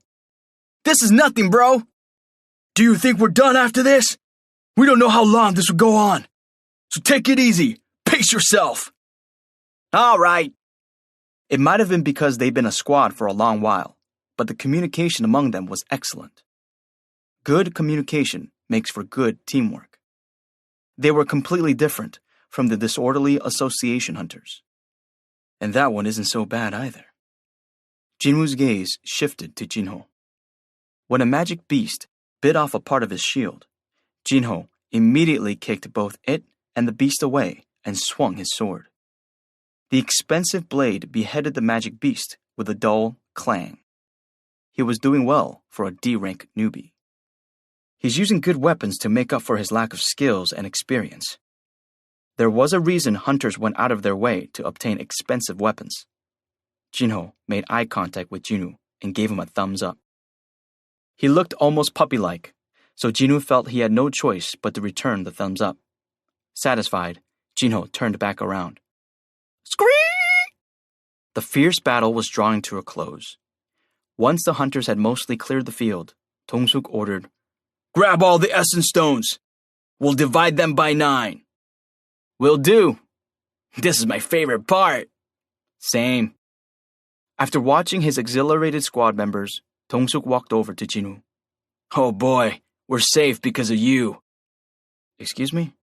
This is nothing, bro! Do you think we're done after this? We don't know how long this will go on. So take it easy. Pace yourself. All right. It might have been because they'd been a squad for a long while, but the communication among them was excellent. Good communication makes for good teamwork. They were completely different from the disorderly association hunters. And that one isn't so bad either. Jinwoo's gaze shifted to Jinho. When a magic beast bit off a part of his shield, Jinho immediately kicked both it and the beast away and swung his sword. The expensive blade beheaded the magic beast with a dull clang. He was doing well for a D-rank newbie. He's using good weapons to make up for his lack of skills and experience. There was a reason hunters went out of their way to obtain expensive weapons. Jinho made eye contact with Jinwoo and gave him a thumbs up. He looked almost puppy-like, so Jinwoo felt he had no choice but to return the thumbs up. Satisfied, Jinho turned back around. Scream! The fierce battle was drawing to a close. Once the hunters had mostly cleared the field, Dong-suk ordered, "Grab all the essence stones. We'll divide them by 9. Will do. This is my favorite part. Same. After watching his exhilarated squad members, Dong-suk walked over to Jinwoo. Oh boy, we're safe because of you. Excuse me?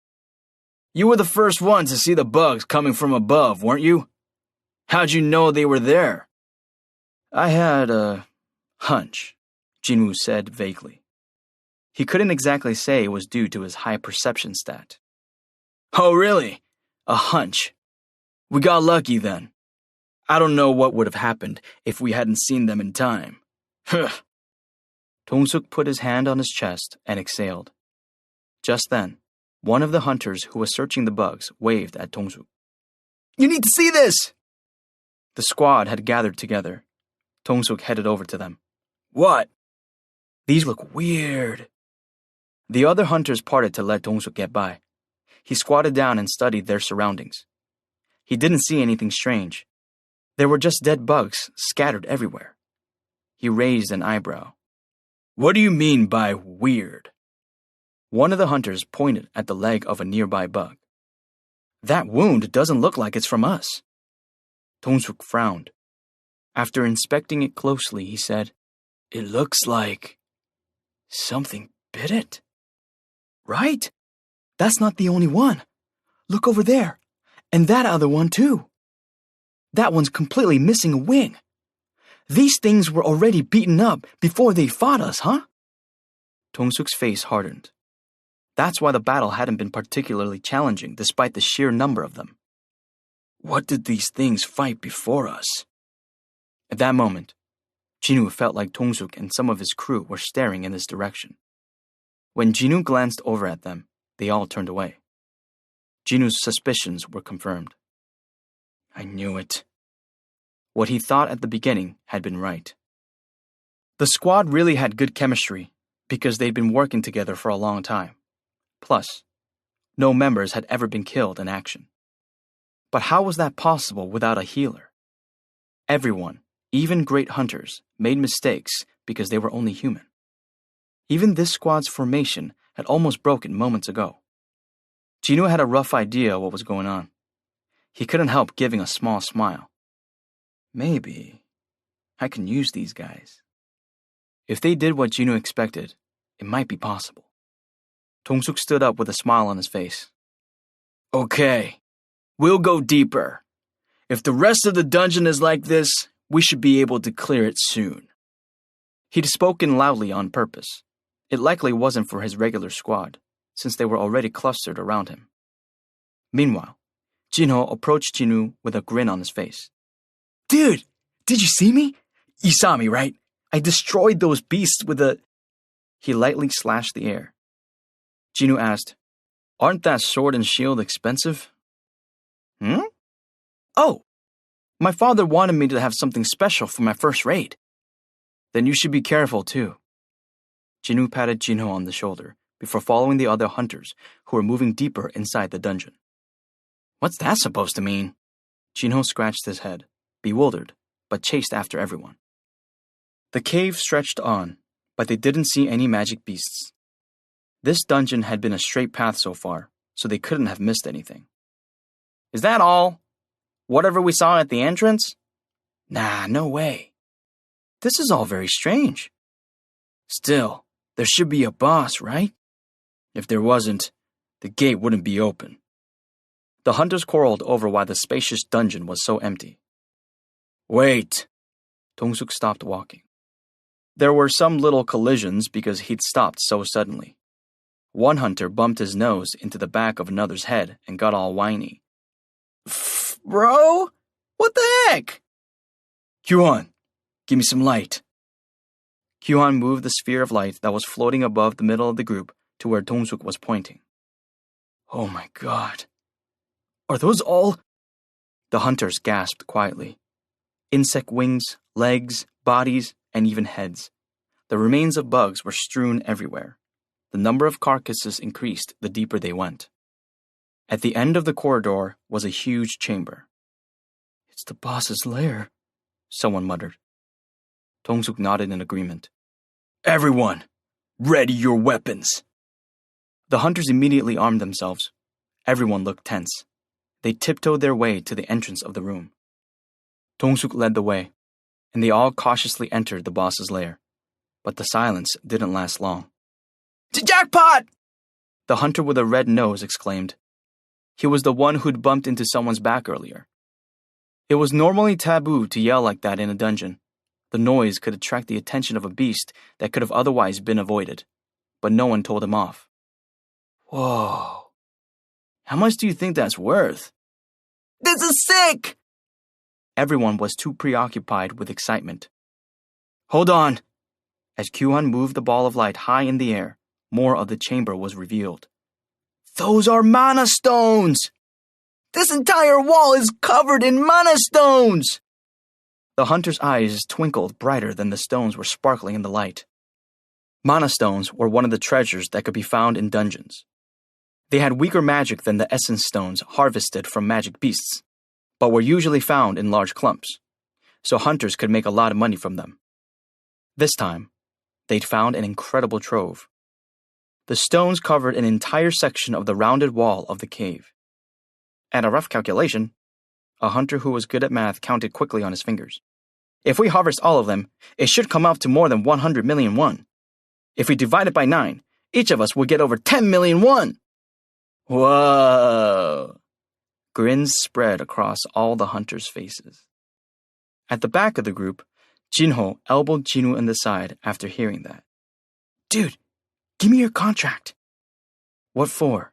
You were the first one to see the bugs coming from above, weren't you? How'd you know they were there? I had a hunch, Jinwoo said vaguely. He couldn't exactly say it was due to his high perception stat. Oh really? A hunch. We got lucky then. I don't know what would have happened if we hadn't seen them in time. Dong-suk put his hand on his chest and exhaled. Just then, one of the hunters who was searching the bugs waved at Dong-suk. You need to see this! The squad had gathered together. Dong-suk headed over to them. What? These look weird. The other hunters parted to let Dong-suk get by. He squatted down and studied their surroundings. He didn't see anything strange. There were just dead bugs scattered everywhere. He raised an eyebrow. What do you mean by weird? One of the hunters pointed at the leg of a nearby bug. That wound doesn't look like it's from us. Dong-suk frowned. After inspecting it closely, he said, It looks like something bit it. Right? That's not the only one. Look over there. And that other one too. That one's completely missing a wing. These things were already beaten up before they fought us, huh? Dong-suk's face hardened. That's why the battle hadn't been particularly challenging despite the sheer number of them. What did these things fight before us? At that moment, Jinwoo felt like Dong-suk and some of his crew were staring in this direction. When Jinwoo glanced over at them, they all turned away. Jinwoo's suspicions were confirmed. I knew it. What he thought at the beginning had been right. The squad really had good chemistry because they'd been working together for a long time. Plus, no members had ever been killed in action. But how was that possible without a healer? Everyone, even great hunters, made mistakes because they were only human. Even this squad's formation had almost broken moments ago. Jinwoo had a rough idea what was going on. He couldn't help giving a small smile. Maybe I can use these guys. If they did what Jinwoo expected, it might be possible. Dong-suk stood up with a smile on his face. Okay, we'll go deeper. If the rest of the dungeon is like this, we should be able to clear it soon. He'd spoken loudly on purpose. It likely wasn't for his regular squad, since they were already clustered around him. Meanwhile, Jinho approached Jinwoo with a grin on his face. Dude, did you see me? You saw me, right? I destroyed those beasts with a... He lightly slashed the air. Jinwoo asked, Aren't that sword and shield expensive? Oh, my father wanted me to have something special for my first raid. Then you should be careful, too. Jinwoo patted Jinho on the shoulder before following the other hunters who were moving deeper inside the dungeon. What's that supposed to mean? Jinho scratched his head, bewildered, but chased after everyone. The cave stretched on, but they didn't see any magic beasts. This dungeon had been a straight path so far, so they couldn't have missed anything. Is that all? Whatever we saw at the entrance? Nah, no way. This is all very strange. Still, there should be a boss, right? If there wasn't, the gate wouldn't be open. The hunters quarreled over why the spacious dungeon was so empty. Wait! Dong-suk stopped walking. There were some little collisions because he'd stopped so suddenly. One hunter bumped his nose into the back of another's head and got all whiny. Bro? What the heck? Kyuhan, give me some light. Kyuhan moved the sphere of light that was floating above the middle of the group to where Dong-suk was pointing. Oh my god. Are those all... The hunters gasped quietly. Insect wings, legs, bodies, and even heads. The remains of bugs were strewn everywhere. The number of carcasses increased the deeper they went. At the end of the corridor was a huge chamber. It's the boss's lair, someone muttered. Dong-suk nodded in agreement. Everyone, ready your weapons. The hunters immediately armed themselves. Everyone looked tense. They tiptoed their way to the entrance of the room. Dong-suk led the way, and they all cautiously entered the boss's lair. But the silence didn't last long. Jackpot! The hunter with a red nose exclaimed. He was the one who'd bumped into someone's back earlier. It was normally taboo to yell like that in a dungeon. The noise could attract the attention of a beast that could have otherwise been avoided, but no one told him off. Whoa. How much do you think that's worth? This is sick! Everyone was too preoccupied with excitement. Hold on! As Kyuhan moved the ball of light high in the air, more of the chamber was revealed. Those are mana stones! This entire wall is covered in mana stones! The hunter's eyes twinkled brighter than the stones were sparkling in the light. Mana stones were one of the treasures that could be found in dungeons. They had weaker magic than the essence stones harvested from magic beasts, but were usually found in large clumps, so hunters could make a lot of money from them. This time, they'd found an incredible trove. The stones covered an entire section of the rounded wall of the cave. At a rough calculation, a hunter who was good at math counted quickly on his fingers. If we harvest all of them, it should come out to more than 100 million won. If we divide it by 9, each of us will get over 10 million won. Whoa! Grins spread across all the hunters' faces. At the back of the group, Jinho elbowed Jinwoo in the side after hearing that. Dude, give me your contract. What for?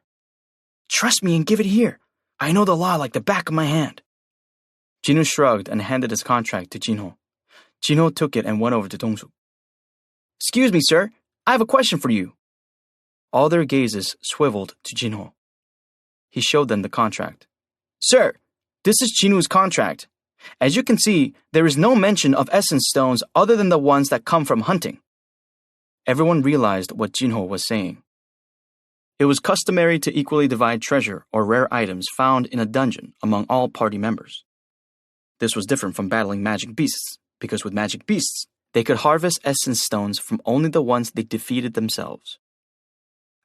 Trust me and give it here. I know the law like the back of my hand. Jinwoo shrugged and handed his contract to Jinho. Jinho took it and went over to Dong-suk. Excuse me, sir. I have a question for you. All their gazes swiveled to Jinho. He showed them the contract. Sir, this is Jinwoo's contract. As you can see, there is no mention of essence stones other than the ones that come from hunting. Everyone realized what Jinho was saying. It was customary to equally divide treasure or rare items found in a dungeon among all party members. This was different from battling magic beasts, because with magic beasts, they could harvest essence stones from only the ones they defeated themselves.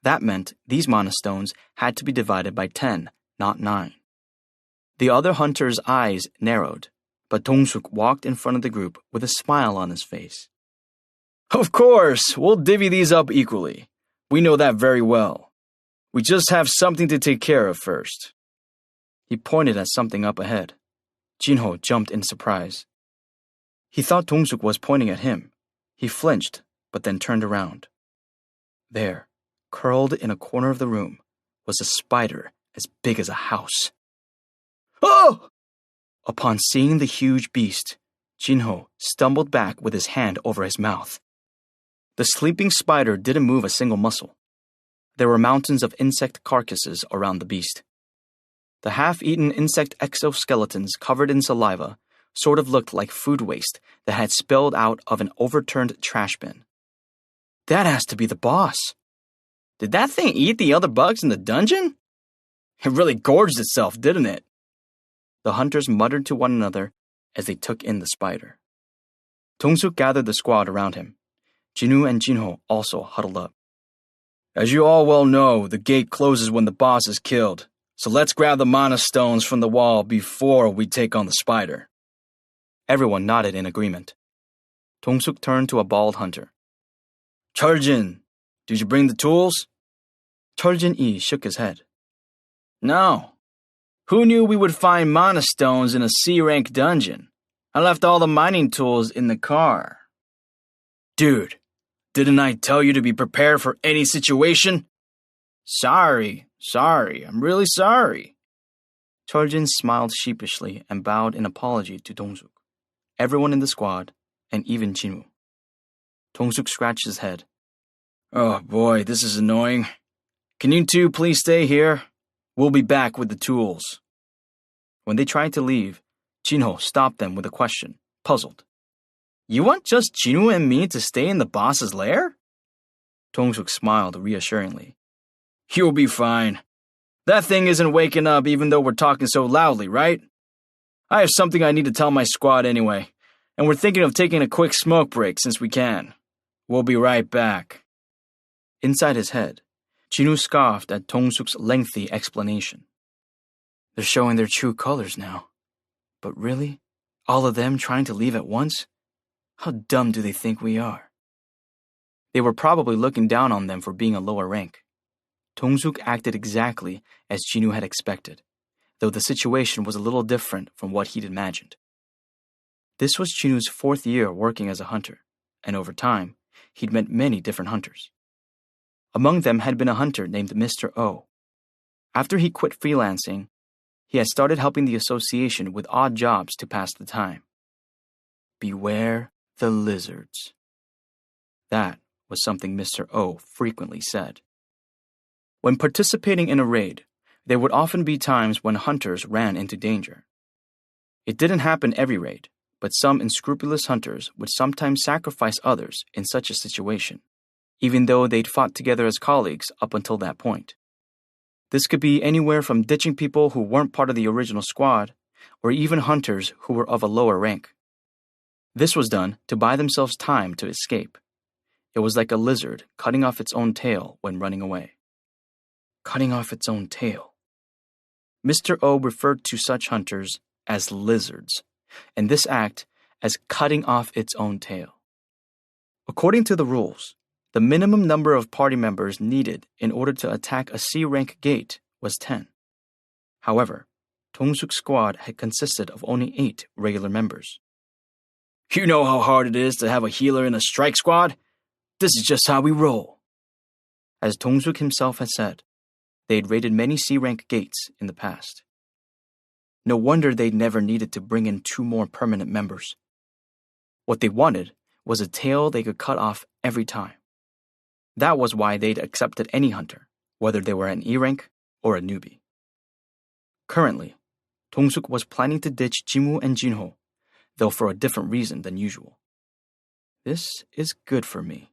That meant these mana stones had to be divided by 10, not 9. The other hunter's eyes narrowed, but Dong-suk walked in front of the group with a smile on his face. Of course, we'll divvy these up equally. We know that very well. We just have something to take care of first. He pointed at something up ahead. Jinho jumped in surprise. He thought Dong-suk was pointing at him. He flinched, but then turned around. There, curled in a corner of the room, was a spider as big as a house. Oh! Upon seeing the huge beast, Jinho stumbled back with his hand over his mouth. The sleeping spider didn't move a single muscle. There were mountains of insect carcasses around the beast. The half-eaten insect exoskeletons covered in saliva sort of looked like food waste that had spilled out of an overturned trash bin. That has to be the boss. Did that thing eat the other bugs in the dungeon? It really gorged itself, didn't it? The hunters muttered to one another as they took in the spider. Dong-suk gathered the squad around him. Jinwoo and Jinho also huddled up. As you all well know, the gate closes when the boss is killed, so let's grab the mana stones from the wall before we take on the spider. Everyone nodded in agreement. Dong-suk turned to a bald hunter. Cheoljin, did you bring the tools? Cheoljin-i shook his head. No. Who knew we would find mana stones in a C-rank dungeon? I left all the mining tools in the car. Dude, didn't I tell you to be prepared for any situation? Sorry, I'm really sorry. Cheoljin smiled sheepishly and bowed in apology to Dong-suk, everyone in the squad, and even Jinwoo. Dong-suk scratched his head. Oh boy, this is annoying. Can you two please stay here? We'll be back with the tools. When they tried to leave, Jinho stopped them with a question, puzzled. You want just Jinwoo and me to stay in the boss's lair? Dong-suk smiled reassuringly. You'll be fine. That thing isn't waking up even though we're talking so loudly, right? I have something I need to tell my squad anyway, and we're thinking of taking a quick smoke break since we can. We'll be right back. Inside his head, Jinwoo scoffed at Dong-suk's lengthy explanation. They're showing their true colors now. But really? All of them trying to leave at once? How dumb do they think we are? They were probably looking down on them for being a lower rank. Dong-suk acted exactly as Jinwoo had expected, though the situation was a little different from what he'd imagined. This was Jinwoo's 4th year working as a hunter, and over time, he'd met many different hunters. Among them had been a hunter named Mr. O. After he quit freelancing, he had started helping the association with odd jobs to pass the time. Beware the lizards. That was something Mr. O frequently said. When participating in a raid, there would often be times when hunters ran into danger. It didn't happen every raid, but some unscrupulous hunters would sometimes sacrifice others in such a situation, even though they'd fought together as colleagues up until that point. This could be anywhere from ditching people who weren't part of the original squad, or even hunters who were of a lower rank. This was done to buy themselves time to escape. It was like a lizard cutting off its own tail when running away. Cutting off its own tail. Mr. O referred to such hunters as lizards, and this act as cutting off its own tail. According to the rules, the minimum number of party members needed in order to attack a C-rank gate was 10. However, Dong-suk's squad had consisted of only 8 regular members. You know how hard it is to have a healer in a strike squad? This is just how we roll. As Dong-suk himself had said, they had raided many C-rank gates in the past. No wonder they'd never needed to bring in 2 more permanent members. What they wanted was a tail they could cut off every time. That was why they'd accepted any hunter, whether they were an E-rank or a newbie. Currently, Dong-suk was planning to ditch Jinwoo and Jinho, though for a different reason than usual. This is good for me.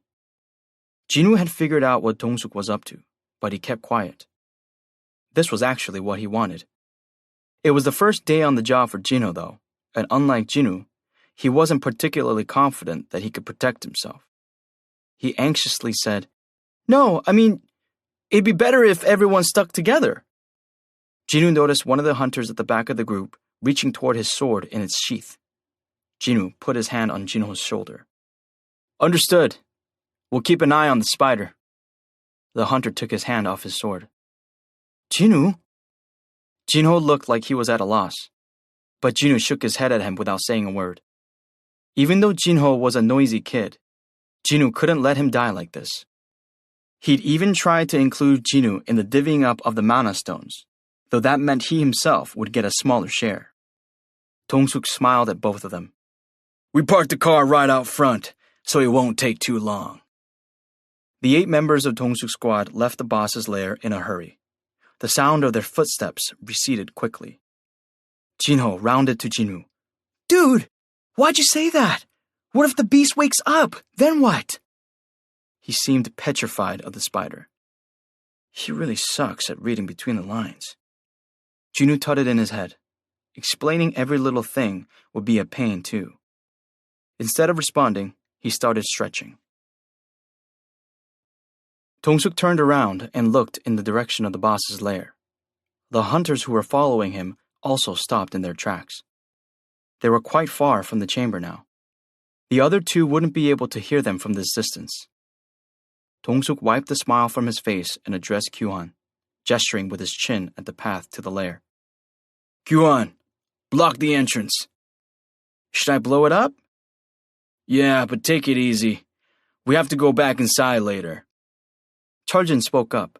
Jinwoo had figured out what Dong-suk was up to, but he kept quiet. This was actually what he wanted. It was the first day on the job for Jinho, though, and unlike Jinwoo, he wasn't particularly confident that he could protect himself. He anxiously said, No, I mean, it'd be better if everyone stuck together. Jinwoo noticed one of the hunters at the back of the group reaching toward his sword in its sheath. Jinwoo put his hand on Jinho's shoulder. Understood. We'll keep an eye on the spider. The hunter took his hand off his sword. Jinwoo? Jinho looked like he was at a loss, but Jinwoo shook his head at him without saying a word. Even though Jinho was a noisy kid, Jinwoo couldn't let him die like this. He'd even tried to include Jinwoo in the divvying up of the mana stones, though that meant he himself would get a smaller share. Dong-suk smiled at both of them. We parked the car right out front, so it won't take too long. The 8 members of Dong-suk's squad left the boss's lair in a hurry. The sound of their footsteps receded quickly. Jinho rounded to Jinwoo. Dude, why'd you say that? What if the beast wakes up? Then what? He seemed petrified of the spider. He really sucks at reading between the lines. Jinwoo tutted in his head. Explaining every little thing would be a pain, too. Instead of responding, he started stretching. Dong-suk turned around and looked in the direction of the boss's lair. The hunters who were following him also stopped in their tracks. They were quite far from the chamber now. The other 2 wouldn't be able to hear them from this distance. Dong-suk wiped the smile from his face and addressed Kyuhan, gesturing with his chin at the path to the lair. Kyuhan, block the entrance. Should I blow it up? Yeah, but take it easy. We have to go back inside later. Charjin spoke up.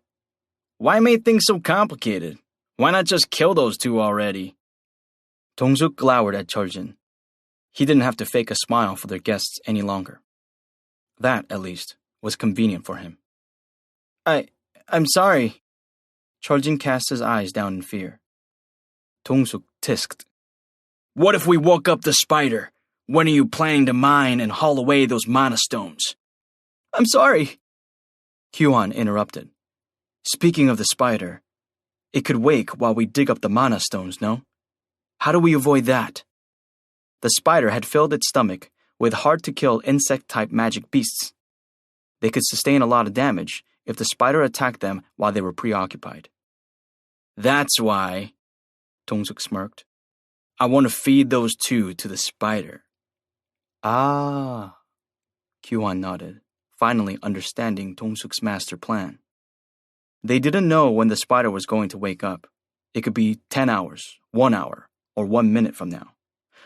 Why make things so complicated? Why not just kill those 2 already? Dong-suk glowered at Charjin. He didn't have to fake a smile for their guests any longer. That, at least, was convenient for him. I'm sorry. Charjin cast his eyes down in fear. Dong-suk tisked. What if we woke up the spider? When are you planning to mine and haul away those mana stones? I'm sorry. Kyuhan interrupted. Speaking of the spider, it could wake while we dig up the mana stones, no? How do we avoid that? The spider had filled its stomach with hard-to-kill insect-type magic beasts. They could sustain a lot of damage if the spider attacked them while they were preoccupied. That's why, Dong-suk smirked, I want to feed those 2 to the spider. Ah, Kyuhan nodded, finally understanding Dong-suk's master plan. They didn't know when the spider was going to wake up. It could be 10 hours, 1 hour, or 1 minute from now.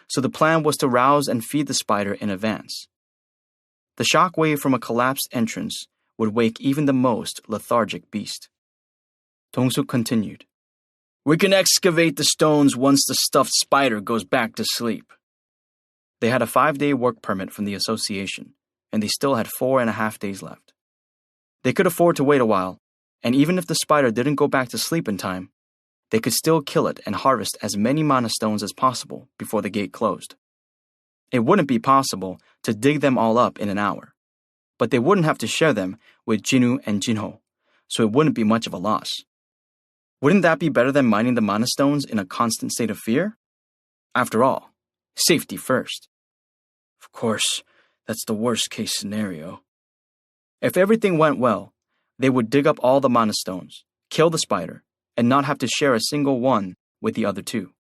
So the plan was to rouse and feed the spider in advance. The shock wave from a collapsed entrance would wake even the most lethargic beast. Dong-suk continued. We can excavate the stones once the stuffed spider goes back to sleep. They had a 5-day work permit from the association, and they still had 4.5 days left. They could afford to wait a while, and even if the spider didn't go back to sleep in time, they could still kill it and harvest as many mana stones as possible before the gate closed. It wouldn't be possible to dig them all up in an hour, but they wouldn't have to share them with Jinwoo and Jinho, so it wouldn't be much of a loss. Wouldn't that be better than mining the mana stones in a constant state of fear? After all, safety first. Of course, that's the worst-case scenario. If everything went well, they would dig up all the mana stones, kill the spider, and not have to share a single one with the other 2.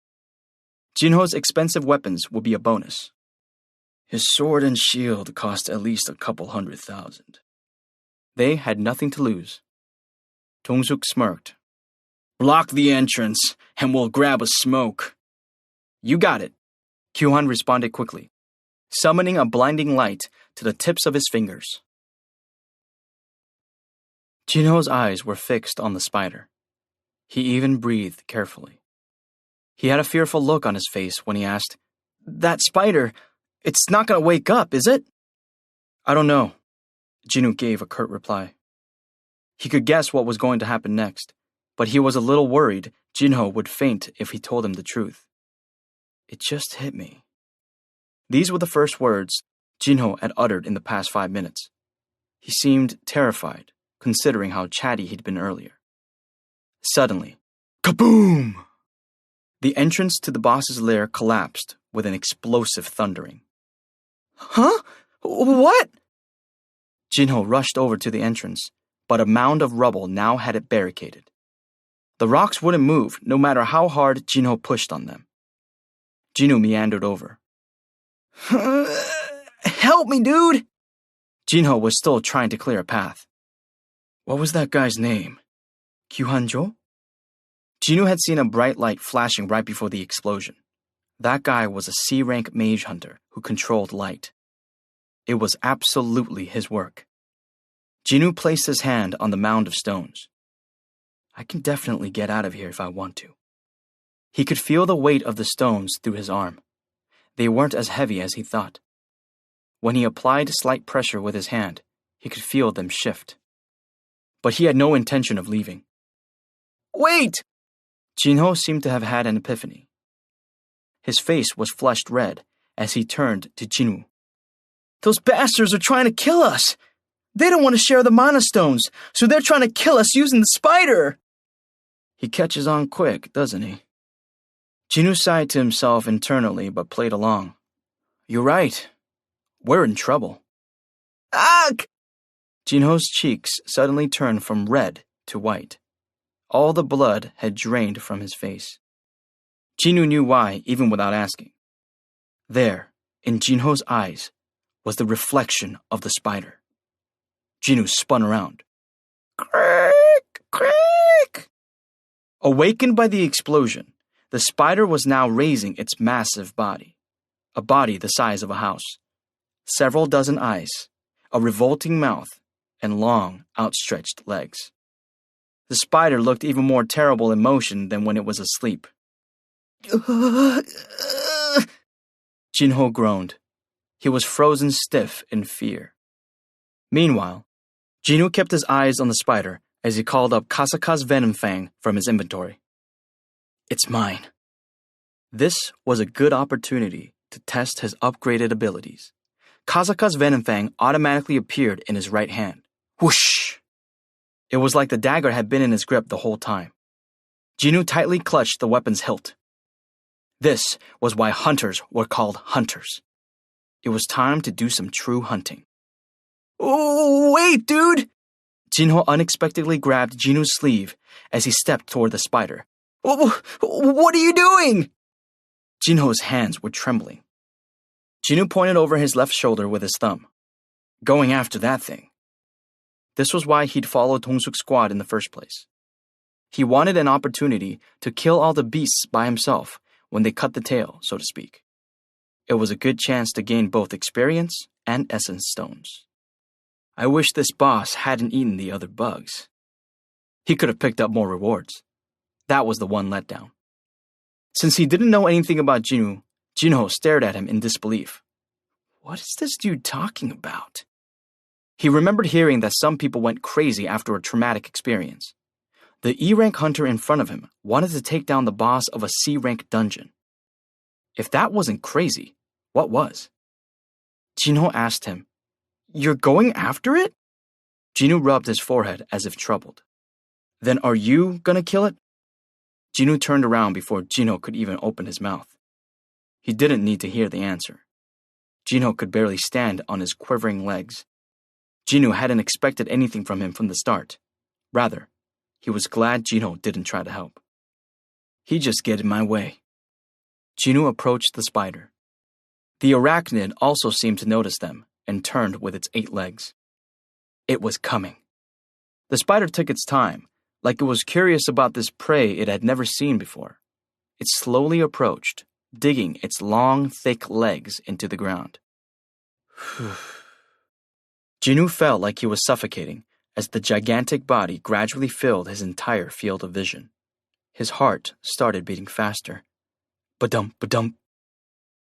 Jinho's expensive weapons would be a bonus. His sword and shield cost at least a couple 100,000. They had nothing to lose. Dong-suk smirked. Block the entrance, and we'll grab a smoke. You got it, Kyuhan responded quickly, summoning a blinding light to the tips of his fingers. Jinho's eyes were fixed on the spider. He even breathed carefully. He had a fearful look on his face when he asked, That spider, it's not going to wake up, is it? I don't know, Jinwoo gave a curt reply. He could guess what was going to happen next, but he was a little worried Jinho would faint if he told him the truth. It just hit me. These were the first words Jinho had uttered in the past 5 minutes. He seemed terrified, considering how chatty he'd been earlier. Suddenly, kaboom! The entrance to the boss's lair collapsed with an explosive thundering. Huh? What? Jinho rushed over to the entrance, but a mound of rubble now had it barricaded. The rocks wouldn't move no matter how hard Jinho pushed on them. Jinwoo meandered over. Help me, dude! Jinho was still trying to clear a path. What was that guy's name? Kyuhan-jo? Jinwoo had seen a bright light flashing right before the explosion. That guy was a C-rank mage hunter who controlled light. It was absolutely his work. Jinwoo placed his hand on the mound of stones. I can definitely get out of here if I want to. He could feel the weight of the stones through his arm. They weren't as heavy as he thought. When he applied slight pressure with his hand, he could feel them shift. But he had no intention of leaving. "Wait!" Jinho seemed to have had an epiphany. His face was flushed red as he turned to Jinwoo. "Those bastards are trying to kill us! They don't want to share the mana stones, so they're trying to kill us using the spider!" He catches on quick, doesn't he? Jinwoo sighed to himself internally but played along. "You're right. We're in trouble." "Ugh!" Jinho's cheeks suddenly turned from red to white. All the blood had drained from his face. Jinwoo knew why, even without asking. There, in Jinho's eyes, was the reflection of the spider. Jinwoo spun around. Creak! Creak! Awakened by the explosion, the spider was now raising its massive body, a body the size of a house, several dozen eyes, a revolting mouth, and long, outstretched legs. The spider looked even more terrible in motion than when it was asleep. Jinho groaned. He was frozen stiff in fear. Meanwhile, Jinwoo kept his eyes on the spider as he called up Kasaka's Venom Fang from his inventory. "It's mine." This was a good opportunity to test his upgraded abilities. Kasaka's Venom Fang automatically appeared in his right hand. Whoosh! It was like the dagger had been in his grip the whole time. Jinwoo tightly clutched the weapon's hilt. This was why hunters were called hunters. It was time to do some true hunting. "Oh, wait, dude!" Jinho unexpectedly grabbed Jinwoo's sleeve as he stepped toward the spider. What are you doing?" Jinho's hands were trembling. Jinwoo pointed over his left shoulder with his thumb. "Going after that thing." This was why he'd followed Dong-suk's squad in the first place. He wanted an opportunity to kill all the beasts by himself when they cut the tail, so to speak. It was a good chance to gain both experience and essence stones. I wish this boss hadn't eaten the other bugs. He could have picked up more rewards. That was the one letdown. Since he didn't know anything about Jinwoo, Jinho stared at him in disbelief. What is this dude talking about? He remembered hearing that some people went crazy after a traumatic experience. The E-rank hunter in front of him wanted to take down the boss of a C-rank dungeon. If that wasn't crazy, what was? Jinho asked him, "You're going after it?" Jinwoo rubbed his forehead as if troubled. "Then are you gonna kill it?" Jinwoo turned around before Jinho could even open his mouth. He didn't need to hear the answer. Jinho could barely stand on his quivering legs. Jinwoo hadn't expected anything from him from the start. Rather, he was glad Jinho didn't try to help. He'd just get in my way. Jinwoo approached the spider. The arachnid also seemed to notice them and turned with its 8 legs. It was coming. The spider took its time, like it was curious about this prey it had never seen before. It slowly approached, digging its long, thick legs into the ground. Jinwoo felt like he was suffocating as the gigantic body gradually filled his entire field of vision. His heart started beating faster. Ba-dump, ba-dump.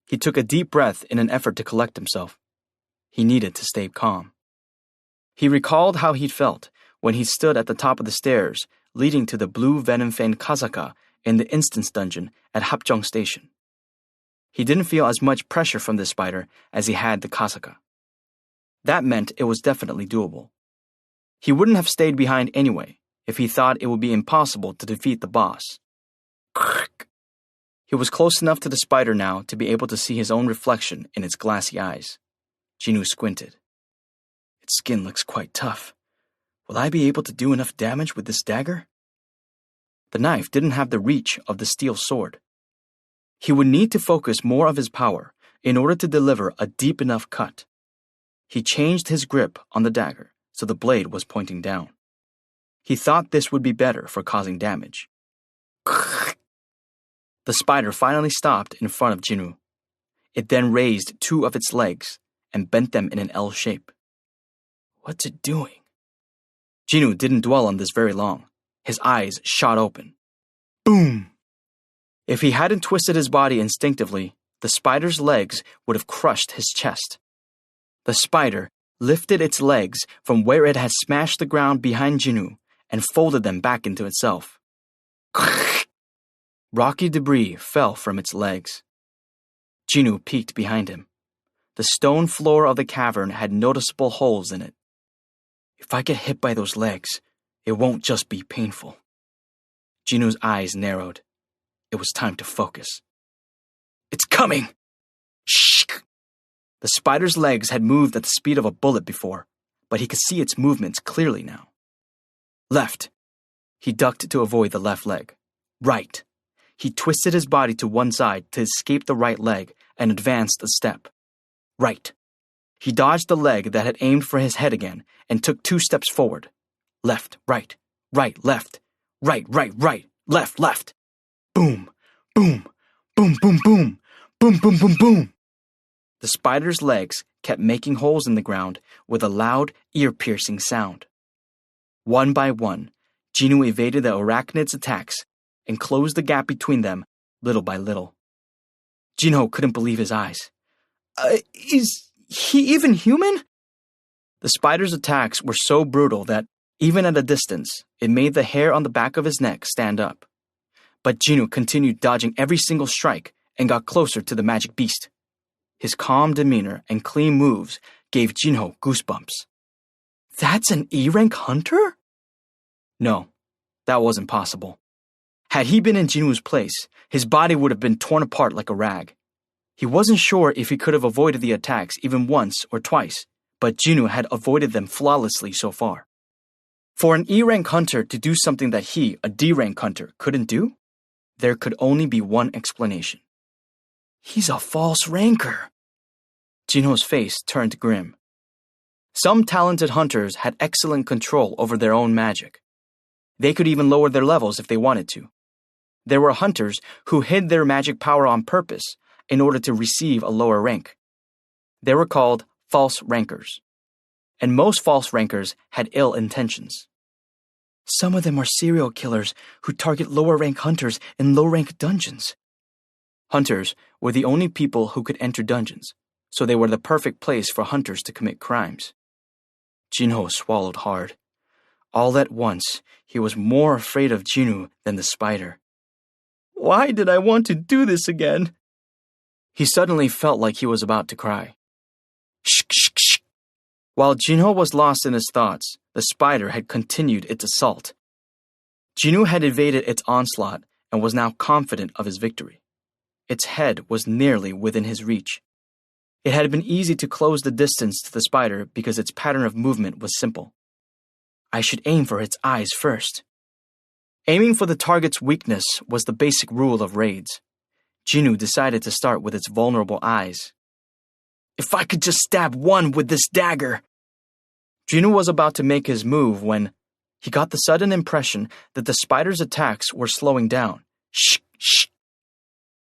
He took a deep breath in an effort to collect himself. He needed to stay calm. He recalled how he'd felt when he stood at the top of the stairs leading to the blue Venom Fang Kasaka in the instance dungeon at Hapjeong Station. He didn't feel as much pressure from the spider as he had the Kasaka. That meant it was definitely doable. He wouldn't have stayed behind anyway if he thought it would be impossible to defeat the boss. He was close enough to the spider now to be able to see his own reflection in its glassy eyes. Jinwoo squinted. Its skin looks quite tough. Will I be able to do enough damage with this dagger? The knife didn't have the reach of the steel sword. He would need to focus more of his power in order to deliver a deep enough cut. He changed his grip on the dagger so the blade was pointing down. He thought this would be better for causing damage. The spider finally stopped in front of Jinwoo. It then raised 2 of its legs and bent them in an L shape. What's it doing? Jinwoo didn't dwell on this very long. His eyes shot open. Boom! If he hadn't twisted his body instinctively, the spider's legs would have crushed his chest. The spider lifted its legs from where it had smashed the ground behind Jinwoo and folded them back into itself. Rocky debris fell from its legs. Jinwoo peeked behind him. The stone floor of the cavern had noticeable holes in it. If I get hit by those legs, it won't just be painful. Jinwoo's eyes narrowed. It was time to focus. It's coming! Shh! The spider's legs had moved at the speed of a bullet before, but he could see its movements clearly now. Left. He ducked to avoid the left leg. Right. He twisted his body to one side to escape the right leg and advanced a step. Right. He dodged the leg that had aimed for his head again and took 2 steps forward. Left, right, right, left, right, right, right, left, left. Boom, boom, boom, boom, boom, boom, boom, boom, boom. The spider's legs kept making holes in the ground with a loud, ear-piercing sound. One by one, Jinwoo evaded the arachnid's attacks and closed the gap between them little by little. Jinho couldn't believe his eyes. Is he even human? The spider's attacks were so brutal that, even at a distance, it made the hair on the back of his neck stand up. But Jinwoo continued dodging every single strike and got closer to the magic beast. His calm demeanor and clean moves gave Jinho goosebumps. That's an E-rank hunter? No, that wasn't possible. Had he been in Jinwoo's place, his body would have been torn apart like a rag. He wasn't sure if he could have avoided the attacks even once or twice, but Jinwoo had avoided them flawlessly so far. For an E-rank hunter to do something that he, a D-rank hunter, couldn't do, there could only be one explanation. He's a false ranker. Jinho's face turned grim. Some talented hunters had excellent control over their own magic. They could even lower their levels if they wanted to. There were hunters who hid their magic power on purpose in order to receive a lower rank. They were called false rankers. And most false rankers had ill intentions. Some of them are serial killers who target lower rank hunters in low rank dungeons. Hunters were the only people who could enter dungeons, so they were the perfect place for hunters to commit crimes. Jinho swallowed hard. All at once, he was more afraid of Jinwoo than the spider. Why did I want to do this again? He suddenly felt like he was about to cry. Shh, shh, shh. While Jinho was lost in his thoughts, the spider had continued its assault. Jinwoo had evaded its onslaught and was now confident of his victory. Its head was nearly within his reach. It had been easy to close the distance to the spider because its pattern of movement was simple. I should aim for its eyes first. Aiming for the target's weakness was the basic rule of raids. Jinwoo decided to start with its vulnerable eyes. If I could just stab one with this dagger! Jinwoo was about to make his move when he got the sudden impression that the spider's attacks were slowing down. Shh, shh.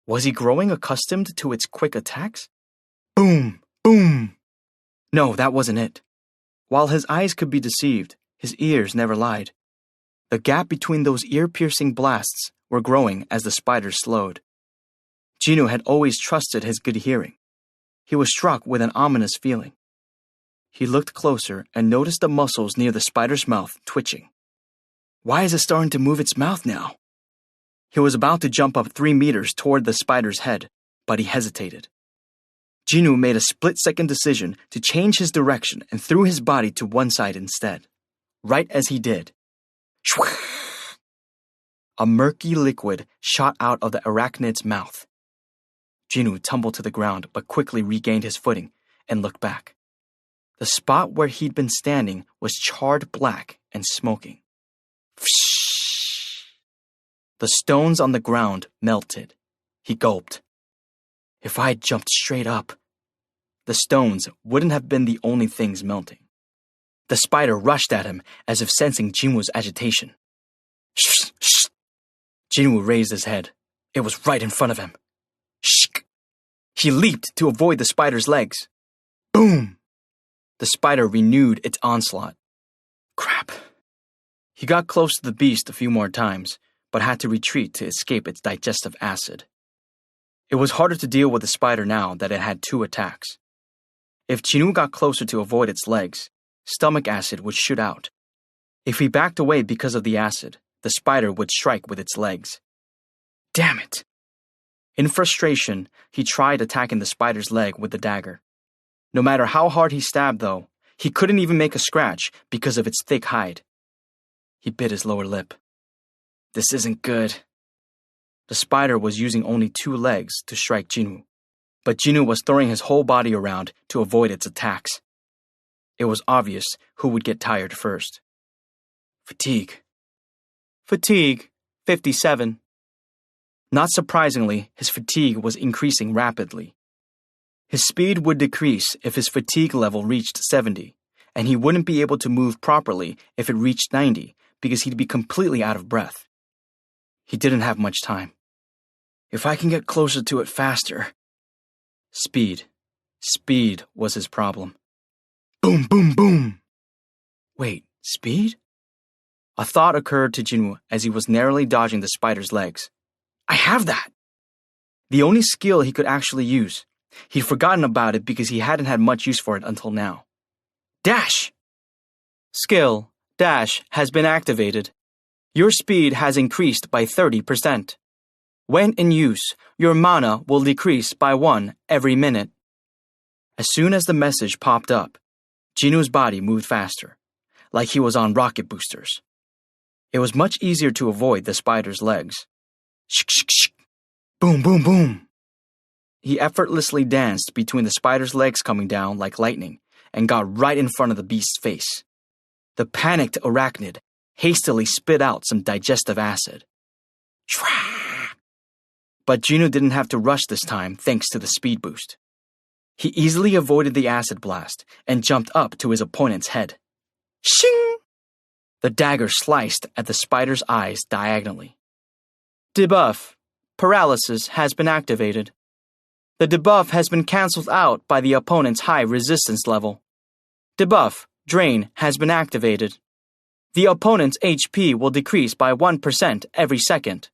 Was he growing accustomed to its quick attacks? Boom, boom. No, that wasn't it. While his eyes could be deceived, his ears never lied. The gap between those ear-piercing blasts were growing as the spider slowed. Jinwoo had always trusted his good hearing. He was struck with an ominous feeling. He looked closer and noticed the muscles near the spider's mouth twitching. Why is it starting to move its mouth now? He was about to jump up 3 meters toward the spider's head, but he hesitated. Jinwoo made a split-second decision to change his direction and threw his body to one side instead. Right as he did, a murky liquid shot out of the arachnid's mouth. Jinwoo tumbled to the ground but quickly regained his footing and looked back. The spot where he'd been standing was charred black and smoking. The stones on the ground melted. He gulped. If I had jumped straight up, the stones wouldn't have been the only things melting. The spider rushed at him as if sensing Jinwoo's agitation. Shh, shh. Jinwoo raised his head. It was right in front of him. Shh. He leaped to avoid the spider's legs. Boom! The spider renewed its onslaught. Crap. He got close to the beast a few more times, but had to retreat to escape its digestive acid. It was harder to deal with the spider now that it had 2 attacks. If Jinwoo got closer to avoid its legs, stomach acid would shoot out. If he backed away because of the acid, the spider would strike with its legs. Damn it! In frustration, he tried attacking the spider's leg with the dagger. No matter how hard he stabbed, though, he couldn't even make a scratch because of its thick hide. He bit his lower lip. This isn't good. The spider was using only 2 legs to strike Jinwoo, but Jinwoo was throwing his whole body around to avoid its attacks. It was obvious who would get tired first. Fatigue. Fatigue, 57. Not surprisingly, his fatigue was increasing rapidly. His speed would decrease if his fatigue level reached 70, and he wouldn't be able to move properly if it reached 90 because he'd be completely out of breath. He didn't have much time. If I can get closer to it faster. Speed. Speed was his problem. Boom, boom, boom. Wait, speed? A thought occurred to Jinwoo as he was narrowly dodging the spider's legs. I have that! The only skill he could actually use. He'd forgotten about it because he hadn't had much use for it until now. Dash! Skill, dash, has been activated. Your speed has increased by 30%. When in use, your mana will decrease by 1 every minute. As soon as the message popped up, Jinwoo's body moved faster, like he was on rocket boosters. It was much easier to avoid the spider's legs. Shk, shk, shk. Boom, boom, boom. He effortlessly danced between the spider's legs coming down like lightning and got right in front of the beast's face. The panicked arachnid hastily spit out some digestive acid. But Jinwoo didn't have to rush this time thanks to the speed boost. He easily avoided the acid blast and jumped up to his opponent's head. Shing! The dagger sliced at the spider's eyes diagonally. Debuff. Paralysis has been activated. The debuff has been cancelled out by the opponent's high resistance level. Debuff. Drain has been activated. The opponent's HP will decrease by 1% every second.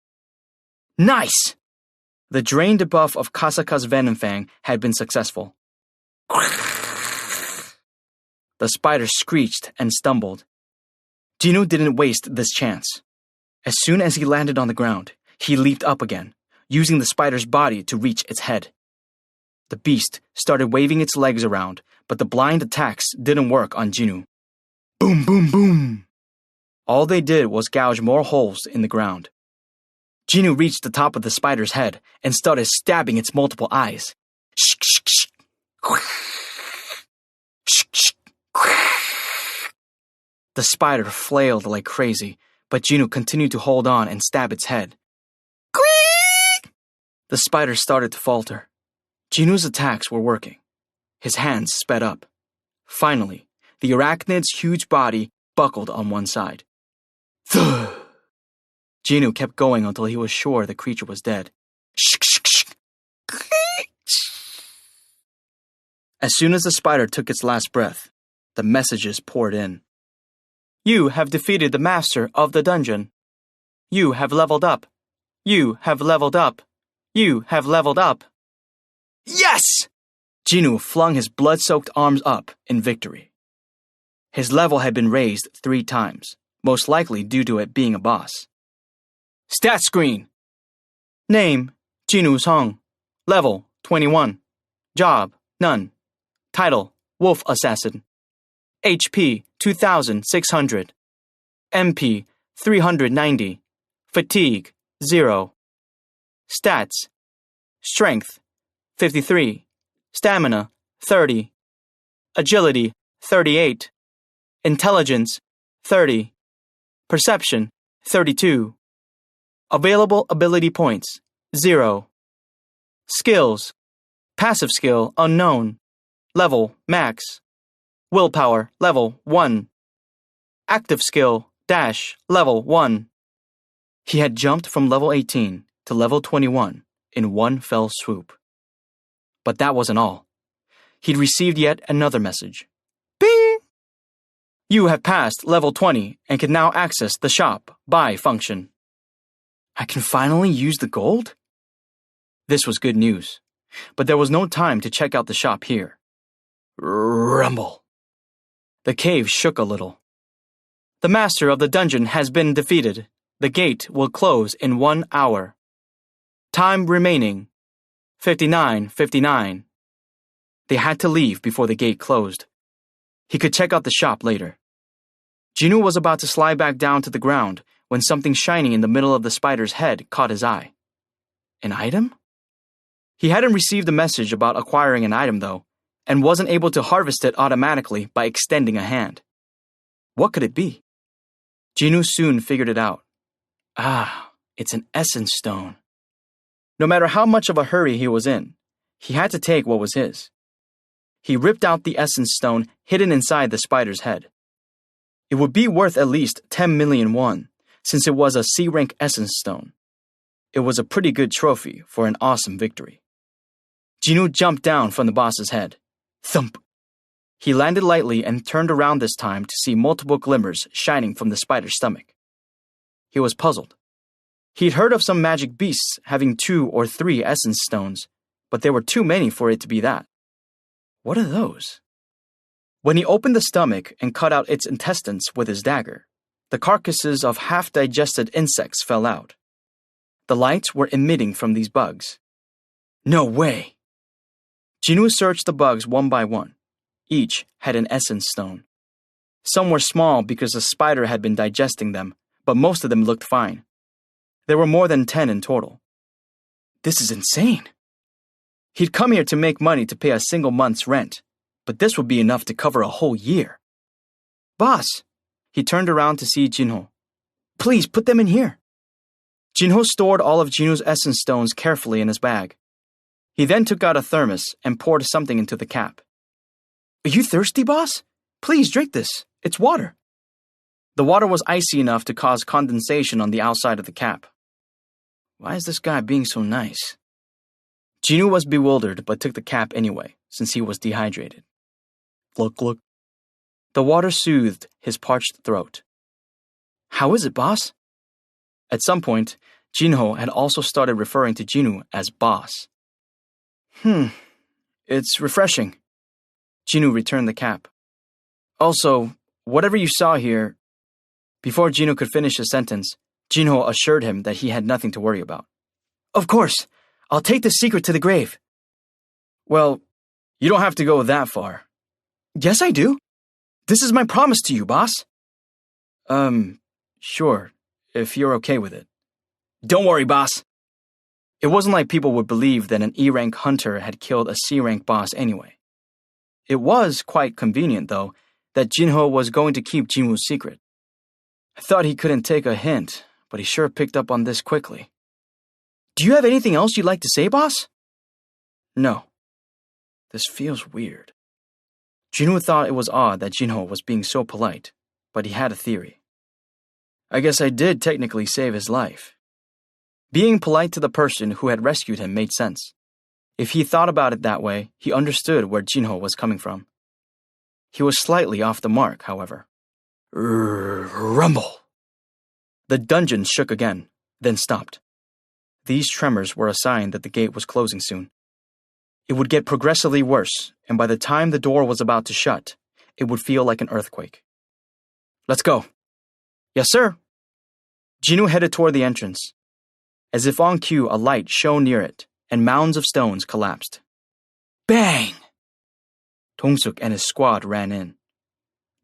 Nice! The drain debuff of Kasaka's Venom Fang had been successful. The spider screeched and stumbled. Jinwoo didn't waste this chance. As soon as he landed on the ground, he leaped up again, using the spider's body to reach its head. The beast started waving its legs around, but the blind attacks didn't work on Jinwoo. Boom, boom, boom! All they did was gouge more holes in the ground. Jinwoo reached the top of the spider's head and started stabbing its multiple eyes. Shk, shk, shk. Shk, shk. The spider flailed like crazy, but Jinwoo continued to hold on and stab its head. The spider started to falter. Jinwoo's attacks were working. His hands sped up. Finally, the arachnid's huge body buckled on one side. Thud! Jinwoo kept going until he was sure the creature was dead. Shk, shk, shk. As soon as the spider took its last breath, the messages poured in. You have defeated the master of the dungeon. You have leveled up. You have leveled up. You have leveled up. Yes! Jinwoo flung his blood-soaked arms up in victory. His level had been raised 3 times, most likely due to it being a boss. Stat screen. Name, Jinwoo Song. Level, 21. Job, none. Title, Wolf Assassin. HP, 2,600. MP, 390. Fatigue, 0. Stats. Strength, 53. Stamina, 30. Agility, 38. Intelligence, 30. Perception, 32. Available ability points, 0. Skills. Passive skill, unknown. Level, max. Willpower, level, 1. Active skill, dash, level, 1. He had jumped from level 18 to level 21 in one fell swoop. But that wasn't all. He'd received yet another message. Bing! You have passed level 20 and can now access the shop buy function. I can finally use the gold? This was good news, but there was no time to check out the shop here. Rumble. The cave shook a little. The master of the dungeon has been defeated. The gate will close in 1 hour. Time remaining, 59:59. They had to leave before the gate closed. He could check out the shop later. Jinwoo was about to slide back down to the ground when something shining in the middle of the spider's head caught his eye. An item? He hadn't received a message about acquiring an item, though, and wasn't able to harvest it automatically by extending a hand. What could it be? Jinwoo soon figured it out. Ah, it's an essence stone. No matter how much of a hurry he was in, he had to take what was his. He ripped out the essence stone hidden inside the spider's head. It would be worth at least 10 million won, since it was a C-rank essence stone. It was a pretty good trophy for an awesome victory. Jinwoo jumped down from the boss's head. Thump! He landed lightly and turned around this time to see multiple glimmers shining from the spider's stomach. He was puzzled. He'd heard of some magic beasts having 2 or 3 essence stones, but there were too many for it to be that. What are those? When he opened the stomach and cut out its intestines with his dagger, the carcasses of half-digested insects fell out. The lights were emitting from these bugs. No way! Jinwoo searched the bugs one by one. Each had an essence stone. Some were small because the spider had been digesting them, but most of them looked fine. There were more than 10 in total. This is insane. He'd come here to make money to pay a single month's rent, but this would be enough to cover a whole year. Boss! He turned around to see Jinho. Please put them in here. Jinho stored all of Jinwoo's essence stones carefully in his bag. He then took out a thermos and poured something into the cap. Are you thirsty, boss? Please drink this. It's water. The water was icy enough to cause condensation on the outside of the cap. Why is this guy being so nice? Jinwoo was bewildered but took the cap anyway, since he was dehydrated. Glug glug. The water soothed his parched throat. How is it, boss? At some point, Jinho had also started referring to Jinwoo as boss. It's refreshing. Jinwoo returned the cap. Also, whatever you saw here... Before Jinwoo could finish his sentence, Jinho assured him that he had nothing to worry about. Of course, I'll take the secret to the grave. Well, you don't have to go that far. Yes, I do. This is my promise to you, boss. Sure, if you're okay with it. Don't worry, boss. It wasn't like people would believe that an E-rank hunter had killed a C-rank boss anyway. It was quite convenient, though, that Jinho was going to keep Jinwoo's secret. I thought he couldn't take a hint, but he sure picked up on this quickly. Do you have anything else you'd like to say, boss? No. This feels weird. Jinwoo thought it was odd that Jinho was being so polite, but he had a theory. I guess I did technically save his life. Being polite to the person who had rescued him made sense. If he thought about it that way, he understood where Jinho was coming from. He was slightly off the mark, however. Rumble! The dungeon shook again, then stopped. These tremors were a sign that the gate was closing soon. It would get progressively worse, and by the time the door was about to shut, it would feel like an earthquake. Let's go. Yes, sir. Jinwoo headed toward the entrance. As if on cue, a light shone near it, and mounds of stones collapsed. Bang! Dong-suk and his squad ran in.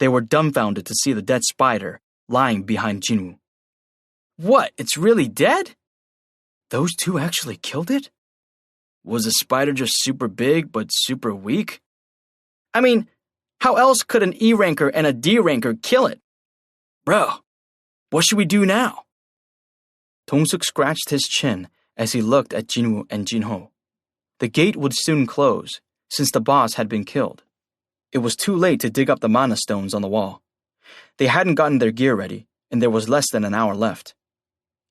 They were dumbfounded to see the dead spider lying behind Jinwoo. What, it's really dead? Those two actually killed it? Was the spider just super big but super weak? I mean, how else could an E-ranker and a D-ranker kill it? Bro, what should we do now? Dong-suk scratched his chin as he looked at Jinwoo and Jinho. The gate would soon close, since the boss had been killed. It was too late to dig up the mana stones on the wall. They hadn't gotten their gear ready, and there was less than an hour left.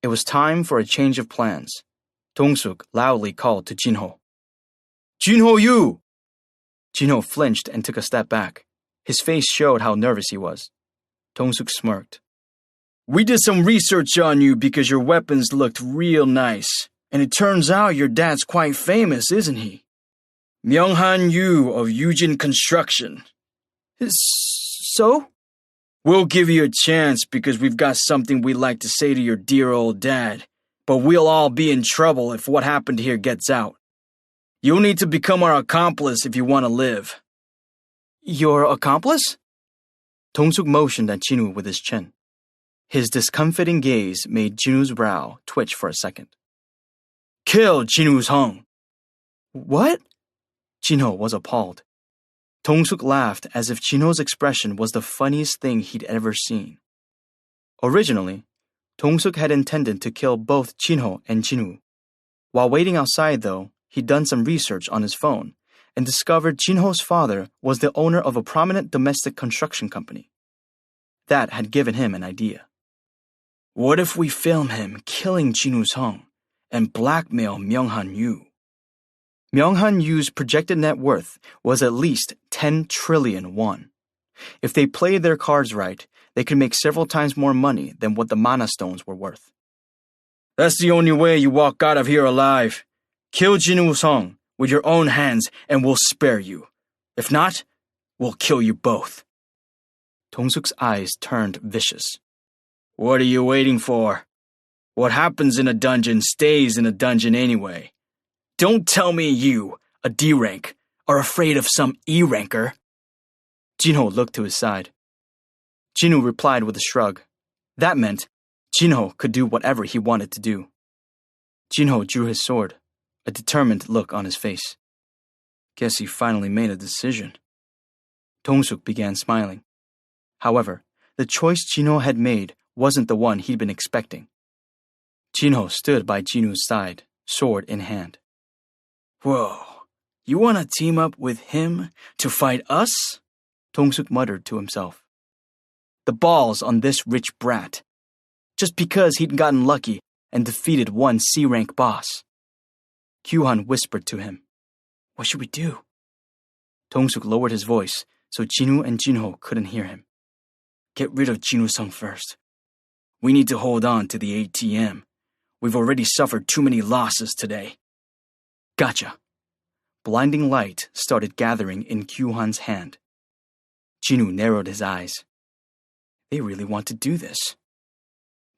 It was time for a change of plans. Dong-suk loudly called to Jinho. Jinho-you! Jinho flinched and took a step back. His face showed how nervous he was. Dong-suk smirked. We did some research on you because your weapons looked real nice, and it turns out your dad's quite famous, isn't he? Myunghan Yu of Yujin Construction. So? We'll give you a chance because we've got something we'd like to say to your dear old dad, but we'll all be in trouble if what happened here gets out. You'll need to become our accomplice if you want to live. Your accomplice? Dong-suk motioned at Jinwoo with his chin. His discomfiting gaze made Jinwoo's brow twitch for a second. Kill Jinwoo Sung. What? Jinho was appalled. Dong-suk laughed as if Jinho's expression was the funniest thing he'd ever seen. Originally, Dong-suk had intended to kill both Jinho and Jinwoo. While waiting outside, though, he'd done some research on his phone and discovered Jinho's father was the owner of a prominent domestic construction company. That had given him an idea. What if we film him killing Jinwoo Sung and blackmail Myunghan Yu? Myunghan Yu's projected net worth was at least 10 trillion won. If they played their cards right, they could make several times more money than what the mana stones were worth. That's the only way you walk out of here alive. Kill Jinwoo Sung with your own hands and we'll spare you. If not, we'll kill you both. Dong-suk's eyes turned vicious. What are you waiting for? What happens in a dungeon stays in a dungeon anyway. Don't tell me you, a D rank, are afraid of some E ranker. Jinho looked to his side. Jinwoo replied with a shrug. That meant Jinho could do whatever he wanted to do. Jinho drew his sword, a determined look on his face. Guess he finally made a decision. Dong-suk began smiling. However, the choice Jinho had made wasn't the one he'd been expecting. Jinho stood by Jinwoo's side, sword in hand. Whoa, you want to team up with him to fight us? Dong-suk muttered to himself. The balls on this rich brat. Just because he'd gotten lucky and defeated one C-rank boss. Kyuhan whispered to him. What should we do? Dong-suk lowered his voice so Jinwoo and Jinho couldn't hear him. Get rid of Jinwoo Sung first. We need to hold on to the ATM. We've already suffered too many losses today. Gotcha. Blinding light started gathering in Kyuhan's hand. Jinwoo narrowed his eyes. They really want to do this.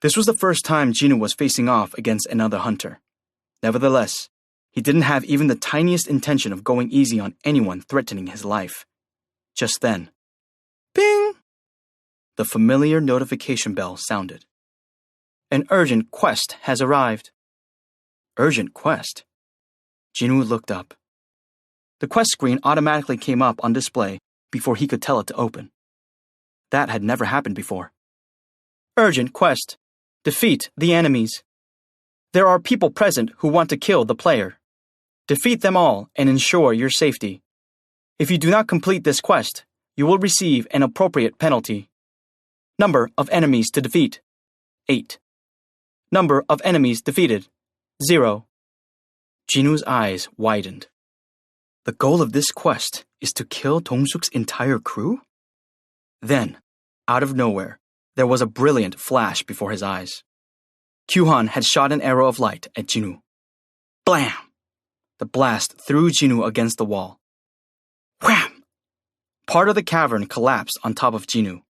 This was the first time Jinwoo was facing off against another hunter. Nevertheless, he didn't have even the tiniest intention of going easy on anyone threatening his life. Just then, ping! The familiar notification bell sounded. An urgent quest has arrived. Urgent quest? Jinwoo looked up. The quest screen automatically came up on display before he could tell it to open. That had never happened before. Urgent quest. Defeat the enemies. There are people present who want to kill the player. Defeat them all and ensure your safety. If you do not complete this quest, you will receive an appropriate penalty. Number of enemies to defeat, 8. Number of enemies defeated, 0. Jinwoo's eyes widened. The goal of this quest is to kill Dong-suk's entire crew? Then, out of nowhere, there was a brilliant flash before his eyes. Kyuhan had shot an arrow of light at Jinwoo. Blam! The blast threw Jinwoo against the wall. Wham! Part of the cavern collapsed on top of Jinwoo.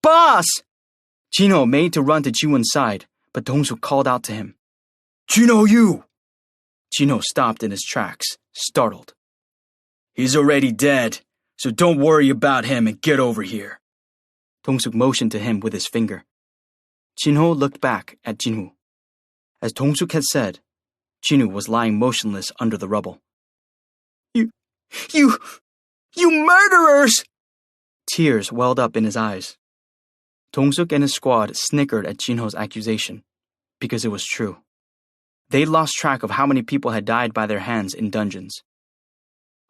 Boss! Jinwoo made to run to Jiwon's side, but Dong-suk called out to him. Jinwoo, you! Jinwoo stopped in his tracks, startled. He's already dead, so don't worry about him and get over here. Dong-suk motioned to him with his finger. Jinwoo looked back at Jinwoo. As Dong-suk had said, Jinwoo was lying motionless under the rubble. You murderers! Tears welled up in his eyes. Dong-suk and his squad snickered at Jinho's accusation, because it was true. They'd lost track of how many people had died by their hands in dungeons.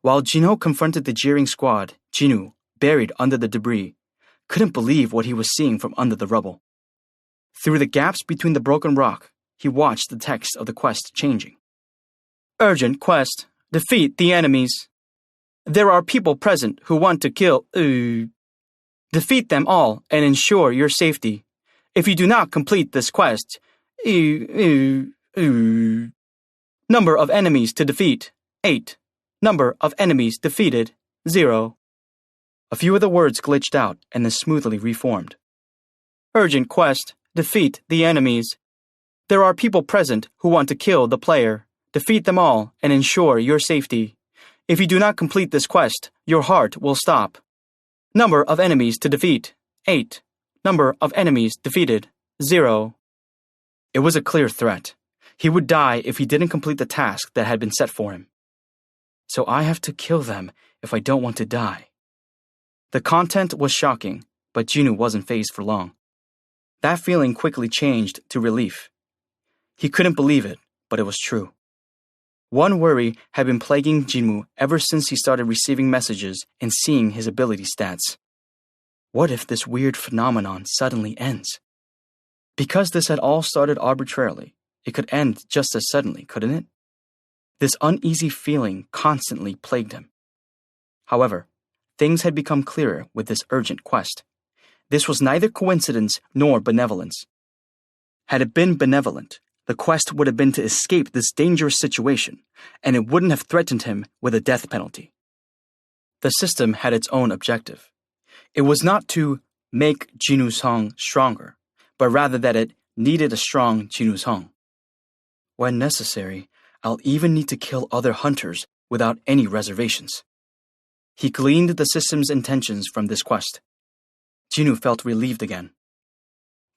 While Jinho confronted the jeering squad, Jinwoo, buried under the debris, couldn't believe what he was seeing from under the rubble. Through the gaps between the broken rock, he watched the text of the quest changing. Urgent quest. Defeat the enemies. There are people present who want to kill. Defeat them all and ensure your safety. If you do not complete this quest, number Number of enemies to defeat, 8. Number of enemies defeated, 0. A few of the words glitched out and then smoothly reformed. Urgent quest, defeat the enemies. There are people present who want to kill the player. Defeat them all and ensure your safety. If you do not complete this quest, your heart will stop. Number of enemies to defeat, 8. Number of enemies defeated, 0. It was a clear threat. He would die if he didn't complete the task that had been set for him. So I have to kill them if I don't want to die. The content was shocking, but Jinwoo wasn't fazed for long. That feeling quickly changed to relief. He couldn't believe it, but it was true. One worry had been plaguing Jinwoo ever since he started receiving messages and seeing his ability stats. What if this weird phenomenon suddenly ends? Because this had all started arbitrarily, it could end just as suddenly, couldn't it? This uneasy feeling constantly plagued him. However, things had become clearer with this urgent quest. This was neither coincidence nor benevolence. Had it been benevolent, the quest would have been to escape this dangerous situation, and it wouldn't have threatened him with a death penalty. The system had its own objective. It was not to make Jinwoo Song stronger, but rather that it needed a strong Jinwoo Song. When necessary, I'll even need to kill other hunters without any reservations. He gleaned the system's intentions from this quest. Jinwoo felt relieved again.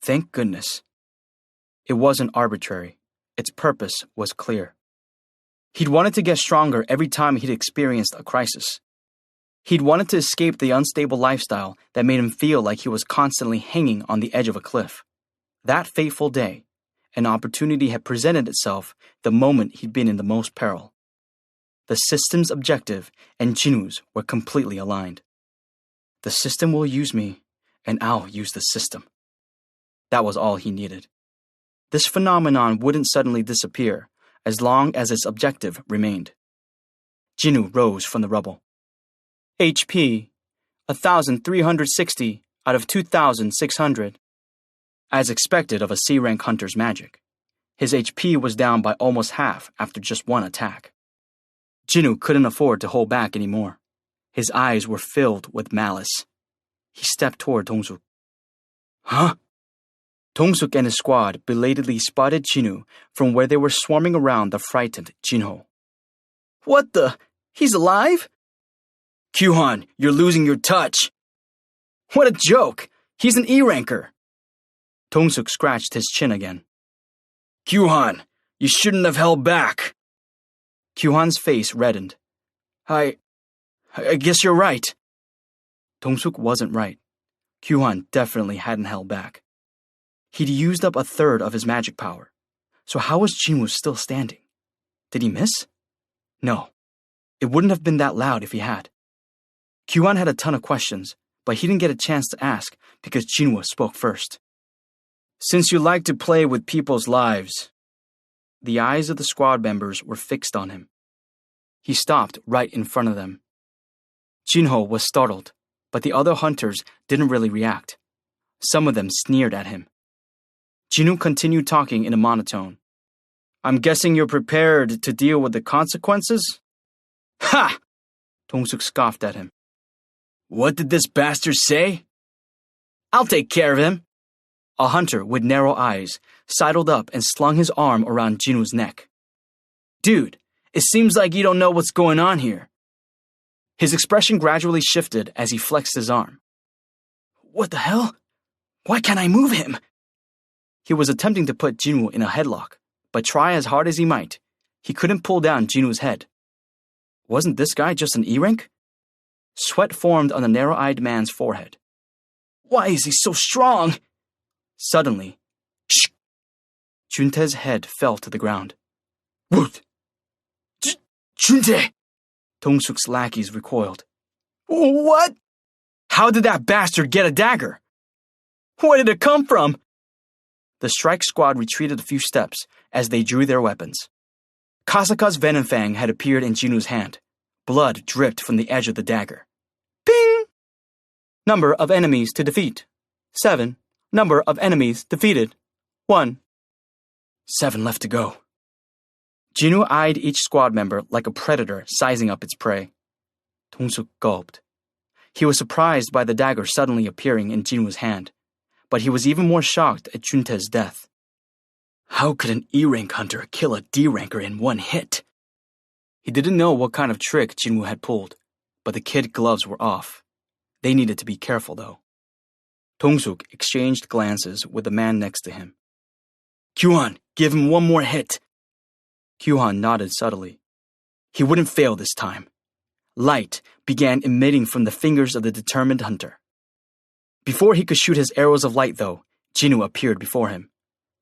Thank goodness. It wasn't arbitrary. Its purpose was clear. He'd wanted to get stronger every time he'd experienced a crisis. He'd wanted to escape the unstable lifestyle that made him feel like he was constantly hanging on the edge of a cliff. That fateful day, an opportunity had presented itself the moment he'd been in the most peril. The system's objective and Jinwoo's were completely aligned. The system will use me, and I'll use the system. That was all he needed. This phenomenon wouldn't suddenly disappear as long as its objective remained. Jinwoo rose from the rubble. HP, 1,360 out of 2,600. As expected of a C-rank hunter's magic, his HP was down by almost half after just one attack. Jinwoo couldn't afford to hold back anymore. His eyes were filled with malice. He stepped toward Dong-suk. Huh? Dong-suk and his squad belatedly spotted Jinwoo from where they were swarming around the frightened Jinho. What the? He's alive? Kyuhan, you're losing your touch. What a joke! He's an E-ranker. Dong-suk scratched his chin again. Kyuhan, you shouldn't have held back. Kyuhan's face reddened. I guess you're right. Dong-suk wasn't right. Kyuhan definitely hadn't held back. He'd used up a third of his magic power. So how was Jinwoo still standing? Did he miss? No. It wouldn't have been that loud if he had. Kyuhan had a ton of questions, but he didn't get a chance to ask because Jinwoo spoke first. Since you like to play with people's lives. The eyes of the squad members were fixed on him. He stopped right in front of them. Jinho was startled, but the other hunters didn't really react. Some of them sneered at him. Jinwoo continued talking in a monotone. I'm guessing you're prepared to deal with the consequences? Ha! Dong-suk scoffed at him. What did this bastard say? I'll take care of him. A hunter with narrow eyes sidled up and slung his arm around Jinwoo's neck. Dude, it seems like you don't know what's going on here. His expression gradually shifted as he flexed his arm. What the hell? Why can't I move him? He was attempting to put Jinwoo in a headlock, but try as hard as he might, he couldn't pull down Jinwoo's head. Wasn't this guy just an E-rank? Sweat formed on the narrow-eyed man's forehead. Why is he so strong? Suddenly, Juntae's head fell to the ground. What? Juntae! Dong-suk's lackeys recoiled. What? How did that bastard get a dagger? Where did it come from? The strike squad retreated a few steps as they drew their weapons. Kasaka's venom fang had appeared in Jinwoo's hand. Blood dripped from the edge of the dagger. Ping! Number of enemies to defeat, 7. Number of enemies defeated, 1. 7 left to go. Jinwoo eyed each squad member like a predator sizing up its prey. Dong-suk gulped. He was surprised by the dagger suddenly appearing in Jinwoo's hand, but he was even more shocked at Juntae's death. How could an E-rank hunter kill a D-ranker in one hit? He didn't know what kind of trick Jinwoo had pulled, but the kid gloves were off. They needed to be careful, though. Dong-suk exchanged glances with the man next to him. Kyuhan, give him one more hit. Kyuhan nodded subtly. He wouldn't fail this time. Light began emitting from the fingers of the determined hunter. Before he could shoot his arrows of light, though, Jinwoo appeared before him.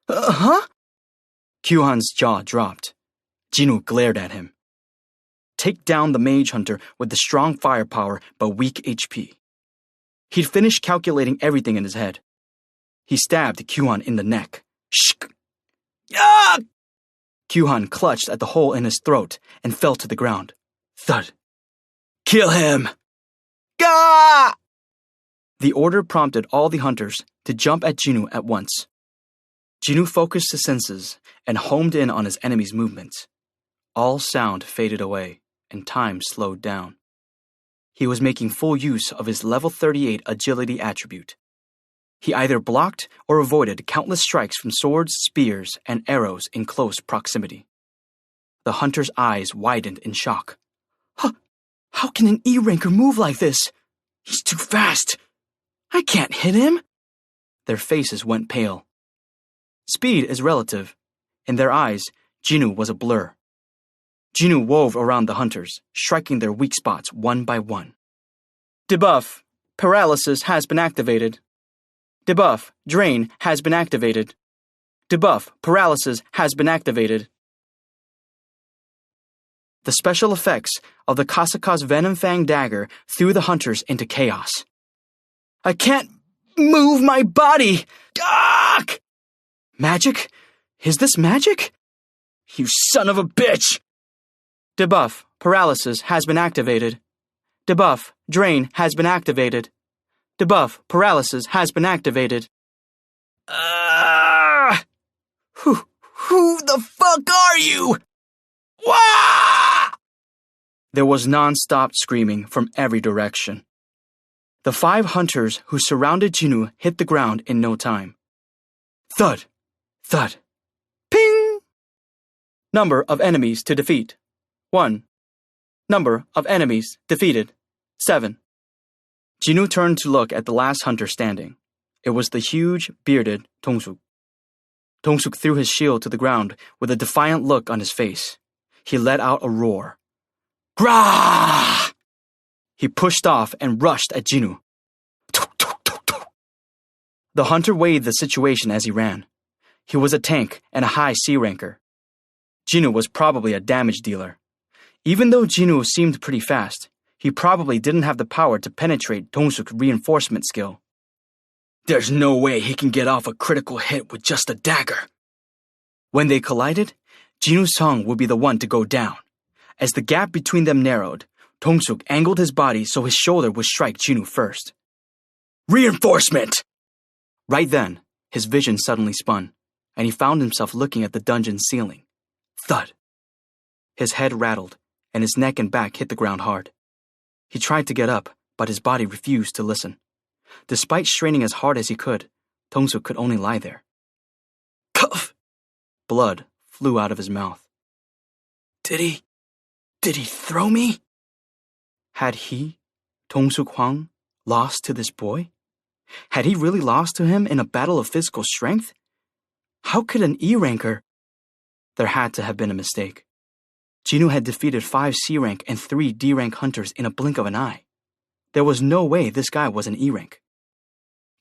Huh? Kyuhan's jaw dropped. Jinwoo glared at him. Take down the mage hunter with the strong firepower but weak HP. He'd finished calculating everything in his head. He stabbed Kyuhan in the neck. Shk! Ah! Kyuhan clutched at the hole in his throat and fell to the ground. Thud. Kill him! Gah! The order prompted all the hunters to jump at Jinwoo at once. Jinwoo focused his senses and homed in on his enemy's movements. All sound faded away and time slowed down. He was making full use of his level 38 agility attribute. He either blocked or avoided countless strikes from swords, spears, and arrows in close proximity. The hunter's eyes widened in shock. How can an E-ranker move like this? He's too fast. I can't hit him. Their faces went pale. Speed is relative. In their eyes, Jinwoo was a blur. Jinwoo wove around the hunters, striking their weak spots one by one. Debuff. Paralysis has been activated. Debuff. Drain has been activated. Debuff. Paralysis has been activated. The special effects of the Kasaka's Venom Fang dagger threw the hunters into chaos. I can't move my body! Gah! Magic? Is this magic? You son of a bitch! Debuff. Paralysis has been activated. Debuff. Drain has been activated. Debuff. Paralysis has been activated. Who the fuck are you? Wah! There was non-stop screaming from every direction. The 5 hunters who surrounded Jinwoo hit the ground in no time. Thud! Thud! Ping! Number of enemies to defeat. 1. Number of enemies defeated. 7. Jinwoo turned to look at the last hunter standing. It was the huge, bearded Dong-suk. Dong-suk threw his shield to the ground with a defiant look on his face. He let out a roar. Grah! He pushed off and rushed at Jinwoo. The hunter weighed the situation as he ran. He was a tank and a high C-ranker. Jinwoo was probably a damage dealer. Even though Jinwoo seemed pretty fast, he probably didn't have the power to penetrate Dong-suk's reinforcement skill. There's no way he can get off a critical hit with just a dagger. When they collided, Jinwoo's tongue would be the one to go down. As the gap between them narrowed, Dong-suk angled his body so his shoulder would strike Jinwoo first. Reinforcement! Right then, his vision suddenly spun, and he found himself looking at the dungeon ceiling. Thud! His head rattled, and his neck and back hit the ground hard. He tried to get up, but his body refused to listen. Despite straining as hard as he could, Dong-suk could only lie there. Cough! Blood flew out of his mouth. Did he throw me? Had he, Dong-suk Hwang, lost to this boy? Had he really lost to him in a battle of physical strength? How could an E-ranker? There had to have been a mistake. Jinwoo had defeated 5 C-rank and 3 D-rank hunters in a blink of an eye. There was no way this guy was an E-rank.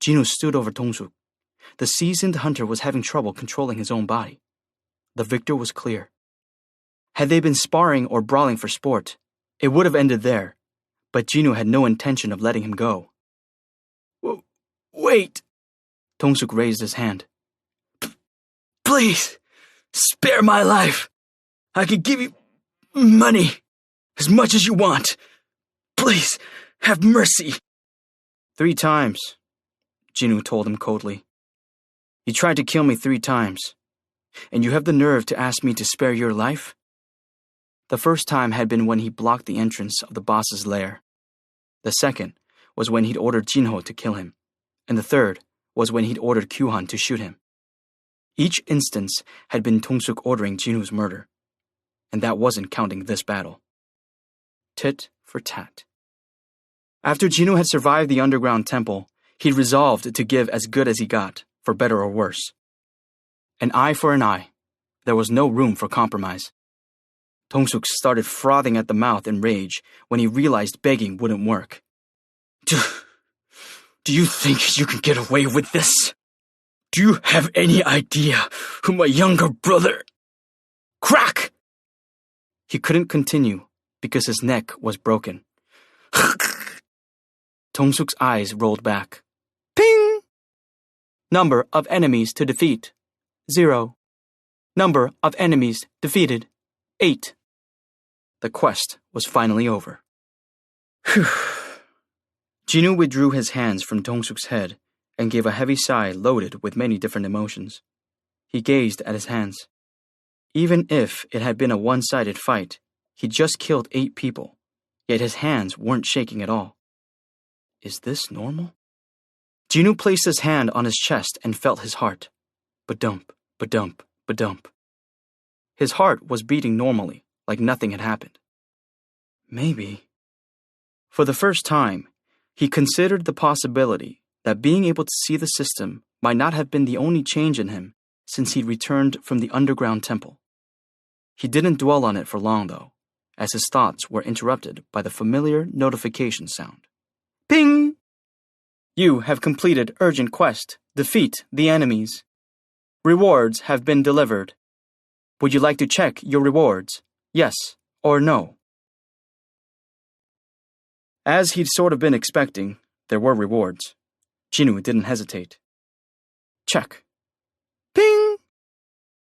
Jinwoo stood over Dong-suk. The seasoned hunter was having trouble controlling his own body. The victor was clear. Had they been sparring or brawling for sport, it would have ended there, but Jinwoo had no intention of letting him go. Wait! Dong-suk raised his hand. Please, spare my life. I can give you money, as much as you want. Please, have mercy. 3 times, Jinwoo told him coldly. You tried to kill me 3 times, and you have the nerve to ask me to spare your life? The first time had been when he blocked the entrance of the boss's lair. The second was when he'd ordered Jinho to kill him, and the third was when he'd ordered Kyuhan to shoot him. Each instance had been Dong-suk ordering Jinwoo's murder, and that wasn't counting this battle. Tit for tat. After Jinwoo had survived the underground temple, he'd resolved to give as good as he got, for better or worse. An eye for an eye. There was no room for compromise. Dong-suk started frothing at the mouth in rage when he realized begging wouldn't work. Do you think you can get away with this? Do you have any idea who my younger brother... Crack! He couldn't continue because his neck was broken. Dong-suk's eyes rolled back. Ping! Number of enemies to defeat, 0. Number of enemies defeated, 8. The quest was finally over. Jinwoo withdrew his hands from Dong-suk's head and gave a heavy sigh loaded with many different emotions. He gazed at his hands. Even if it had been a one-sided fight, he'd just killed 8 people, yet his hands weren't shaking at all. Is this normal? Jinwoo placed his hand on his chest and felt his heart. Ba-dump, ba-dump, ba-dump. His heart was beating normally, like nothing had happened. Maybe. For the first time, he considered the possibility that being able to see the system might not have been the only change in him since he'd returned from the underground temple. He didn't dwell on it for long, though, as his thoughts were interrupted by the familiar notification sound. Ping! You have completed urgent quest. Defeat the enemies. Rewards have been delivered. Would you like to check your rewards? Yes or no? As he'd sort of been expecting, there were rewards. Jinwoo didn't hesitate. Check. Ping!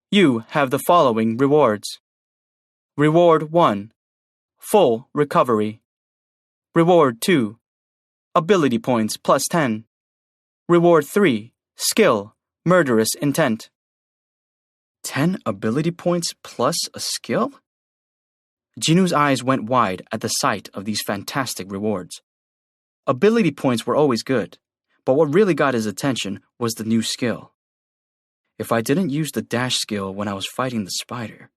You have the following rewards. Reward 1. Full recovery. Reward 2. Ability points plus 10. Reward 3. Skill, murderous intent. 10 ability points plus a skill? Jinwoo's eyes went wide at the sight of these fantastic rewards. Ability points were always good, but what really got his attention was the new skill. If I didn't use the dash skill when I was fighting the spider...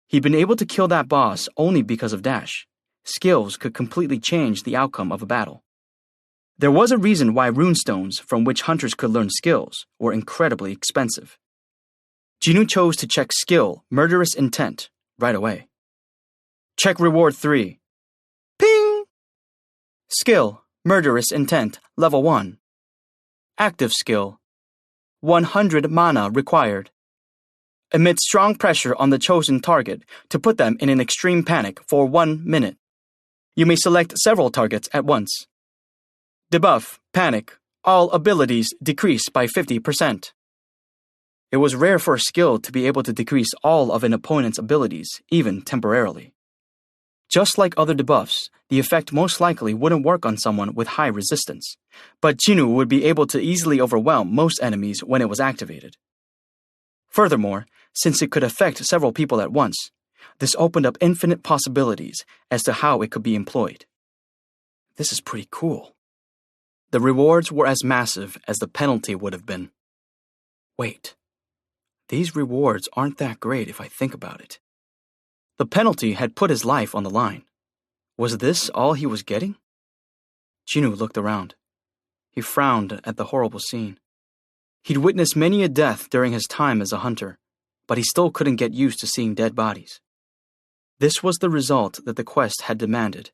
He'd been able to kill that boss only because of dash. Skills could completely change the outcome of a battle. There was a reason why runestones from which hunters could learn skills were incredibly expensive. Jinwoo chose to check skill, murderous intent, right away. Check reward 3. Ping! Skill, murderous intent, level 1. Active skill. 100 mana required. Emit strong pressure on the chosen target to put them in an extreme panic for 1 minute. You may select several targets at once. Debuff, panic. All abilities decrease by 50%. It was rare for a skill to be able to decrease all of an opponent's abilities, even temporarily. Just like other debuffs, the effect most likely wouldn't work on someone with high resistance, but Jinwoo would be able to easily overwhelm most enemies when it was activated. Furthermore, since it could affect several people at once, this opened up infinite possibilities as to how it could be employed. This is pretty cool. The rewards were as massive as the penalty would have been. Wait, these rewards aren't that great if I think about it. The penalty had put his life on the line. Was this all he was getting? Jinwoo looked around. He frowned at the horrible scene. He'd witnessed many a death during his time as a hunter, but he still couldn't get used to seeing dead bodies. This was the result that the quest had demanded.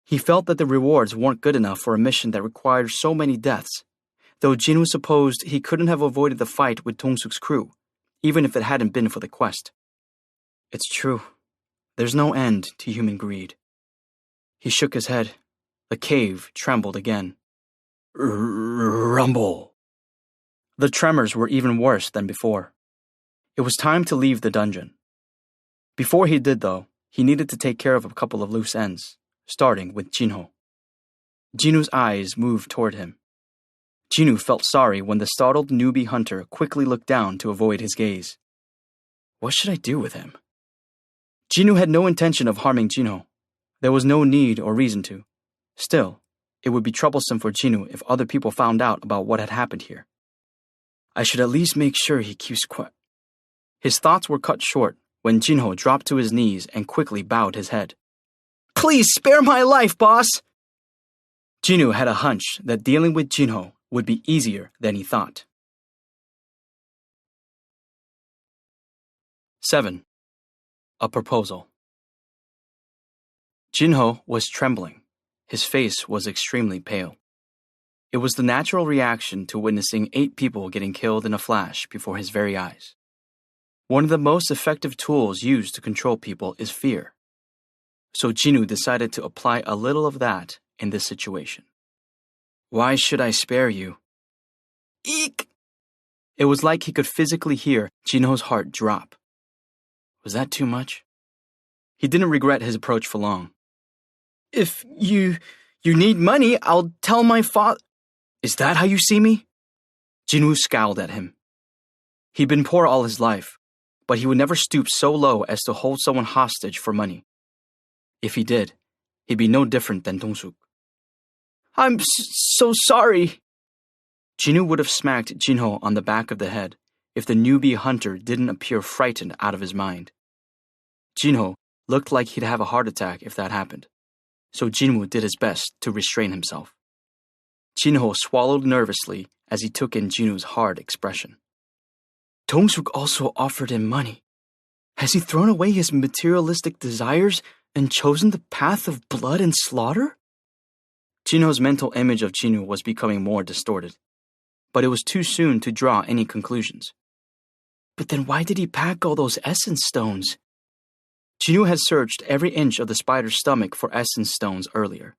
He felt that the rewards weren't good enough for a mission that required so many deaths, though Jinwoo supposed he couldn't have avoided the fight with Dong-suk's crew, even if it hadn't been for the quest. It's true. There's no end to human greed. He shook his head. The cave trembled again. Rumble. The tremors were even worse than before. It was time to leave the dungeon. Before he did, though, he needed to take care of a couple of loose ends, starting with Jinho. Jinwoo's eyes moved toward him. Jinwoo felt sorry when the startled newbie hunter quickly looked down to avoid his gaze. What should I do with him? Jinwoo had no intention of harming Jinho. There was no need or reason to. Still, it would be troublesome for Jinwoo if other people found out about what had happened here. I should at least make sure he keeps quiet. His thoughts were cut short when Jinho dropped to his knees and quickly bowed his head. Please spare my life, boss! Jinwoo had a hunch that dealing with Jinho would be easier than he thought. 7. A proposal. Jinho was trembling. His face was extremely pale. It was the natural reaction to witnessing 8 people getting killed in a flash before his very eyes. One of the most effective tools used to control people is fear. So Jinwoo decided to apply a little of that in this situation. Why should I spare you? Eek! It was like he could physically hear Jinho's heart drop. Was that too much? He didn't regret his approach for long. If you need money, I'll tell my father. Is that how you see me? Jinwoo scowled at him. He'd been poor all his life, but he would never stoop so low as to hold someone hostage for money. If he did, he'd be no different than Dong-suk. I'm so sorry. Jinwoo would have smacked Jinho on the back of the head if the newbie hunter didn't appear frightened out of his mind. Jinho looked like he'd have a heart attack if that happened, so Jinwoo did his best to restrain himself. Jinho swallowed nervously as he took in Jinwoo's hard expression. Dong-suk also offered him money. Has he thrown away his materialistic desires and chosen the path of blood and slaughter? Jinho's mental image of Jinwoo was becoming more distorted, but it was too soon to draw any conclusions. But then why did he pack all those essence stones? Jinwoo had searched every inch of the spider's stomach for essence stones earlier.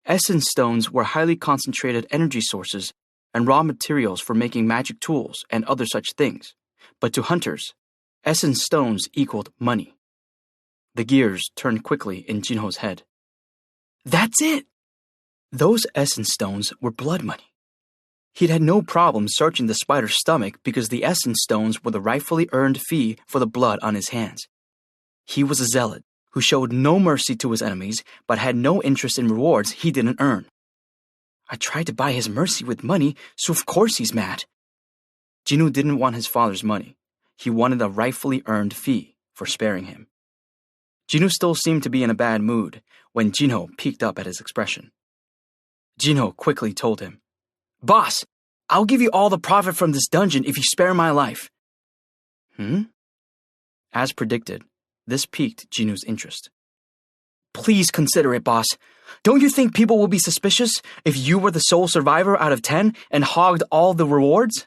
Essence stones were highly concentrated energy sources and raw materials for making magic tools and other such things, but to hunters, essence stones equaled money. The gears turned quickly in Jinho's head. That's it! Those essence stones were blood money. He'd had no problem searching the spider's stomach because the essence stones were the rightfully earned fee for the blood on his hands. He was a zealot who showed no mercy to his enemies but had no interest in rewards he didn't earn. I tried to buy his mercy with money, so of course he's mad. Jinwoo didn't want his father's money. He wanted a rightfully earned fee for sparing him. Jinwoo still seemed to be in a bad mood when Jinho peeked up at his expression. Jinho quickly told him, Boss, I'll give you all the profit from this dungeon if you spare my life. As predicted, this piqued Jinwoo's interest. Please consider it, boss. Don't you think people will be suspicious if you were the sole survivor out of 10 and hogged all the rewards?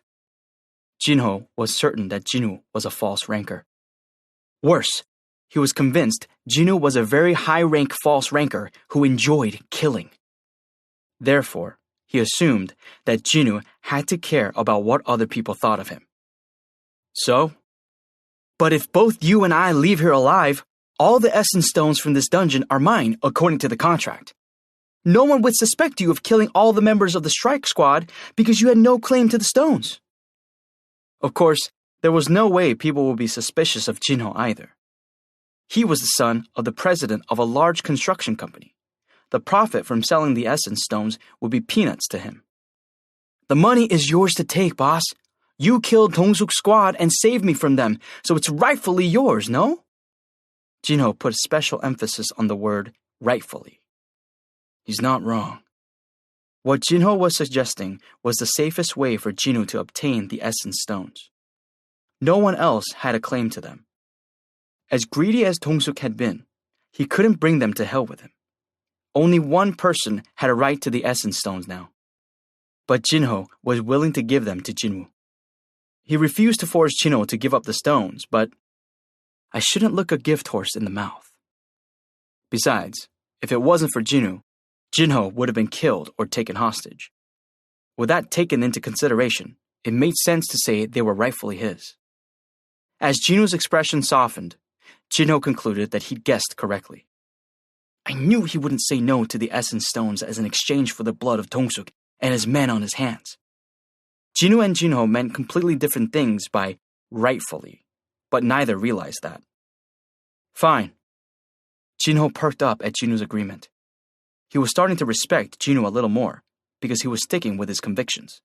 Jinho was certain that Jinwoo was a false ranker. Worse, he was convinced Jinwoo was a very high-rank false ranker who enjoyed killing. Therefore, he assumed that Jinwoo had to care about what other people thought of him. So? But if both you and I leave here alive, all the essence stones from this dungeon are mine according to the contract. No one would suspect you of killing all the members of the strike squad because you had no claim to the stones. Of course, there was no way people would be suspicious of Jinho either. He was the son of the president of a large construction company. The profit from selling the essence stones would be peanuts to him. The money is yours to take, boss. You killed Dong-suk's squad and saved me from them, so it's rightfully yours, no? Jinho put special emphasis on the word rightfully. He's not wrong. What Jinho was suggesting was the safest way for Jinwoo to obtain the essence stones. No one else had a claim to them. As greedy as Dong-suk had been, he couldn't bring them to hell with him. Only one person had a right to the essence stones now. But Jinho was willing to give them to Jinwoo. He refused to force Jinho to give up the stones, but I shouldn't look a gift horse in the mouth. Besides, if it wasn't for Jinwoo, Jinho would have been killed or taken hostage. With that taken into consideration, it made sense to say they were rightfully his. As Jinwoo's expression softened, Jinho concluded that he'd guessed correctly. I knew he wouldn't say no to the essence stones as an exchange for the blood of Dong-suk and his men on his hands. Jinwoo and Jinho meant completely different things by rightfully, but neither realized that. Fine. Jinho perked up at Jinwoo's agreement. He was starting to respect Jinwoo a little more because he was sticking with his convictions.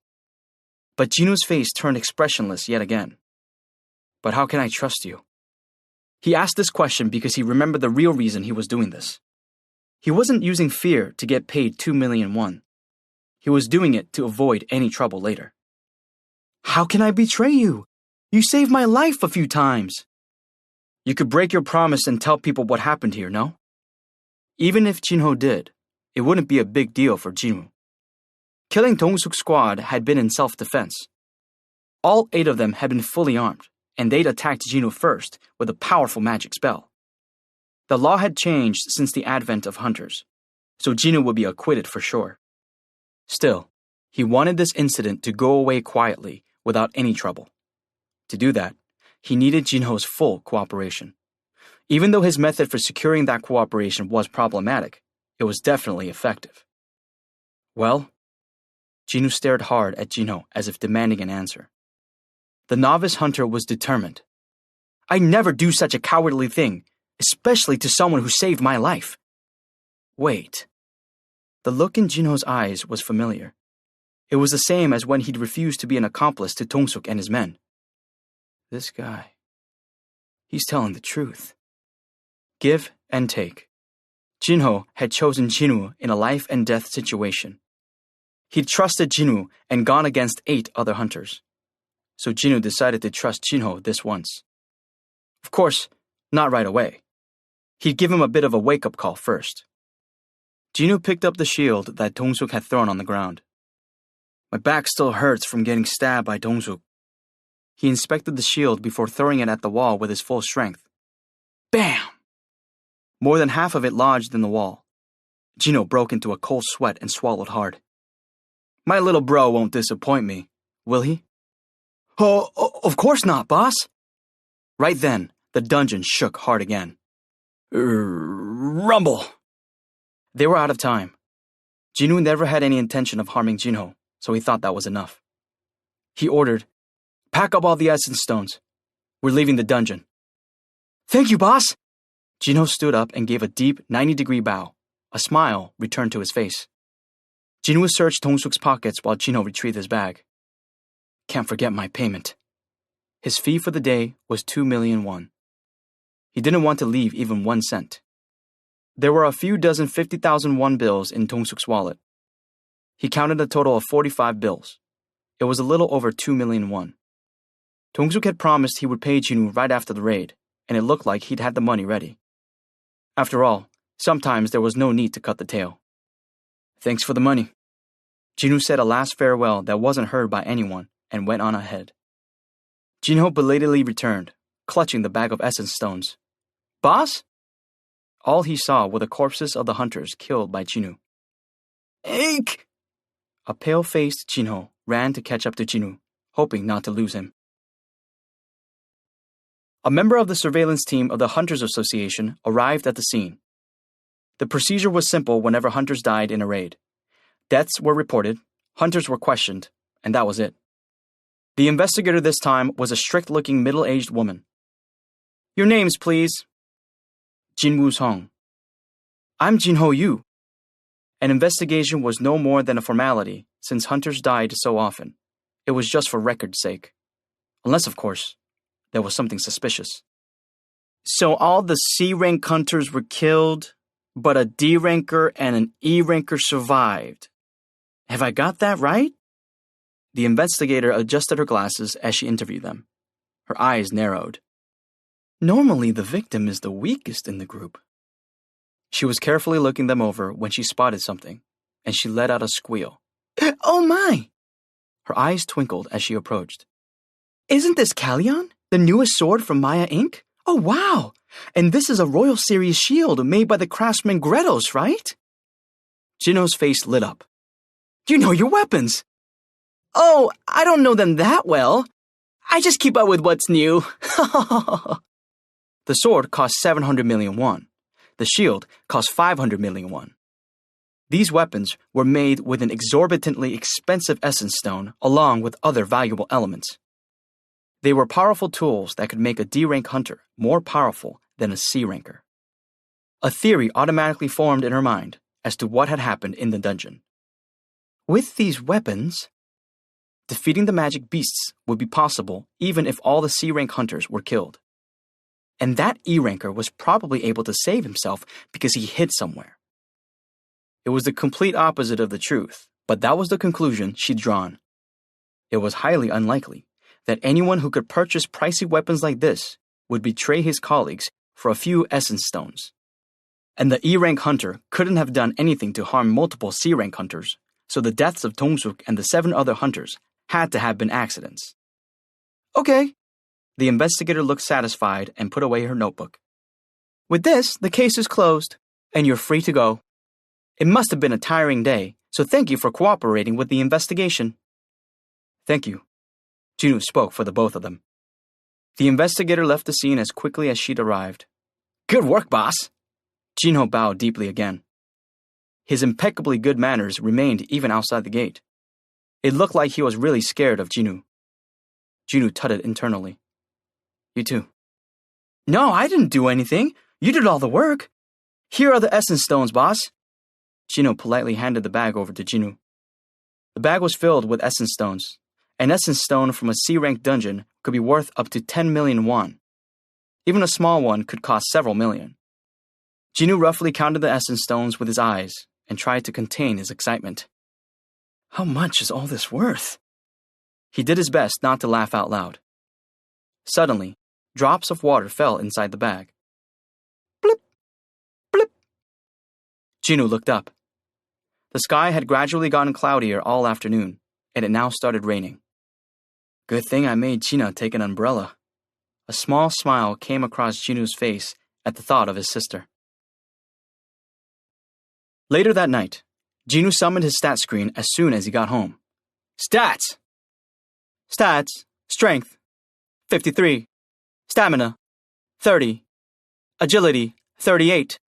But Jinwoo's face turned expressionless yet again. But how can I trust you? He asked this question because he remembered the real reason he was doing this. He wasn't using fear to get paid 2 million won. He was doing it to avoid any trouble later. How can I betray you? You saved my life a few times. You could break your promise and tell people what happened here, no? Even if Jinho did, it wouldn't be a big deal for Jinwoo. Killing Dong-suk's squad had been in self-defense. All 8 of them had been fully armed, and they'd attacked Jinwoo first with a powerful magic spell. The law had changed since the advent of hunters, so Jinwoo would be acquitted for sure. Still, he wanted this incident to go away quietly without any trouble. To do that, he needed Jinho's full cooperation. Even though his method for securing that cooperation was problematic, it was definitely effective. Well, Jinwoo stared hard at Jinho as if demanding an answer. The novice hunter was determined. I never do such a cowardly thing, especially to someone who saved my life. Wait. The look in Jinho's eyes was familiar. It was the same as when he'd refused to be an accomplice to Dong-suk and his men. This guy. He's telling the truth. Give and take. Jinho had chosen Jinwoo in a life and death situation. He'd trusted Jinwoo and gone against 8 other hunters. So Jinwoo decided to trust Jinho this once. Of course, not right away. He'd give him a bit of a wake-up call first. Jinwoo picked up the shield that Dong-suk had thrown on the ground. My back still hurts from getting stabbed by Dong-suk. He inspected the shield before throwing it at the wall with his full strength. Bam! More than half of it lodged in the wall. Jinho broke into a cold sweat and swallowed hard. My little bro won't disappoint me, will he? Oh, of course not, boss. Right then, the dungeon shook hard again. Rumble! They were out of time. Jinwoo never had any intention of harming Jinho, so he thought that was enough. He ordered, pack up all the essence stones. We're leaving the dungeon. Thank you, boss! Jinho stood up and gave a deep 90-degree bow. A smile returned to his face. Jinwoo searched Dong-suk's pockets while Jinho retrieved his bag. Can't forget my payment. His fee for the day was 2 million won. He didn't want to leave even 1 cent. There were a few dozen 50,000 won bills in Dong-suk's wallet. He counted a total of 45 bills. It was a little over 2 million won. Dong-suk had promised he would pay Jinwoo right after the raid, and it looked like he'd had the money ready. After all, sometimes there was no need to cut the tail. Thanks for the money. Jinwoo said a last farewell that wasn't heard by anyone and went on ahead. Jinho belatedly returned, clutching the bag of essence stones. Boss? All he saw were the corpses of the hunters killed by Jinwoo. Eek! A pale-faced Jinho ran to catch up to Jinwoo, hoping not to lose him. A member of the surveillance team of the Hunters Association arrived at the scene. The procedure was simple whenever hunters died in a raid. Deaths were reported, hunters were questioned, and that was it. The investigator this time was a strict-looking middle-aged woman. Your names, please. Jinwoo Song. I'm Jinho Yu. An investigation was no more than a formality since hunters died so often. It was just for record's sake. Unless, of course, there was something suspicious. So all the C-rank hunters were killed, but a D-ranker and an E-ranker survived. Have I got that right? The investigator adjusted her glasses as she interviewed them. Her eyes narrowed. Normally, the victim is the weakest in the group. She was carefully looking them over when she spotted something, and she let out a squeal. Oh my! Her eyes twinkled as she approached. Isn't this Kallion, the newest sword from Maya Inc.? Oh wow! And this is a Royal Series shield made by the craftsman Gretos, right? Jinho's face lit up. You know your weapons! Oh, I don't know them that well. I just keep up with what's new. The sword cost 700 million won. The shield cost 500 million won. These weapons were made with an exorbitantly expensive essence stone along with other valuable elements. They were powerful tools that could make a D-rank hunter more powerful than a C ranker. A theory automatically formed in her mind as to what had happened in the dungeon. With these weapons, defeating the magic beasts would be possible even if all the C rank hunters were killed. And that E ranker was probably able to save himself because he hid somewhere. It was the complete opposite of the truth, but that was the conclusion she'd drawn. It was highly unlikely that anyone who could purchase pricey weapons like this would betray his colleagues for a few essence stones. And the E rank hunter couldn't have done anything to harm multiple C rank hunters, so the deaths of Tongsuk and the 7 other hunters had to have been accidents. Okay. The investigator looked satisfied and put away her notebook. With this, the case is closed, and you're free to go. It must have been a tiring day, so thank you for cooperating with the investigation. Thank you. Jinwoo spoke for the both of them. The investigator left the scene as quickly as she'd arrived. Good work, boss. Jinho bowed deeply again. His impeccably good manners remained even outside the gate. It looked like he was really scared of Jinwoo. Jinwoo tutted internally. You too. No, I didn't do anything. You did all the work. Here are the essence stones, boss. Jinho politely handed the bag over to Jinwoo. The bag was filled with essence stones. An essence stone from a C-rank dungeon could be worth up to 10 million won. Even a small one could cost several million. Jinwoo roughly counted the essence stones with his eyes and tried to contain his excitement. How much is all this worth? He did his best not to laugh out loud. Suddenly, drops of water fell inside the bag. Blip! Blip! Jinwoo looked up. The sky had gradually gotten cloudier all afternoon, and it now started raining. Good thing I made China take an umbrella. A small smile came across Jinwoo's face at the thought of his sister. Later that night, Jinwoo summoned his stat screen as soon as he got home. Stats! Stats, strength, 53. Stamina, 30. Agility, 38.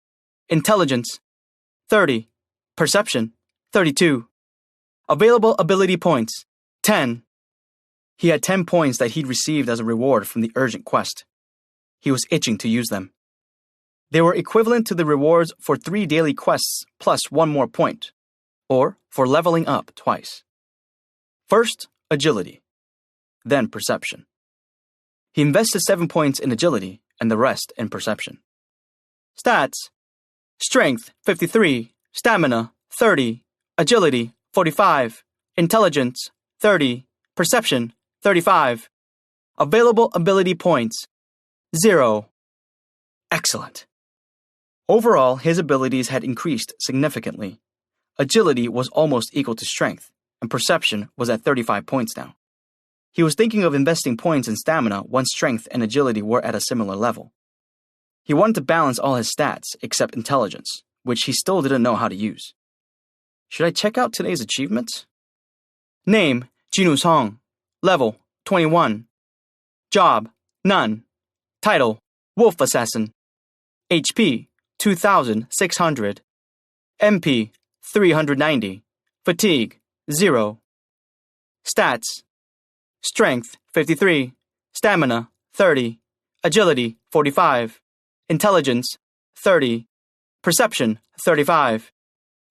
Intelligence, 30. Perception, 32. Available ability points, 10. He had 10 points that he'd received as a reward from the urgent quest. He was itching to use them. They were equivalent to the rewards for 3 daily quests plus 1 more point, or for leveling up twice. First, agility, then perception. He invested 7 points in agility and the rest in perception. Stats: strength, 53, stamina, 30, agility, 45, intelligence, 30, perception, 35. Available ability points, 0. Excellent. Overall, his abilities had increased significantly. Agility was almost equal to strength, and perception was at 35 points now. He was thinking of investing points in stamina once strength and agility were at a similar level. He wanted to balance all his stats except intelligence, which he still didn't know how to use. Should I check out today's achievements? Name, Jinwoo Song. Level, 21. Job, none. Title, Wolf Assassin. HP, 2,600. MP, 390. Fatigue, 0. Stats: strength, 53. Stamina, 30. Agility, 45. Intelligence, 30. Perception, 35.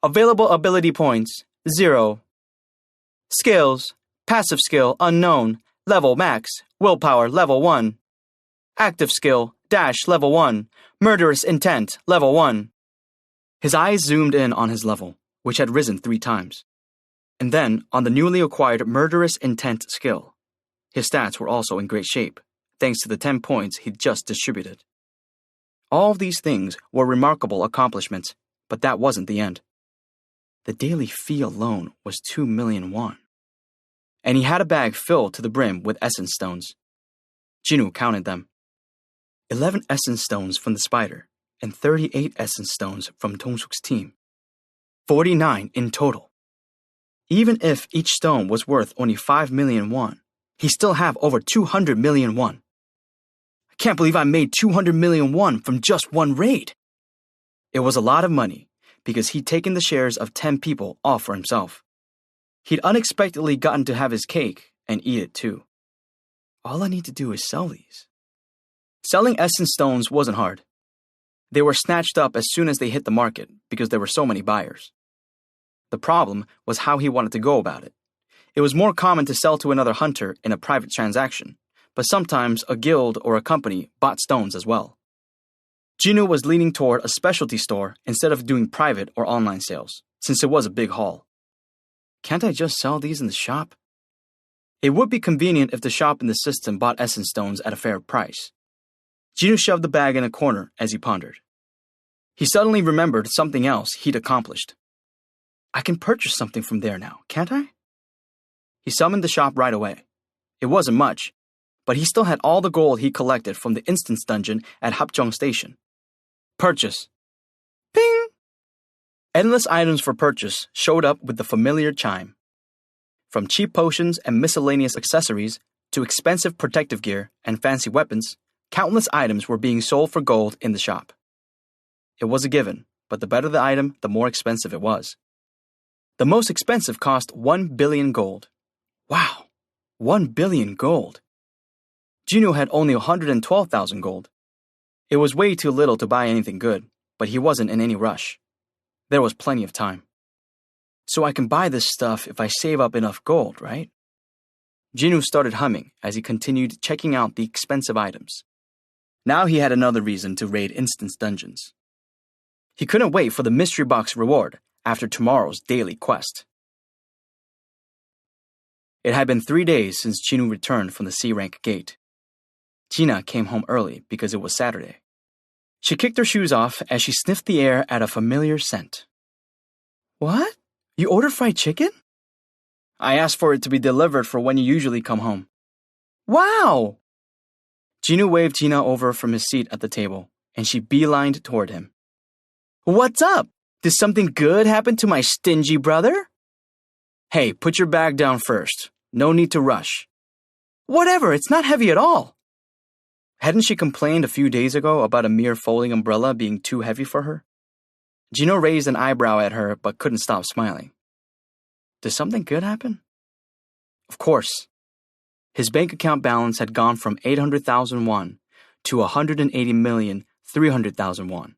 Available ability points, 0. Skills: passive skill, unknown. Level max. Willpower, level 1. Active skill, dash, level 1. Murderous intent, level 1. His eyes zoomed in on his level, which had risen 3 times. And then on the newly acquired murderous intent skill. His stats were also in great shape, thanks to the 10 points he'd just distributed. All of these things were remarkable accomplishments, but that wasn't the end. The daily fee alone was 2 million won. And he had a bag filled to the brim with essence stones. Jinwoo counted them. 11 essence stones from the spider, and 38 essence stones from Tongsuk's team. 49 in total. Even if each stone was worth only 5 million won, he still have over 200 million won. I can't believe I made 200 million won from just one raid. It was a lot of money because he'd taken the shares of 10 people off for himself. He'd unexpectedly gotten to have his cake and eat it too. All I need to do is sell these. Selling essence stones wasn't hard. They were snatched up as soon as they hit the market because there were so many buyers. The problem was how he wanted to go about it. It was more common to sell to another hunter in a private transaction, but sometimes a guild or a company bought stones as well. Jinwoo was leaning toward a specialty store instead of doing private or online sales, since it was a big haul. Can't I just sell these in the shop? It would be convenient if the shop in the system bought essence stones at a fair price. Jinwoo shoved the bag in a corner as he pondered. He suddenly remembered something else he'd accomplished. I can purchase something from there now, can't I? He summoned the shop right away. It wasn't much, but he still had all the gold he collected from the instance dungeon at Hapjeong Station. Purchase. Ping! Endless items for purchase showed up with the familiar chime. From cheap potions and miscellaneous accessories to expensive protective gear and fancy weapons, countless items were being sold for gold in the shop. It was a given, but the better the item, the more expensive it was. The most expensive cost 1 billion gold. Wow, 1 billion gold. Jinwoo had only 112,000 gold. It was way too little to buy anything good, but he wasn't in any rush. There was plenty of time. So I can buy this stuff if I save up enough gold, right? Jinwoo started humming as he continued checking out the expensive items. Now he had another reason to raid instance dungeons. He couldn't wait for the mystery box reward after tomorrow's daily quest. It had been 3 days since Jinwoo returned from the C-rank gate. Gina came home early because it was Saturday. She kicked her shoes off as she sniffed the air at a familiar scent. What? You ordered fried chicken? I asked for it to be delivered for when you usually come home. Wow! Jinwoo waved Gina over from his seat at the table, and she beelined toward him. What's up? Did something good happen to my stingy brother? Hey, put your bag down first. No need to rush. Whatever, it's not heavy at all. Hadn't she complained a few days ago about a mere folding umbrella being too heavy for her? Jinwoo raised an eyebrow at her but couldn't stop smiling. Did something good happen? Of course. His bank account balance had gone from 800,000 won to 180,300,000 won.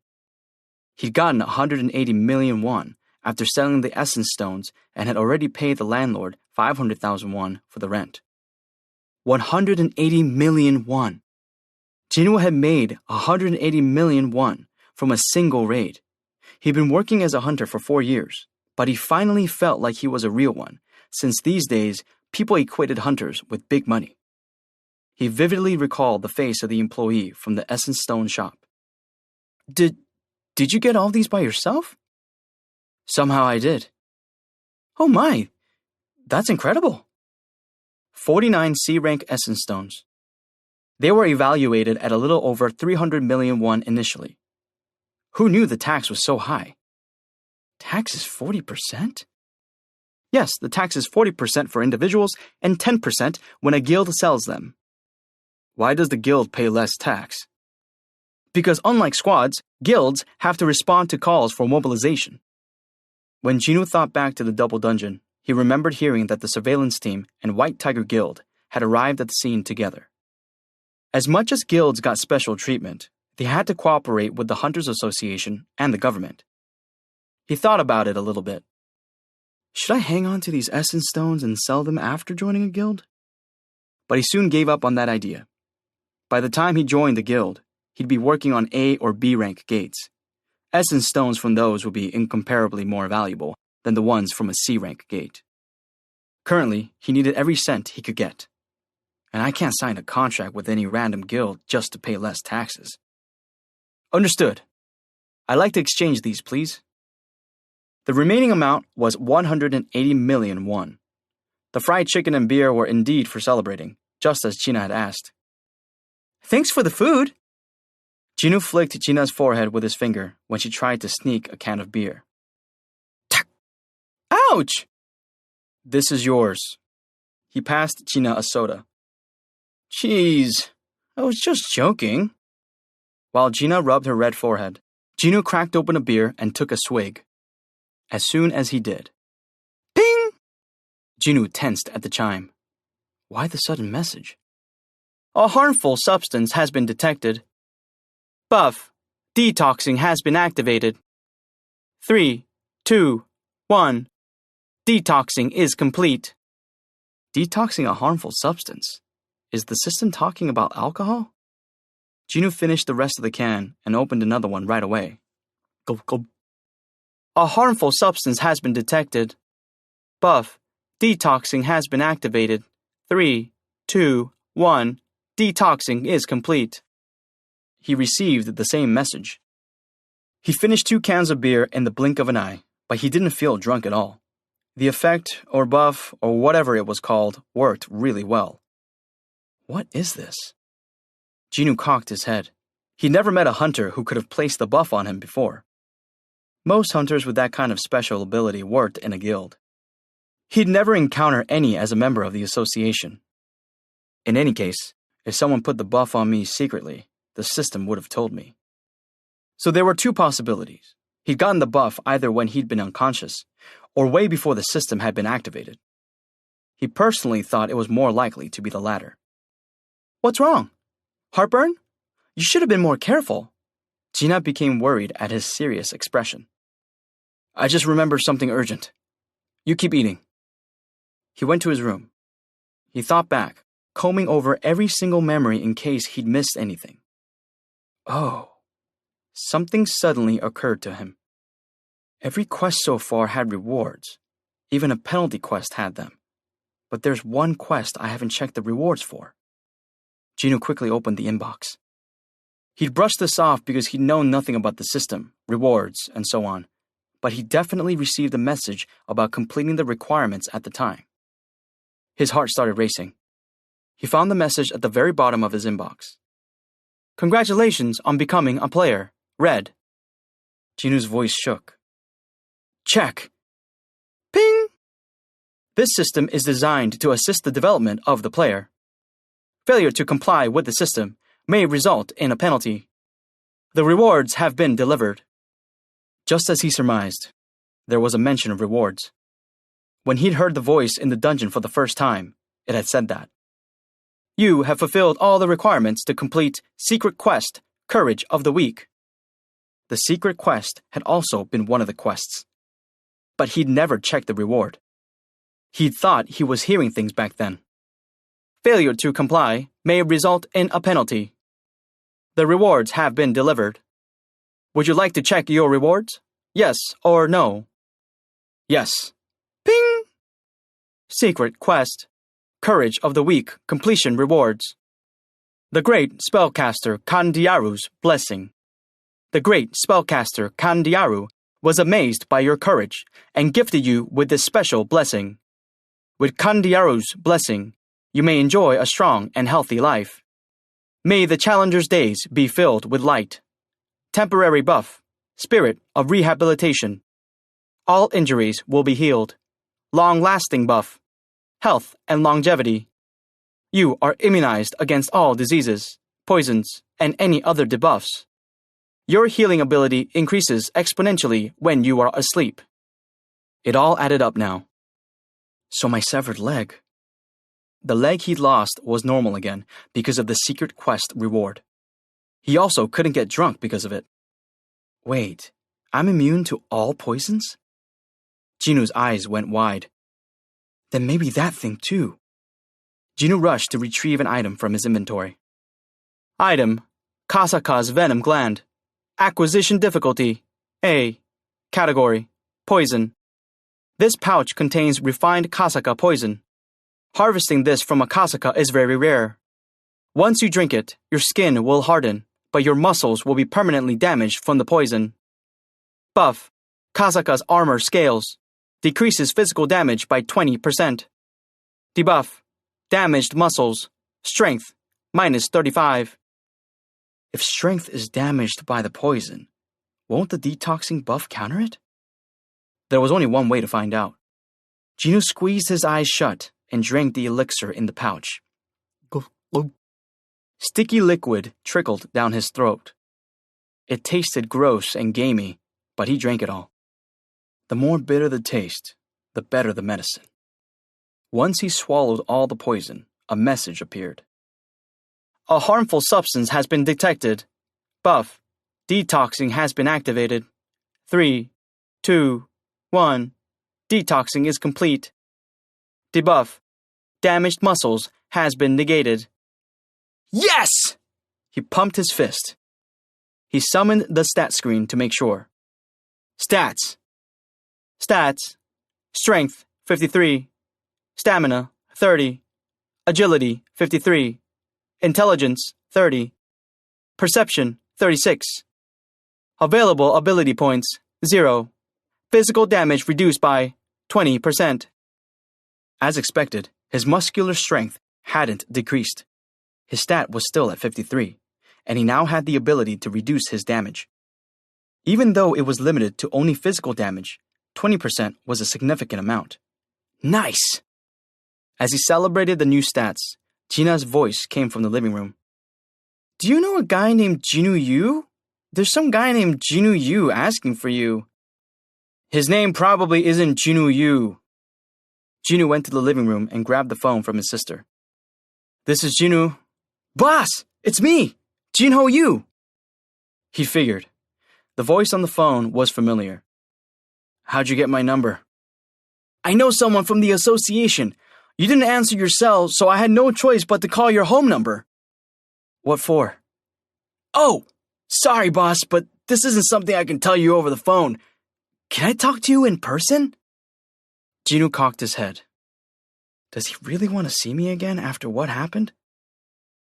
He'd gotten 180 million won after selling the essence stones and had already paid the landlord 500,000 won for the rent. 180 million won. Jinwoo had made 180 million won from a single raid. He'd been working as a hunter for 4 years, but he finally felt like he was a real one, since these days people equated hunters with big money. He vividly recalled the face of the employee from the essence stone shop. Did you get all these by yourself? Somehow I did. Oh my, that's incredible. 49 C-rank essence stones. They were evaluated at a little over 300 million won initially. Who knew the tax was so high? Tax is 40%? Yes, the tax is 40% for individuals and 10% when a guild sells them. Why does the guild pay less tax? Because unlike squads, guilds have to respond to calls for mobilization. When Jinwoo thought back to the double dungeon, he remembered hearing that the surveillance team and White Tiger Guild had arrived at the scene together. As much as guilds got special treatment, they had to cooperate with the Hunters Association and the government. He thought about it a little bit. Should I hang on to these essence stones and sell them after joining a guild? But he soon gave up on that idea. By the time he joined the guild, he'd be working on A or B rank gates. Essence stones from those would be incomparably more valuable than the ones from a C rank gate. Currently, he needed every cent he could get. And I can't sign a contract with any random guild just to pay less taxes. Understood. I'd like to exchange these, please. The remaining amount was 180 million won. The fried chicken and beer were indeed for celebrating, just as Gina had asked. Thanks for the food. Jinwoo flicked Gina's forehead with his finger when she tried to sneak a can of beer. Tak! Ouch! This is yours. He passed Gina a soda. Jeez, I was just joking. While Gina rubbed her red forehead, Jinwoo cracked open a beer and took a swig. As soon as he did, ping! Jinwoo tensed at the chime. Why the sudden message? A harmful substance has been detected. Buff. Detoxing has been activated. 3, 2, 1. Detoxing is complete. Detoxing a harmful substance? Is the system talking about alcohol? Jinwoo finished the rest of the can and opened another one right away. Gulp, gulp. A harmful substance has been detected. Buff. Detoxing has been activated. 3, 2, 1. Detoxing is complete. He received the same message. He finished 2 cans of beer in the blink of an eye, but he didn't feel drunk at all. The effect, or buff, or whatever it was called, worked really well. What is this? Jinwoo cocked his head. He'd never met a hunter who could have placed the buff on him before. Most hunters with that kind of special ability worked in a guild. He'd never encountered any as a member of the association. In any case, if someone put the buff on me secretly, the system would have told me. So there were 2 possibilities. He'd gotten the buff either when he'd been unconscious, or way before the system had been activated. He personally thought it was more likely to be the latter. What's wrong? Heartburn? You should have been more careful. Gina became worried at his serious expression. I just remembered something urgent. You keep eating. He went to his room. He thought back, combing over every single memory in case he'd missed anything. Oh. Something suddenly occurred to him. Every quest so far had rewards. Even a penalty quest had them. But there's one quest I haven't checked the rewards for. Jinwoo quickly opened the inbox. He'd brushed this off because he'd known nothing about the system, rewards, and so on, but he definitely received a message about completing the requirements at the time. His heart started racing. He found the message at the very bottom of his inbox. Congratulations on becoming a player. Red. Jinwoo's voice shook. Check. Ping! This system is designed to assist the development of the player. Failure to comply with the system may result in a penalty. The rewards have been delivered. Just as he surmised, there was a mention of rewards. When he'd heard the voice in the dungeon for the first time, it had said that. You have fulfilled all the requirements to complete Secret Quest, Courage of the Weak. The secret quest had also been one of the quests. But he'd never checked the reward. He'd thought he was hearing things back then. Failure to comply may result in a penalty. The rewards have been delivered. Would you like to check your rewards? Yes or no? Yes. Ping! Secret quest. Courage of the Weak completion rewards. The Great Spellcaster Kandiaru's Blessing. The great spellcaster Kandiaru was amazed by your courage and gifted you with this special blessing. With Kandiaru's blessing, you may enjoy a strong and healthy life. May the challenger's days be filled with light. Temporary buff, spirit of rehabilitation. All injuries will be healed. Long-lasting buff, health and longevity. You are immunized against all diseases, poisons, and any other debuffs. Your healing ability increases exponentially when you are asleep. It all added up now. So my severed leg. The leg he'd lost was normal again because of the secret quest reward. He also couldn't get drunk because of it. Wait, I'm immune to all poisons? Jinwoo's eyes went wide. Then maybe that thing too. Jinwoo rushed to retrieve an item from his inventory. Item, Kasaka's Venom Gland. Acquisition difficulty, A. Category, poison. This pouch contains refined Kasaka poison. Harvesting this from a Kasaka is very rare. Once you drink it, your skin will harden, but your muscles will be permanently damaged from the poison. Buff, Kasaka's armor scales. Decreases physical damage by 20%. Debuff, damaged muscles. Strength, minus 35. If strength is damaged by the poison, won't the detoxing buff counter it? There was only one way to find out. Jinwoo squeezed his eyes shut and drank the elixir in the pouch. Sticky liquid trickled down his throat. It tasted gross and gamey, but he drank it all. The more bitter the taste, the better the medicine. Once he swallowed all the poison, a message appeared. A harmful substance has been detected. Buff. Detoxing has been activated. 3, 2, 1. Detoxing is complete. Debuff. Damaged muscles has been negated. Yes! He pumped his fist. He summoned the stat screen to make sure. Stats. Stats. Strength, 53. Stamina, 30. Agility, 53. Intelligence, 30. Perception, 36. Available ability points, 0. Physical damage reduced by 20%. As expected, his muscular strength hadn't decreased. His stat was still at 53, and he now had the ability to reduce his damage. Even though it was limited to only physical damage, 20% was a significant amount. Nice! As he celebrated the new stats, Gina's voice came from the living room. Do you know a guy named Jinu Yu? There's some guy named Jinu Yu asking for you. His name probably isn't Jinu Yu. Jinu went to the living room and grabbed the phone from his sister. This is Jinu. Boss, it's me, Jinho Yu. He figured. The voice on the phone was familiar. How'd you get my number? I know someone from the association. You didn't answer your cell, so I had no choice but to call your home number. What for? Oh, sorry, boss, but this isn't something I can tell you over the phone. Can I talk to you in person? Jinu cocked his head. Does he really want to see me again after what happened?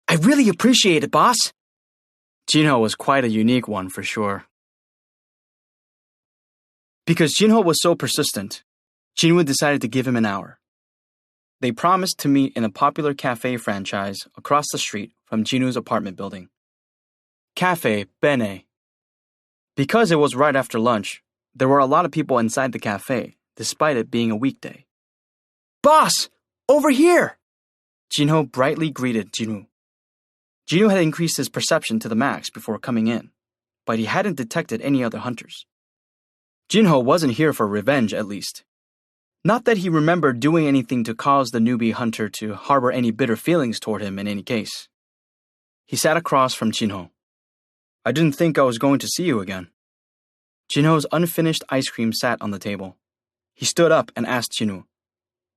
I really appreciate it, boss. Jinho was quite a unique one for sure. Because Jinho was so persistent, Jinwoo decided to give him an hour. They promised to meet in a popular cafe franchise across the street from Jinwoo's apartment building. Cafe Bene. Because it was right after lunch, there were a lot of people inside the cafe, despite it being a weekday. Boss! Over here! Jinho brightly greeted Jinwoo. Jinwoo had increased his perception to the max before coming in, but he hadn't detected any other hunters. Jinho wasn't here for revenge, at least. Not that he remembered doing anything to cause the newbie hunter to harbor any bitter feelings toward him in any case. He sat across from Jinho. I didn't think I was going to see you again. Jinho's unfinished ice cream sat on the table. He stood up and asked Jinwoo,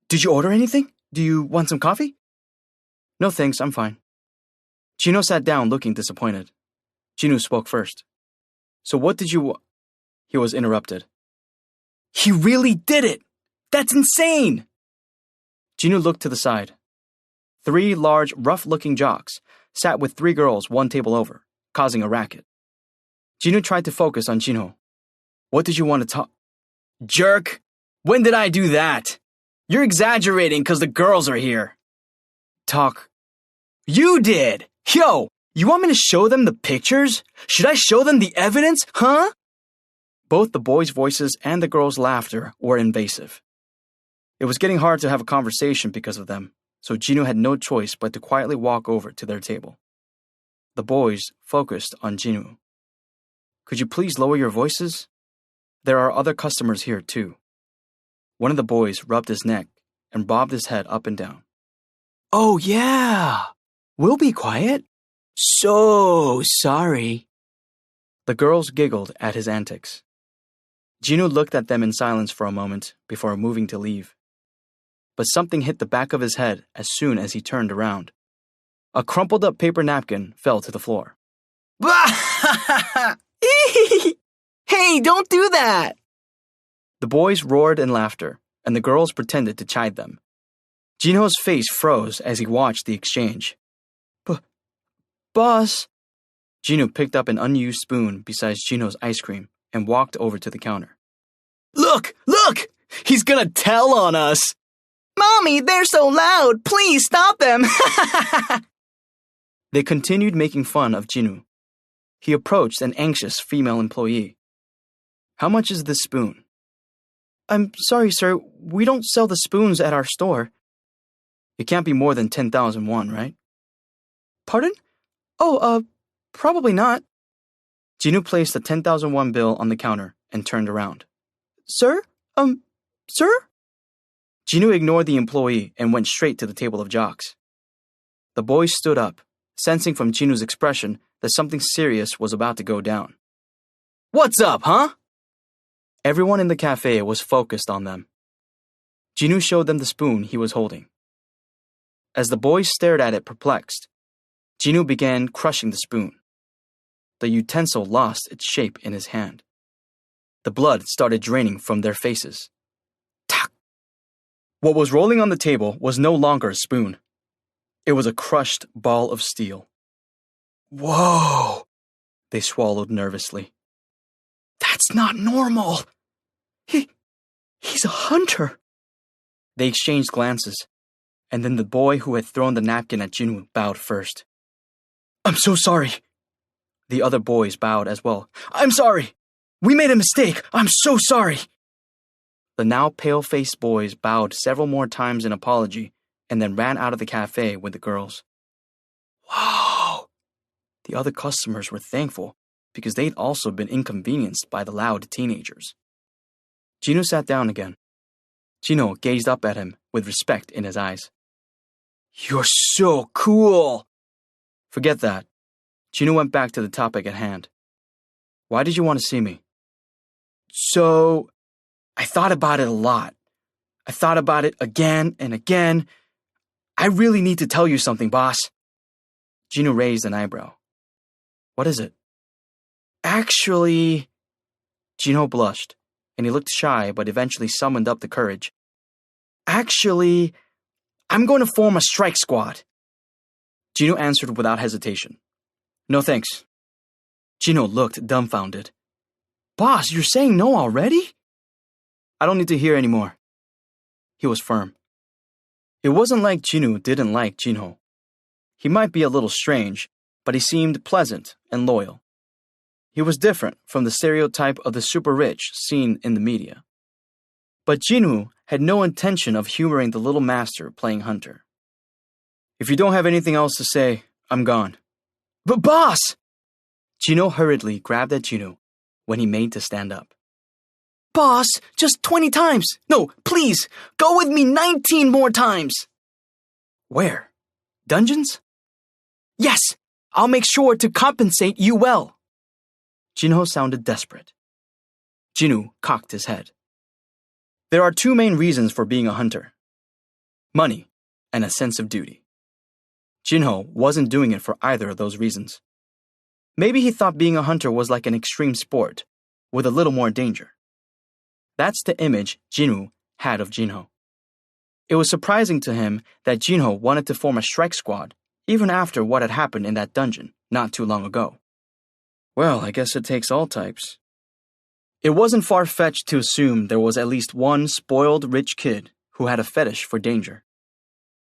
Did you order anything? Do you want some coffee? No thanks, I'm fine. Jinho sat down looking disappointed. Jinwoo spoke first. So what did you He was interrupted. He really did it! That's insane! Jinwoo looked to the side. 3 large, rough-looking jocks sat with 3 girls one table over, causing a racket. Jinwoo tried to focus on Jinho. What did you want to talk? Jerk! When did I do that? You're exaggerating because the girls are here. Talk. You did! Yo, you want me to show them the pictures? Should I show them the evidence, huh? Both the boys' voices and the girls' laughter were invasive. It was getting hard to have a conversation because of them, so Jinwoo had no choice but to quietly walk over to their table. The boys focused on Jinwoo. Could you please lower your voices? There are other customers here, too. One of the boys rubbed his neck and bobbed his head up and down. Oh, yeah. We'll be quiet. So sorry. The girls giggled at his antics. Jinwoo looked at them in silence for a moment before moving to leave. But something hit the back of his head as soon as he turned around. A crumpled-up paper napkin fell to the floor. Hey, don't do that! The boys roared in laughter, and the girls pretended to chide them. Jinho's face froze as he watched the exchange. Boss? Jinwoo picked up an unused spoon beside Jinho's ice cream and walked over to the counter. Look! Look! He's gonna tell on us! Mommy, they're so loud! Please stop them! They continued making fun of Jinwoo. He approached an anxious female employee. How much is this spoon? I'm sorry, sir. We don't sell the spoons at our store. It can't be more than 10,000 won, right? Pardon? Oh, probably not. Jinwoo placed a 10,000 won bill on the counter and turned around. Sir? Sir? Jinwoo ignored the employee and went straight to the table of jocks. The boys stood up, sensing from Jinwoo's expression that something serious was about to go down. What's up, huh? Everyone in the cafe was focused on them. Jinwoo showed them the spoon he was holding. As the boys stared at it perplexed, Jinwoo began crushing the spoon. The utensil lost its shape in his hand. The blood started draining from their faces. Tak! What was rolling on the table was no longer a spoon. It was a crushed ball of steel. Whoa! They swallowed nervously. That's not normal. He's a hunter. They exchanged glances, and then the boy who had thrown the napkin at Jinwoo bowed first. I'm so sorry. The other boys bowed as well. I'm sorry. We made a mistake. I'm so sorry. The now pale-faced boys bowed several more times in apology and then ran out of the cafe with the girls. Wow! The other customers were thankful because they'd also been inconvenienced by the loud teenagers. Jinwoo sat down again. Jinho gazed up at him with respect in his eyes. You're so cool. Forget that. Jinwoo went back to the topic at hand. Why did you want to see me? So, I thought about it a lot. I thought about it again and again. I really need to tell you something, boss. Jinwoo raised an eyebrow. What is it? Actually... Jinho blushed, and he looked shy but eventually summoned up the courage. Actually, I'm going to form a strike squad. Jinwoo answered without hesitation. No thanks. Jinho looked dumbfounded. Boss, you're saying no already? I don't need to hear any more. He was firm. It wasn't like Jinwoo didn't like Jinho. He might be a little strange, but he seemed pleasant and loyal. He was different from the stereotype of the super rich seen in the media. But Jinwoo had no intention of humoring the little master playing hunter. If you don't have anything else to say, I'm gone. But boss! Jinho hurriedly grabbed at Jinwoo when he made to stand up. Boss, just 20 times. No, please, go with me 19 more times. Where? Dungeons? Yes, I'll make sure to compensate you well. Jinho sounded desperate. Jinwoo cocked his head. There are two main reasons for being a hunter: money and a sense of duty. Jinho wasn't doing it for either of those reasons. Maybe he thought being a hunter was like an extreme sport, with a little more danger. That's the image Jinwoo had of Jinho. It was surprising to him that Jinho wanted to form a strike squad, even after what had happened in that dungeon not too long ago. Well, I guess it takes all types. It wasn't far-fetched to assume there was at least one spoiled rich kid who had a fetish for danger.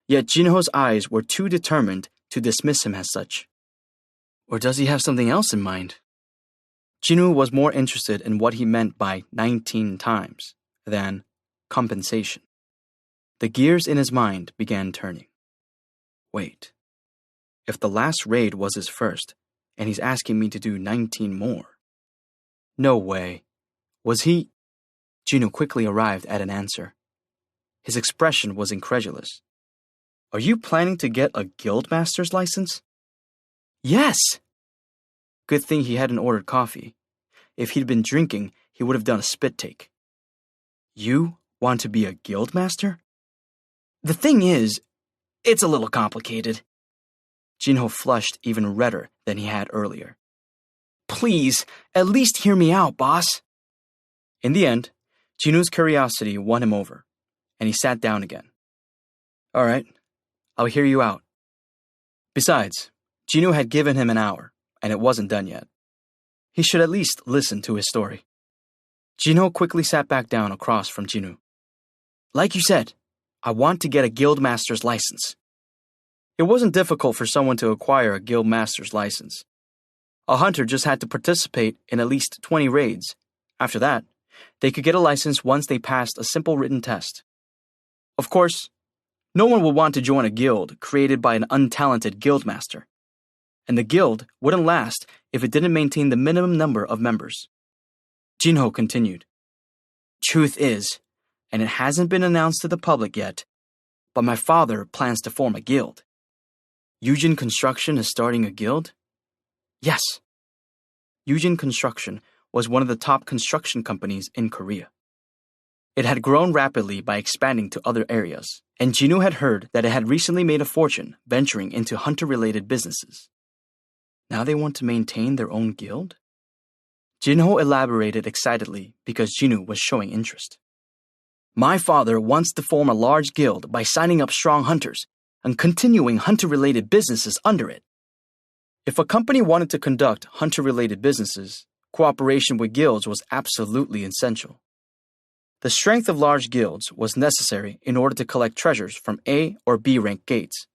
Yet Jinho's eyes were too determined to dismiss him as such. Or does he have something else in mind? Jinwoo was more interested in what he meant by 19 times than compensation. The gears in his mind began turning. Wait, if the last raid was his first, and he's asking me to do 19 more. No way. Was he? Jinwoo quickly arrived at an answer. His expression was incredulous. Are you planning to get a guildmaster's license? Yes. Good thing he hadn't ordered coffee. If he'd been drinking, he would have done a spit take. You want to be a guildmaster? The thing is, it's a little complicated. Jinho flushed even redder than he had earlier. Please, at least hear me out, boss. In the end, Jinwoo's curiosity won him over, and he sat down again. All right, I'll hear you out. Besides, Jinwoo had given him an hour, and it wasn't done yet. He should at least listen to his story. Jinho quickly sat back down across from Jinwoo. Like you said, I want to get a guildmaster's license. It wasn't difficult for someone to acquire a guildmaster's license. A hunter just had to participate in at least 20 raids. After that, they could get a license once they passed a simple written test. Of course, no one would want to join a guild created by an untalented guildmaster. And the guild wouldn't last if it didn't maintain the minimum number of members. Jinho continued. Truth is, and it hasn't been announced to the public yet, but my father plans to form a guild. Yujin Construction is starting a guild? Yes. Yujin Construction was one of the top construction companies in Korea. It had grown rapidly by expanding to other areas, and Jinwoo had heard that it had recently made a fortune venturing into hunter-related businesses. Now they want to maintain their own guild? Jinho elaborated excitedly because Jinwoo was showing interest. My father wants to form a large guild by signing up strong hunters and continuing hunter-related businesses under it. If a company wanted to conduct hunter-related businesses, cooperation with guilds was absolutely essential. The strength of large guilds was necessary in order to collect treasures from A or B rank gates,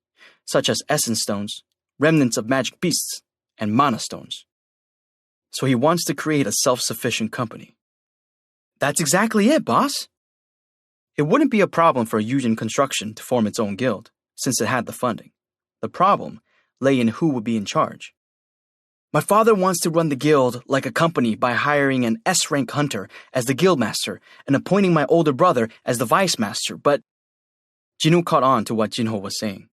such as essence stones, remnants of magic beasts, and mana stones. So he wants to create a self-sufficient company. That's exactly it, boss. It wouldn't be a problem for Yujin Construction to form its own guild, since it had the funding. The problem lay in who would be in charge. My father wants to run the guild like a company by hiring an S-rank hunter as the guild master and appointing my older brother as the vice master, but Jinwoo caught on to what Jinho was saying.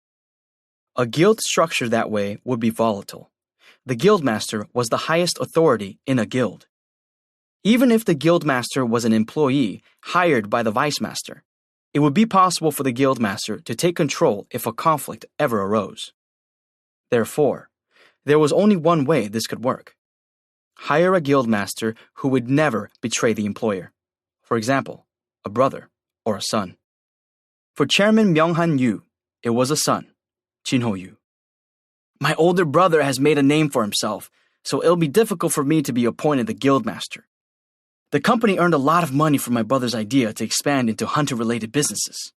A guild structured that way would be volatile. The guild master was the highest authority in a guild. Even if the guild master was an employee hired by the vice master, it would be possible for the guild master to take control if a conflict ever arose. Therefore, there was only one way this could work. Hire a guild master who would never betray the employer. For example, a brother or a son. For Chairman Myung-han Yu, it was a son, Jinho Yu. My older brother has made a name for himself, so it'll be difficult for me to be appointed the guild master. The company earned a lot of money from my brother's idea to expand into hunter-related businesses.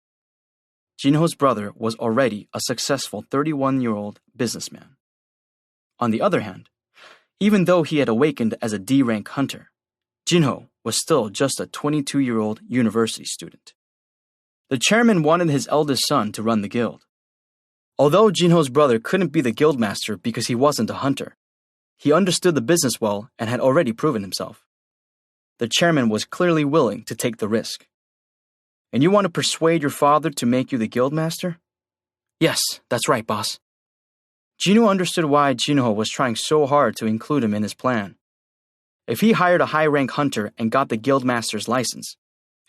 Jinho's brother was already a successful 31-year-old businessman. On the other hand, even though he had awakened as a D-rank hunter, Jinho was still just a 22-year-old university student. The chairman wanted his eldest son to run the guild. Although Jinho's brother couldn't be the guild master because he wasn't a hunter, he understood the business well and had already proven himself. The chairman was clearly willing to take the risk. And you want to persuade your father to make you the guild master? Yes, that's right, boss. Jinwoo understood why Jinho was trying so hard to include him in his plan. If he hired a high-rank hunter and got the guild master's license,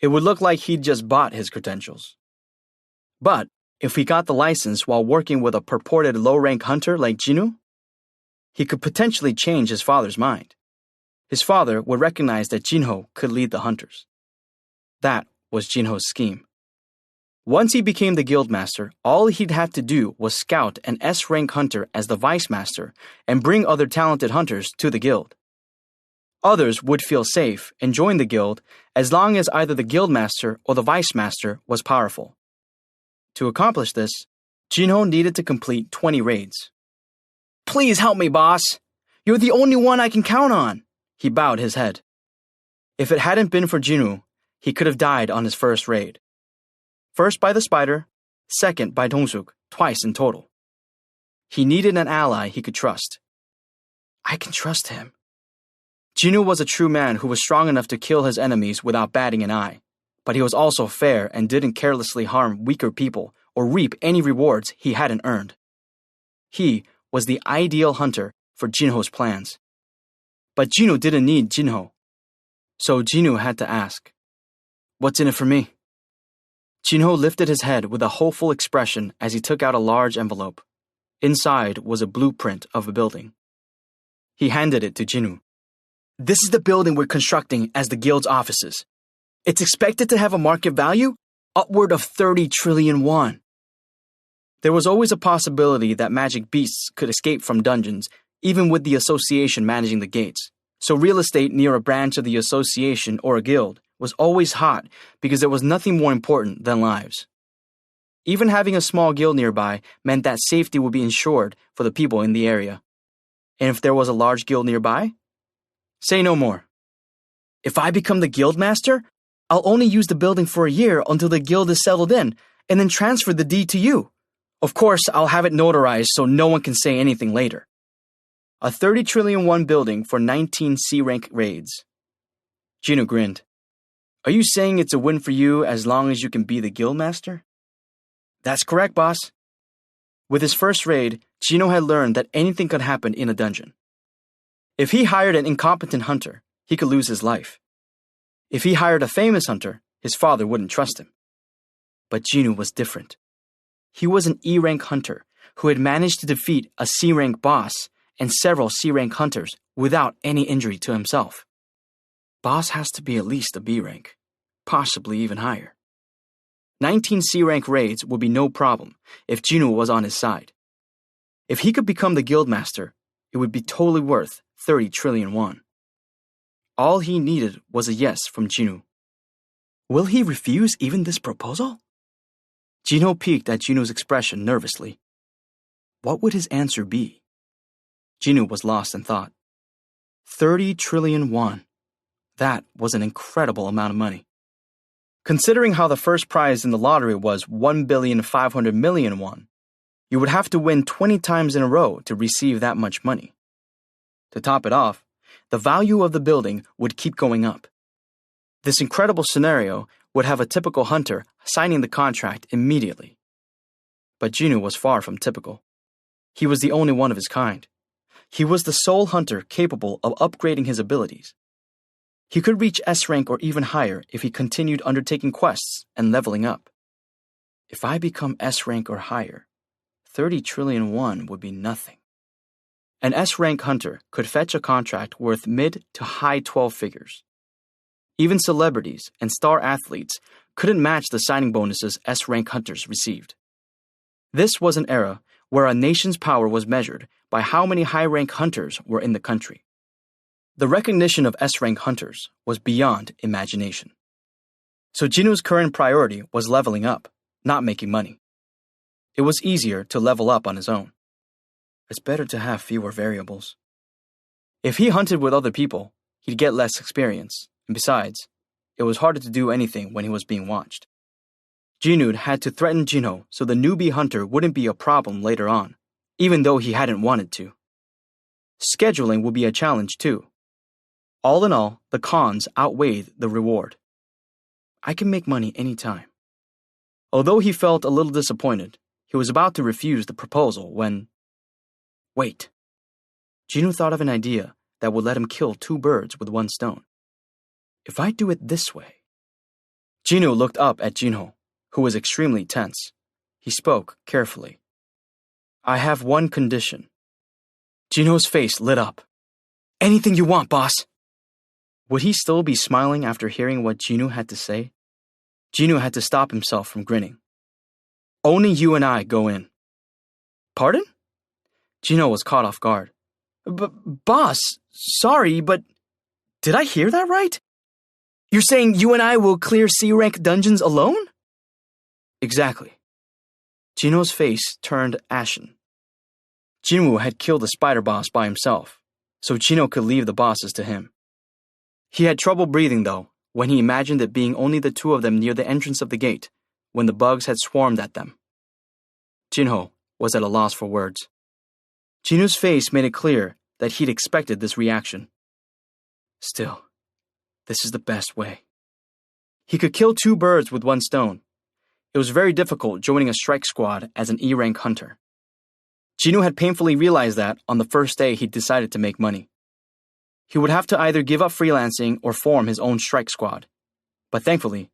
it would look like he'd just bought his credentials. But if he got the license while working with a purported low-rank hunter like Jinwoo, he could potentially change his father's mind. His father would recognize that Jinho could lead the hunters. That was Jinho's scheme. Once he became the guild master, all he'd have to do was scout an S-rank hunter as the vice master and bring other talented hunters to the guild. Others would feel safe and join the guild as long as either the guild master or the vice master was powerful. To accomplish this, Jinho needed to complete 20 raids. Please help me, boss. You're the only one I can count on. He bowed his head. If it hadn't been for Jinwoo, he could have died on his first raid. First by the spider, second by Dong-suk, twice in total. He needed an ally he could trust. I can trust him. Jinwoo was a true man who was strong enough to kill his enemies without batting an eye, but he was also fair and didn't carelessly harm weaker people or reap any rewards he hadn't earned. He was the ideal hunter for Jinho's plans. But Jinwoo didn't need Jinho. So Jinwoo had to ask, what's in it for me? Jinho lifted his head with a hopeful expression as he took out a large envelope. Inside was a blueprint of a building. He handed it to Jinwoo. This is the building we're constructing as the guild's offices. It's expected to have a market value upward of 30 trillion won. There was always a possibility that magic beasts could escape from dungeons, even with the association managing the gates. So real estate near a branch of the association or a guild was always hot because there was nothing more important than lives. Even having a small guild nearby meant that safety would be ensured for the people in the area. And if there was a large guild nearby? Say no more. If I become the guild master, I'll only use the building for a year until the guild is settled in, and then transfer the deed to you. Of course, I'll have it notarized so no one can say anything later. A 30 trillion won building for 19 C-rank raids. Jinwoo grinned. Are you saying it's a win for you as long as you can be the guild master? That's correct, boss. With his first raid, Jino had learned that anything could happen in a dungeon. If he hired an incompetent hunter, he could lose his life. If he hired a famous hunter, his father wouldn't trust him. But Jino was different. He was an E-rank hunter who had managed to defeat a C-rank boss and several C-rank hunters without any injury to himself. Boss has to be at least a B-rank, possibly even higher. 19 C-rank raids would be no problem if Jino was on his side. If he could become the guildmaster, it would be totally worth 30 trillion won. All he needed was a yes from Jino. Will he refuse even this proposal? Jino peeked at Jino's expression nervously. What would his answer be? Jino was lost in thought. 30 trillion won. That was an incredible amount of money. Considering how the first prize in the lottery was 1,500,000,000 won, you would have to win 20 times in a row to receive that much money. To top it off, the value of the building would keep going up. This incredible scenario would have a typical hunter signing the contract immediately. But Jino was far from typical. He was the only one of his kind. He was the sole hunter capable of upgrading his abilities. He could reach S rank or even higher if he continued undertaking quests and leveling up. If I become S rank or higher, 30 trillion won would be nothing. An S rank hunter could fetch a contract worth mid to high 12 figures. Even celebrities and star athletes couldn't match the signing bonuses S rank hunters received. This was an era where a nation's power was measured by how many high-rank hunters were in the country. The recognition of S-rank hunters was beyond imagination. So Jino's current priority was leveling up, not making money. It was easier to level up on his own. It's better to have fewer variables. If he hunted with other people, he'd get less experience, and besides, it was harder to do anything when he was being watched. Jino had to threaten Jino so the newbie hunter wouldn't be a problem later on, even though he hadn't wanted to. Scheduling would be a challenge too. All in all, the cons outweighed the reward. I can make money anytime. Although he felt a little disappointed, he was about to refuse the proposal when... Wait. Jino thought of an idea that would let him kill 2 birds with 1 stone. If I do it this way... Jino looked up at Jino, who was extremely tense. He spoke carefully. I have one condition. Jino's face lit up. Anything you want, boss. Would he still be smiling after hearing what Jino had to say? Jino had to stop himself from grinning. Only you and I go in. Pardon? Jino was caught off guard. Boss, sorry, but did I hear that right? You're saying you and I will clear C-rank dungeons alone? Exactly. Jino's face turned ashen. Jinwoo had killed the spider boss by himself, so Jino could leave the bosses to him. He had trouble breathing, though, when he imagined it being only the 2 of them near the entrance of the gate, when the bugs had swarmed at them. Jinho was at a loss for words. Jino's face made it clear that he'd expected this reaction. Still, this is the best way. He could kill 2 birds with 1 stone. It was very difficult joining a strike squad as an E-rank hunter. Jino had painfully realized that on the first day he decided to make money. He would have to either give up freelancing or form his own strike squad. But thankfully,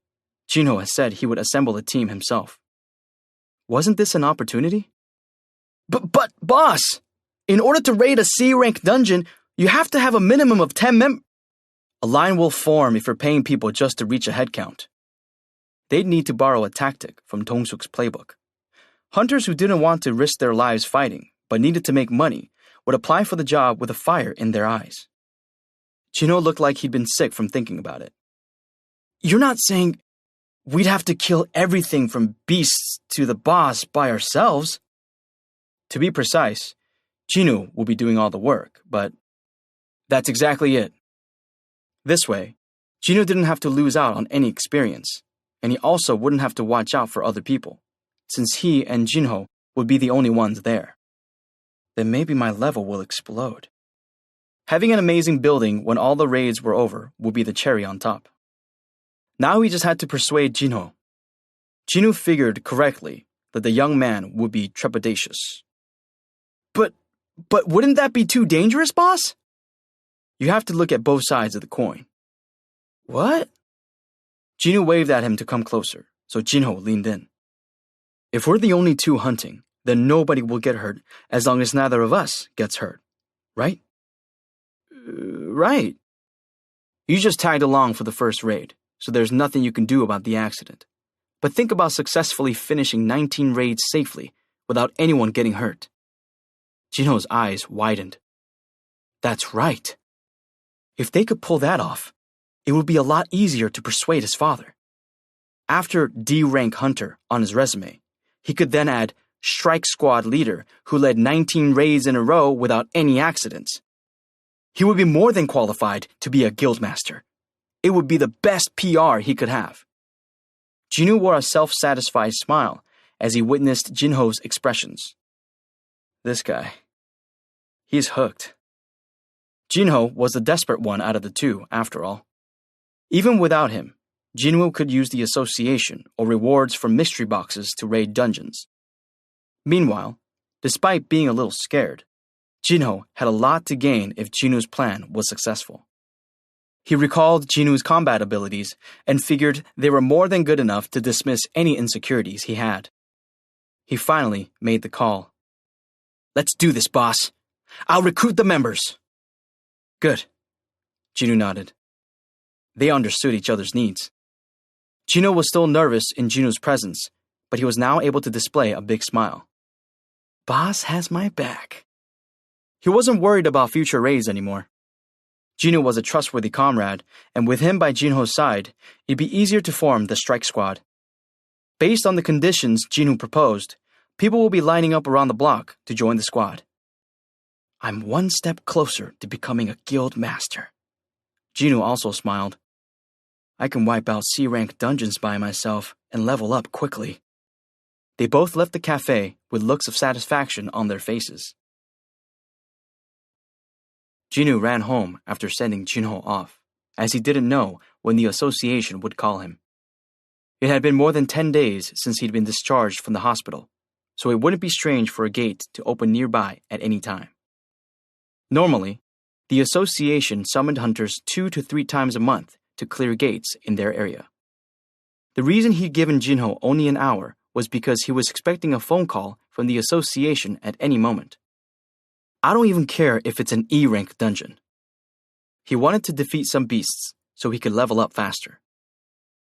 Jino had said he would assemble a team himself. Wasn't this an opportunity? But boss, in order to raid a C-rank dungeon, you have to have a minimum of 10 members. A line will form if you're paying people just to reach a head count. They'd need to borrow a tactic from Dong-suk's playbook. Hunters who didn't want to risk their lives fighting, but needed to make money, would apply for the job with a fire in their eyes. Jino looked like he'd been sick from thinking about it. You're not saying we'd have to kill everything from beasts to the boss by ourselves? To be precise, Jino will be doing all the work, but that's exactly it. This way, Jino didn't have to lose out on any experience, and he also wouldn't have to watch out for other people, since he and Jinho would be the only ones there. Then maybe my level will explode. Having an amazing building when all the raids were over would be the cherry on top. Now he just had to persuade Jinho. Jinho figured correctly that the young man would be trepidatious. But wouldn't that be too dangerous, boss? You have to look at both sides of the coin. What? Jinwoo waved at him to come closer, so Jinho leaned in. If we're the only two hunting, then nobody will get hurt as long as neither of us gets hurt, right? Right. You just tagged along for the first raid, so there's nothing you can do about the accident. But think about successfully finishing 19 raids safely without anyone getting hurt. Jinho's eyes widened. That's right. If they could pull that off, it would be a lot easier to persuade his father. After D-rank hunter on his resume, he could then add strike squad leader who led 19 raids in a row without any accidents. He would be more than qualified to be a guildmaster. It would be the best PR he could have. Jinwoo wore a self-satisfied smile as he witnessed Jinho's expressions. This guy. He's hooked. Jinho was the desperate one out of the two, after all. Even without him, Jinwoo could use the association or rewards from mystery boxes to raid dungeons. Meanwhile, despite being a little scared, Jinho had a lot to gain if Jinwoo's plan was successful. He recalled Jinwoo's combat abilities and figured they were more than good enough to dismiss any insecurities he had. He finally made the call. Let's do this, boss. I'll recruit the members. Good. Jinwoo nodded. They understood each other's needs. Jinwoo was still nervous in Jinwoo's presence, but he was now able to display a big smile. Boss has my back. He wasn't worried about future raids anymore. Jinwoo was a trustworthy comrade, and with him by Jinho's side, it'd be easier to form the strike squad. Based on the conditions Jinwoo proposed, people will be lining up around the block to join the squad. I'm one step closer to becoming a guild master. Jinwoo also smiled. I can wipe out C-rank dungeons by myself and level up quickly. They both left the cafe with looks of satisfaction on their faces. Jinwoo ran home after sending Jinho off, as he didn't know when the association would call him. It had been more than 10 days since he'd been discharged from the hospital, so it wouldn't be strange for a gate to open nearby at any time. Normally, the association summoned hunters 2 to 3 times a month to clear gates in their area. The reason he'd given Jinho only an hour was because he was expecting a phone call from the association at any moment. I don't even care if it's an E-rank dungeon. He wanted to defeat some beasts so he could level up faster.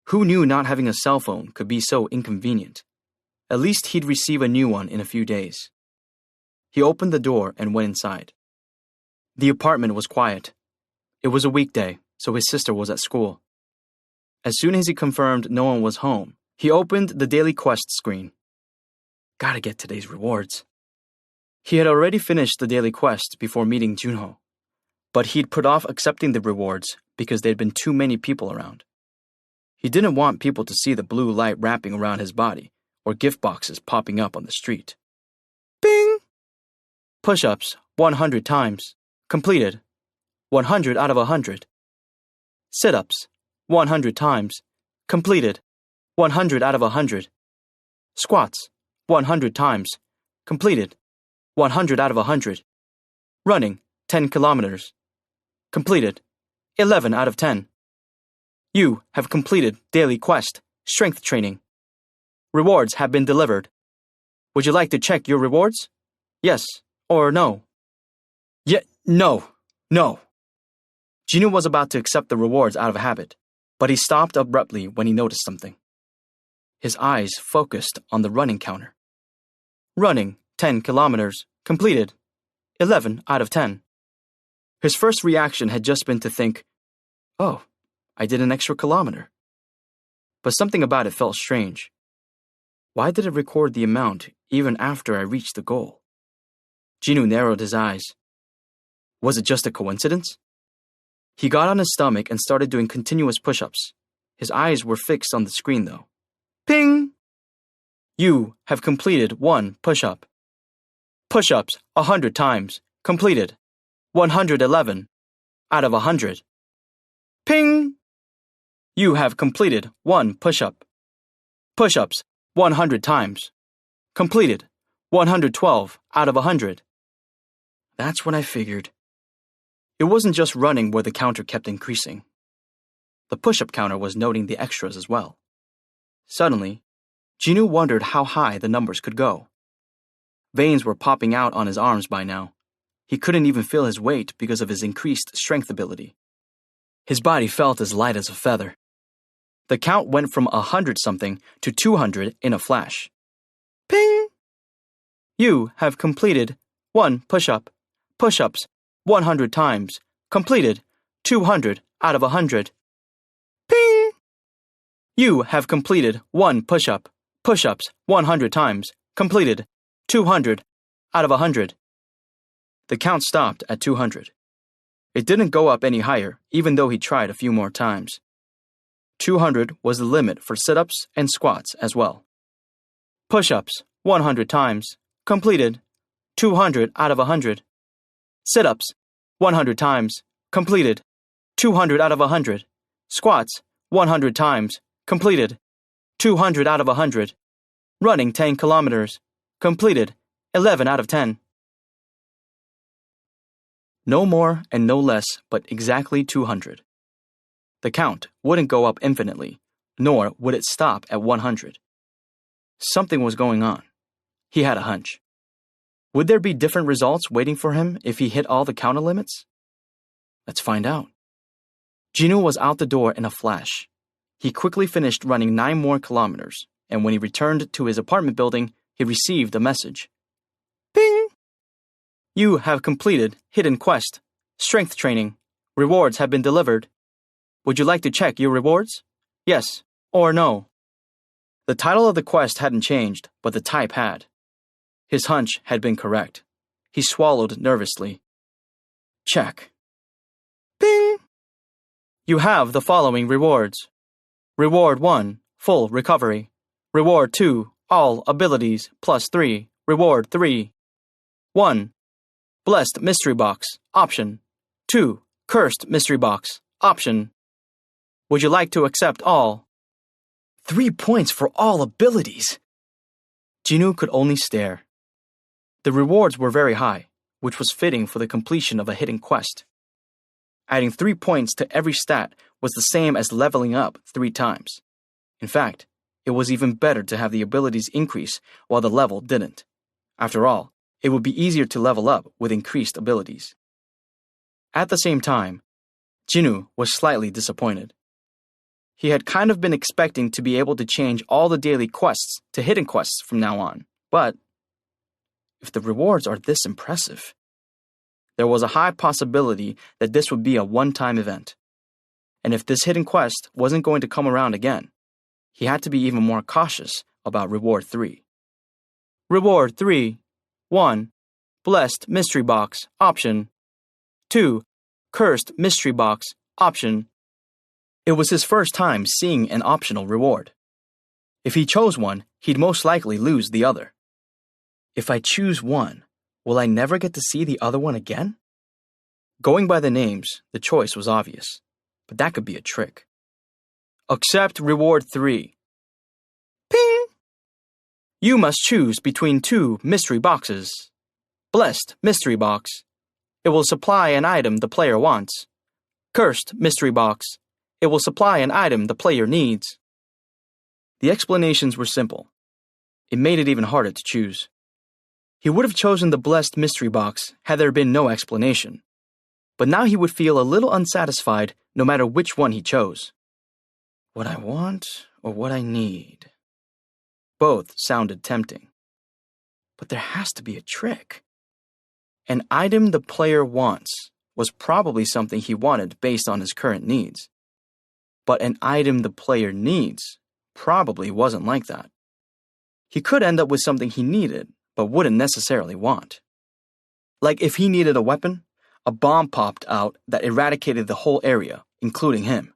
Who knew not having a cell phone could be so inconvenient? At least he'd receive a new one in a few days. He opened the door and went inside. The apartment was quiet. It was a weekday, so his sister was at school. As soon as he confirmed no one was home, he opened the daily quest screen. Gotta get today's rewards. He had already finished the daily quest before meeting Jinho, but he'd put off accepting the rewards because there'd been too many people around. He didn't want people to see the blue light wrapping around his body or gift boxes popping up on the street. Bing! Push-ups 100 times. Completed. 100 out of 100. Sit-ups 100 times. Completed. 100 out of 100. Squats 100 times. Completed. 100 out of 100. Running 10 kilometers. Completed. 11 out of 10. You have completed daily quest, strength training. Rewards have been delivered. Would you like to check your rewards? Yes or no? No. Jinwoo was about to accept the rewards out of habit, but he stopped abruptly when he noticed something. His eyes focused on the running counter. Running 10 kilometers, completed. 11 out of 10. His first reaction had just been to think, oh, I did an extra kilometer. But something about it felt strange. Why did it record the amount even after I reached the goal? Jinwoo narrowed his eyes. Was it just a coincidence? He got on his stomach and started doing continuous push-ups. His eyes were fixed on the screen, though. Ping! You have completed 1 push-up. Push-ups 100 times. Completed. 111 out of 100. Ping! You have completed 1 push-up. Push-ups 100 times. Completed. 112 out of 100. That's what I figured. It wasn't just running where the counter kept increasing. The push-up counter was noting the extras as well. Suddenly, Jinwoo wondered how high the numbers could go. Veins were popping out on his arms by now. He couldn't even feel his weight because of his increased strength ability. His body felt as light as a feather. The count went from 100-something to 200 in a flash. Ping! You have completed 1 push-up. Push-ups 100 times. Completed 200 out of 100. Ping! You have completed 1 push-up. Push-ups 100 times. Completed 200 out of 100. The count stopped at 200. It didn't go up any higher, even though he tried a few more times. 200 was the limit for sit-ups and squats as well. Push-ups 100 times. Completed 200 out of 100. Sit-ups 100 times. Completed 200 out of 100. Squats 100 times. Completed 200 out of 100. Running 10 kilometers. Completed 11 out of 10. No more and no less, but exactly 200. The count wouldn't go up infinitely, nor would it stop at 100. Something was going on. He had a hunch. Would there be different results waiting for him if he hit all the counter limits? Let's find out. Jinwoo was out the door in a flash. He quickly finished running 9 more kilometers, and when he returned to his apartment building, he received a message. Ping! You have completed Hidden Quest. Strength training. Rewards have been delivered. Would you like to check your rewards? Yes or no? The title of the quest hadn't changed, but the type had. His hunch had been correct. He swallowed nervously. Check. Ping! You have the following rewards. Reward 1, full recovery. Reward 2, all abilities, plus 3. Reward 3. 1. Blessed Mystery Box, option. 2. Cursed Mystery Box, option. Would you like to accept all? 3 points for all abilities. Jinwoo could only stare. The rewards were very high, which was fitting for the completion of a hidden quest. Adding 3 points to every stat was the same as leveling up 3 times. In fact, it was even better to have the abilities increase while the level didn't. After all, it would be easier to level up with increased abilities. At the same time, Jinwoo was slightly disappointed. He had kind of been expecting to be able to change all the daily quests to hidden quests from now on, but if the rewards are this impressive, there was a high possibility that this would be a one-time event. And if this hidden quest wasn't going to come around again, he had to be even more cautious about Reward 3. Reward 3. 1. Blessed Mystery Box, option. 2. Cursed Mystery Box, option. It was his first time seeing an optional reward. If he chose one, he'd most likely lose the other. If I choose one, will I never get to see the other one again? Going by the names, the choice was obvious, but that could be a trick. Accept Reward 3. Ping! You must choose between 2 mystery boxes. Blessed Mystery Box. It will supply an item the player wants. Cursed Mystery Box. It will supply an item the player needs. The explanations were simple. It made it even harder to choose. He would have chosen the Blessed Mystery Box had there been no explanation. But now he would feel a little unsatisfied no matter which one he chose. What I want or what I need? Both sounded tempting. But there has to be a trick. An item the player wants was probably something he wanted based on his current needs. But an item the player needs probably wasn't like that. He could end up with something he needed, but wouldn't necessarily want. Like if he needed a weapon, a bomb popped out that eradicated the whole area, including him.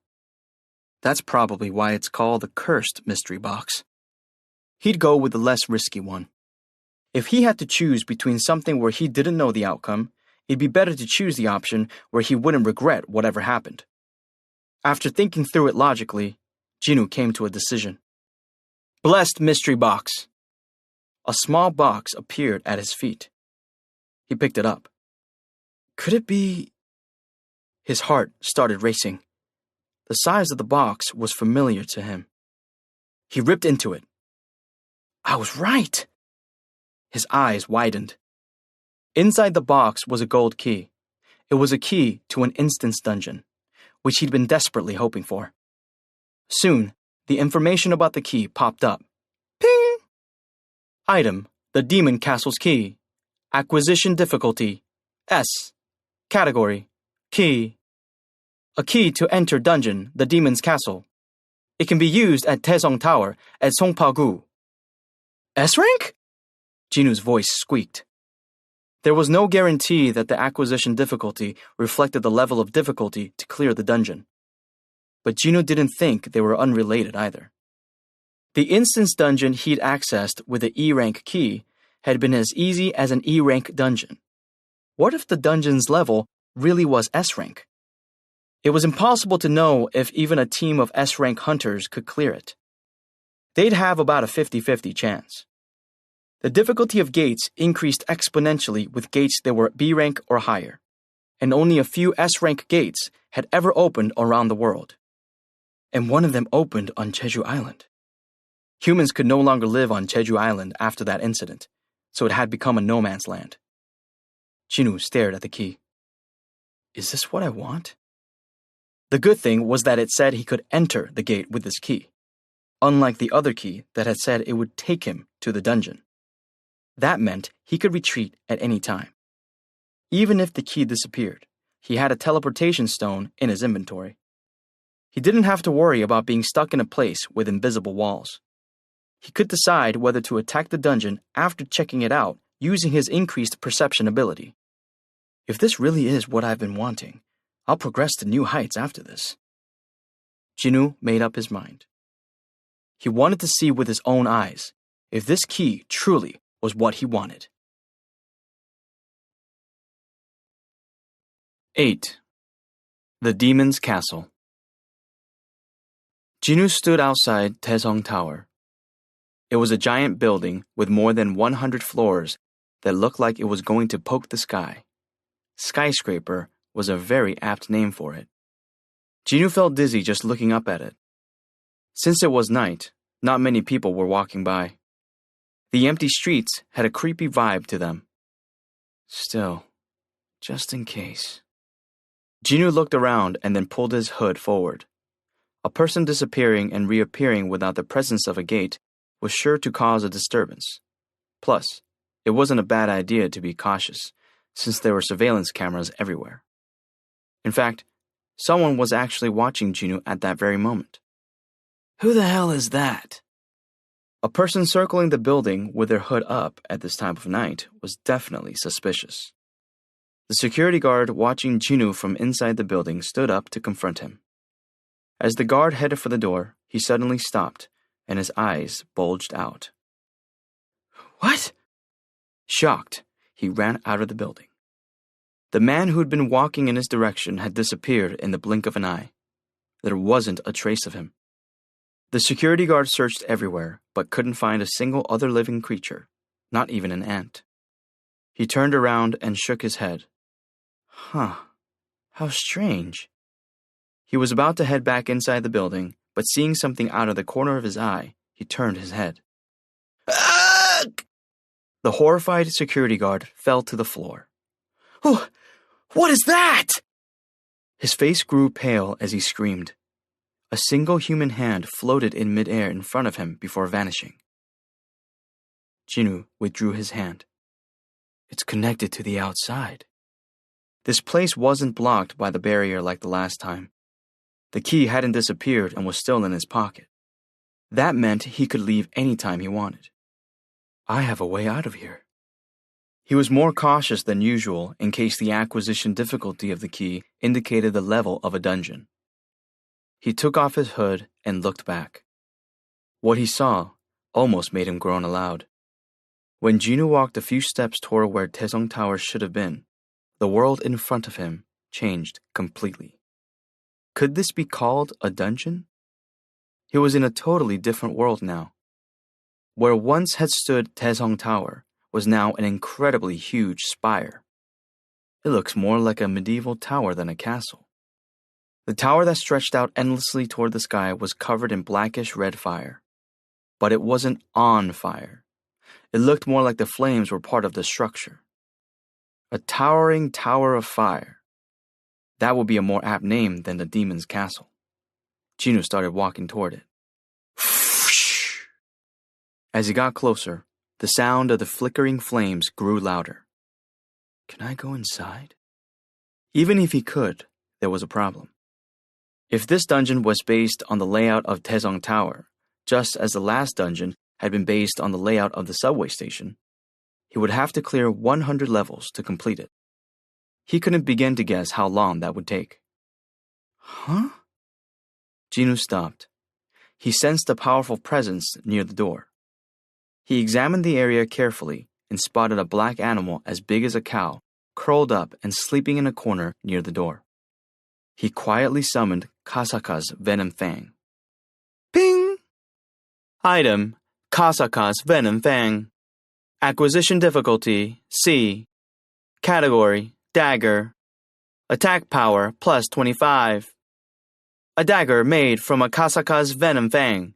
That's probably why it's called the Cursed Mystery Box. He'd go with the less risky one. If he had to choose between something where he didn't know the outcome, it'd be better to choose the option where he wouldn't regret whatever happened. After thinking through it logically, Jinwoo came to a decision. Blessed Mystery Box. A small box appeared at his feet. He picked it up. Could it be... His heart started racing. The size of the box was familiar to him. He ripped into it. I was right! His eyes widened. Inside the box was a gold key. It was a key to an instance dungeon, which he'd been desperately hoping for. Soon, the information about the key popped up. Ping! Item, the Demon Castle's key. Acquisition difficulty, S. Category, key. A key to enter dungeon, the Demon's Castle. It can be used at Taesong Tower at Songpa-gu. S rank? Jinu's voice squeaked. There was no guarantee that the acquisition difficulty reflected the level of difficulty to clear the dungeon. But Jinu didn't think they were unrelated either. The instance dungeon he'd accessed with the E-rank key had been as easy as an E-rank dungeon. What if the dungeon's level really was S-rank? It was impossible to know if even a team of S-rank hunters could clear it. They'd have about a 50-50 chance. The difficulty of gates increased exponentially with gates that were B-rank or higher, and only a few S-rank gates had ever opened around the world. And one of them opened on Jeju Island. Humans could no longer live on Jeju Island after that incident, so it had become a no man's land. Jinu stared at the key. Is this what I want? The good thing was that it said he could enter the gate with this key, unlike the other key that had said it would take him to the dungeon. That meant he could retreat at any time. Even if the key disappeared, he had a teleportation stone in his inventory. He didn't have to worry about being stuck in a place with invisible walls. He could decide whether to attack the dungeon after checking it out using his increased perception ability. If this really is what I've been wanting, I'll progress to new heights after this. Jinu made up his mind. He wanted to see with his own eyes if this key truly was what he wanted. 8. The Demon's Castle. Jinu stood outside Taesong Tower. It was a giant building with more than 100 floors that looked like it was going to poke the sky. Skyscraper was a very apt name for it. Jinu felt dizzy just looking up at it. Since it was night, not many people were walking by. The empty streets had a creepy vibe to them. Still, just in case. Jinu looked around and then pulled his hood forward. A person disappearing and reappearing without the presence of a gate was sure to cause a disturbance. Plus, it wasn't a bad idea to be cautious, since there were surveillance cameras everywhere. In fact, someone was actually watching Jinu at that very moment. Who the hell is that? A person circling the building with their hood up at this time of night was definitely suspicious. The security guard watching Jinu from inside the building stood up to confront him. As the guard headed for the door, he suddenly stopped, and his eyes bulged out. What? Shocked, he ran out of the building. The man who'd been walking in his direction had disappeared in the blink of an eye. There wasn't a trace of him. The security guard searched everywhere, but couldn't find a single other living creature, not even an ant. He turned around and shook his head. Huh, how strange. He was about to head back inside the building, but seeing something out of the corner of his eye, he turned his head. Ugh! The horrified security guard fell to the floor. Oh, what is that? His face grew pale as he screamed. A single human hand floated in midair in front of him before vanishing. Jinu withdrew his hand. It's connected to the outside. This place wasn't blocked by the barrier like the last time. The key hadn't disappeared and was still in his pocket. That meant he could leave any time he wanted. I have a way out of here. He was more cautious than usual in case the acquisition difficulty of the key indicated the level of a dungeon. He took off his hood and looked back. What he saw almost made him groan aloud. When Jinu walked a few steps toward where Taesong Tower should have been, the world in front of him changed completely. Could this be called a dungeon? He was in a totally different world now. Where once had stood Taesong Tower was now an incredibly huge spire. It looks more like a medieval tower than a castle. The tower that stretched out endlessly toward the sky was covered in blackish red fire. But it wasn't on fire. It looked more like the flames were part of the structure. A towering tower of fire. That would be a more apt name than the demon's castle. Jinwoo started walking toward it. As he got closer, the sound of the flickering flames grew louder. Can I go inside? Even if he could, there was a problem. If this dungeon was based on the layout of Taesong Tower, just as the last dungeon had been based on the layout of the subway station, he would have to clear 100 levels to complete it. He couldn't begin to guess how long that would take. Huh? Jinwoo stopped. He sensed a powerful presence near the door. He examined the area carefully and spotted a black animal as big as a cow, curled up and sleeping in a corner near the door. He quietly summoned Kasaka's Venom Fang. Ping! Item, Kasaka's Venom Fang. Acquisition difficulty, C. Category, dagger. Attack power, plus 25. A dagger made from a Kasaka's Venom Fang.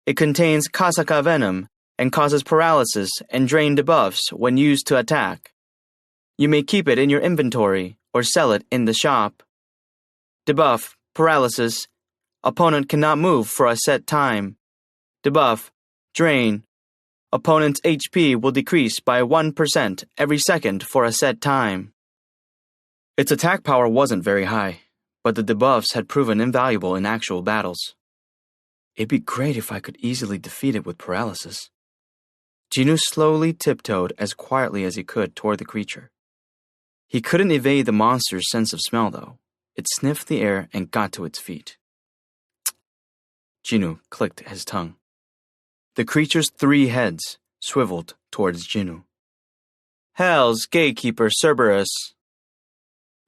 It contains Kasaka venom and causes paralysis and drain debuffs when used to attack. You may keep it in your inventory or sell it in the shop. Debuff, paralysis. Opponent cannot move for a set time. Debuff, drain. Opponent's HP will decrease by 1% every second for a set time. Its attack power wasn't very high, but the debuffs had proven invaluable in actual battles. It'd be great if I could easily defeat it with paralysis. Jinwoo slowly tiptoed as quietly as he could toward the creature. He couldn't evade the monster's sense of smell, though. It sniffed the air and got to its feet. Jinwoo clicked his tongue. The creature's 3 heads swiveled towards Jinwoo. Hell's Gatekeeper Cerberus.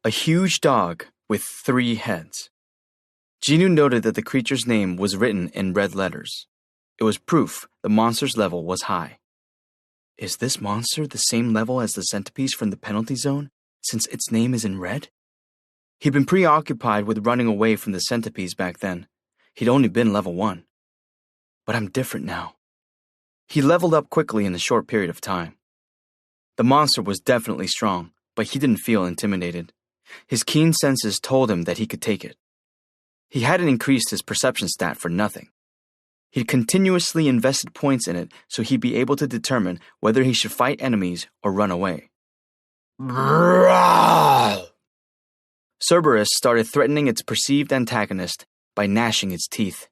A huge dog with 3 heads. Jinwoo noted that the creature's name was written in red letters. It was proof the monster's level was high. Is this monster the same level as the centipede from the penalty zone, since its name is in red? He'd been preoccupied with running away from the centipedes back then. He'd only been level 1. But I'm different now. He leveled up quickly in a short period of time. The monster was definitely strong, but he didn't feel intimidated. His keen senses told him that he could take it. He hadn't increased his perception stat for nothing. He'd continuously invested points in it so he'd be able to determine whether he should fight enemies or run away. Cerberus started threatening its perceived antagonist by gnashing its teeth.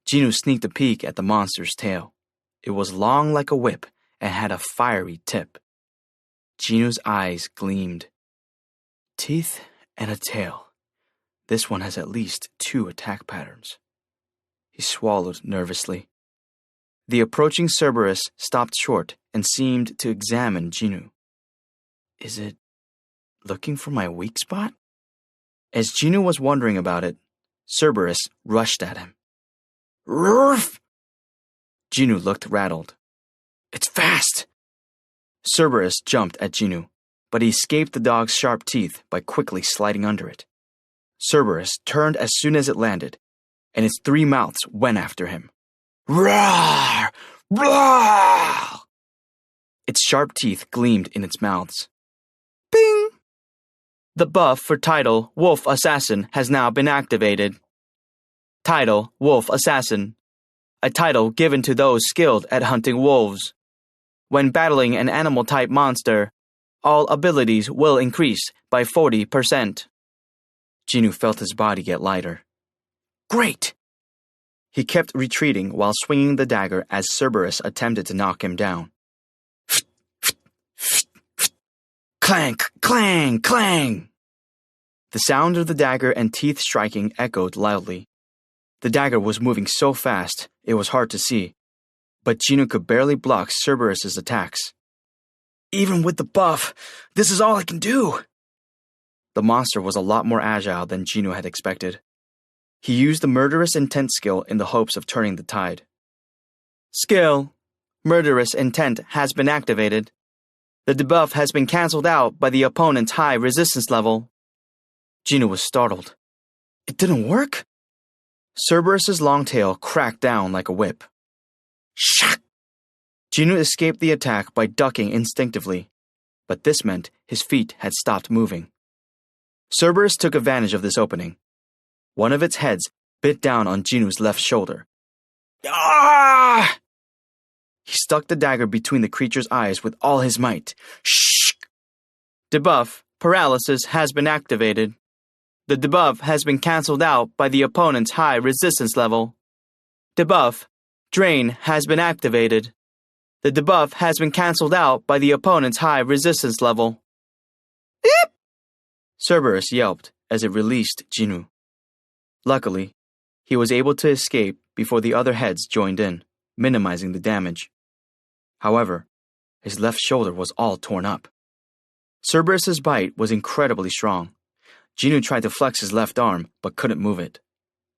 Jinwoo sneaked a peek at the monster's tail. It was long like a whip and had a fiery tip. Jinwoo's eyes gleamed. Teeth and a tail. This one has at least 2 attack patterns. He swallowed nervously. The approaching Cerberus stopped short and seemed to examine Jinwoo. Is it looking for my weak spot? As Jinwoo was wondering about it, Cerberus rushed at him. Roof! Jinwoo looked rattled. It's fast! Cerberus jumped at Jinwoo, but he escaped the dog's sharp teeth by quickly sliding under it. Cerberus turned as soon as it landed, and its 3 mouths went after him. Roar! Roar! Its sharp teeth gleamed in its mouths. Bing! The buff for title Wolf Assassin has now been activated. Title Wolf Assassin. A title given to those skilled at hunting wolves. When battling an animal-type monster, all abilities will increase by 40%. Jinwoo felt his body get lighter. Great! He kept retreating while swinging the dagger as Cerberus attempted to knock him down. Clank, clang, clang! The sound of the dagger and teeth striking echoed loudly. The dagger was moving so fast, it was hard to see, but Jinwoo could barely block Cerberus's attacks. Even with the buff, this is all I can do! The monster was a lot more agile than Jinwoo had expected. He used the Murderous Intent skill in the hopes of turning the tide. Skill. Murderous Intent has been activated. The debuff has been cancelled out by the opponent's high resistance level. Jinoo was startled. It didn't work? Cerberus's long tail cracked down like a whip. Shock! Jinoo escaped the attack by ducking instinctively, but this meant his feet had stopped moving. Cerberus took advantage of this opening. One of its heads bit down on Jinoo's left shoulder. Ah! He stuck the dagger between the creature's eyes with all his might. Shh! Debuff, Paralysis, has been activated. The debuff has been cancelled out by the opponent's high resistance level. Debuff, Drain, has been activated. The debuff has been cancelled out by the opponent's high resistance level. Yep! Cerberus yelped as it released Jinoo. Luckily, he was able to escape before the other heads joined in, minimizing the damage. However, his left shoulder was all torn up. Cerberus's bite was incredibly strong. Jinoo tried to flex his left arm, but couldn't move it.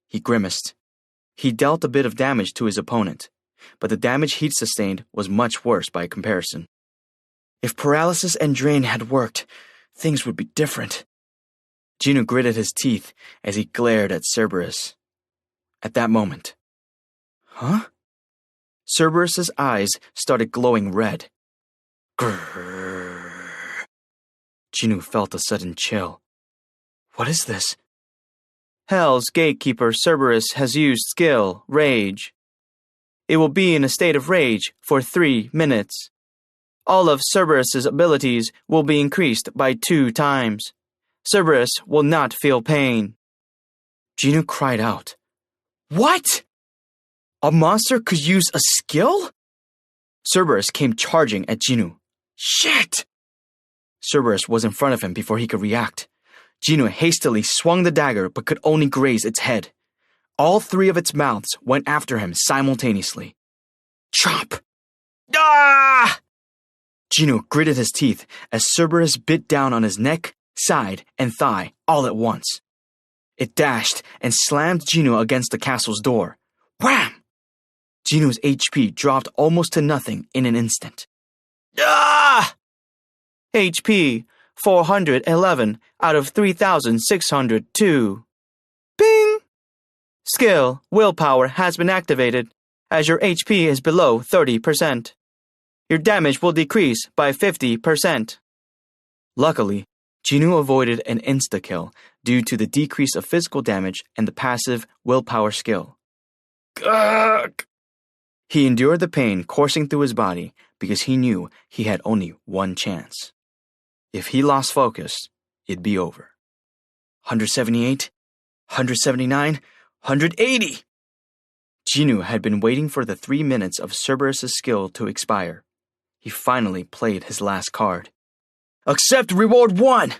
He grimaced. He dealt a bit of damage to his opponent, but the damage he'd sustained was much worse by comparison. If Paralysis and Drain had worked, things would be different. Jinoo gritted his teeth as he glared at Cerberus. At that moment, huh? Cerberus's eyes started glowing red. Grrr. Jinoo felt a sudden chill. What is this? Hell's Gatekeeper Cerberus has used skill, Rage. It will be in a state of rage for 3 minutes. All of Cerberus's abilities will be increased by 2 times. Cerberus will not feel pain. Jinoo cried out. What? A monster could use a skill? Cerberus came charging at Jinoo. Shit! Cerberus was in front of him before he could react. Jinoo hastily swung the dagger but could only graze its head. All 3 of its mouths went after him simultaneously. Chomp! Ah! Jinoo gritted his teeth as Cerberus bit down on his neck, side, and thigh all at once. It dashed and slammed Jinoo against the castle's door. Wham! Jinoo's HP dropped almost to nothing in an instant. Ah! HP 411 out of 3,602. Bing! Skill, Willpower has been activated, as your HP is below 30%. Your damage will decrease by 50%. Luckily, Jinoo avoided an insta-kill due to the decrease of physical damage and the passive Willpower skill. Gurk! He endured the pain coursing through his body because he knew he had only one chance. If he lost focus, it'd be over. 178, 179, 180! Jinoo had been waiting for the 3 minutes of Cerberus's skill to expire. He finally played his last card. Accept Reward 1!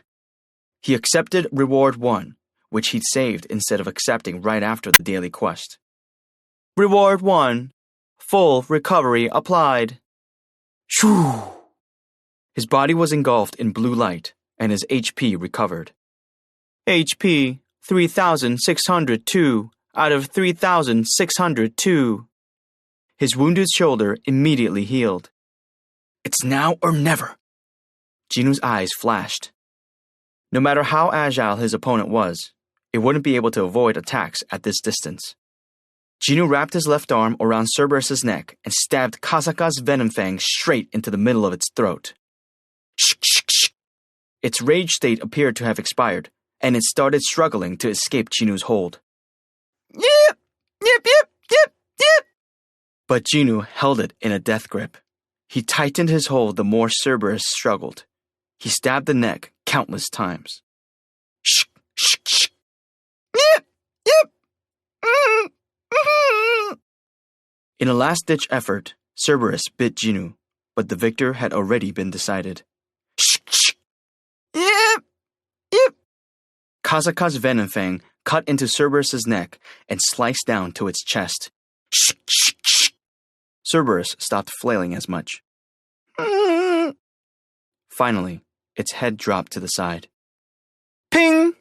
He accepted Reward 1, which he'd saved instead of accepting right after the daily quest. Reward 1. Full recovery applied. Shoo! His body was engulfed in blue light, and his HP recovered. HP 3,602 out of 3,602. His wounded shoulder immediately healed. It's now or never. Jinoo's eyes flashed. No matter how agile his opponent was, it wouldn't be able to avoid attacks at this distance. Jinoo wrapped his left arm around Cerberus's neck and stabbed Kasaka's venom fang straight into the middle of its throat. Its rage state appeared to have expired, and it started struggling to escape Jinoo's hold. Yep, yep, yep, yep, yep. But Jinoo held it in a death grip. He tightened his hold the more Cerberus struggled. He stabbed the neck countless times. Yep, yep. In a last-ditch effort, Cerberus bit Jinoo, but the victor had already been decided. Yep, yep. Kasaka's venom fang cut into Cerberus's neck and sliced down to its chest. Cerberus stopped flailing as much. Finally, its head dropped to the side. Ping!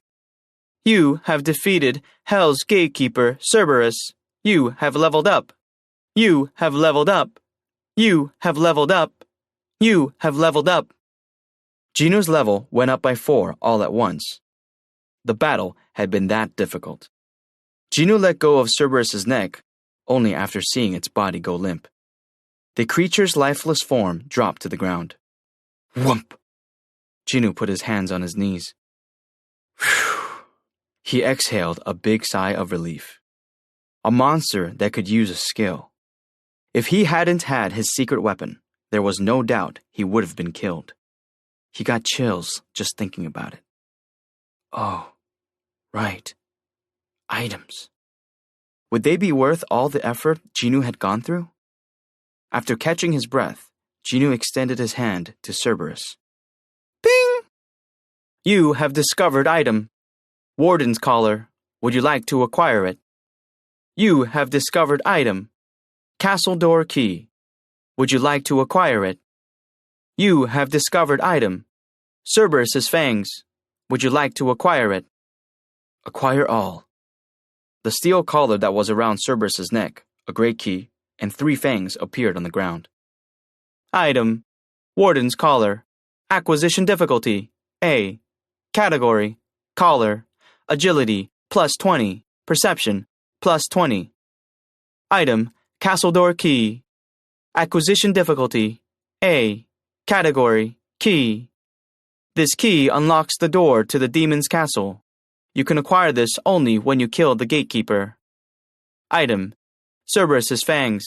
You have defeated Hell's Gatekeeper Cerberus. You have leveled up. You have leveled up. You have leveled up. You have leveled up. Gino's level went up by 4 all at once. The battle had been that difficult. Gino let go of Cerberus's neck only after seeing its body go limp. The creature's lifeless form dropped to the ground. Whump! Gino put his hands on his knees. Whew. He exhaled a big sigh of relief. A monster that could use a skill. If he hadn't had his secret weapon, there was no doubt he would have been killed. He got chills just thinking about it. Oh, right. Items. Would they be worth all the effort Gino had gone through? After catching his breath, Gino extended his hand to Cerberus. Bing! You have discovered item. Warden's collar. Would you like to acquire it? You have discovered item. Castle door key. Would you like to acquire it? You have discovered item. Cerberus's fangs. Would you like to acquire it? Acquire all. The steel collar that was around Cerberus's neck, a great key, and 3 fangs appeared on the ground. Item. Warden's collar. Acquisition difficulty. A. Category. Collar. Agility, +20. Perception, +20. Item. Castle door key. Acquisition difficulty. A. Category. Key. This key unlocks the door to the demon's castle. You can acquire this only when you kill the gatekeeper. Item. Cerberus's fangs.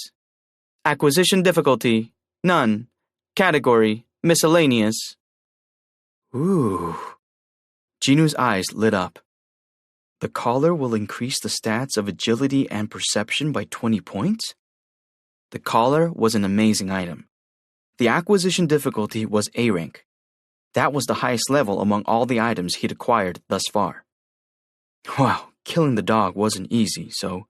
Acquisition difficulty. None. Category. Miscellaneous. Ooh. Gino's eyes lit up. The collar will increase the stats of agility and perception by 20 points? The collar was an amazing item. The acquisition difficulty was A rank. That was the highest level among all the items he'd acquired thus far. Wow, killing the dog wasn't easy, so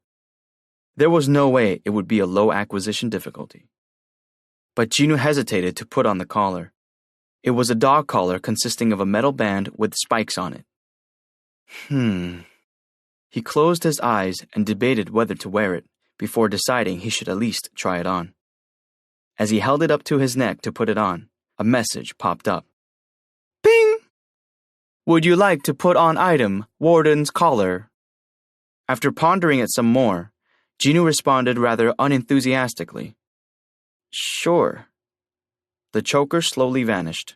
there was no way it would be a low acquisition difficulty. But Gino hesitated to put on the collar. It was a dog collar consisting of a metal band with spikes on it. He closed his eyes and debated whether to wear it before deciding he should at least try it on. As he held it up to his neck to put it on, a message popped up. Ping! Would you like to put on item, Warden's collar? After pondering it some more, Gino responded rather unenthusiastically. Sure. The choker slowly vanished.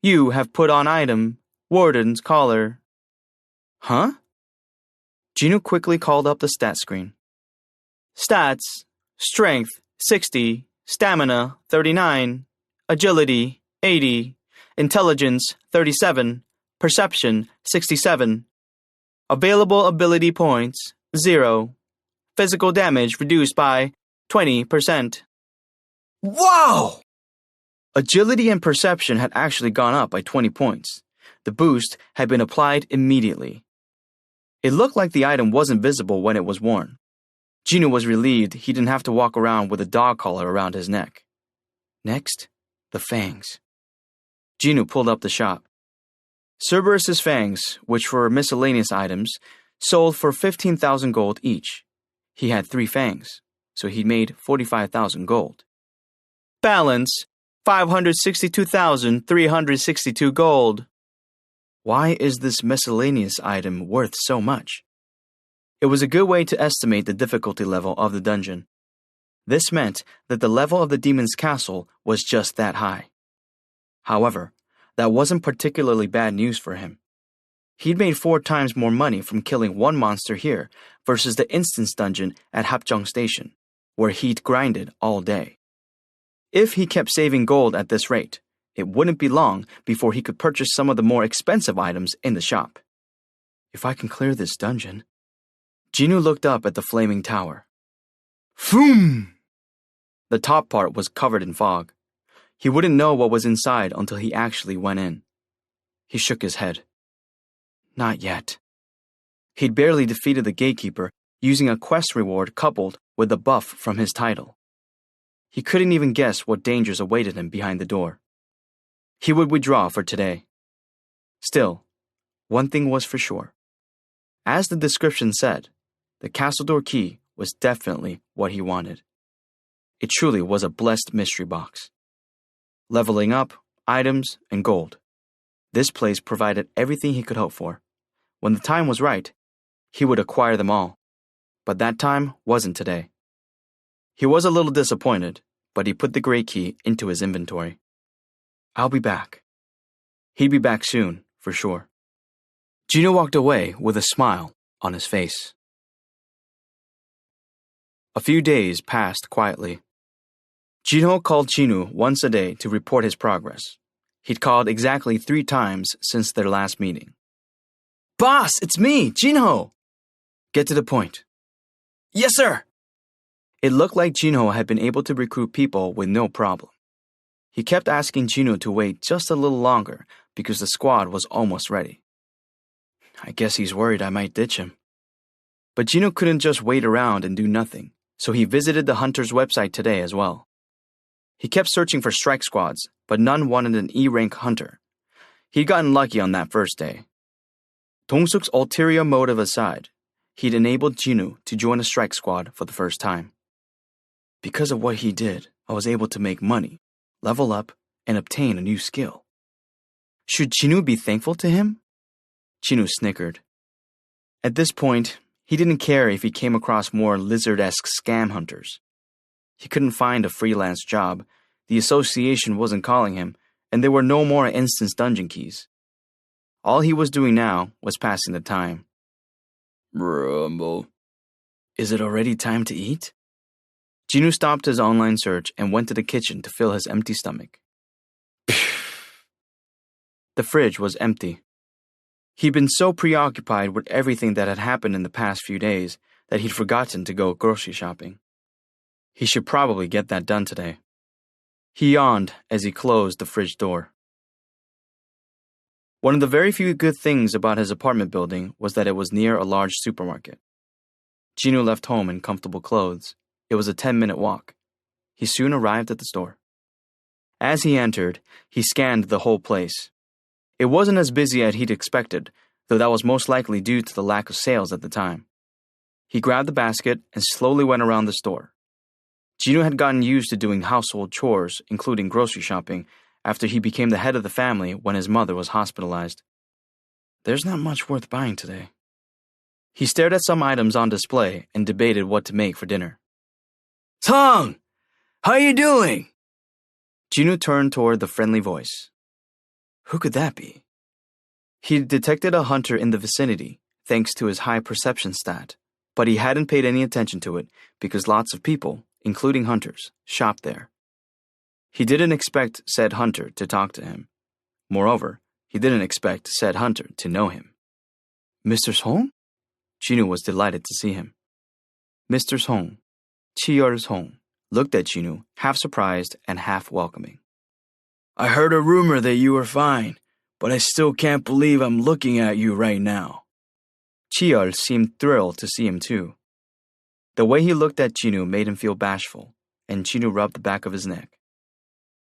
You have put on item, Warden's collar. Huh? Gino quickly called up the stat screen. Stats, strength, 60, stamina, 39, agility, 80, intelligence, 37, perception, 67. Available ability points, 0. Physical damage reduced by 20%. Wow! Agility and perception had actually gone up by 20 points. The boost had been applied immediately. It looked like the item wasn't visible when it was worn. Gino was relieved he didn't have to walk around with a dog collar around his neck. Next, the fangs. Gino pulled up the shop. Cerberus's fangs, which were miscellaneous items, sold for 15,000 gold each. He had 3 fangs, so he'd made 45,000 gold. Balance, 562,362 gold. Why is this miscellaneous item worth so much? It was a good way to estimate the difficulty level of the dungeon. This meant that the level of the demon's castle was just that high. However, that wasn't particularly bad news for him. He'd made 4 times more money from killing one monster here versus the instance dungeon at Hapjeong Station, where he'd grinded all day. If he kept saving gold at this rate, it wouldn't be long before he could purchase some of the more expensive items in the shop. If I can clear this dungeon... Gino looked up at the flaming tower. Phoom! The top part was covered in fog. He wouldn't know what was inside until he actually went in. He shook his head. Not yet. He'd barely defeated the gatekeeper using a quest reward coupled with the buff from his title. He couldn't even guess what dangers awaited him behind the door. He would withdraw for today. Still, one thing was for sure. As the description said, the castle door key was definitely what he wanted. It truly was a blessed mystery box. Leveling up, items, and gold. This place provided everything he could hope for. When the time was right, he would acquire them all. But that time wasn't today. He was a little disappointed, but he put the gray key into his inventory. I'll be back. He'd be back soon, for sure. Gino walked away with a smile on his face. A few days passed quietly. Jinho called Chinu once a day to report his progress. He'd called exactly 3 times since their last meeting. Boss, it's me, Jinho! Get to the point. Yes, sir! It looked like Jinho had been able to recruit people with no problem. He kept asking Jinho to wait just a little longer because the squad was almost ready. I guess he's worried I might ditch him. But Jinho couldn't just wait around and do nothing, so he visited the Hunter's website today as well. He kept searching for strike squads, but none wanted an E-rank hunter. He'd gotten lucky on that first day. Dong-suk's ulterior motive aside, he'd enabled Jinho to join a strike squad for the first time. Because of what he did, I was able to make money, level up, and obtain a new skill. Should Jinho be thankful to him? Jinho snickered. At this point, he didn't care if he came across more lizard-esque scam hunters. He couldn't find a freelance job, the association wasn't calling him, and there were no more instance dungeon keys. All he was doing now was passing the time. Rumble. Is it already time to eat? Jinho stopped his online search and went to the kitchen to fill his empty stomach. The fridge was empty. He'd been so preoccupied with everything that had happened in the past few days that he'd forgotten to go grocery shopping. He should probably get that done today. He yawned as he closed the fridge door. One of the very few good things about his apartment building was that it was near a large supermarket. Jinho left home in comfortable clothes. It was a 10-minute walk. He soon arrived at the store. As he entered, he scanned the whole place. It wasn't as busy as he'd expected, though that was most likely due to the lack of sales at the time. He grabbed the basket and slowly went around the store. Jinho had gotten used to doing household chores, including grocery shopping, after he became the head of the family when his mother was hospitalized. There's not much worth buying today. He stared at some items on display and debated what to make for dinner. Tong! How you doing? Jinho turned toward the friendly voice. Who could that be? He detected a hunter in the vicinity, thanks to his high perception stat, but he hadn't paid any attention to it because lots of people, including hunters, shopped there. He didn't expect said hunter to talk to him. Moreover, he didn't expect said hunter to know him. Mr. Song? Jinho was delighted to see him. Mr. Song, Chi-yeol Song, looked at Jinho, half surprised and half welcoming. I heard a rumor that you were fine, but I still can't believe I'm looking at you right now. Chi-yeol seemed thrilled to see him too. The way he looked at Jinho made him feel bashful, and Jinho rubbed the back of his neck.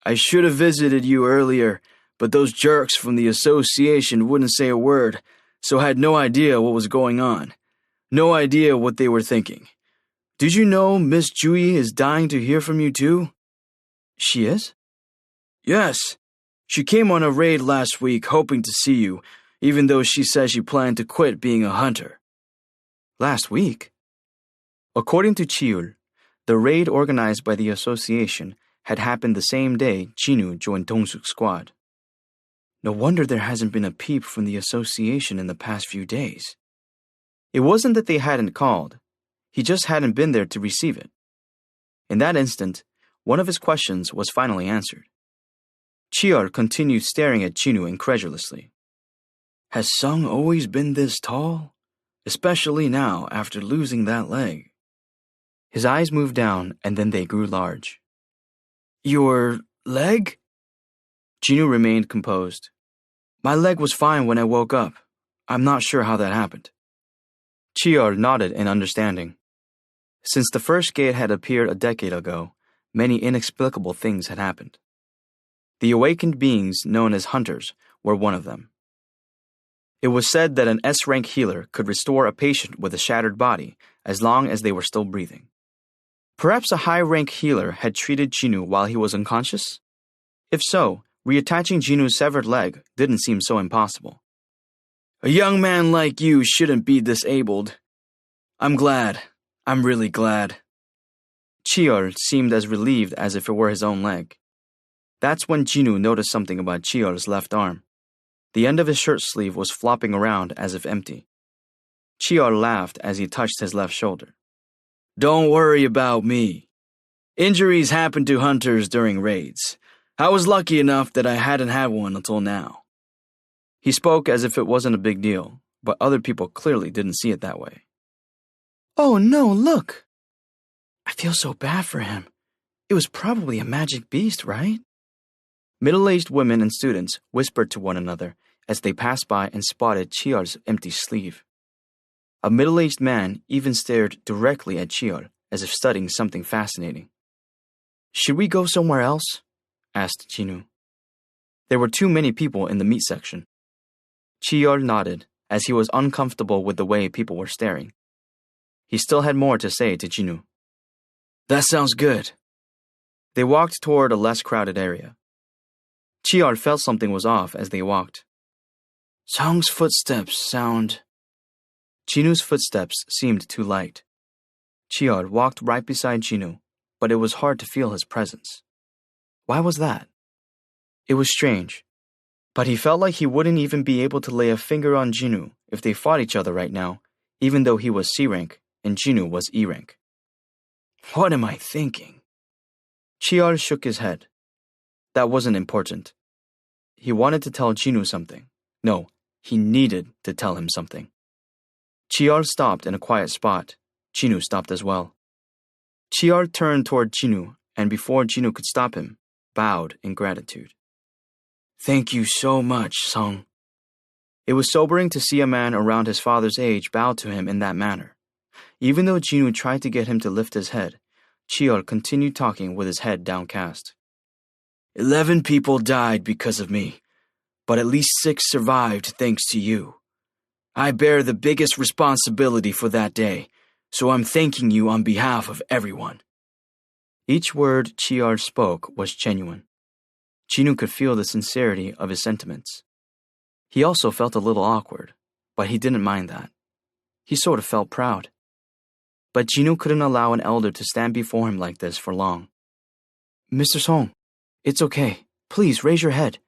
I should have visited you earlier, but those jerks from the association wouldn't say a word, so I had no idea what was going on. No idea what they were thinking. Did you know Miss Jui is dying to hear from you too? She is? Yes. She came on a raid last week hoping to see you, even though she says she planned to quit being a hunter. Last week? According to Chi-yeol, the raid organized by the association had happened the same day Jinho joined Dong-suk's squad. No wonder there hasn't been a peep from the association in the past few days. It wasn't that they hadn't called. He just hadn't been there to receive it. In that instant, one of his questions was finally answered. Chi-yeol continued staring at Jinho incredulously. Has Sung always been this tall? Especially now after losing that leg. His eyes moved down and then they grew large. Your leg? Jinho remained composed. My leg was fine when I woke up. I'm not sure how that happened. Chi-yeol nodded in understanding. Since the first gate had appeared a decade ago, many inexplicable things had happened. The awakened beings known as hunters were one of them. It was said that an S-rank healer could restore a patient with a shattered body as long as they were still breathing. Perhaps a high-rank healer had treated Jinho while he was unconscious? If so, Reattaching Jinu's severed leg didn't seem so impossible. A young man like you shouldn't be disabled. I'm glad. I'm really glad. Chiol seemed as relieved as if it were his own leg. That's when Jinu noticed something about Chiol's left arm. The end of his shirt sleeve was flopping around as if empty. Chiol laughed as he touched his left shoulder. Don't worry about me. Injuries happen to hunters during raids. I was lucky enough that I hadn't had one until now. He spoke as if it wasn't a big deal, but other people clearly didn't see it that way. Oh no, look! I feel so bad for him. It was probably a magic beast, right? Middle-aged women and students whispered to one another as they passed by and spotted Chiol's empty sleeve. A middle-aged man even stared directly at Chiol as if studying something fascinating. Should we go somewhere else? Asked Jinu. There were too many people in the meat section. Chiol nodded as he was uncomfortable with the way people were staring. He still had more to say to Jinu. That sounds good. They walked toward a less crowded area. Chiol felt something was off as they walked. Song's footsteps sound... Jinu's footsteps seemed too light. Chiol walked right beside Jinu, but it was hard to feel his presence. Why was that? It was strange, but he felt like he wouldn't even be able to lay a finger on Jinu if they fought each other right now, even though he was C rank and Jinu was E rank. What am I thinking? Chiol shook his head. That wasn't important. He wanted to tell Jinu something. No, he needed to tell him something. Chiol stopped in a quiet spot. Jinu stopped as well. Chiol turned toward Jinu, and before Jinu could stop him, bowed in gratitude. Thank you so much, Song. It was sobering to see a man around his father's age bow to him in that manner. Even though Jinu tried to get him to lift his head, Chiol continued talking with his head downcast. 11 people died because of me, but at least 6 survived thanks to you. I bear the biggest responsibility for that day, so I'm thanking you on behalf of everyone. Each word Chiol spoke was genuine. Jinu could feel the sincerity of his sentiments. He also felt a little awkward, but he didn't mind that. He sort of felt proud. But Jinu couldn't allow an elder to stand before him like this for long. Mr. Song, it's okay. Please raise your head.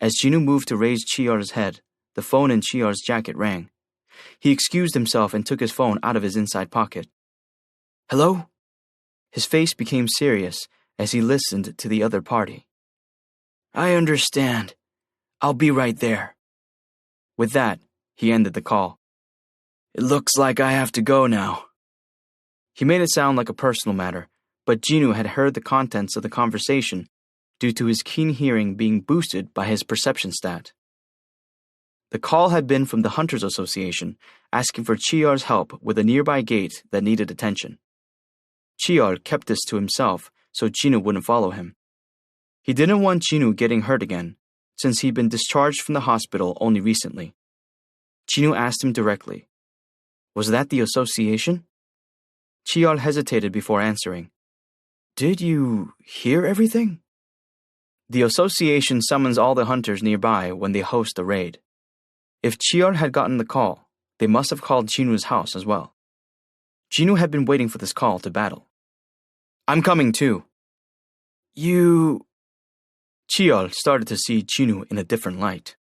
As Jinu moved to raise Chiol's head, the phone in Chiol's jacket rang. He excused himself and took his phone out of his inside pocket. Hello? His face became serious as he listened to the other party. I understand. I'll be right there. With that, he ended the call. It looks like I have to go now. He made it sound like a personal matter, but Jinu had heard the contents of the conversation due to his keen hearing being boosted by his perception stat. The call had been from the Hunters Association asking for Chiol's help with a nearby gate that needed attention. Chiol kept this to himself so Jinu wouldn't follow him. He didn't want Jinu getting hurt again, since he'd been discharged from the hospital only recently. Jinu asked him directly, Was that the association? Chiol hesitated before answering. Did you hear everything? The association summons all the hunters nearby when they host a raid. If Chiol had gotten the call, they must have called Jinu's house as well. Jinu had been waiting for this call to battle. I'm coming too. You... Chiol started to see Jinu in a different light.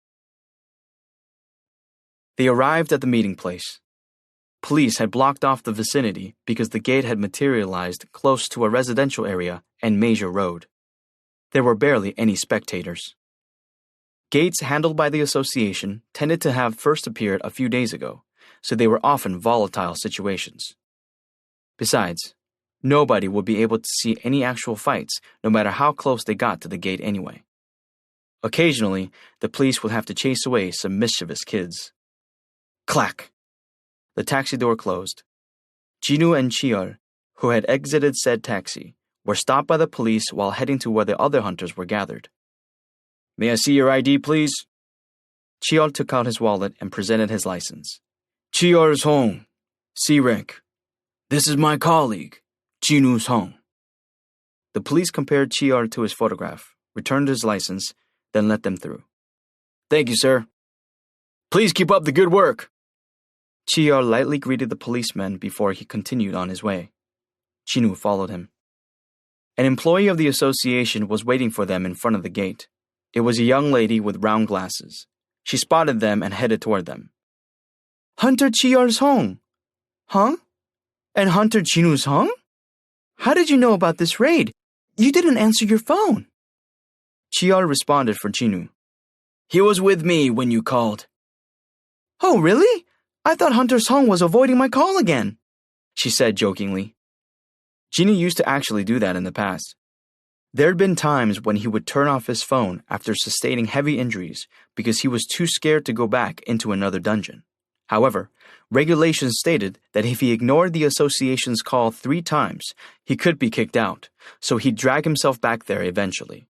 They arrived at the meeting place. Police had blocked off the vicinity because the gate had materialized close to a residential area and major road. There were barely any spectators. Gates handled by the association tended to have first appeared a few days ago, so they were often volatile situations. Besides, nobody would be able to see any actual fights no matter how close they got to the gate anyway. Occasionally, the police would have to chase away some mischievous kids. Clack! The taxi door closed. Jinu and Chiol, who had exited said taxi, were stopped by the police while heading to where the other hunters were gathered. May I see your ID, please? Chiol took out his wallet and presented his license. Chiol Song, C rank. This is my colleague, Jinu Song. The police compared Chiol to his photograph, returned his license, then let them through. Thank you, sir. Please keep up the good work. Chiol lightly greeted the policeman before he continued on his way. Chinu followed him. An employee of the association was waiting for them in front of the gate. It was a young lady with round glasses. She spotted them and headed toward them. Hunter Chiol Song. Huh? And Hunter Chinu Song? How did you know about this raid? You didn't answer your phone. Chiol responded for Chinu. He was with me when you called. Oh, really? I thought Hunter Song was avoiding my call again, she said jokingly. Chinu used to actually do that in the past. There had been times when he would turn off his phone after sustaining heavy injuries because he was too scared to go back into another dungeon. However, regulations stated that if he ignored the association's call 3 times, he could be kicked out, so he'd drag himself back there eventually.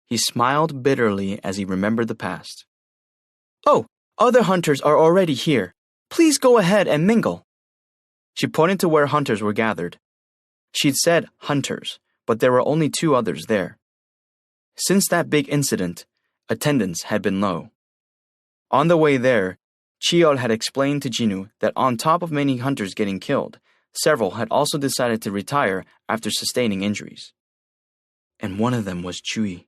He smiled bitterly as he remembered the past. Oh, other hunters are already here. Please go ahead and mingle. She pointed to where hunters were gathered. She'd said hunters, but there were only 2 others there. Since that big incident, attendance had been low. On the way there, Chiol had explained to Chinu that on top of many hunters getting killed, several had also decided to retire after sustaining injuries. And one of them was Chui.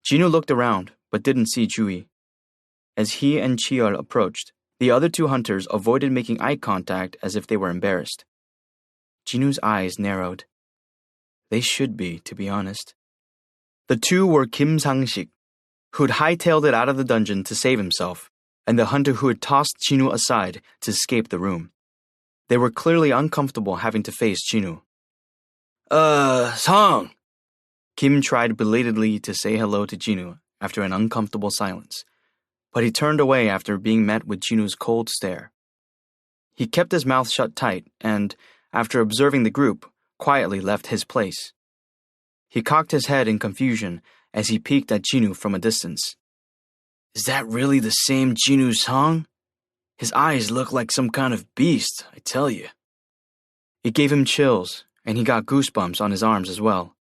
Chinu looked around, but didn't see Chui. As he and Chiol approached, the other 2 hunters avoided making eye contact as if they were embarrassed. Chinu's eyes narrowed. They should be, to be honest. The 2 were Kim Sang-sik, who'd hightailed it out of the dungeon to save himself, and the hunter who had tossed Chinu aside to escape the room. They were clearly uncomfortable having to face Chinu. Song. Kim tried belatedly to say hello to Chinu after an uncomfortable silence, but he turned away after being met with Chinu's cold stare. He kept his mouth shut tight and, after observing the group, quietly left his place. He cocked his head in confusion as he peeked at Chinu from a distance. Is that really the same Chinu Song? His eyes look like some kind of beast, I tell you. It gave him chills, and he got goosebumps on his arms as well.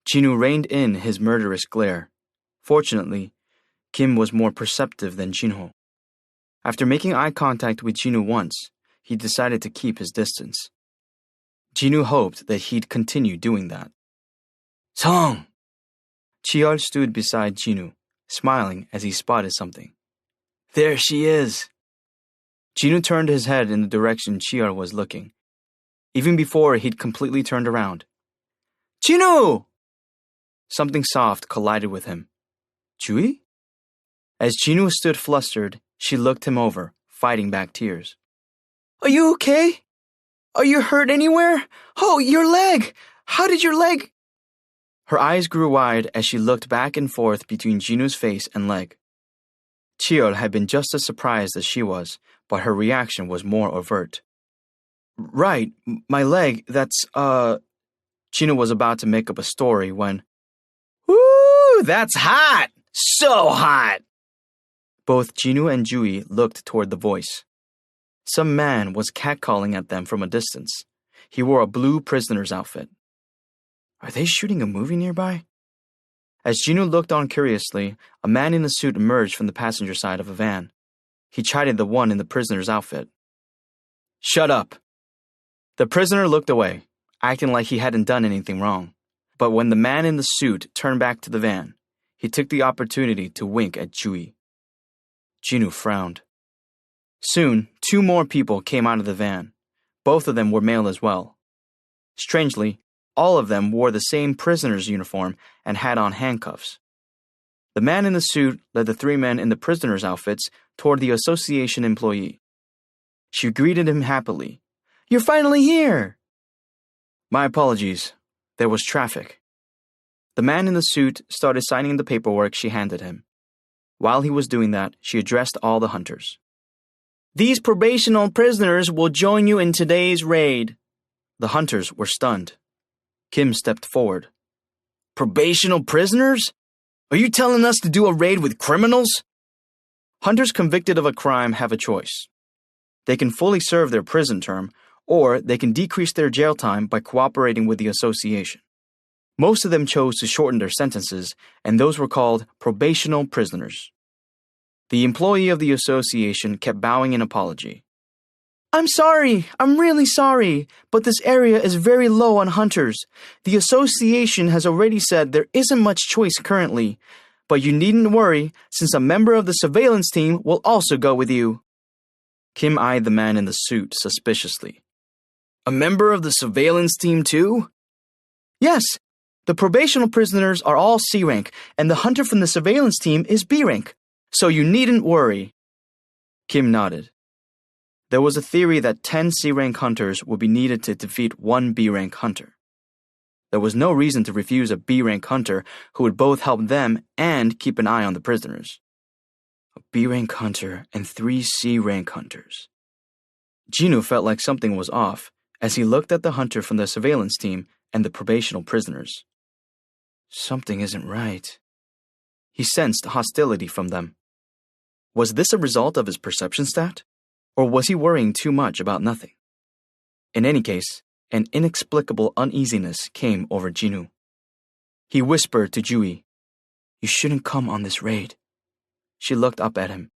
Chinu reined in his murderous glare. Fortunately, Kim was more perceptive than Chinho. After making eye contact with Chinu once, he decided to keep his distance. Chinu hoped that he'd continue doing that. Song! Chiol stood beside Chinu, smiling as he spotted something. There she is. Chinu turned his head in the direction Chiol was looking, even before he'd completely turned around. Chinu! Something soft collided with him. Chui? As Chinu stood flustered, she looked him over, fighting back tears. Are you okay? Are you hurt anywhere? Oh, your leg! How did your leg... Her eyes grew wide as she looked back and forth between Chinu's face and leg. Chiol had been just as surprised as she was, but her reaction was more overt. Right, my leg, that's, Chinu was about to make up a story when... Woo, that's hot! So hot! Both Chinu and Jui looked toward the voice. Some man was catcalling at them from a distance. He wore a blue prisoner's outfit. Are they shooting a movie nearby? As Chinu looked on curiously, a man in a suit emerged from the passenger side of a van. He chided the one in the prisoner's outfit. Shut up! The prisoner looked away, acting like he hadn't done anything wrong. But when the man in the suit turned back to the van, he took the opportunity to wink at Chui. Chinu frowned. Soon, 2 more people came out of the van. Both of them were male as well. Strangely, all of them wore the same prisoner's uniform and had on handcuffs. The man in the suit led the 3 men in the prisoner's outfits toward the association employee. She greeted him happily. You're finally here! My apologies. There was traffic. The man in the suit started signing the paperwork she handed him. While he was doing that, she addressed all the hunters. These probational prisoners will join you in today's raid. The hunters were stunned. Kim stepped forward. Probational prisoners? Are you telling us to do a raid with criminals? Hunters convicted of a crime have a choice. They can fully serve their prison term, or they can decrease their jail time by cooperating with the association. Most of them chose to shorten their sentences, and those were called probational prisoners. The employee of the association kept bowing in apology. I'm sorry, I'm really sorry, but this area is very low on hunters. The association has already said there isn't much choice currently, but you needn't worry since a member of the surveillance team will also go with you. Kim eyed the man in the suit suspiciously. A member of the surveillance team too? Yes, the probational prisoners are all C rank, and the hunter from the surveillance team is B rank, so you needn't worry. Kim nodded. There was a theory that 10 C-rank hunters would be needed to defeat one B-rank hunter. There was no reason to refuse a B-rank hunter who would both help them and keep an eye on the prisoners. A B-rank hunter and 3 C-rank hunters. Jinwoo felt like something was off as he looked at the hunter from the surveillance team and the probational prisoners. Something isn't right. He sensed hostility from them. Was this a result of his perception stat? Or was he worrying too much about nothing? In any case, an inexplicable uneasiness came over Jinwoo. He whispered to Jui, "You shouldn't come on this raid." She looked up at him.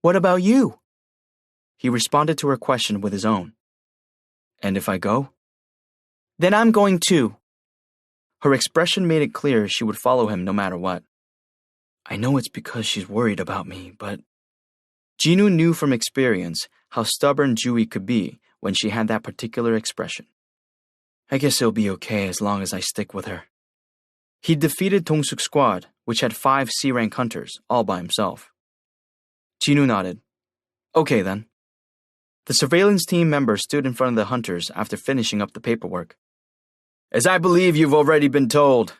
What about you? He responded to her question with his own. And if I go? Then I'm going too. Her expression made it clear she would follow him no matter what. I know it's because she's worried about me, but... Jinwoo knew from experience how stubborn Jui could be when she had that particular expression. I guess it'll be okay as long as I stick with her. He defeated Dong-suk's squad, which had 5 C-rank hunters, all by himself. Jinwoo nodded. Okay then. The surveillance team member stood in front of the hunters after finishing up the paperwork. As I believe you've already been told,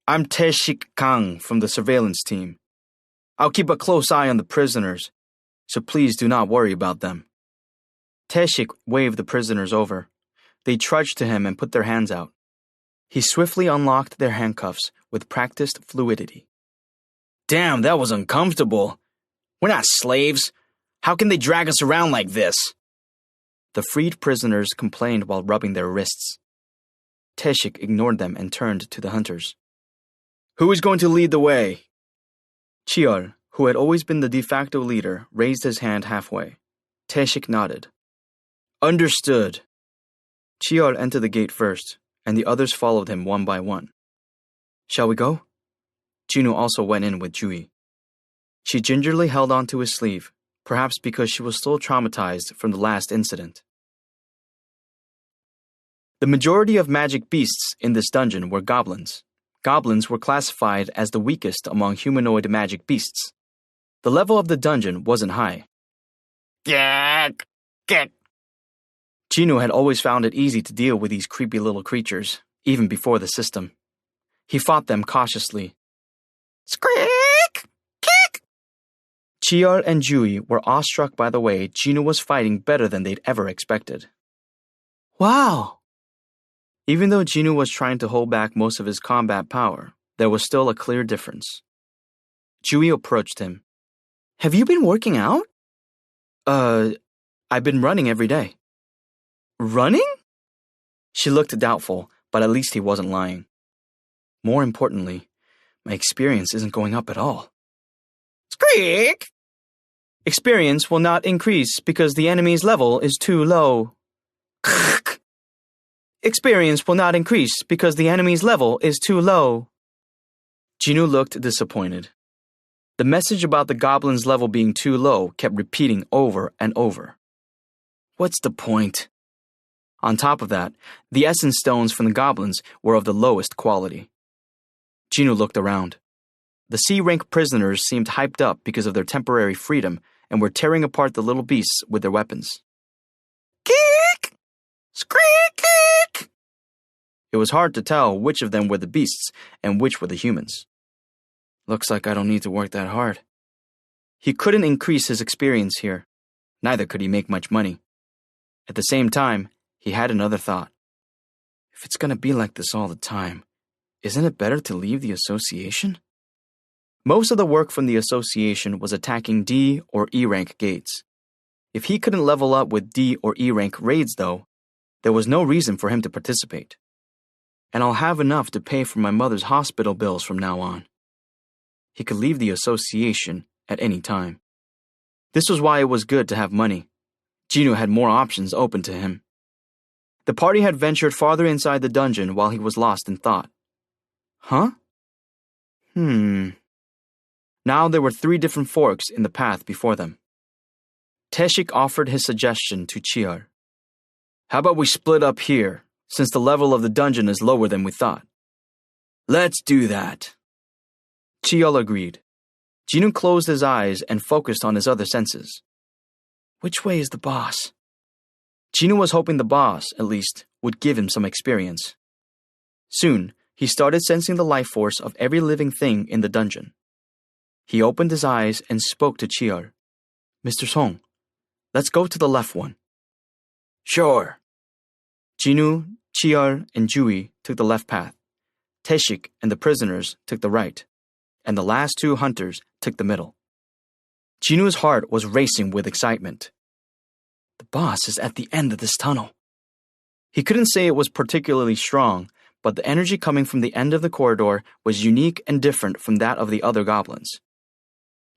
I'm Tae-sik Kang from the surveillance team. I'll keep a close eye on the prisoners, so please do not worry about them. Tae-sik waved the prisoners over. They trudged to him and put their hands out. He swiftly unlocked their handcuffs with practiced fluidity. Damn, that was uncomfortable. We're not slaves. How can they drag us around like this? The freed prisoners complained while rubbing their wrists. Tae-sik ignored them and turned to the hunters. Who is going to lead the way? Cheol, who had always been the de facto leader, raised his hand halfway. Tae-sik nodded. Understood. Cheol entered the gate first, and the others followed him one by one. Shall we go? Jinwoo also went in with Jui. She gingerly held onto his sleeve, perhaps because she was still traumatized from the last incident. The majority of magic beasts in this dungeon were goblins. Goblins were classified as the weakest among humanoid magic beasts. The level of the dungeon wasn't high. Jinwoo had always found it easy to deal with these creepy little creatures, even before the system. He fought them cautiously. Squeak! Kick! Cheol and Jui were awestruck by the way Jinwoo was fighting better than they'd ever expected. Wow! Even though Jinwoo was trying to hold back most of his combat power, there was still a clear difference. Jui approached him. Have you been working out? I've been running every day. Running? She looked doubtful, but at least he wasn't lying. More importantly, my experience isn't going up at all. Squeak! Experience will not increase because the enemy's level is too low. Experience will not increase because the enemy's level is too low. Jinwoo looked disappointed. The message about the goblin's level being too low kept repeating over and over. What's the point? On top of that, the essence stones from the goblins were of the lowest quality. Jinwoo looked around. The C-rank prisoners seemed hyped up because of their temporary freedom and were tearing apart the little beasts with their weapons. Kick! Squeak! Kick! It was hard to tell which of them were the beasts and which were the humans. Looks like I don't need to work that hard. He couldn't increase his experience here. Neither could he make much money. At the same time, he had another thought. If it's going to be like this all the time, isn't it better to leave the association? Most of the work from the association was attacking D or E rank gates. If he couldn't level up with D or E rank raids though, there was no reason for him to participate. and I'll have enough to pay for my mother's hospital bills from now on. He could leave the association at any time. This was why it was good to have money. Jinwoo had more options open to him. The party had ventured farther inside the dungeon while he was lost in thought. Huh? Now there were 3 different forks in the path before them. Taeshik offered his suggestion to Chiol. How about we split up here, since the level of the dungeon is lower than we thought? Let's do that. Chiol agreed. Jinwoo closed his eyes and focused on his other senses. Which way is the boss? Jinwoo was hoping the boss, at least, would give him some experience. Soon, he started sensing the life force of every living thing in the dungeon. He opened his eyes and spoke to Chiol. Mr. Song, let's go to the left one. Sure. Jinwoo, Chiol, and Jui took the left path. Taeshik and the prisoners took the right, and the last 2 hunters took the middle. Jinwoo's heart was racing with excitement. The boss is at the end of this tunnel. He couldn't say it was particularly strong, but the energy coming from the end of the corridor was unique and different from that of the other goblins.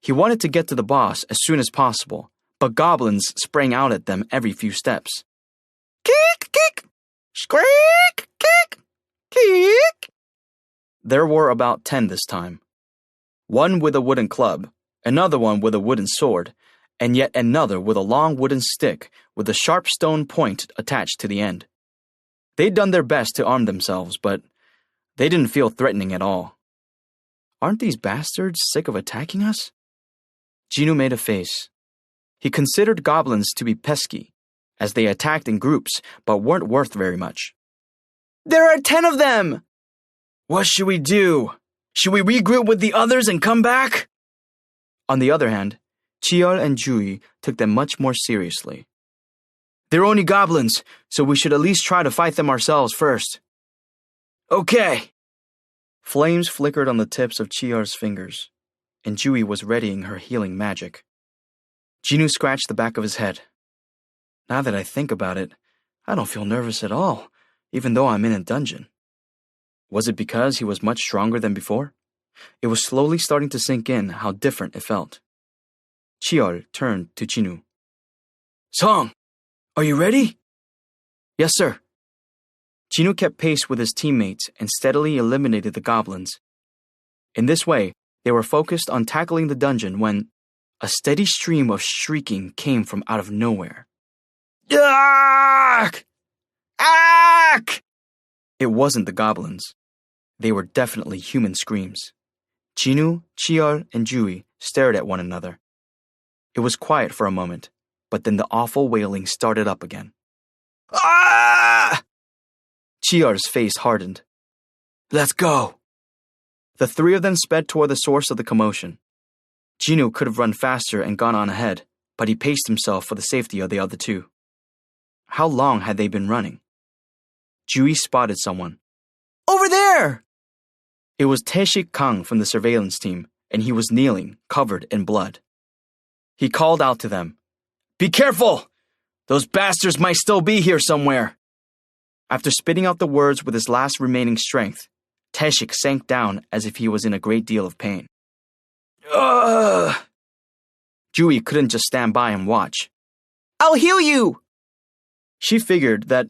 He wanted to get to the boss as soon as possible, but goblins sprang out at them every few steps. Kick, kick, squeak, kick, kick. There were about 10 this time. One with a wooden club, another one with a wooden sword, and yet another with a long wooden stick with a sharp stone point attached to the end. They'd done their best to arm themselves, but they didn't feel threatening at all. Aren't these bastards sick of attacking us? Jinwoo made a face. He considered goblins to be pesky, as they attacked in groups but weren't worth very much. There are 10 of them! What should we do? Should we regroup with the others and come back? On the other hand, Chiol and Jui took them much more seriously. They're only goblins, so we should at least try to fight them ourselves first. Okay. Flames flickered on the tips of Chiol's fingers, and Jui was readying her healing magic. Jinwoo scratched the back of his head. Now that I think about it, I don't feel nervous at all, even though I'm in a dungeon. Was it because he was much stronger than before? It was slowly starting to sink in how different it felt. Chiol turned to Jinwoo. Song, are you ready? Yes, sir. Jinwoo kept pace with his teammates and steadily eliminated the goblins. In this way, they were focused on tackling the dungeon when a steady stream of shrieking came from out of nowhere. Ack! Ack! It wasn't the goblins. They were definitely human screams. Jinwoo, Chiol, and Jui stared at one another. It was quiet for a moment, but then the awful wailing started up again. Ah! Chiol's face hardened. Let's go. The 3 of them sped toward the source of the commotion. Jinwoo could have run faster and gone on ahead, but he paced himself for the safety of the other 2. How long had they been running? Jui spotted someone. Over there! It was Taeshik Kang from the surveillance team, and he was kneeling, covered in blood. He called out to them. Be careful! Those bastards might still be here somewhere. After spitting out the words with his last remaining strength, Taeshik sank down as if he was in a great deal of pain. Ugh! Jui couldn't just stand by and watch. I'll heal you! She figured that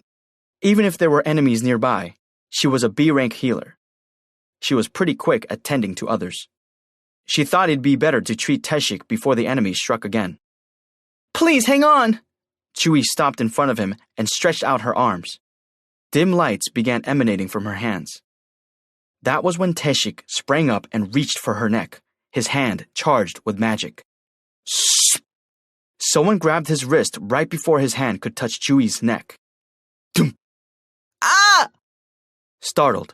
even if there were enemies nearby, she was a B-rank healer. She was pretty quick at tending to others. She thought it'd be better to treat Taeshik before the enemy struck again. Please, hang on! Jui stopped in front of him and stretched out her arms. Dim lights began emanating from her hands. That was when Taeshik sprang up and reached for her neck, his hand charged with magic. Shh! Someone grabbed his wrist right before his hand could touch Jui's neck. Dum! Ah! Startled,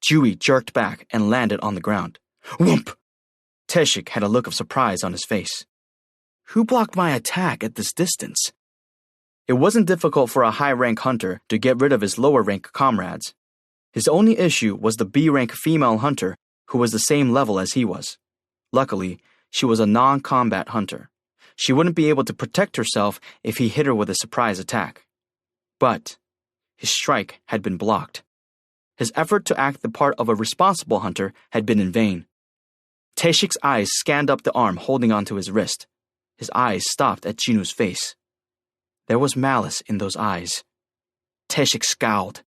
Jui jerked back and landed on the ground. Whoomp! Taeshik had a look of surprise on his face. Who blocked my attack at this distance? It wasn't difficult for a high-rank hunter to get rid of his lower-rank comrades. His only issue was the B-rank female hunter who was the same level as he was. Luckily, she was a non-combat hunter. She wouldn't be able to protect herself if he hit her with a surprise attack. But his strike had been blocked. His effort to act the part of a responsible hunter had been in vain. Taeshik's eyes scanned up the arm holding onto his wrist. His eyes stopped at Jinwoo's face. There was malice in those eyes. Taeshik scowled.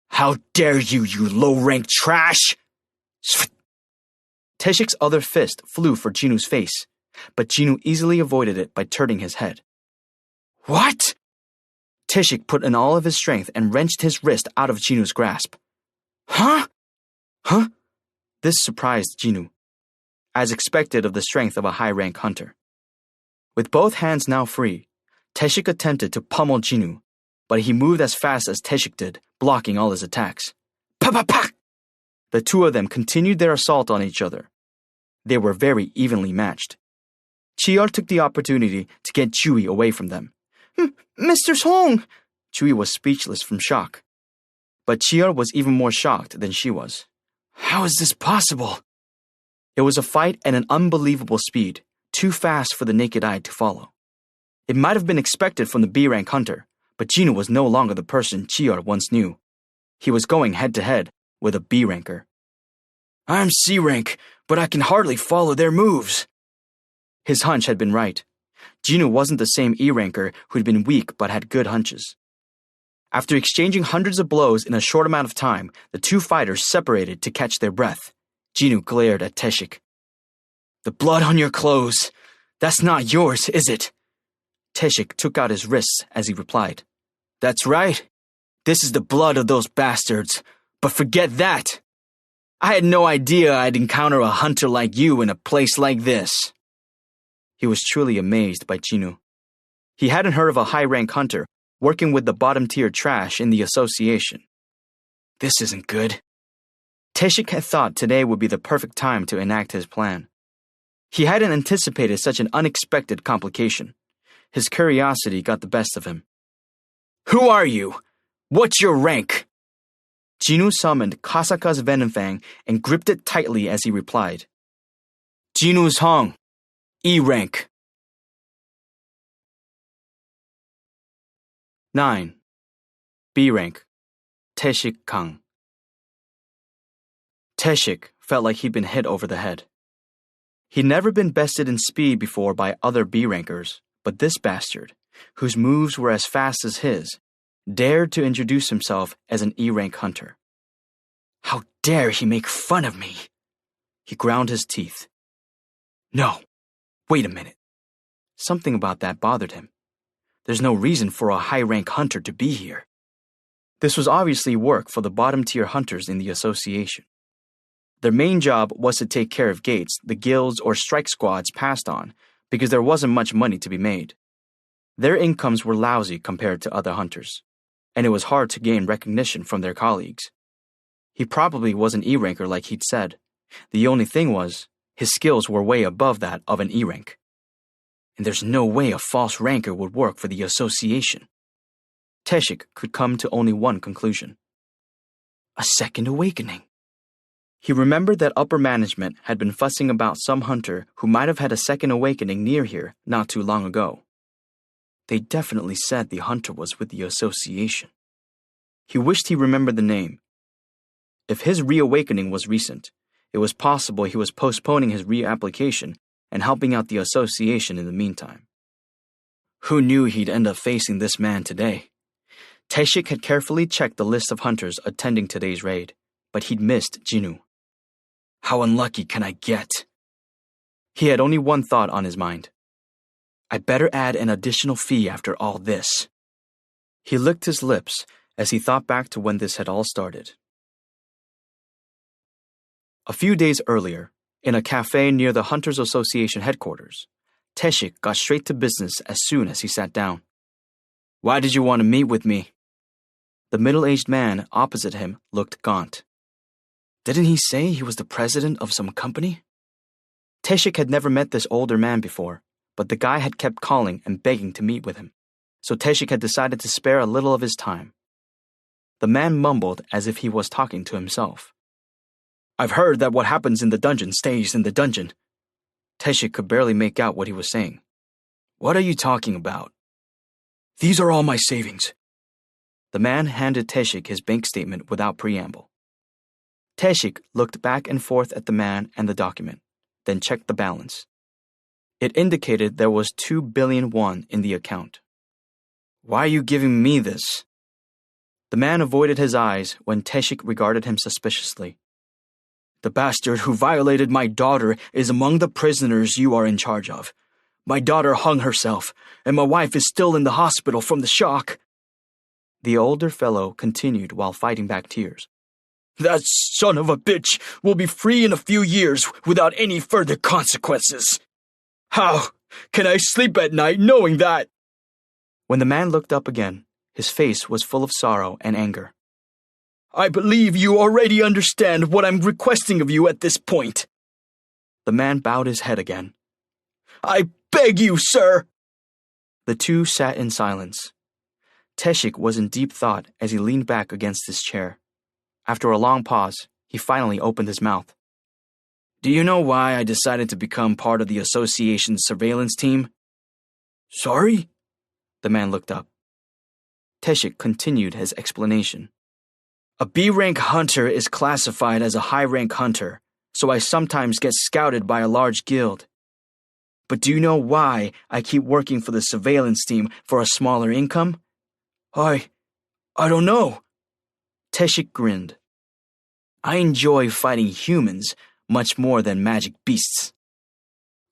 How dare you, you low-ranked trash! Taeshik's other fist flew for Jinwoo's face, but Jinwoo easily avoided it by turning his head. What? Taeshik put in all of his strength and wrenched his wrist out of Jinwoo's grasp. Huh? This surprised Jinwoo, as expected of the strength of a high-rank hunter. With both hands now free, Taeshik attempted to pummel Jinwoo, but he moved as fast as Taeshik did, blocking all his attacks. Pa-pa-pa! The two of them continued their assault on each other. They were very evenly matched. Chiyeol took the opportunity to get Chewie away from them. Mr. Song! Chewie was speechless from shock. But Chiyeol was even more shocked than she was. How is this possible? It was a fight at an unbelievable speed, too fast for the naked eye to follow. It might have been expected from the B-rank hunter, but Jinwoo was no longer the person Chiyeol once knew. He was going head-to-head with a B-ranker. I'm C-rank, but I can hardly follow their moves. His hunch had been right. Jinwoo wasn't the same E-ranker who'd been weak but had good hunches. After exchanging hundreds of blows in a short amount of time, the two fighters separated to catch their breath. Jinwoo glared at Taeshik. The blood on your clothes. That's not yours, is it? Taeshik took out his wrists as he replied. That's right. This is the blood of those bastards. But forget that. I had no idea I'd encounter a hunter like you in a place like this. He was truly amazed by Jinwoo. He hadn't heard of a high-rank hunter working with the bottom-tier trash in the association. This isn't good. Taeshik had thought today would be the perfect time to enact his plan. He hadn't anticipated such an unexpected complication. His curiosity got the best of him. Who are you? What's your rank? Jinwoo summoned Kasaka's Venom Fang and gripped it tightly as he replied. Jinwoo Song, E rank. 9. B rank, Taeshik Kang. Taeshik felt like he'd been hit over the head. He'd never been bested in speed before by other B-rankers, but this bastard, whose moves were as fast as his, dared to introduce himself as an E-rank hunter. How dare he make fun of me? He ground his teeth. No, wait a minute. Something about that bothered him. There's no reason for a high-rank hunter to be here. This was obviously work for the bottom-tier hunters in the association. Their main job was to take care of gates the guilds or strike squads passed on because there wasn't much money to be made. Their incomes were lousy compared to other hunters, and it was hard to gain recognition from their colleagues. He probably was an E-ranker like he'd said. The only thing was, his skills were way above that of an E-rank. And there's no way a false ranker would work for the association. Taeshik could come to only one conclusion. A second awakening. He remembered that upper management had been fussing about some hunter who might have had a second awakening near here not too long ago. They definitely said the hunter was with the association. He wished he remembered the name. If his reawakening was recent, it was possible he was postponing his reapplication and helping out the association in the meantime. Who knew he'd end up facing this man today? Taeshik had carefully checked the list of hunters attending today's raid, but he'd missed Jinwoo. How unlucky can I get? He had only one thought on his mind. I better add an additional fee after all this. He licked his lips as he thought back to when this had all started. A few days earlier, in a cafe near the Hunters Association headquarters, Taeshik got straight to business as soon as he sat down. Why did you want to meet with me? The middle-aged man opposite him looked gaunt. Didn't he say he was the president of some company? Taeshik had never met this older man before, but the guy had kept calling and begging to meet with him, so Taeshik had decided to spare a little of his time. The man mumbled as if he was talking to himself. I've heard that what happens in the dungeon stays in the dungeon. Taeshik could barely make out what he was saying. What are you talking about? These are all my savings. The man handed Teshik his bank statement without preamble. Teshik looked back and forth at the man and the document, then checked the balance. It indicated there was 2 billion won in the account. Why are you giving me this? The man avoided his eyes when Teshik regarded him suspiciously. The bastard who violated my daughter is among the prisoners you are in charge of. My daughter hung herself, and my wife is still in the hospital from the shock. The older fellow continued while fighting back tears. That son of a bitch will be free in a few years without any further consequences. How can I sleep at night knowing that? When the man looked up again, his face was full of sorrow and anger. I believe you already understand what I'm requesting of you at this point. The man bowed his head again. I beg you, sir. The two sat in silence. Teshik was in deep thought as he leaned back against his chair. After a long pause, he finally opened his mouth. Do you know why I decided to become part of the association's surveillance team? Sorry? The man looked up. Teshik continued his explanation. A B-rank hunter is classified as a high-rank hunter, so I sometimes get scouted by a large guild. But do you know why I keep working for the surveillance team for a smaller income? I don't know. Teshik grinned. I enjoy fighting humans much more than magic beasts.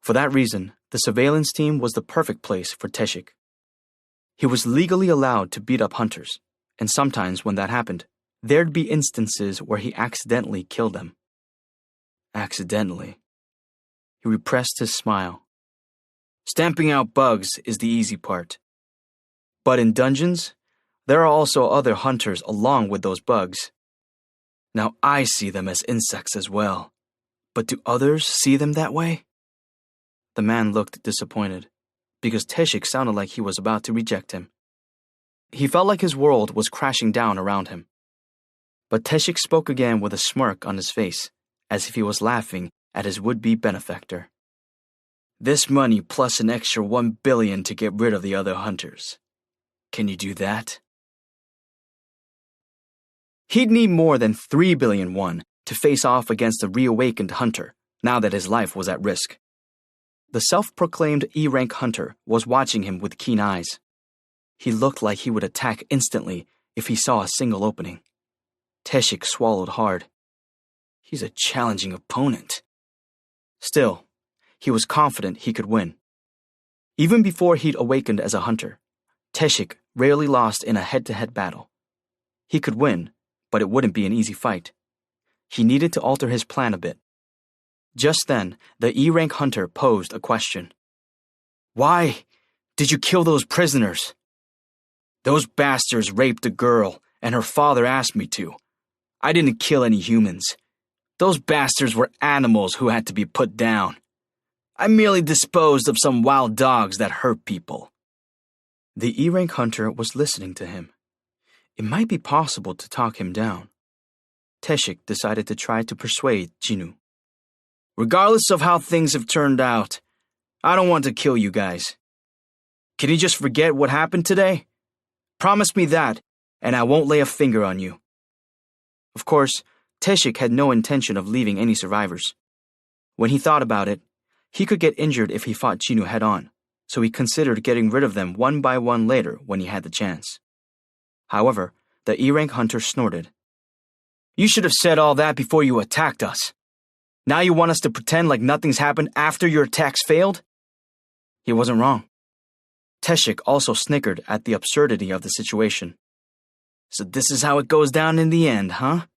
For that reason, the surveillance team was the perfect place for Teshik. He was legally allowed to beat up hunters, and sometimes when that happened, there'd be instances where he accidentally killed them. Accidentally. He repressed his smile. Stamping out bugs is the easy part. But in dungeons, there are also other hunters along with those bugs. Now I see them as insects as well. But do others see them that way? The man looked disappointed, because Teshik sounded like he was about to reject him. He felt like his world was crashing down around him. But Teshik spoke again with a smirk on his face, as if he was laughing at his would-be benefactor. This money plus an extra 1 billion to get rid of the other hunters. Can you do that? He'd need more than 3 billion won to face off against a reawakened hunter, now that his life was at risk. The self-proclaimed E-rank hunter was watching him with keen eyes. He looked like he would attack instantly if he saw a single opening. Teshik swallowed hard. He's a challenging opponent. Still, he was confident he could win. Even before he'd awakened as a hunter, Teshik rarely lost in a head-to-head battle. He could win, but it wouldn't be an easy fight. He needed to alter his plan a bit. Just then, the E-rank hunter posed a question. Why did you kill those prisoners? Those bastards raped a girl, and her father asked me to. I didn't kill any humans. Those bastards were animals who had to be put down. I merely disposed of some wild dogs that hurt people. The E-rank hunter was listening to him. It might be possible to talk him down. Teshik decided to try to persuade Jinu. Regardless of how things have turned out, I don't want to kill you guys. Can you just forget what happened today? Promise me that, and I won't lay a finger on you. Of course, Teshik had no intention of leaving any survivors. When he thought about it, he could get injured if he fought Jinu head-on, so he considered getting rid of them one by one later when he had the chance. However, the E-rank hunter snorted. You should have said all that before you attacked us. Now you want us to pretend like nothing's happened after your attacks failed? He wasn't wrong. Teshik also snickered at the absurdity of the situation. So this is how it goes down in the end, huh?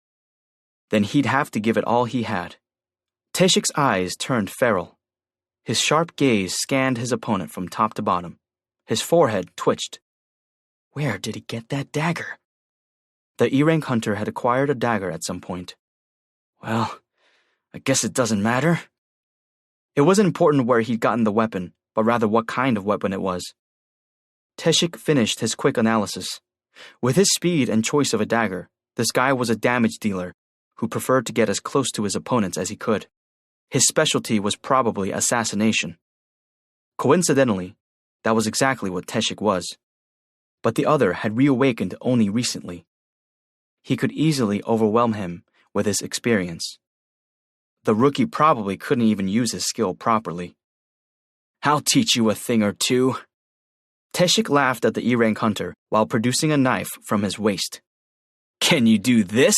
Then he'd have to give it all he had. Teshik's eyes turned feral. His sharp gaze scanned his opponent from top to bottom. His forehead twitched. Where did he get that dagger? The E-rank hunter had acquired a dagger at some point. Well, I guess it doesn't matter. It wasn't important where he'd gotten the weapon, but rather what kind of weapon it was. Teshik finished his quick analysis. With his speed and choice of a dagger, this guy was a damage dealer who preferred to get as close to his opponents as he could. His specialty was probably assassination. Coincidentally, that was exactly what Teshik was. but the other had reawakened only recently. He could easily overwhelm him with his experience. The rookie probably couldn't even use his skill properly. I'll teach you a thing or two. Teshik laughed at the E-rank hunter while producing a knife from his waist. Can you do this?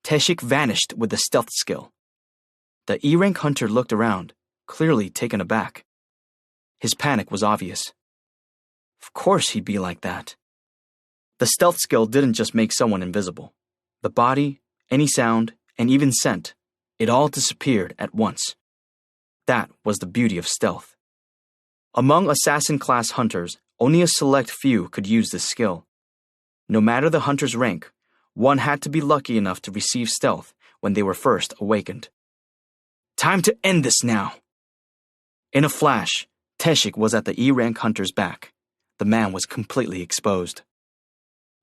Teshik vanished with the stealth skill. The E-rank hunter looked around, clearly taken aback. His panic was obvious. Of course he'd be like that. The stealth skill didn't just make someone invisible. The body, any sound, and even scent, it all disappeared at once. That was the beauty of stealth. Among assassin-class hunters, only a select few could use this skill. No matter the hunter's rank, one had to be lucky enough to receive stealth when they were first awakened. Time to end this now. In a flash, Teshik was at the E-rank hunter's back. The man was completely exposed.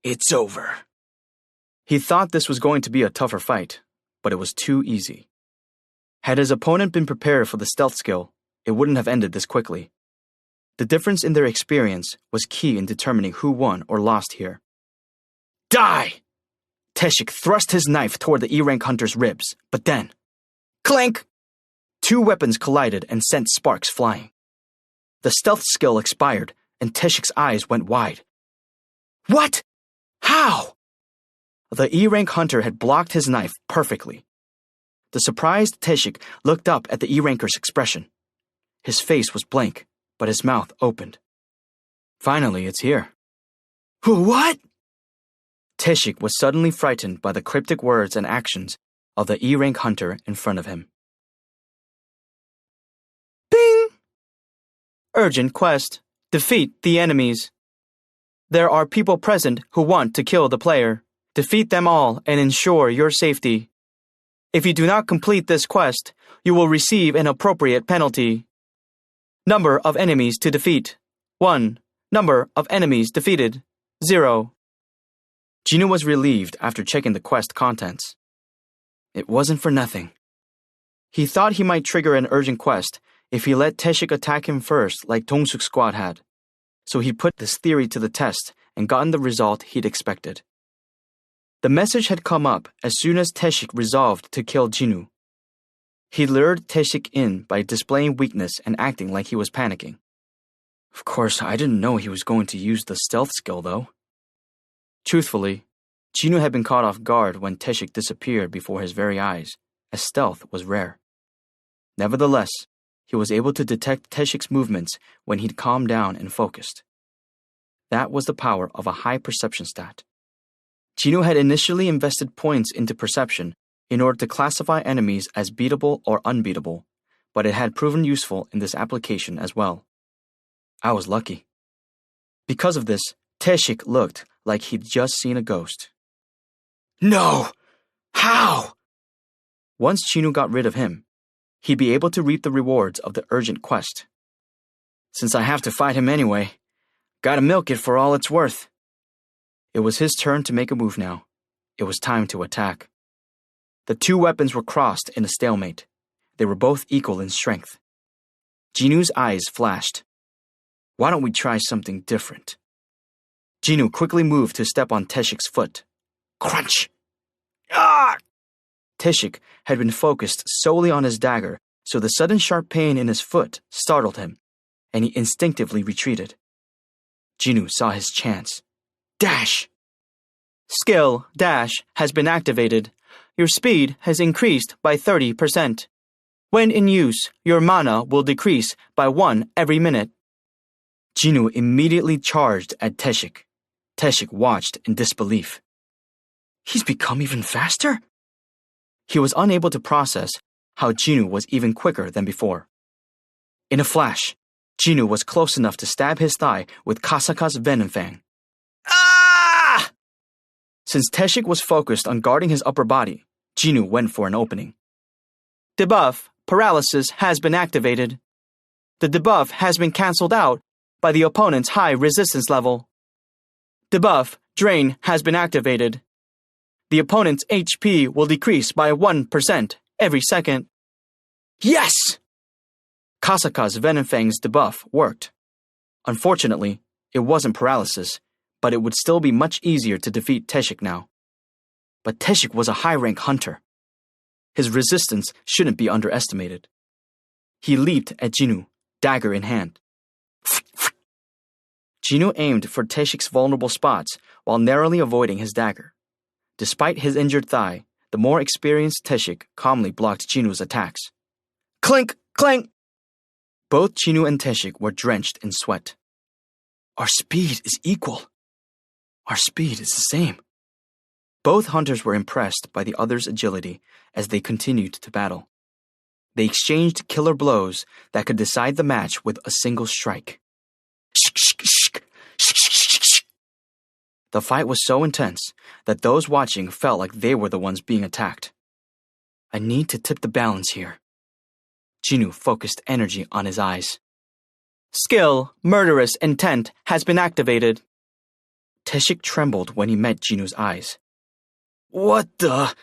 It's over. He thought this was going to be a tougher fight, but it was too easy. Had his opponent been prepared for the stealth skill, it wouldn't have ended this quickly. The difference in their experience was key in determining who won or lost here. Die! Teshik thrust his knife toward the E-rank hunter's ribs, but then, clink! 2 weapons collided and sent sparks flying. The stealth skill expired, and Teshik's eyes went wide. What? How? The E-rank hunter had blocked his knife perfectly. The surprised Teshik looked up at the E-ranker's expression. His face was blank, but his mouth opened. Finally, it's here. What? Teshik was suddenly frightened by the cryptic words and actions of the E-rank hunter in front of him. Bing! Urgent quest. Defeat the enemies. There are people present who want to kill the player. Defeat them all and ensure your safety. If you do not complete this quest, you will receive an appropriate penalty. Number of enemies to defeat: 1. Number of enemies defeated: 0. Jinwoo was relieved after checking the quest contents. It wasn't for nothing. He thought he might trigger an urgent quest if he let Teshik attack him first like Dong-suk's squad had. So he put this theory to the test and gotten the result he'd expected. The message had come up as soon as Teshik resolved to kill Jinwoo. He lured Teshik in by displaying weakness and acting like he was panicking. Of course, I didn't know he was going to use the stealth skill, though. Truthfully, Jinwoo had been caught off guard when Teshik disappeared before his very eyes, as stealth was rare. Nevertheless, he was able to detect Teshik's movements when he'd calmed down and focused. That was the power of a high perception stat. Jinwoo had initially invested points into perception in order to classify enemies as beatable or unbeatable, but it had proven useful in this application as well. I was lucky. Because of this, Teshik looked like he'd just seen a ghost. No! How? Once Jinwoo got rid of him, he'd be able to reap the rewards of the urgent quest. Since I have to fight him anyway, gotta milk it for all it's worth. It was his turn to make a move now. It was time to attack. The 2 weapons were crossed in a stalemate. They were both equal in strength. Jinwoo's eyes flashed. Why don't we try something different? Jinwoo quickly moved to step on Teshik's foot. Crunch! Ah! Teshik had been focused solely on his dagger, so the sudden sharp pain in his foot startled him, and he instinctively retreated. Jinwoo saw his chance. Dash! Skill Dash has been activated. Your speed has increased by 30%. When in use, your mana will decrease by 1 every minute. Jinwoo immediately charged at Teshik. Teshik watched in disbelief. He's become even faster? He was unable to process how Jinwoo was even quicker than before. In a flash, Jinwoo was close enough to stab his thigh with Kasaka's Venom Fang. Ah! Since Teshik was focused on guarding his upper body, Jinwoo went for an opening. Debuff Paralysis has been activated. The debuff has been cancelled out by the opponent's high resistance level. Debuff Drain has been activated. The opponent's HP will decrease by 1% every second. Yes! Kasaka's Venom Fang's debuff worked. Unfortunately, It wasn't paralysis, but it would still be much easier to defeat Teshik now. But Teshik was a high-rank hunter. His resistance shouldn't be underestimated. He leaped at Jinwoo, dagger in hand. Jinwoo aimed for Teshik's vulnerable spots while narrowly avoiding his dagger. Despite his injured thigh, the more experienced Teshik calmly blocked Jinwoo's attacks. Clink! Clank! Both Jinwoo and Teshik were drenched in sweat. Our speed is equal. Our speed is the same. Both hunters were impressed by the other's agility as they continued to battle. They exchanged killer blows that could decide the match with a single strike. The fight was so intense that those watching felt like they were the ones being attacked. I need to tip the balance here. Jinwoo focused energy on his eyes. Skill, murderous intent, has been activated. Teshik trembled when he met Jinwoo's eyes. What the?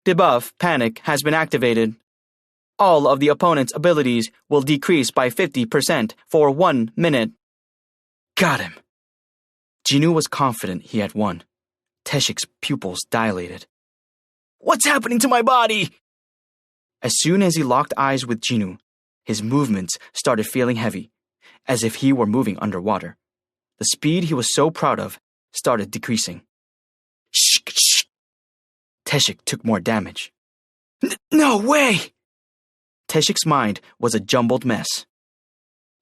Debuff, panic, has been activated. All of the opponent's abilities will decrease by 50% for 1 minute. Got him. Jinwoo was confident he had won. Teshik's pupils dilated. What's happening to my body? As soon as he locked eyes with Jinwoo, his movements started feeling heavy, as if he were moving underwater. The speed he was so proud of started decreasing. Teshik took more damage. No way! Teshik's mind was a jumbled mess.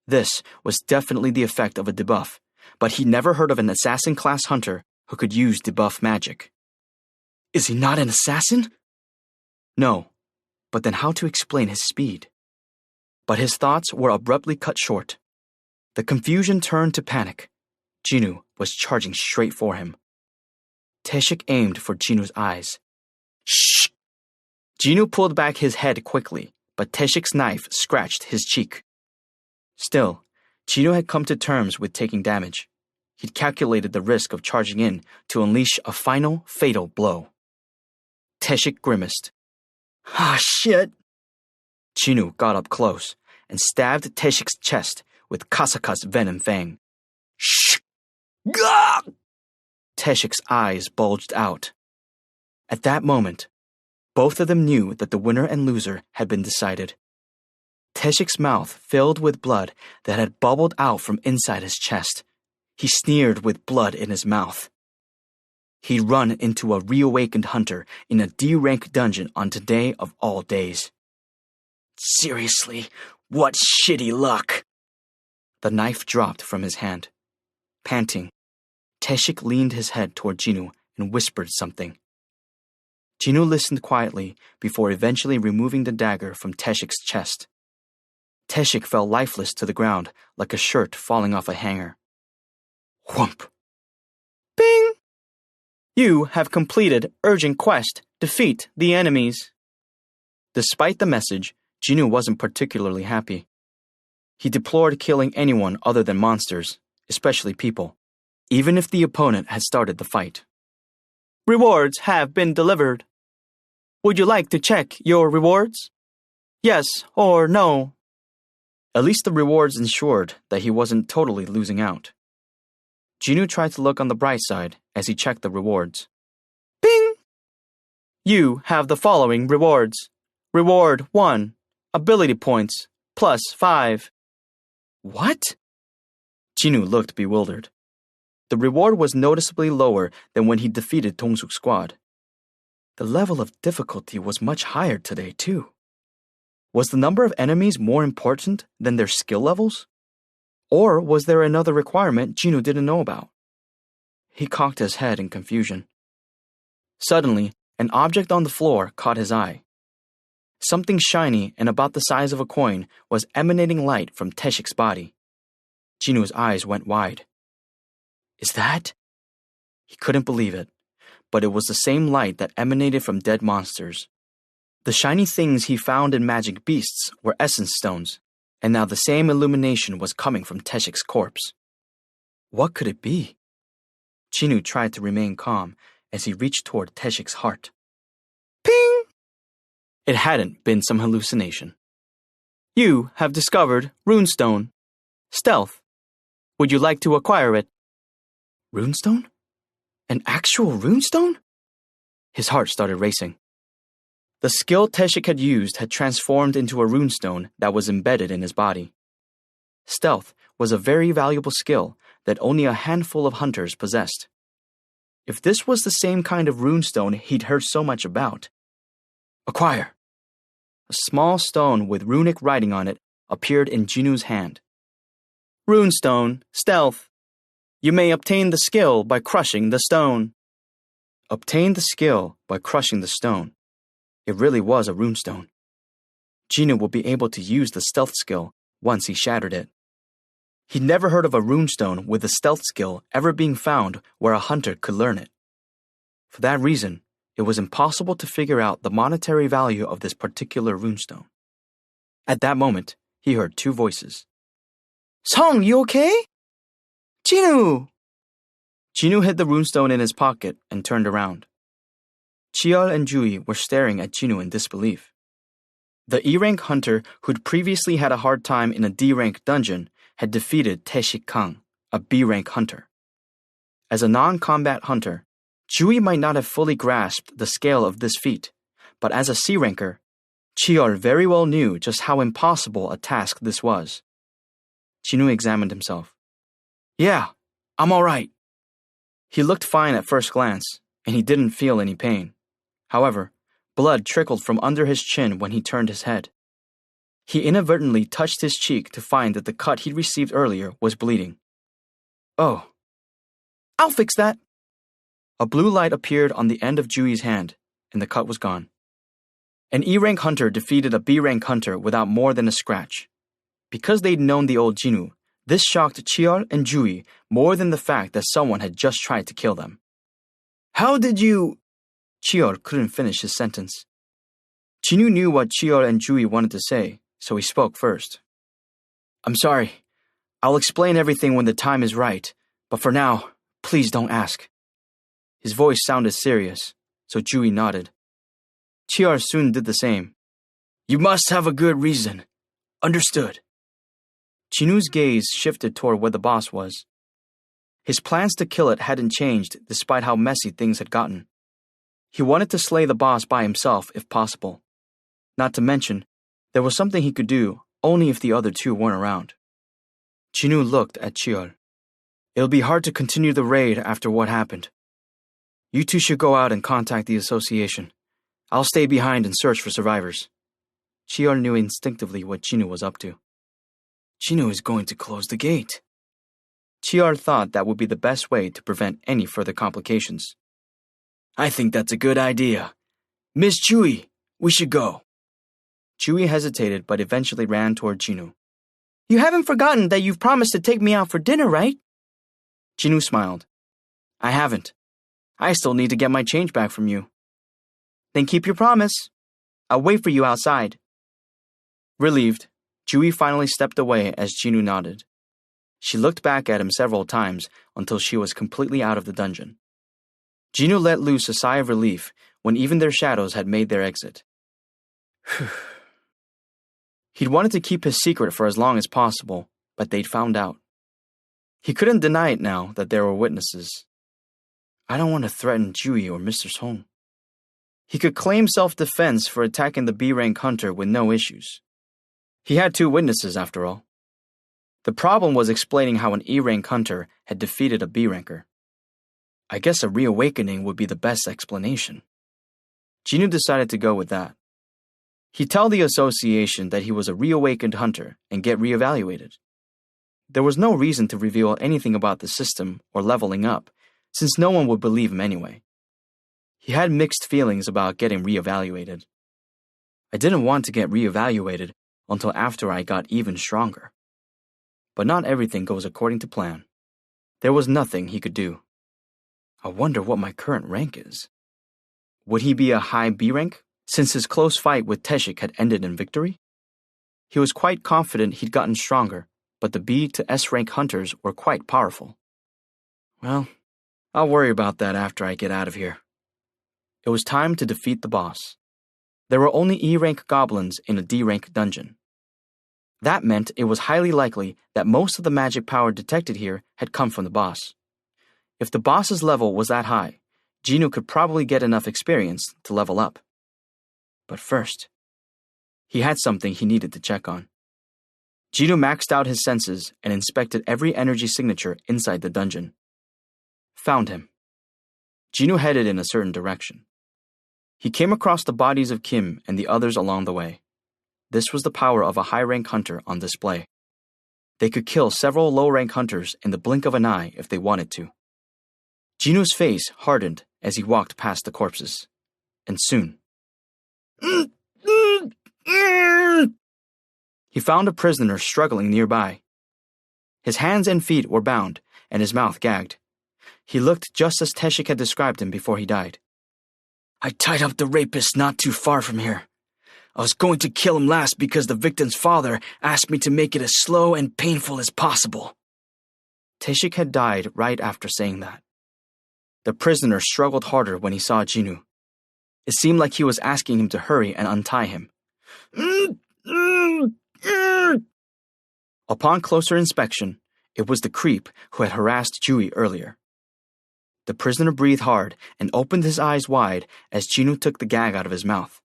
This was definitely the effect of a debuff, but he'd never heard of an assassin-class hunter who could use debuff magic. Is he not an assassin? No, but then how to explain his speed? But his thoughts were abruptly cut short. The confusion turned to panic. Jinwoo was charging straight for him. Teshik aimed for Jinwoo's eyes. Shh! Jinwoo pulled back his head quickly, but Teshik's knife scratched his cheek. Still, Jinwoo had come to terms with taking damage. He'd calculated the risk of charging in to unleash a final, fatal blow. Teshik grimaced. Ah, shit! Jinwoo got up close and stabbed Teshik's chest with Kasaka's venom fang. Shh! Gah! Teshik's eyes bulged out. At that moment, both of them knew that the winner and loser had been decided. Teshik's mouth filled with blood that had bubbled out from inside his chest. He sneered with blood in his mouth. He'd run into a reawakened hunter in a D-rank dungeon on today of all days. Seriously, what shitty luck! The knife dropped from his hand. Panting, Teshik leaned his head toward Jinwoo and whispered something. Jinwoo listened quietly before eventually removing the dagger from Teshik's chest. Teshik fell lifeless to the ground like a shirt falling off a hanger. Whump! Bing! You have completed urgent quest. Defeat the enemies. Despite the message, Jinwoo wasn't particularly happy. He deplored killing anyone other than monsters, especially people, even if the opponent had started the fight. Rewards have been delivered. Would you like to check your rewards? Yes or no? At least the rewards ensured that he wasn't totally losing out. Jinwoo tried to look on the bright side as he checked the rewards. Bing! You have the following rewards. Reward 1, ability points, plus 5. What? Jinwoo looked bewildered. The reward was noticeably lower than when he defeated Dong-suk's squad. The level of difficulty was much higher today, too. Was the number of enemies more important than their skill levels? Or was there another requirement Jinwoo didn't know about? He cocked his head in confusion. Suddenly, an object on the floor caught his eye. Something shiny and about the size of a coin was emanating light from Teshik's body. Jinwoo's eyes went wide. Is that? He couldn't believe it, but it was the same light that emanated from dead monsters. The shiny things he found in magic beasts were essence stones, and now the same illumination was coming from Teshik's corpse. What could it be? Jinwoo tried to remain calm as he reached toward Teshik's heart. Ping! It hadn't been some hallucination. You have discovered Runestone. Stealth. Would you like to acquire it? Runestone? An actual runestone? His heart started racing. The skill Teshik had used had transformed into a runestone that was embedded in his body. Stealth was a very valuable skill that only a handful of hunters possessed. If this was the same kind of runestone he'd heard so much about. Acquire. A small stone with runic writing on it appeared in Jinu's hand. Runestone, stealth. You may obtain the skill by crushing the stone. Obtain the skill by crushing the stone. It really was a runestone. Jinu would be able to use the stealth skill once he shattered it. He'd never heard of a runestone with a stealth skill ever being found where a hunter could learn it. For that reason, it was impossible to figure out the monetary value of this particular runestone. At that moment, he heard two voices. Song, you okay? Jinu! Jinu hid the runestone in his pocket and turned around. Chiol and Jui were staring at Jinu in disbelief. The E-rank hunter who'd previously had a hard time in a D-rank dungeon had defeated Teshik Kang, a B-rank hunter. As a non-combat hunter, Jui might not have fully grasped the scale of this feat, but as a C-ranker, Chiol very well knew just how impossible a task this was. Jinu examined himself. Yeah, I'm all right. He looked fine at first glance, and he didn't feel any pain. However, blood trickled from under his chin when he turned his head. He inadvertently touched his cheek to find that the cut he'd received earlier was bleeding. Oh. I'll fix that. A blue light appeared on the end of Jui's hand, and the cut was gone. An E-rank hunter defeated a B-rank hunter without more than a scratch. Because they'd known the old Jinu, this shocked Chiol and Jui more than the fact that someone had just tried to kill them. How did you... Chiol couldn't finish his sentence. Jinu knew what Chiol and Jui wanted to say, so he spoke first. I'm sorry. I'll explain everything when the time is right, but for now, please don't ask. His voice sounded serious, so Jui nodded. Chiol soon did the same. You must have a good reason. Understood. Jinu's gaze shifted toward where the boss was. His plans to kill it hadn't changed despite how messy things had gotten. He wanted to slay the boss by himself if possible. Not to mention, there was something he could do only if the other two weren't around. Jinu looked at Chiol. It'll be hard to continue the raid after what happened. You two should go out and contact the association. I'll stay behind and search for survivors. Chiol knew instinctively what Jinu was up to. Jinu is going to close the gate. Chiol thought that would be the best way to prevent any further complications. I think that's a good idea. Miss Jui, we should go. Jui hesitated but eventually ran toward Jinu. You haven't forgotten that you've promised to take me out for dinner, right? Jinu smiled. I haven't. I still need to get my change back from you. Then keep your promise. I'll wait for you outside. Relieved, Jui finally stepped away as Jinu nodded. She looked back at him several times until she was completely out of the dungeon. Jinu let loose a sigh of relief when even their shadows had made their exit. He'd wanted to keep his secret for as long as possible, but they'd found out. He couldn't deny it now that there were witnesses. I don't want to threaten Jui or Mr. Song. He could claim self-defense for attacking the B-rank hunter with no issues. He had two witnesses, after all. The problem was explaining how an E-rank hunter had defeated a B-ranker. I guess a reawakening would be the best explanation. Jinu decided to go with that. He'd tell the association that he was a reawakened hunter and get reevaluated. There was no reason to reveal anything about the system or leveling up, since no one would believe him anyway. He had mixed feelings about getting reevaluated. I didn't want to get reevaluated until after I got even stronger. But not everything goes according to plan. There was nothing he could do. I wonder what my current rank is. Would he be a high B rank, since his close fight with Teshik had ended in victory? He was quite confident he'd gotten stronger, but the B to S rank hunters were quite powerful. Well, I'll worry about that after I get out of here. It was time to defeat the boss. There were only E rank goblins in a D rank dungeon. That meant it was highly likely that most of the magic power detected here had come from the boss. If the boss's level was that high, Jinwoo could probably get enough experience to level up. But first, he had something he needed to check on. Jinwoo maxed out his senses and inspected every energy signature inside the dungeon. Found him. Jinwoo headed in a certain direction. He came across the bodies of Kim and the others along the way. This was the power of a high-rank hunter on display. They could kill several low-rank hunters in the blink of an eye if they wanted to. Jinwoo's face hardened as he walked past the corpses. And soon, he found a prisoner struggling nearby. His hands and feet were bound, and his mouth gagged. He looked just as Teshik had described him before he died. I tied up the rapist not too far from here. I was going to kill him last because the victim's father asked me to make it as slow and painful as possible. Teshik had died right after saying that. The prisoner struggled harder when he saw Jinwoo. It seemed like he was asking him to hurry and untie him. Upon closer inspection, it was the creep who had harassed Jui earlier. The prisoner breathed hard and opened his eyes wide as Jinwoo took the gag out of his mouth.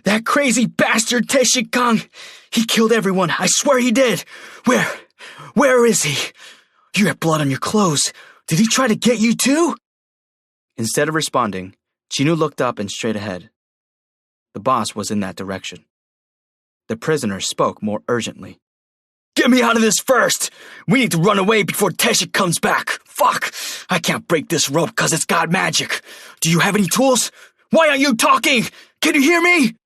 That crazy bastard Teshik Kang! He killed everyone, I swear he did! Where is he? You have blood on your clothes. Did he try to get you too? Instead of responding, Jinwoo looked up and straight ahead. The boss was in that direction. The prisoner spoke more urgently. Get me out of this first! We need to run away before Teshik comes back! Fuck! I can't break this rope because it's got magic. Do you have any tools? Why aren't you talking? Can you hear me?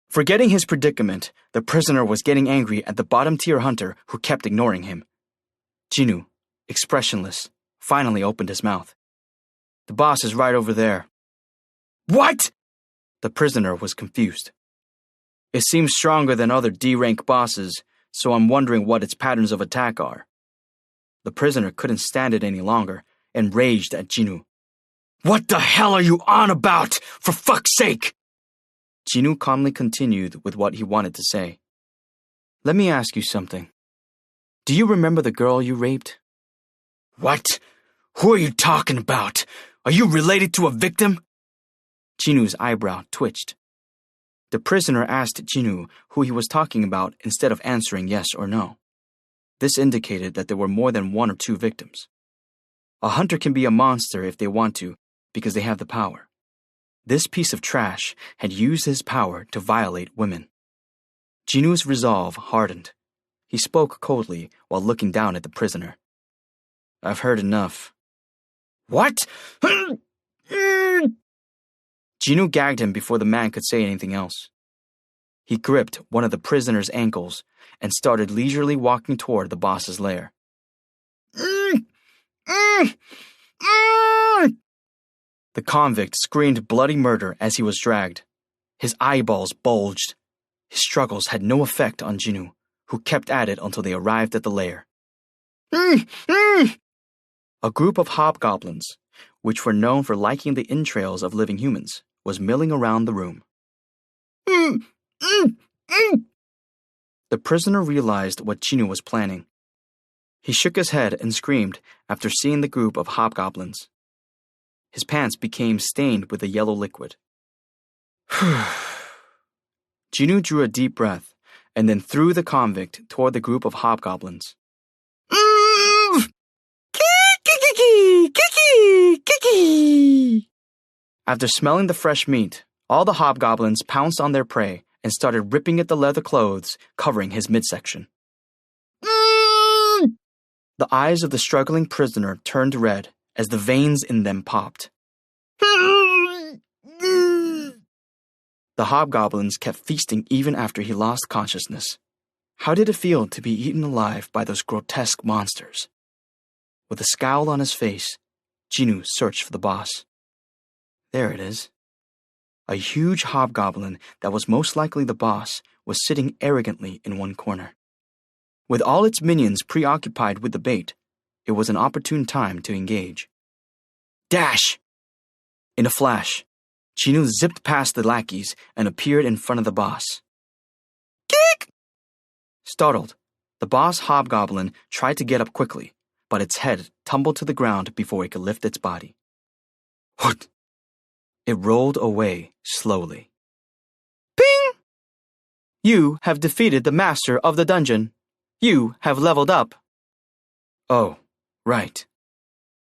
Forgetting his predicament, the prisoner was getting angry at the bottom-tier hunter who kept ignoring him. Jinwoo, expressionless, finally opened his mouth. The boss is right over there. What? The prisoner was confused. It seems stronger than other D-rank bosses, so I'm wondering what its patterns of attack are. The prisoner couldn't stand it any longer and raged at Jinwoo. What the hell are you on about? For fuck's sake! Jinwoo calmly continued with what he wanted to say. Let me ask you something. Do you remember the girl you raped? What? Who are you talking about? Are you related to a victim? Jinwoo's eyebrow twitched. The prisoner asked Jinwoo who he was talking about instead of answering yes or no. This indicated that there were more than one or two victims. A hunter can be a monster if they want to, because they have the power. This piece of trash had used his power to violate women. Jinwoo's resolve hardened. He spoke coldly while looking down at the prisoner. I've heard enough. What? Jinwoo gagged him before the man could say anything else. He gripped one of the prisoner's ankles and started leisurely walking toward the boss's lair. The convict screamed bloody murder as he was dragged. His eyeballs bulged. His struggles had no effect on Jinwoo, who kept at it until they arrived at the lair. A group of hobgoblins, which were known for liking the entrails of living humans, was milling around the room. The prisoner realized what Jinwoo was planning. He shook his head and screamed after seeing the group of hobgoblins. His pants became stained with a yellow liquid. Jinwoo drew a deep breath and then threw the convict toward the group of hobgoblins. After smelling the fresh meat, all the hobgoblins pounced on their prey and started ripping at the leather clothes covering his midsection. The eyes of the struggling prisoner turned red as the veins in them popped. The hobgoblins kept feasting even after he lost consciousness. How did it feel to be eaten alive by those grotesque monsters? With a scowl on his face, Jinwoo searched for the boss. There it is. A huge hobgoblin that was most likely the boss was sitting arrogantly in one corner. With all its minions preoccupied with the bait, it was an opportune time to engage. Dash! In a flash, Jinoo zipped past the lackeys and appeared in front of the boss. Geek! Startled, the boss hobgoblin tried to get up quickly, but its head tumbled to the ground before it could lift its body. What? It rolled away slowly. Ping! You have defeated the master of the dungeon. You have leveled up. Oh, right.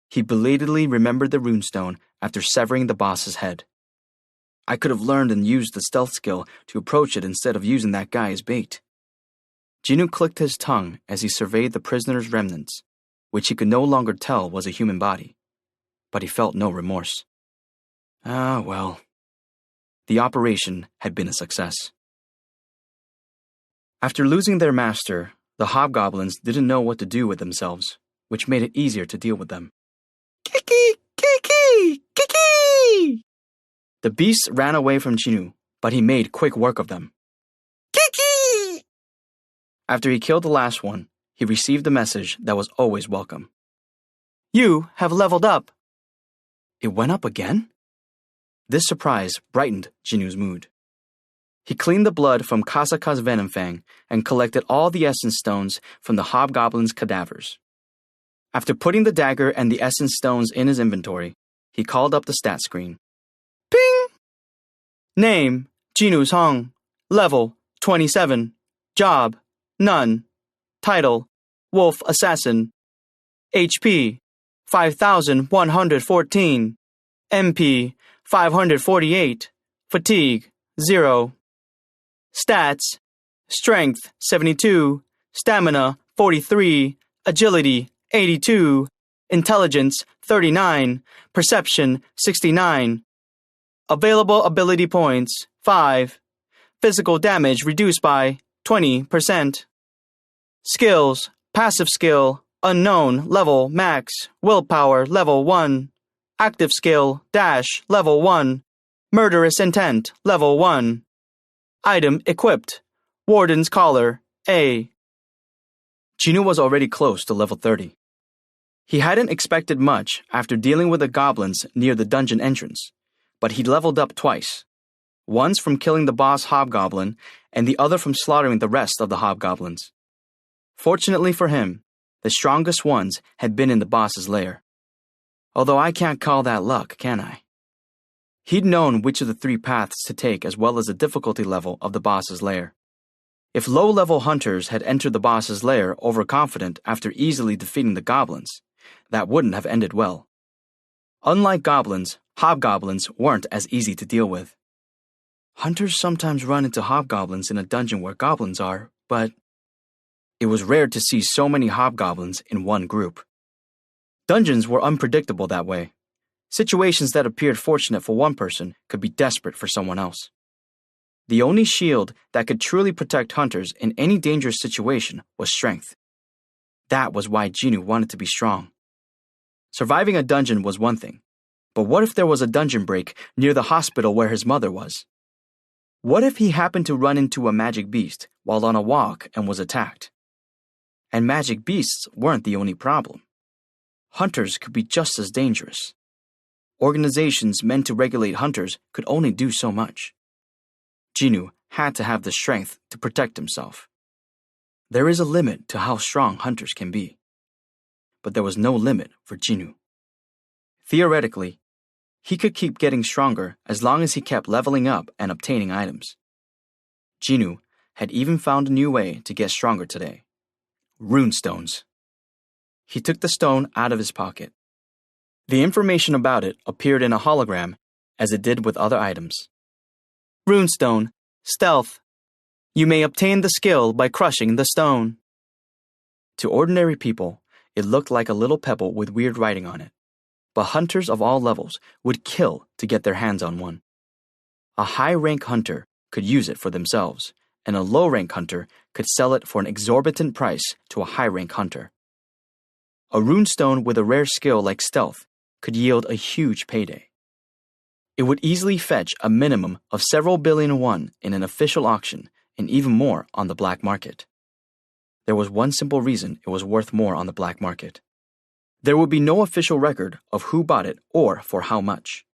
He belatedly remembered the runestone after severing the boss's head. I could have learned and used the stealth skill to approach it instead of using that guy as bait. Jinoo clicked his tongue as he surveyed the prisoner's remnants, which he could no longer tell was a human body. But he felt no remorse. Ah, well. The operation had been a success. After losing their master, the hobgoblins didn't know what to do with themselves, which made it easier to deal with them. Kiki! Kiki! Kiki! The beasts ran away from Jinoo, but he made quick work of them. Kiki! After he killed the last one, he received a message that was always welcome. You have leveled up. It went up again? This surprise brightened Jinoo's mood. He cleaned the blood from Kasaka's venom fang and collected all the essence stones from the hobgoblin's cadavers. After putting the dagger and the essence stones in his inventory, he called up the stat screen. Ping! Name, Jinoo Song. Level, 27. Job, none. Title, Wolf Assassin. HP, 5,114. MP, 548. Fatigue, 0. Stats, Strength, 72. Stamina, 43. Agility, 82. Intelligence, 39. Perception, 69. Available ability points, 5. Physical damage reduced by 20%. Skills, passive skill, unknown, level, max, willpower, level 1. Active skill, dash, level 1. Murderous intent, level 1. Item equipped, Warden's Collar, A. Jinoo was already close to level 30. He hadn't expected much after dealing with the goblins near the dungeon entrance, but he leveled up twice. Once from killing the boss hobgoblin, and the other from slaughtering the rest of the hobgoblins. Fortunately for him, the strongest ones had been in the boss's lair. Although I can't call that luck, can I? He'd known which of the 3 paths to take as well as the difficulty level of the boss's lair. If low-level hunters had entered the boss's lair overconfident after easily defeating the goblins, that wouldn't have ended well. Unlike goblins, hobgoblins weren't as easy to deal with. Hunters sometimes run into hobgoblins in a dungeon where goblins are, but it was rare to see so many hobgoblins in one group. Dungeons were unpredictable that way. Situations that appeared fortunate for one person could be desperate for someone else. The only shield that could truly protect hunters in any dangerous situation was strength. That was why Jinoo wanted to be strong. Surviving a dungeon was one thing, but what if there was a dungeon break near the hospital where his mother was? What if he happened to run into a magic beast while on a walk and was attacked? And magic beasts weren't the only problem. Hunters could be just as dangerous. Organizations meant to regulate hunters could only do so much. Jinoo had to have the strength to protect himself. There is a limit to how strong hunters can be. But there was no limit for Jinoo. Theoretically, he could keep getting stronger as long as he kept leveling up and obtaining items. Jinoo had even found a new way to get stronger today. Runestones. He took the stone out of his pocket. The information about it appeared in a hologram, as it did with other items. Runestone, Stealth. You may obtain the skill by crushing the stone. To ordinary people, it looked like a little pebble with weird writing on it, but hunters of all levels would kill to get their hands on one. A high-rank hunter could use it for themselves, and a low-rank hunter could sell it for an exorbitant price to a high-rank hunter. A runestone with a rare skill like Stealth could yield a huge payday. It would easily fetch a minimum of several billion won in an official auction and even more on the black market. There was one simple reason it was worth more on the black market. There would be no official record of who bought it or for how much.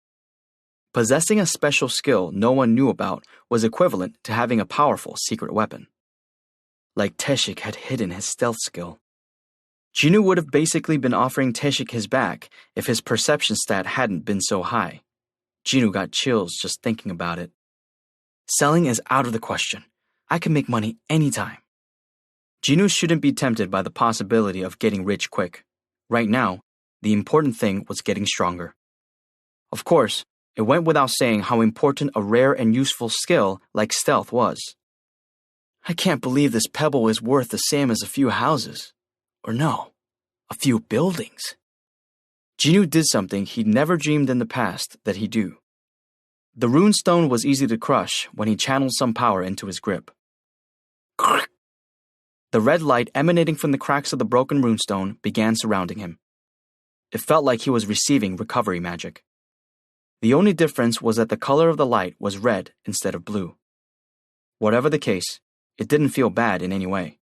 Possessing a special skill no one knew about was equivalent to having a powerful secret weapon. Like Teshik had hidden his stealth skill. Jinoo would have basically been offering Teshik his back if his perception stat hadn't been so high. Jinoo got chills just thinking about it. Selling is out of the question. I can make money anytime. Jinoo shouldn't be tempted by the possibility of getting rich quick. Right now, the important thing was getting stronger. Of course, it went without saying how important a rare and useful skill like stealth was. I can't believe this pebble is worth the same as a few houses. Or no, a few buildings. Jinoo did something he'd never dreamed in the past that he'd do. The runestone was easy to crush when he channeled some power into his grip. The red light emanating from the cracks of the broken runestone began surrounding him. It felt like he was receiving recovery magic. The only difference was that the color of the light was red instead of blue. Whatever the case, it didn't feel bad in any way.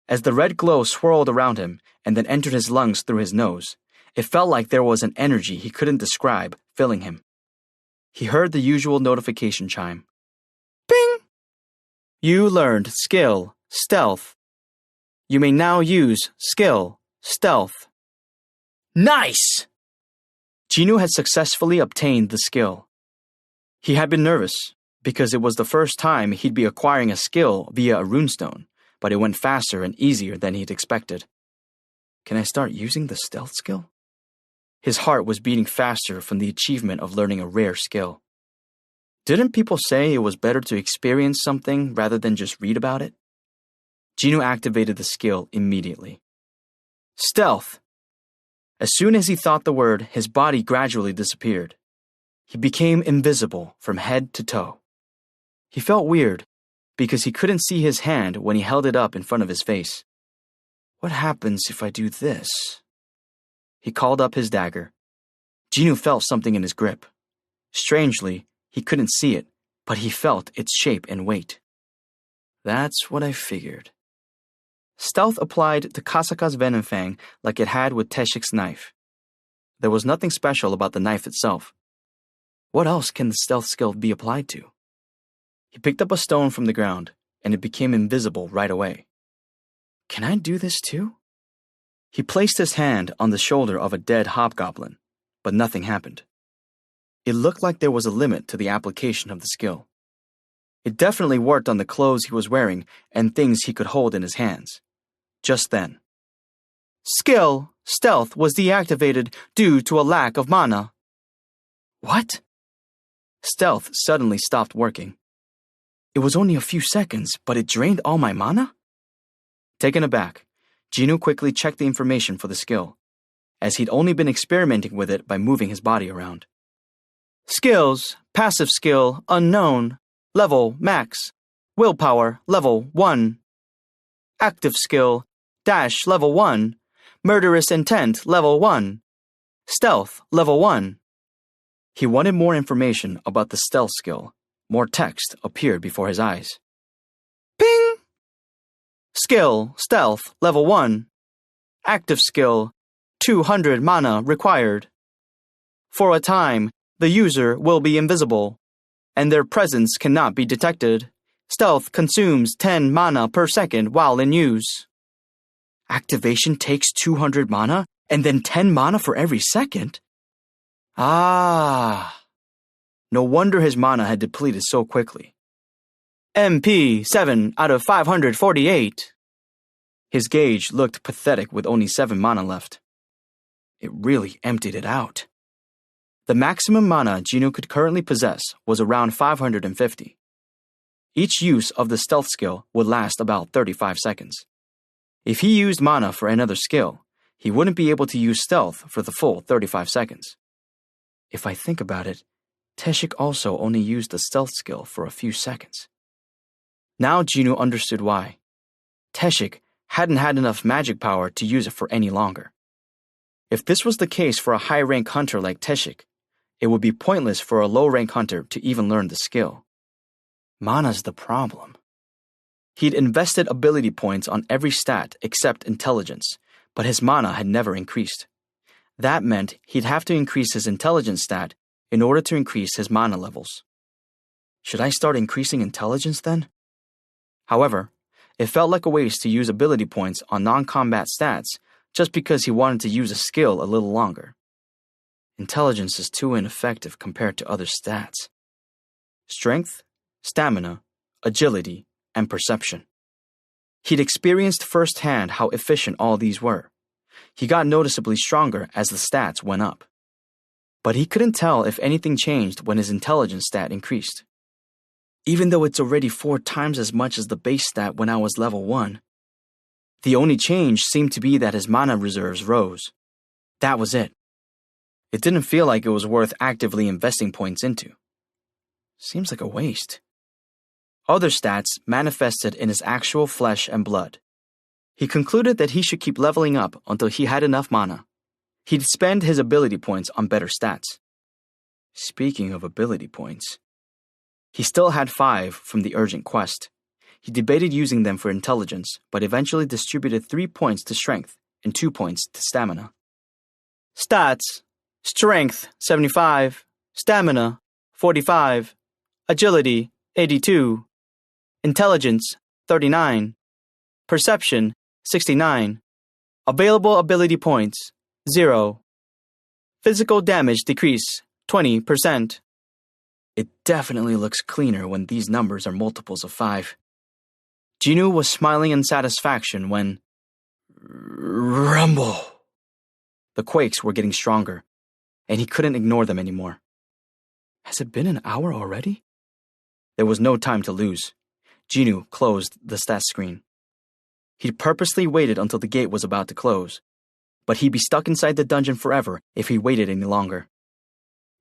As the red glow swirled around him and then entered his lungs through his nose, it felt like there was an energy he couldn't describe filling him. He heard the usual notification chime. Bing! You learned skill, stealth. You may now use skill, stealth. Nice! Jinoo had successfully obtained the skill. He had been nervous because it was the first time he'd be acquiring a skill via a runestone, but it went faster and easier than he'd expected. Can I start using the stealth skill? His heart was beating faster from the achievement of learning a rare skill. Didn't people say it was better to experience something rather than just read about it? Jinoo activated the skill immediately. Stealth. As soon as he thought the word, his body gradually disappeared. He became invisible from head to toe. He felt weird because he couldn't see his hand when he held it up in front of his face. What happens if I do this? He called up his dagger. Jinoo felt something in his grip. Strangely, he couldn't see it, but he felt its shape and weight. That's what I figured. Stealth applied to Kasaka's venom fang like it had with Teshik's knife. There was nothing special about the knife itself. What else can the stealth skill be applied to? He picked up a stone from the ground, and it became invisible right away. Can I do this too? He placed his hand on the shoulder of a dead hobgoblin, but nothing happened. It looked like there was a limit to the application of the skill. It definitely worked on the clothes he was wearing and things he could hold in his hands. Just then, skill, stealth, was deactivated due to a lack of mana. What? Stealth suddenly stopped working. It was only a few seconds, but it drained all my mana? Taken aback, Jinoo quickly checked the information for the skill, as he'd only been experimenting with it by moving his body around. Skills, passive skill, unknown, level, max, willpower, level 1. Active skill, dash, level 1, murderous intent, level 1, stealth, level 1. He wanted more information about the stealth skill. More text appeared before his eyes. Ping! Skill, stealth, level 1. Active skill, 200 mana required. For a time, the user will be invisible, and their presence cannot be detected. Stealth consumes 10 mana per second while in use. Activation takes 200 mana, and then 10 mana for every second? Ah. No wonder his mana had depleted so quickly. MP 7 out of 548. His gauge looked pathetic with only 7 mana left. It really emptied it out. The maximum mana Jinoo could currently possess was around 550. Each use of the stealth skill would last about 35 seconds. If he used mana for another skill, he wouldn't be able to use stealth for the full 35 seconds. If I think about it, Teshik also only used the stealth skill for a few seconds. Now Jinoo understood why. Teshik hadn't had enough magic power to use it for any longer. If this was the case for a high-rank hunter like Teshik, it would be pointless for a low-rank hunter to even learn the skill. Mana's the problem. He'd invested ability points on every stat except intelligence, but his mana had never increased. That meant he'd have to increase his intelligence stat in order to increase his mana levels. Should I start increasing intelligence then? However, it felt like a waste to use ability points on non-combat stats just because he wanted to use a skill a little longer. Intelligence is too ineffective compared to other stats. Strength, stamina, agility, and perception. He'd experienced firsthand how efficient all these were. He got noticeably stronger as the stats went up. But he couldn't tell if anything changed when his intelligence stat increased. Even though it's already 4 times as much as the base stat when I was level 1. The only change seemed to be that his mana reserves rose. That was it. It didn't feel like it was worth actively investing points into. Seems like a waste. Other stats manifested in his actual flesh and blood. He concluded that he should keep leveling up until he had enough mana. He'd spend his ability points on better stats. Speaking of ability points, he still had 5 from the urgent quest. He debated using them for intelligence, but eventually distributed 3 points to strength and 2 points to stamina. Stats: Strength 75, Stamina 45, Agility 82, Intelligence 39, Perception 69, Available ability points 0, Physical damage decrease 20%. It definitely looks cleaner when these numbers are multiples of 5. Jinwoo was smiling in satisfaction when... Rumble! The quakes were getting stronger, and he couldn't ignore them anymore. Has it been an hour already? There was no time to lose. Jinwoo closed the stats screen. He'd purposely waited until the gate was about to close, but he'd be stuck inside the dungeon forever if he waited any longer.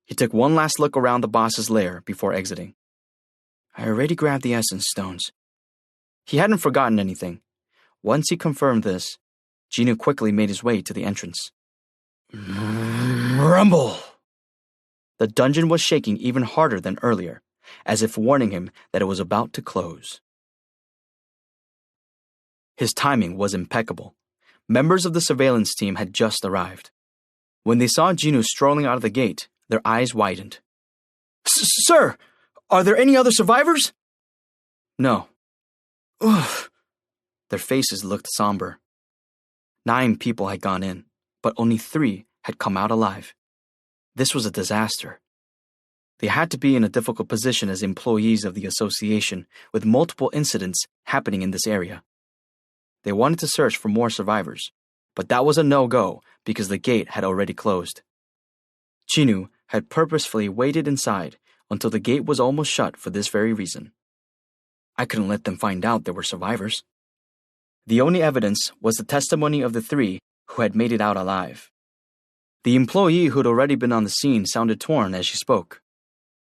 He took one last look around the boss's lair before exiting. I already grabbed the essence stones. He hadn't forgotten anything. Once he confirmed this, Jinwoo quickly made his way to the entrance. Rumble! The dungeon was shaking even harder than earlier, as if warning him that it was about to close. His timing was impeccable. Members of the surveillance team had just arrived. When they saw Jinwoo strolling out of the gate, their eyes widened. Sir, are there any other survivors? No. Ugh. Their faces looked somber. 9 people had gone in, but only 3 had come out alive. This was a disaster. They had to be in a difficult position as employees of the association, with multiple incidents happening in this area. They wanted to search for more survivors, but that was a no-go because the gate had already closed. Jinwoo had purposefully waited inside until the gate was almost shut for this very reason. I couldn't let them find out there were survivors. The only evidence was the testimony of the 3 who had made it out alive. The employee who'd already been on the scene sounded torn as she spoke.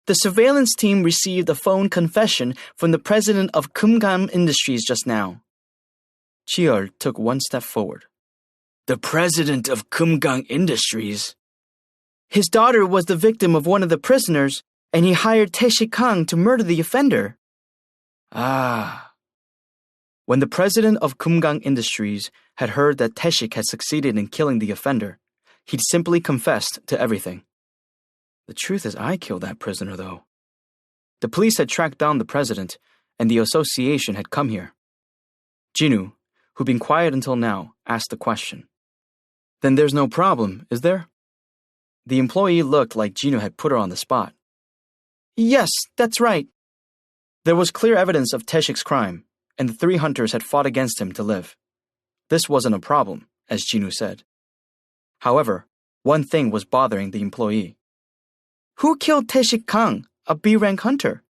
The surveillance team received a phone confession from the president of Kumgang Industries just now. Cheol took one step forward. The president of Kumgang Industries? His daughter was the victim of one of the prisoners, and he hired Tae-shik Kang to murder the offender. Ah. When the president of Kumgang Industries had heard that Tae-shik had succeeded in killing the offender, he'd simply confessed to everything. The truth is I killed that prisoner, though. The police had tracked down the president, and the association had come here. Jinwoo, who'd been quiet until now, asked the question. Then there's no problem, is there? The employee looked like Jinwoo had put her on the spot. Yes, that's right. There was clear evidence of Tae-shik's crime, and the 3 hunters had fought against him to live. This wasn't a problem, as Jinwoo said. However, one thing was bothering the employee. Who killed Tae-shik Kang, a B-rank hunter?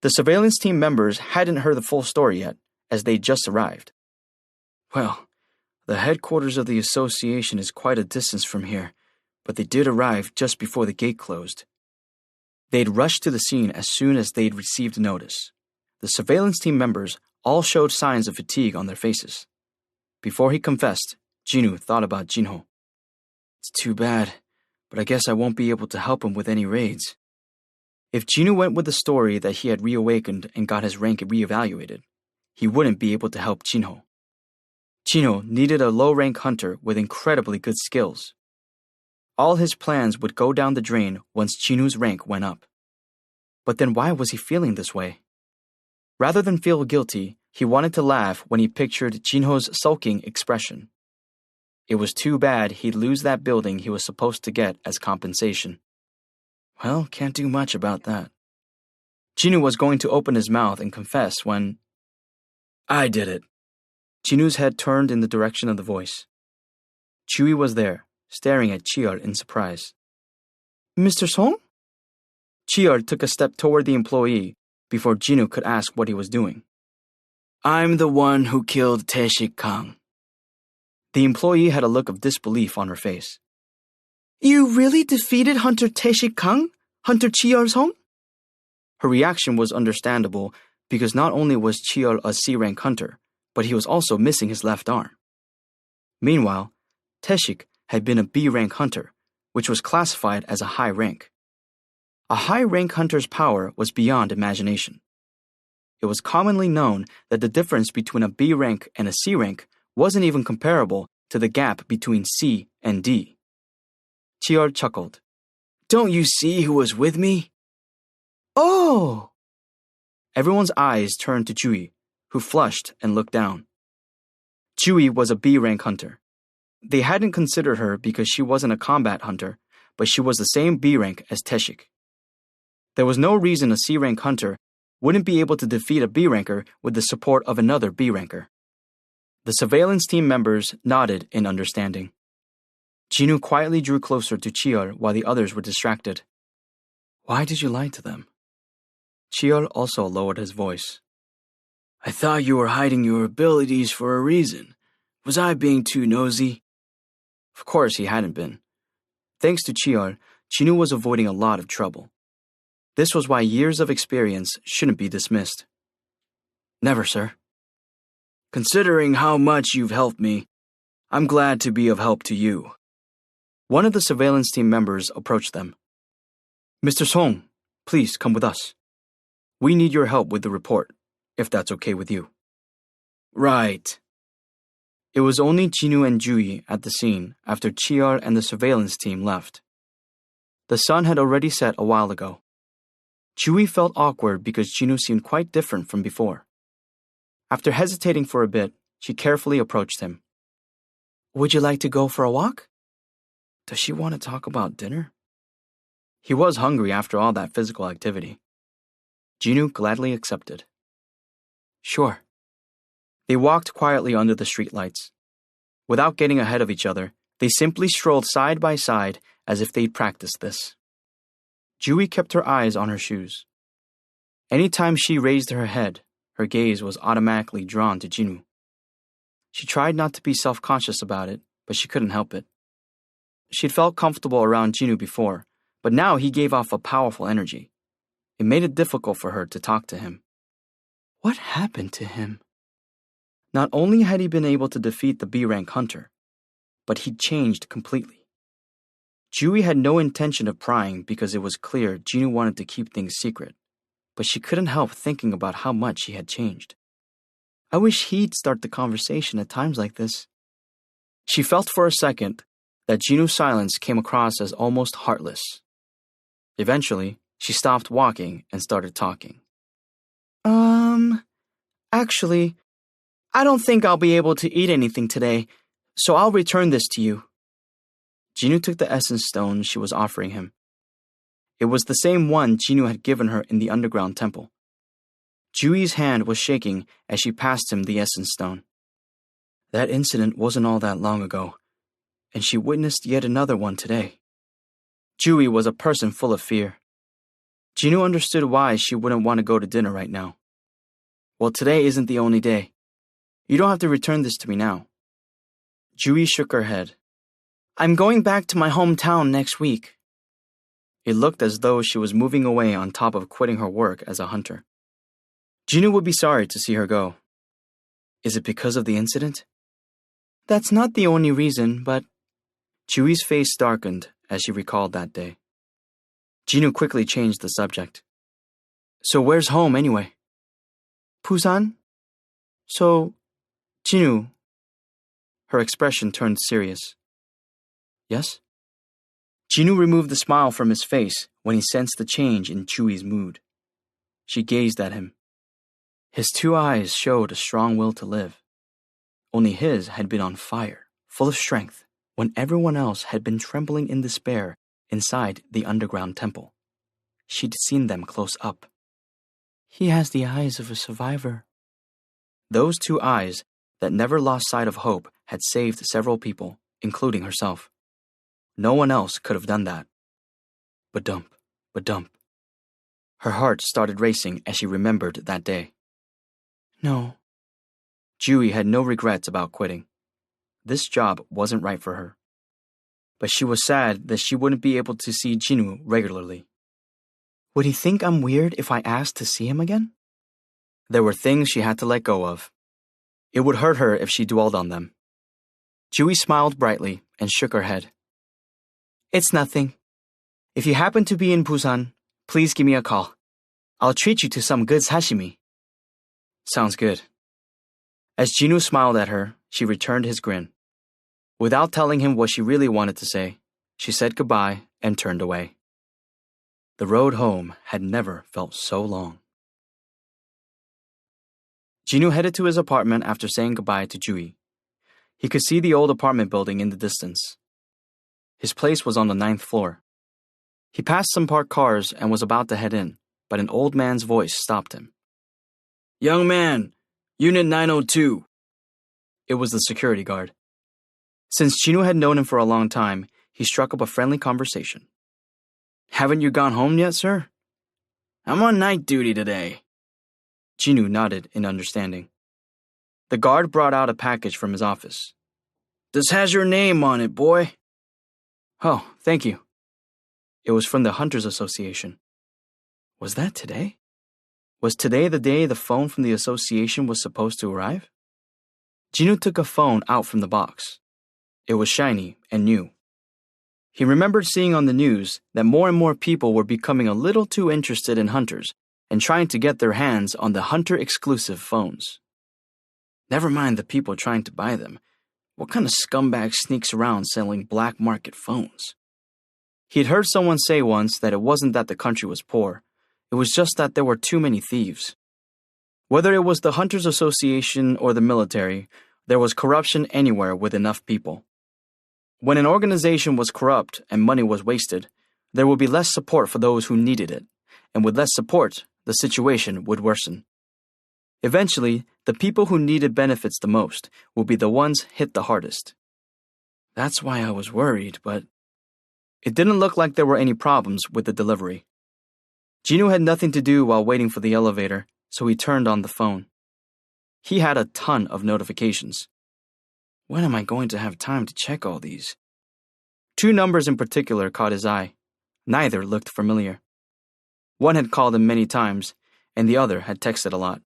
The surveillance team members hadn't heard the full story yet, as they'd just arrived. Well, the headquarters of the association is quite a distance from here, but they did arrive just before the gate closed. They'd rushed to the scene as soon as they'd received notice. The surveillance team members all showed signs of fatigue on their faces. Before he confessed, Jinwoo thought about Jinho. It's too bad, but I guess I won't be able to help him with any raids. If Jinwoo went with the story that he had reawakened and got his rank reevaluated, he wouldn't be able to help Jinho. Jinho needed a low-rank hunter with incredibly good skills. All his plans would go down the drain once Chinu's rank went up. But then why was he feeling this way? Rather than feel guilty, he wanted to laugh when he pictured Jinho's sulking expression. It was too bad he'd lose that building he was supposed to get as compensation. Well, can't do much about that. Jinhu was going to open his mouth and confess when... I did it. Jinhu's head turned in the direction of the voice. Chewie was there, staring at Chiol in surprise. Mr. Song? Chiol took a step toward the employee before Jinhu could ask what he was doing. I'm the one who killed Tae-shik Kang. The employee had a look of disbelief on her face. You really defeated Hunter Tae-shik Kang? Hunter Chiol Song? Her reaction was understandable because not only was Chiol a C-rank hunter, but he was also missing his left arm. Meanwhile, Tae-shik had been a B-rank hunter, which was classified as a high rank. A high-rank hunter's power was beyond imagination. It was commonly known that the difference between a B rank and a C rank wasn't even comparable to the gap between C and D. Chiol chuckled. Don't you see who was with me? Oh! Everyone's eyes turned to Chewie, who flushed and looked down. Chewie was a B rank hunter. They hadn't considered her because she wasn't a combat hunter, but she was the same B rank as Tae-shik. There was no reason a C rank hunter wouldn't be able to defeat a B ranker with the support of another B ranker. The surveillance team members nodded in understanding. Jinhu quietly drew closer to Chiol while the others were distracted. Why did you lie to them? Chiol also lowered his voice. I thought you were hiding your abilities for a reason. Was I being too nosy? Of course he hadn't been. Thanks to Chiol, Jinhu was avoiding a lot of trouble. This was why years of experience shouldn't be dismissed. Never, sir. Considering how much you've helped me, I'm glad to be of help to you. One of the surveillance team members approached them. Mr. Song, please come with us. We need your help with the report, if that's okay with you. Right. It was only Jinhu and Jui at the scene after Chiol and the surveillance team left. The sun had already set a while ago. Jui felt awkward because Jinhu seemed quite different from before. After hesitating for a bit, she carefully approached him. Would you like to go for a walk? Does she want to talk about dinner? He was hungry after all that physical activity. Jinhu gladly accepted. Sure. They walked quietly under the streetlights. Without getting ahead of each other, they simply strolled side by side as if they'd practiced this. Jui kept her eyes on her shoes. Anytime she raised her head, her gaze was automatically drawn to Jinhu. She tried not to be self-conscious about it, but she couldn't help it. She'd felt comfortable around Jinhu before, but now he gave off a powerful energy. It made it difficult for her to talk to him. What happened to him? Not only had he been able to defeat the B-rank hunter, but he'd changed completely. Jui had no intention of prying because it was clear Jinhu wanted to keep things secret, but she couldn't help thinking about how much he had changed. I wish he'd start the conversation at times like this. She felt for a second that Jinhu's silence came across as almost heartless. Eventually, she stopped walking and started talking. Actually, I don't think I'll be able to eat anything today, so I'll return this to you. Jinhu took the essence stone she was offering him. It was the same one Jinhu had given her in the underground temple. Jui's hand was shaking as she passed him the essence stone. That incident wasn't all that long ago, and she witnessed yet another one today. Jui was a person full of fear. Jinhu understood why she wouldn't want to go to dinner right now. Well, today isn't the only day. You don't have to return this to me now. Jui shook her head. I'm going back to my hometown next week. It looked as though she was moving away on top of quitting her work as a hunter. Jinhu would be sorry to see her go. Is it because of the incident? That's not the only reason, but... Jui's face darkened as she recalled that day. Jinhu quickly changed the subject. So where's home anyway? Busan? So, Jinhu. Her expression turned serious. Yes? Jinwoo removed the smile from his face when he sensed the change in Chui's mood. She gazed at him. His two eyes showed a strong will to live. Only his had been on fire, full of strength, when everyone else had been trembling in despair inside the underground temple. She'd seen them close up. He has the eyes of a survivor. Those two eyes that never lost sight of hope had saved several people, including herself. No one else could have done that. Ba-dump, ba-dump. Her heart started racing as she remembered that day. No. Jui had no regrets about quitting. This job wasn't right for her. But she was sad that she wouldn't be able to see Jinwoo regularly. Would he think I'm weird if I asked to see him again? There were things she had to let go of. It would hurt her if she dwelled on them. Jui smiled brightly and shook her head. It's nothing. If you happen to be in Busan, please give me a call. I'll treat you to some good sashimi. Sounds good. As Jinwoo smiled at her, she returned his grin. Without telling him what she really wanted to say, she said goodbye and turned away. The road home had never felt so long. Jinwoo headed to his apartment after saying goodbye to Jui. He could see the old apartment building in the distance. His place was on the 9th floor. He passed some parked cars and was about to head in, but an old man's voice stopped him. "Young man, Unit 902. It was the security guard. Since Jinwoo had known him for a long time, he struck up a friendly conversation. "Haven't you gone home yet, sir?" "I'm on night duty today." Jinwoo nodded in understanding. The guard brought out a package from his office. "This has your name on it, boy." "Oh, thank you." It was from the Hunters Association. Was that today? Was today the day the phone from the association was supposed to arrive? Jinwoo took a phone out from the box. It was shiny and new. He remembered seeing on the news that more and more people were becoming a little too interested in hunters and trying to get their hands on the hunter-exclusive phones. Never mind the people trying to buy them. What kind of scumbag sneaks around selling black market phones? He'd heard someone say once that it wasn't that the country was poor. It was just that there were too many thieves. Whether it was the Hunters Association or the military, there was corruption anywhere with enough people. When an organization was corrupt and money was wasted, there would be less support for those who needed it, and with less support, the situation would worsen. Eventually, the people who needed benefits the most would be the ones hit the hardest. That's why I was worried, but it didn't look like there were any problems with the delivery. Jinwoo had nothing to do while waiting for the elevator, so he turned on the phone. He had a ton of notifications. When am I going to have time to check all these? 2 numbers in particular caught his eye. Neither looked familiar. One had called him many times, and the other had texted a lot.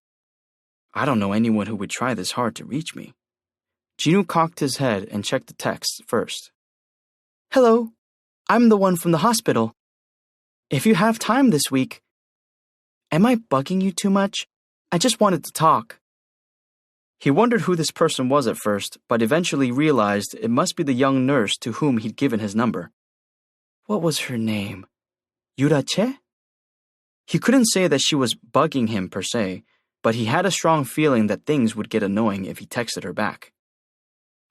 I don't know anyone who would try this hard to reach me. Jinwoo cocked his head and checked the texts first. Hello, I'm the one from the hospital. If you have time this week. Am I bugging you too much? I just wanted to talk. He wondered who this person was at first, but eventually realized it must be the young nurse to whom he'd given his number. What was her name? Yurache? He couldn't say that she was bugging him per se, but he had a strong feeling that things would get annoying if he texted her back.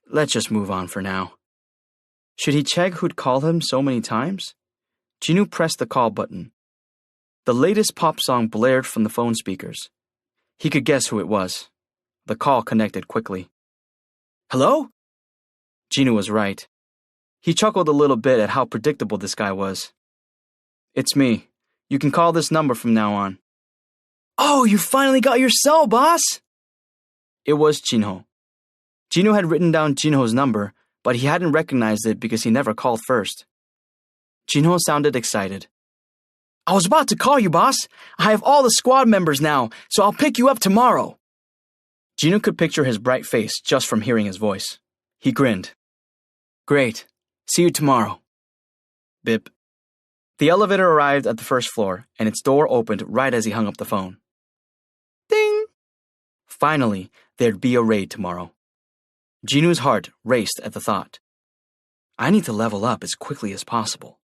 Let's just move on for now. Should he check who'd called him so many times? Jinwoo pressed the call button. The latest pop song blared from the phone speakers. He could guess who it was. The call connected quickly. Hello? Jinwoo was right. He chuckled a little bit at how predictable this guy was. It's me. You can call this number from now on. Oh, you finally got your cell, boss! It was Jinho. Jinwoo had written down Jinho's number, but he hadn't recognized it because he never called first. Jinho sounded excited. I was about to call you, boss. I have all the squad members now, so I'll pick you up tomorrow. Jinwoo could picture his bright face just from hearing his voice. He grinned. Great. See you tomorrow. Bip. The elevator arrived at the first floor, and its door opened right as he hung up the phone. Ding! Finally, there'd be a raid tomorrow. Jinwoo's heart raced at the thought. I need to level up as quickly as possible.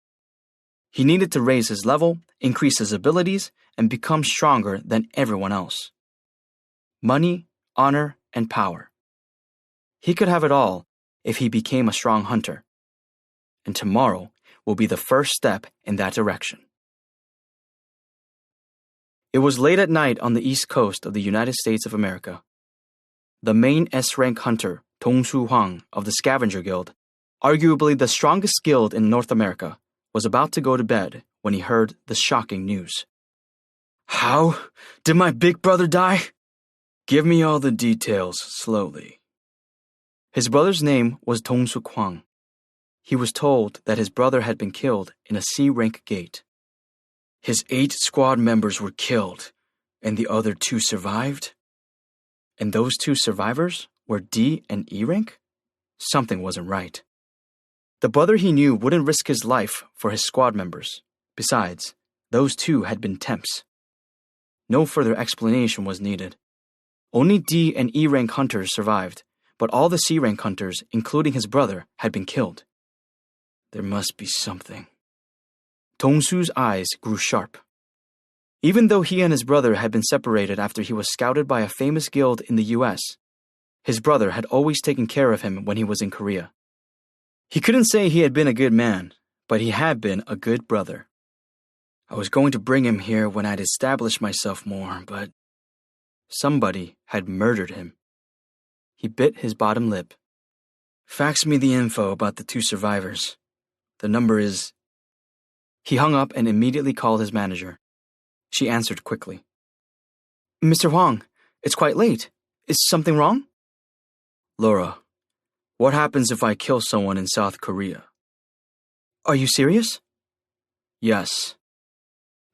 He needed to raise his level, increase his abilities, and become stronger than everyone else. Money, honor, and power. He could have it all if he became a strong hunter. And tomorrow will be the first step in that direction. It was late at night on the east coast of the United States of America. The main S-rank hunter, Dong-Su Hwang of the Scavenger Guild, arguably the strongest guild in North America, was about to go to bed when he heard the shocking news. How did my big brother die? Give me all the details slowly. His brother's name was Dong-Su Hwang. He was told that his brother had been killed in a C-rank gate. His 8 squad members were killed, and the other 2 survived? And those 2 survivors were D and E rank? Something wasn't right. The brother he knew wouldn't risk his life for his squad members. Besides, those 2 had been temps. No further explanation was needed. Only D and E rank hunters survived, but all the C rank hunters, including his brother, had been killed. There must be something. Dong-Su's eyes grew sharp. Even though he and his brother had been separated after he was scouted by a famous guild in the US, his brother had always taken care of him when he was in Korea. He couldn't say he had been a good man, but he had been a good brother. I was going to bring him here when I'd established myself more, but somebody had murdered him. He bit his bottom lip. Fax me the info about the 2 survivors. The number is... He hung up and immediately called his manager. She answered quickly. Mr. Hwang, it's quite late. Is something wrong? Laura, what happens if I kill someone in South Korea? Are you serious? Yes.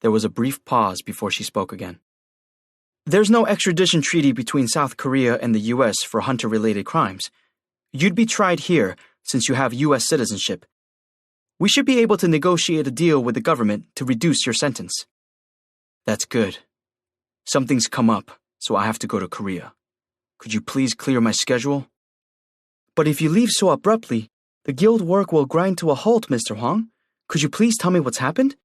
There was a brief pause before she spoke again. There's no extradition treaty between South Korea and the US for hunter-related crimes. You'd be tried here since you have US citizenship. We should be able to negotiate a deal with the government to reduce your sentence. That's good. Something's come up, so I have to go to Korea. Could you please clear my schedule? But if you leave so abruptly, the guild work will grind to a halt, Mr. Hwang. Could you please tell me what's happened?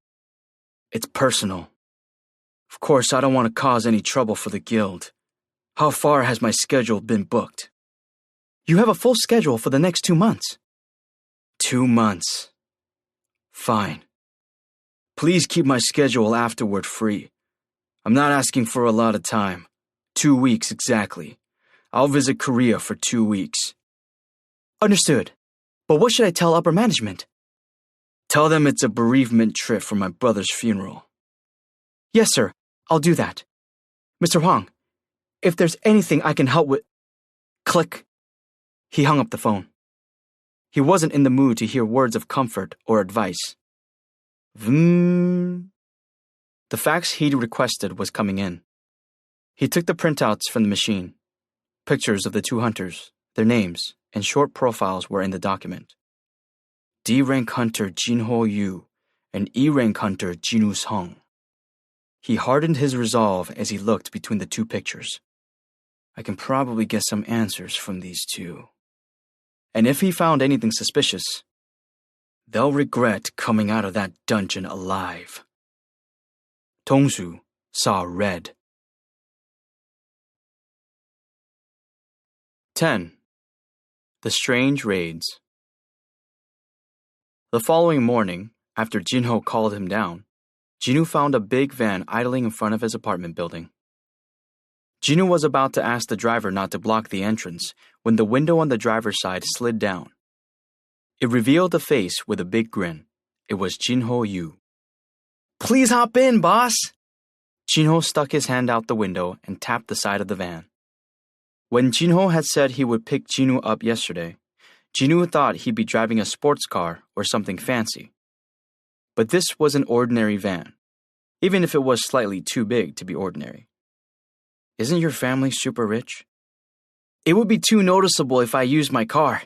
It's personal. Of course, I don't want to cause any trouble for the guild. How far has my schedule been booked? You have a full schedule for the next 2 months. 2 months. Fine. Please keep my schedule afterward free. I'm not asking for a lot of time. 2 weeks exactly. I'll visit Korea for 2 weeks. Understood. But what should I tell upper management? Tell them it's a bereavement trip for my brother's funeral. Yes, sir. I'll do that. Mr. Hwang, if there's anything I can help with... Click. He hung up the phone. He wasn't in the mood to hear words of comfort or advice. Vroom. The fax he'd requested was coming in. He took the printouts from the machine. Pictures of the 2 hunters, their names, and short profiles were in the document. D-rank hunter Jinho Yu and E-rank hunter Jinwoo Sung. He hardened his resolve as he looked between the 2 pictures. I can probably get some answers from these 2. And if he found anything suspicious, they'll regret coming out of that dungeon alive. Dong-Su saw red. 10. The Strange Raids. The following morning, after Jinho called him down, Jinwoo found a big van idling in front of his apartment building. Jinwoo was about to ask the driver not to block the entrance when the window on the driver's side slid down. It revealed a face with a big grin. It was Jinho Yu. Please hop in, boss. Jinho stuck his hand out the window and tapped the side of the van. When Jinho had said he would pick Jinwoo up yesterday, Jinwoo thought he'd be driving a sports car or something fancy. But this was an ordinary van, even if it was slightly too big to be ordinary. Isn't your family super rich? It would be too noticeable if I used my car.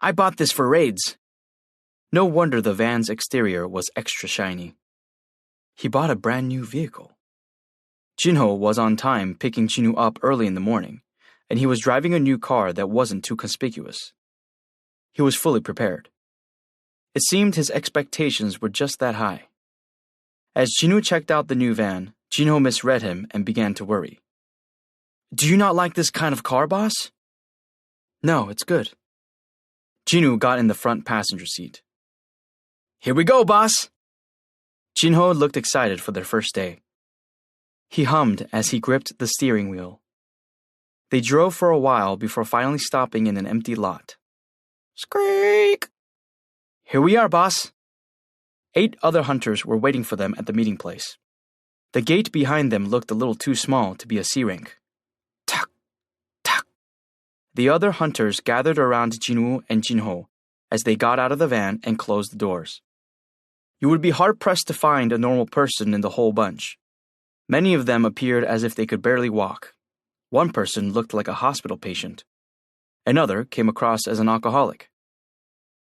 I bought this for raids. No wonder the van's exterior was extra shiny. He bought a brand new vehicle. Jinho was on time picking Jinwoo up early in the morning, and he was driving a new car that wasn't too conspicuous. He was fully prepared. It seemed his expectations were just that high. As Jinwoo checked out the new van, Jinho misread him and began to worry. Do you not like this kind of car, boss? No, it's good. Jinwoo got in the front passenger seat. Here we go, boss! Jinho looked excited for their first day. He hummed as he gripped the steering wheel. They drove for a while before finally stopping in an empty lot. Squeak! Here we are, boss. 8 other hunters were waiting for them at the meeting place. The gate behind them looked a little too small to be a C rank. Tak, tak. The other hunters gathered around Jinwoo and Jinho as they got out of the van and closed the doors. You would be hard-pressed to find a normal person in the whole bunch. Many of them appeared as if they could barely walk. One person looked like a hospital patient. Another came across as an alcoholic.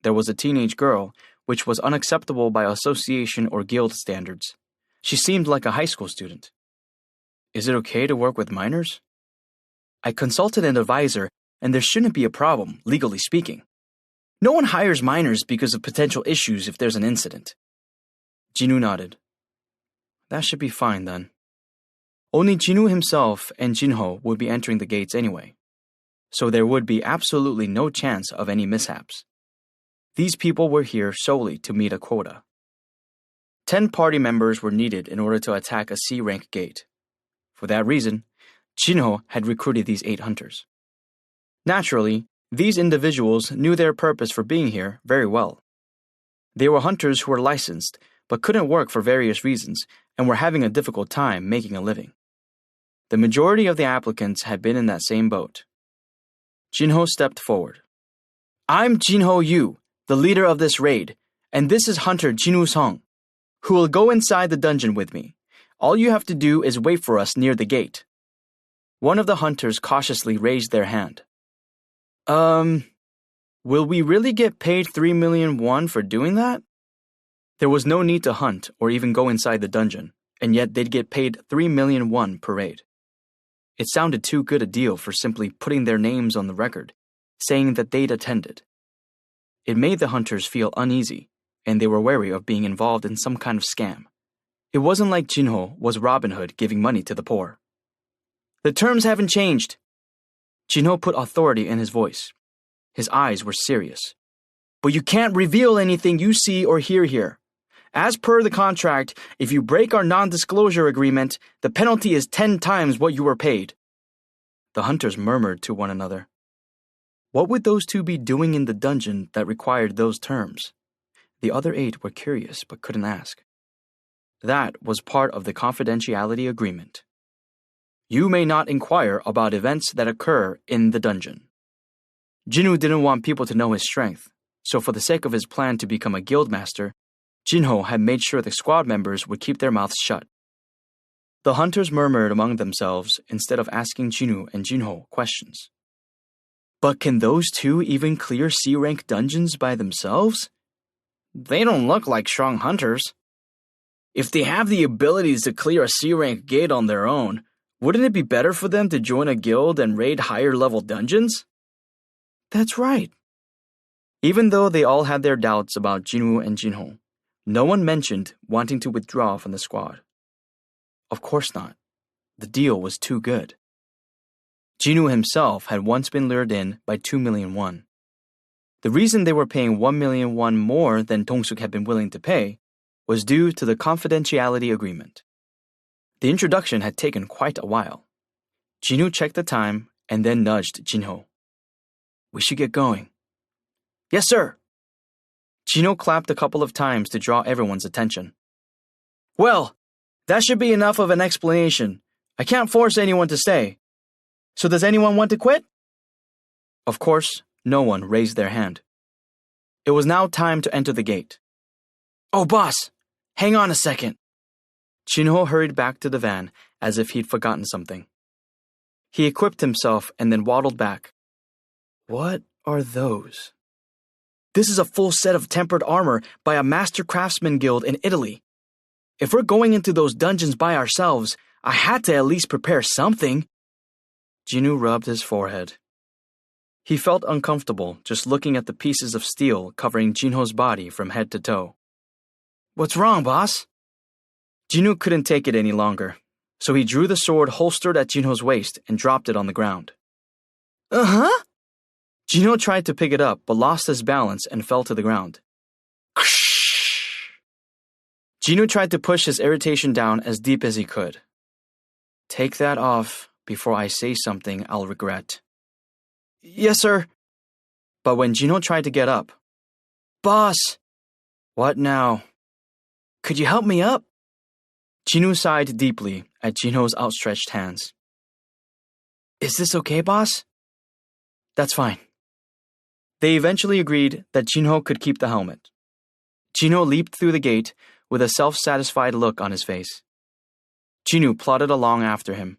There was a teenage girl, which was unacceptable by association or guild standards. She seemed like a high school student. Is it okay to work with minors? I consulted an advisor, and there shouldn't be a problem, legally speaking. No one hires minors because of potential issues if there's an incident. Jinwoo nodded. That should be fine then. Only Jinwoo himself and Jinho would be entering the gates anyway, so there would be absolutely no chance of any mishaps. These people were here solely to meet a quota. 10 party members were needed in order to attack a C-rank gate. For that reason, Jinho had recruited these 8 hunters. Naturally, these individuals knew their purpose for being here very well. They were hunters who were licensed, but couldn't work for various reasons and were having a difficult time making a living. The majority of the applicants had been in that same boat. Jinho stepped forward. I'm Jinho Yu, the leader of this raid, and this is Hunter Jinwoo Sung, who will go inside the dungeon with me. All you have to do is wait for us near the gate. One of the hunters cautiously raised their hand. Will we really get paid 3 million won for doing that? There was no need to hunt or even go inside the dungeon, and yet they'd get paid 3 million won per raid. It sounded too good a deal for simply putting their names on the record, saying that they'd attended. It made the hunters feel uneasy, and they were wary of being involved in some kind of scam. It wasn't like Jinho was Robin Hood giving money to the poor. The terms haven't changed. Jinho put authority in his voice. His eyes were serious. But you can't reveal anything you see or hear here. As per the contract, if you break our non-disclosure agreement, the penalty is 10 times what you were paid. The hunters murmured to one another. What would those 2 be doing in the dungeon that required those terms? The other 8 were curious but couldn't ask. That was part of the confidentiality agreement. You may not inquire about events that occur in the dungeon. Jinwoo didn't want people to know his strength, so for the sake of his plan to become a guildmaster, Jinho had made sure the squad members would keep their mouths shut. The hunters murmured among themselves instead of asking Jinwoo and Jinho questions. But can those 2 even clear C-rank dungeons by themselves? They don't look like strong hunters. If they have the abilities to clear a C-rank gate on their own, wouldn't it be better for them to join a guild and raid higher-level dungeons? That's right. Even though they all had their doubts about Jinwoo and Jinho, no one mentioned wanting to withdraw from the squad. Of course not. The deal was too good. Jinwoo himself had once been lured in by 2 million won. The reason they were paying 1 million won more than Dong-suk had been willing to pay was due to the confidentiality agreement. The introduction had taken quite a while. Jinwoo checked the time and then nudged Jinho. We should get going. Yes, sir. Jinho clapped a couple of times to draw everyone's attention. Well, that should be enough of an explanation. I can't force anyone to stay. So does anyone want to quit? Of course, no one raised their hand. It was now time to enter the gate. Oh, boss, hang on a second. Jinho hurried back to the van as if he'd forgotten something. He equipped himself and then waddled back. What are those? This is a full set of tempered armor by a master craftsman guild in Italy. If we're going into those dungeons by ourselves, I had to at least prepare something. Jinwoo rubbed his forehead. He felt uncomfortable just looking at the pieces of steel covering Jinho's body from head to toe. What's wrong, boss? Jinwoo couldn't take it any longer, so he drew the sword holstered at Jinho's waist and dropped it on the ground. Uh-huh. Jinho tried to pick it up but lost his balance and fell to the ground. Jinwoo tried to push his irritation down as deep as he could. Take that off before I say something I'll regret. Yes, sir. But when Jinho tried to get up, Boss, what now? could you help me up? Jinwoo sighed deeply at Jinho's outstretched hands. Is this okay, boss? That's fine. They eventually agreed that Jinho could keep the helmet. Jinho leaped through the gate with a self-satisfied look on his face. Jinwoo plodded along after him.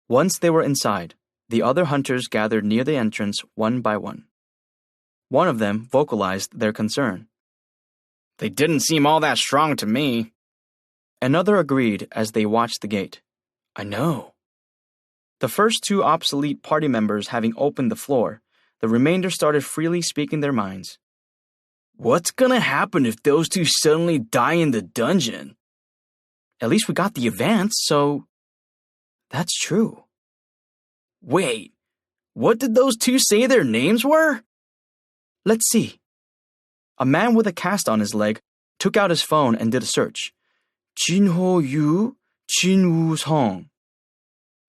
Once they were inside, the other hunters gathered near the entrance one by one. One of them vocalized their concern. They didn't seem all that strong to me. Another agreed as they watched the gate. I know. The first two obsolete party members having opened the floor, the remainder started freely speaking their minds. What's gonna happen if those two suddenly die in the dungeon? At least we got the advance, so... That's true. Wait, what did those two say their names were? Let's see. A man with a cast on his leg took out his phone and did a search. Jinho Yu, Jinwoo Song.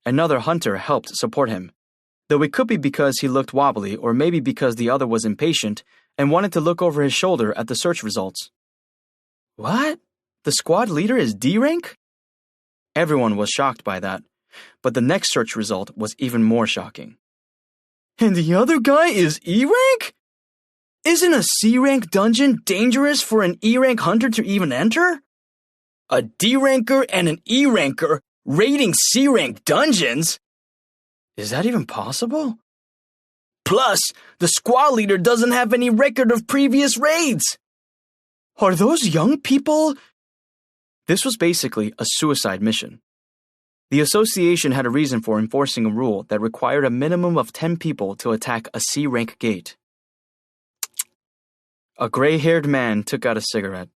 Another hunter helped support him, though it could be because he looked wobbly or maybe because the other was impatient and wanted to look over his shoulder at the search results. What? The squad leader is D rank? Everyone was shocked by that, but the next search result was even more shocking. And the other guy is E rank? Isn't a C rank dungeon dangerous for an E rank hunter to even enter? A D ranker and an E ranker raiding C rank dungeons? Is that even possible? Plus, the squad leader doesn't have any record of previous raids. Are those young people? This was basically a suicide mission. The association had a reason for enforcing a rule that required a minimum of 10 people to attack a C rank gate. A gray-haired man took out a cigarette.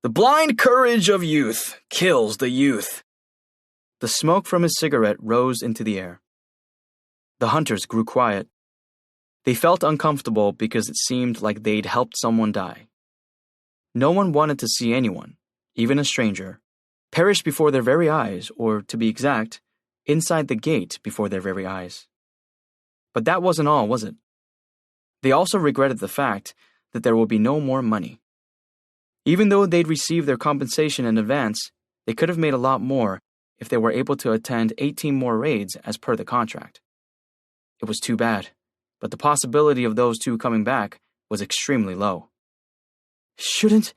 The blind courage of youth kills the youth. The smoke from his cigarette rose into the air. The hunters grew quiet. They felt uncomfortable because it seemed like they'd helped someone die. No one wanted to see anyone, even a stranger, perish before their very eyes, or, to be exact, inside the gate before their very eyes. But that wasn't all, was it? They also regretted the fact that there would be no more money. Even though they'd received their compensation in advance, they could have made a lot more if they were able to attend 18 more raids as per the contract. It was too bad, but the possibility of those two coming back was extremely low. Shouldn't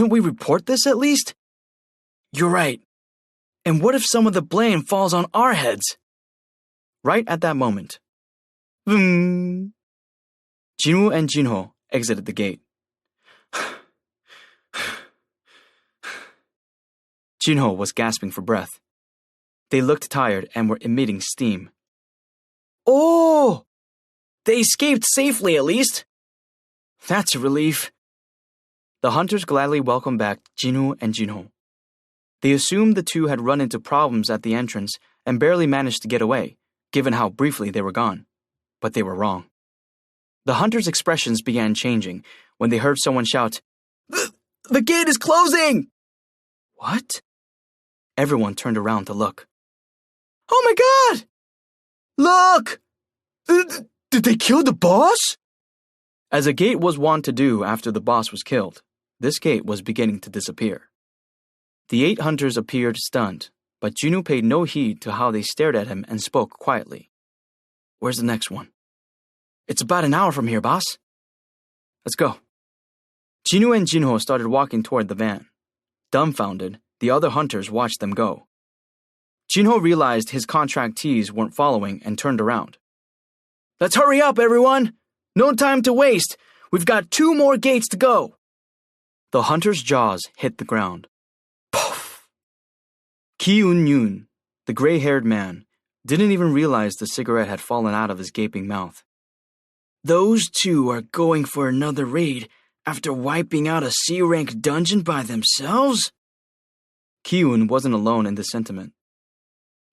we report this at least? You're right. And what if some of the blame falls on our heads? Right at that moment, Jinwoo and Jinho exited the gate. Jinho was gasping for breath. They looked tired and were emitting steam. Oh! They escaped safely at least. That's a relief. The hunters gladly welcomed back Jinwoo and Jinho. They assumed the two had run into problems at the entrance and barely managed to get away, given how briefly they were gone. But they were wrong. The hunters' expressions began changing when they heard someone shout, The gate is closing! What? Everyone turned around to look. Oh my God! Look! Did they kill the boss? As a gate was wont to do after the boss was killed, this gate was beginning to disappear. The 8 hunters appeared stunned, but Jinwoo paid no heed to how they stared at him and spoke quietly. Where's the next one? It's about an hour from here, boss. Let's go. Jinwoo and Jinho started walking toward the van. Dumbfounded, the other hunters watched them go. Jinho realized his contractees weren't following and turned around. Let's hurry up, everyone! No time to waste. We've got 2 more gates to go. The hunter's jaws hit the ground. Poof! Ki Un-yoon, the gray-haired man, didn't even realize the cigarette had fallen out of his gaping mouth. Those 2 are going for another raid after wiping out a C-rank dungeon by themselves? Hyun wasn't alone in this sentiment.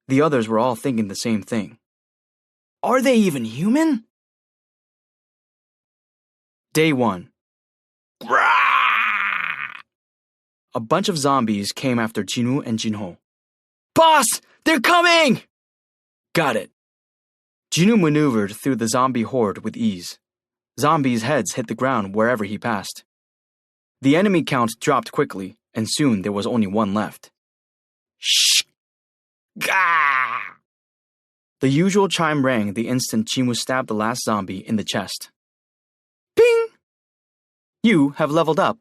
The others were all thinking the same thing. Are they even human? Day 1. A bunch of zombies came after Jinwoo and Jinho. Boss, they're coming! Got it. Jinwoo maneuvered through the zombie horde with ease. Zombies' heads hit the ground wherever he passed. The enemy count dropped quickly, and soon there was only one left. Shh! Gah! The usual chime rang the instant Jinwoo stabbed the last zombie in the chest. Ping! You have leveled up.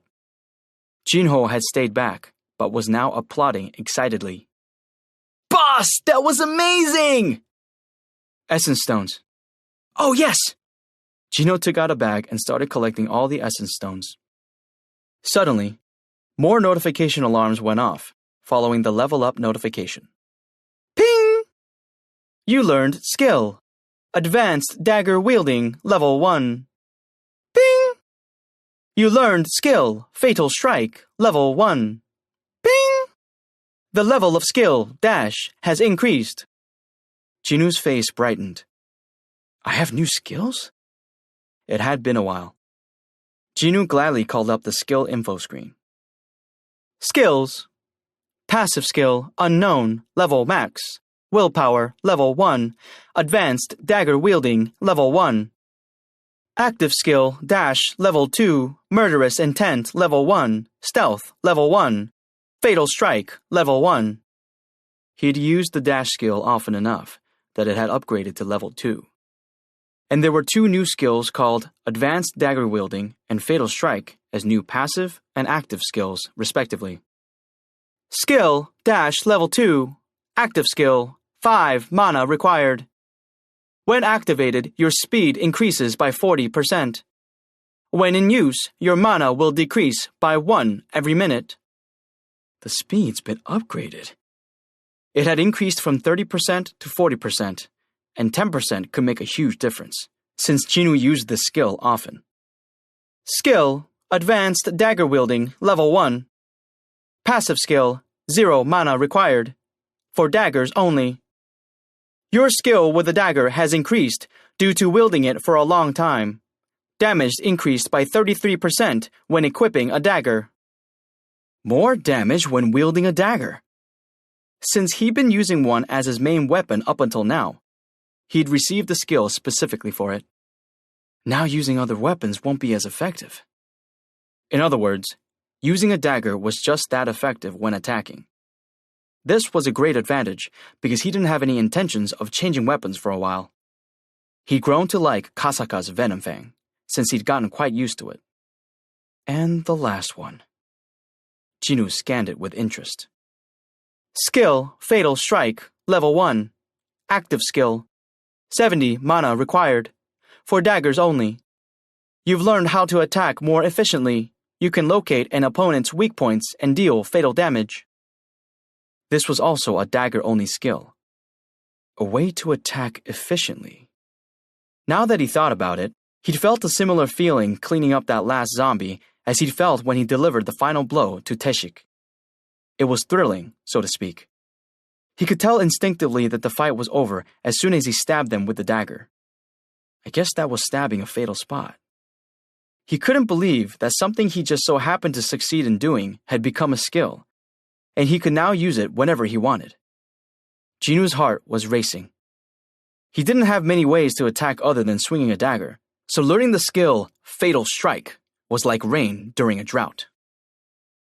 Jinho had stayed back, but was now applauding excitedly. Boss, that was amazing! Essence stones. Oh, yes! Jinho took out a bag and started collecting all the essence stones. Suddenly, more notification alarms went off, following the level up notification. Ping! You learned skill. Advanced dagger wielding, level 1. Ping! You learned skill, fatal strike, level 1. Ping! The level of skill, dash, has increased. Jinwoo's face brightened. I have new skills? It had been a while. Jinwoo gladly called up the skill info screen. Skills. Passive skill, unknown, level max. Willpower, level 1. Advanced dagger wielding, level 1. Active skill, dash, level 2. Murderous intent, level 1. Stealth, level 1. Fatal strike, level 1. He'd used the dash skill often enough that it had upgraded to level 2. And there were 2 new skills called Advanced Dagger Wielding and Fatal Strike as new passive and active skills, respectively. Skill, dash, level 2. Active skill, 5 mana required. When activated, your speed increases by 40%. When in use, your mana will decrease by 1 every minute. The speed's been upgraded. It had increased from 30% to 40%, and 10% could make a huge difference, since Jinwoo used this skill often. Skill, Advanced Dagger Wielding, level 1. Passive skill, 0 mana required. For daggers only. Your skill with the dagger has increased due to wielding it for a long time. Damage increased by 33% when equipping a dagger. More damage when wielding a dagger. Since he'd been using one as his main weapon up until now, he'd received the skill specifically for it. Now using other weapons won't be as effective. In other words, using a dagger was just that effective when attacking. This was a great advantage because he didn't have any intentions of changing weapons for a while. He'd grown to like Kasaka's Venom Fang, since he'd gotten quite used to it. And the last one. Jinwoo scanned it with interest. Skill, Fatal Strike, level 1. Active skill, 70 mana required. For daggers only. You've learned how to attack more efficiently. You can locate an opponent's weak points and deal fatal damage. This was also a dagger-only skill. A way to attack efficiently. Now that he thought about it, he'd felt a similar feeling cleaning up that last zombie as he'd felt when he delivered the final blow to Taeshik. It was thrilling, so to speak. He could tell instinctively that the fight was over as soon as he stabbed them with the dagger. I guess that was stabbing a fatal spot. He couldn't believe that something he just so happened to succeed in doing had become a skill, and he could now use it whenever he wanted. Jinwoo's heart was racing. He didn't have many ways to attack other than swinging a dagger, so learning the skill, Fatal Strike, was like rain during a drought.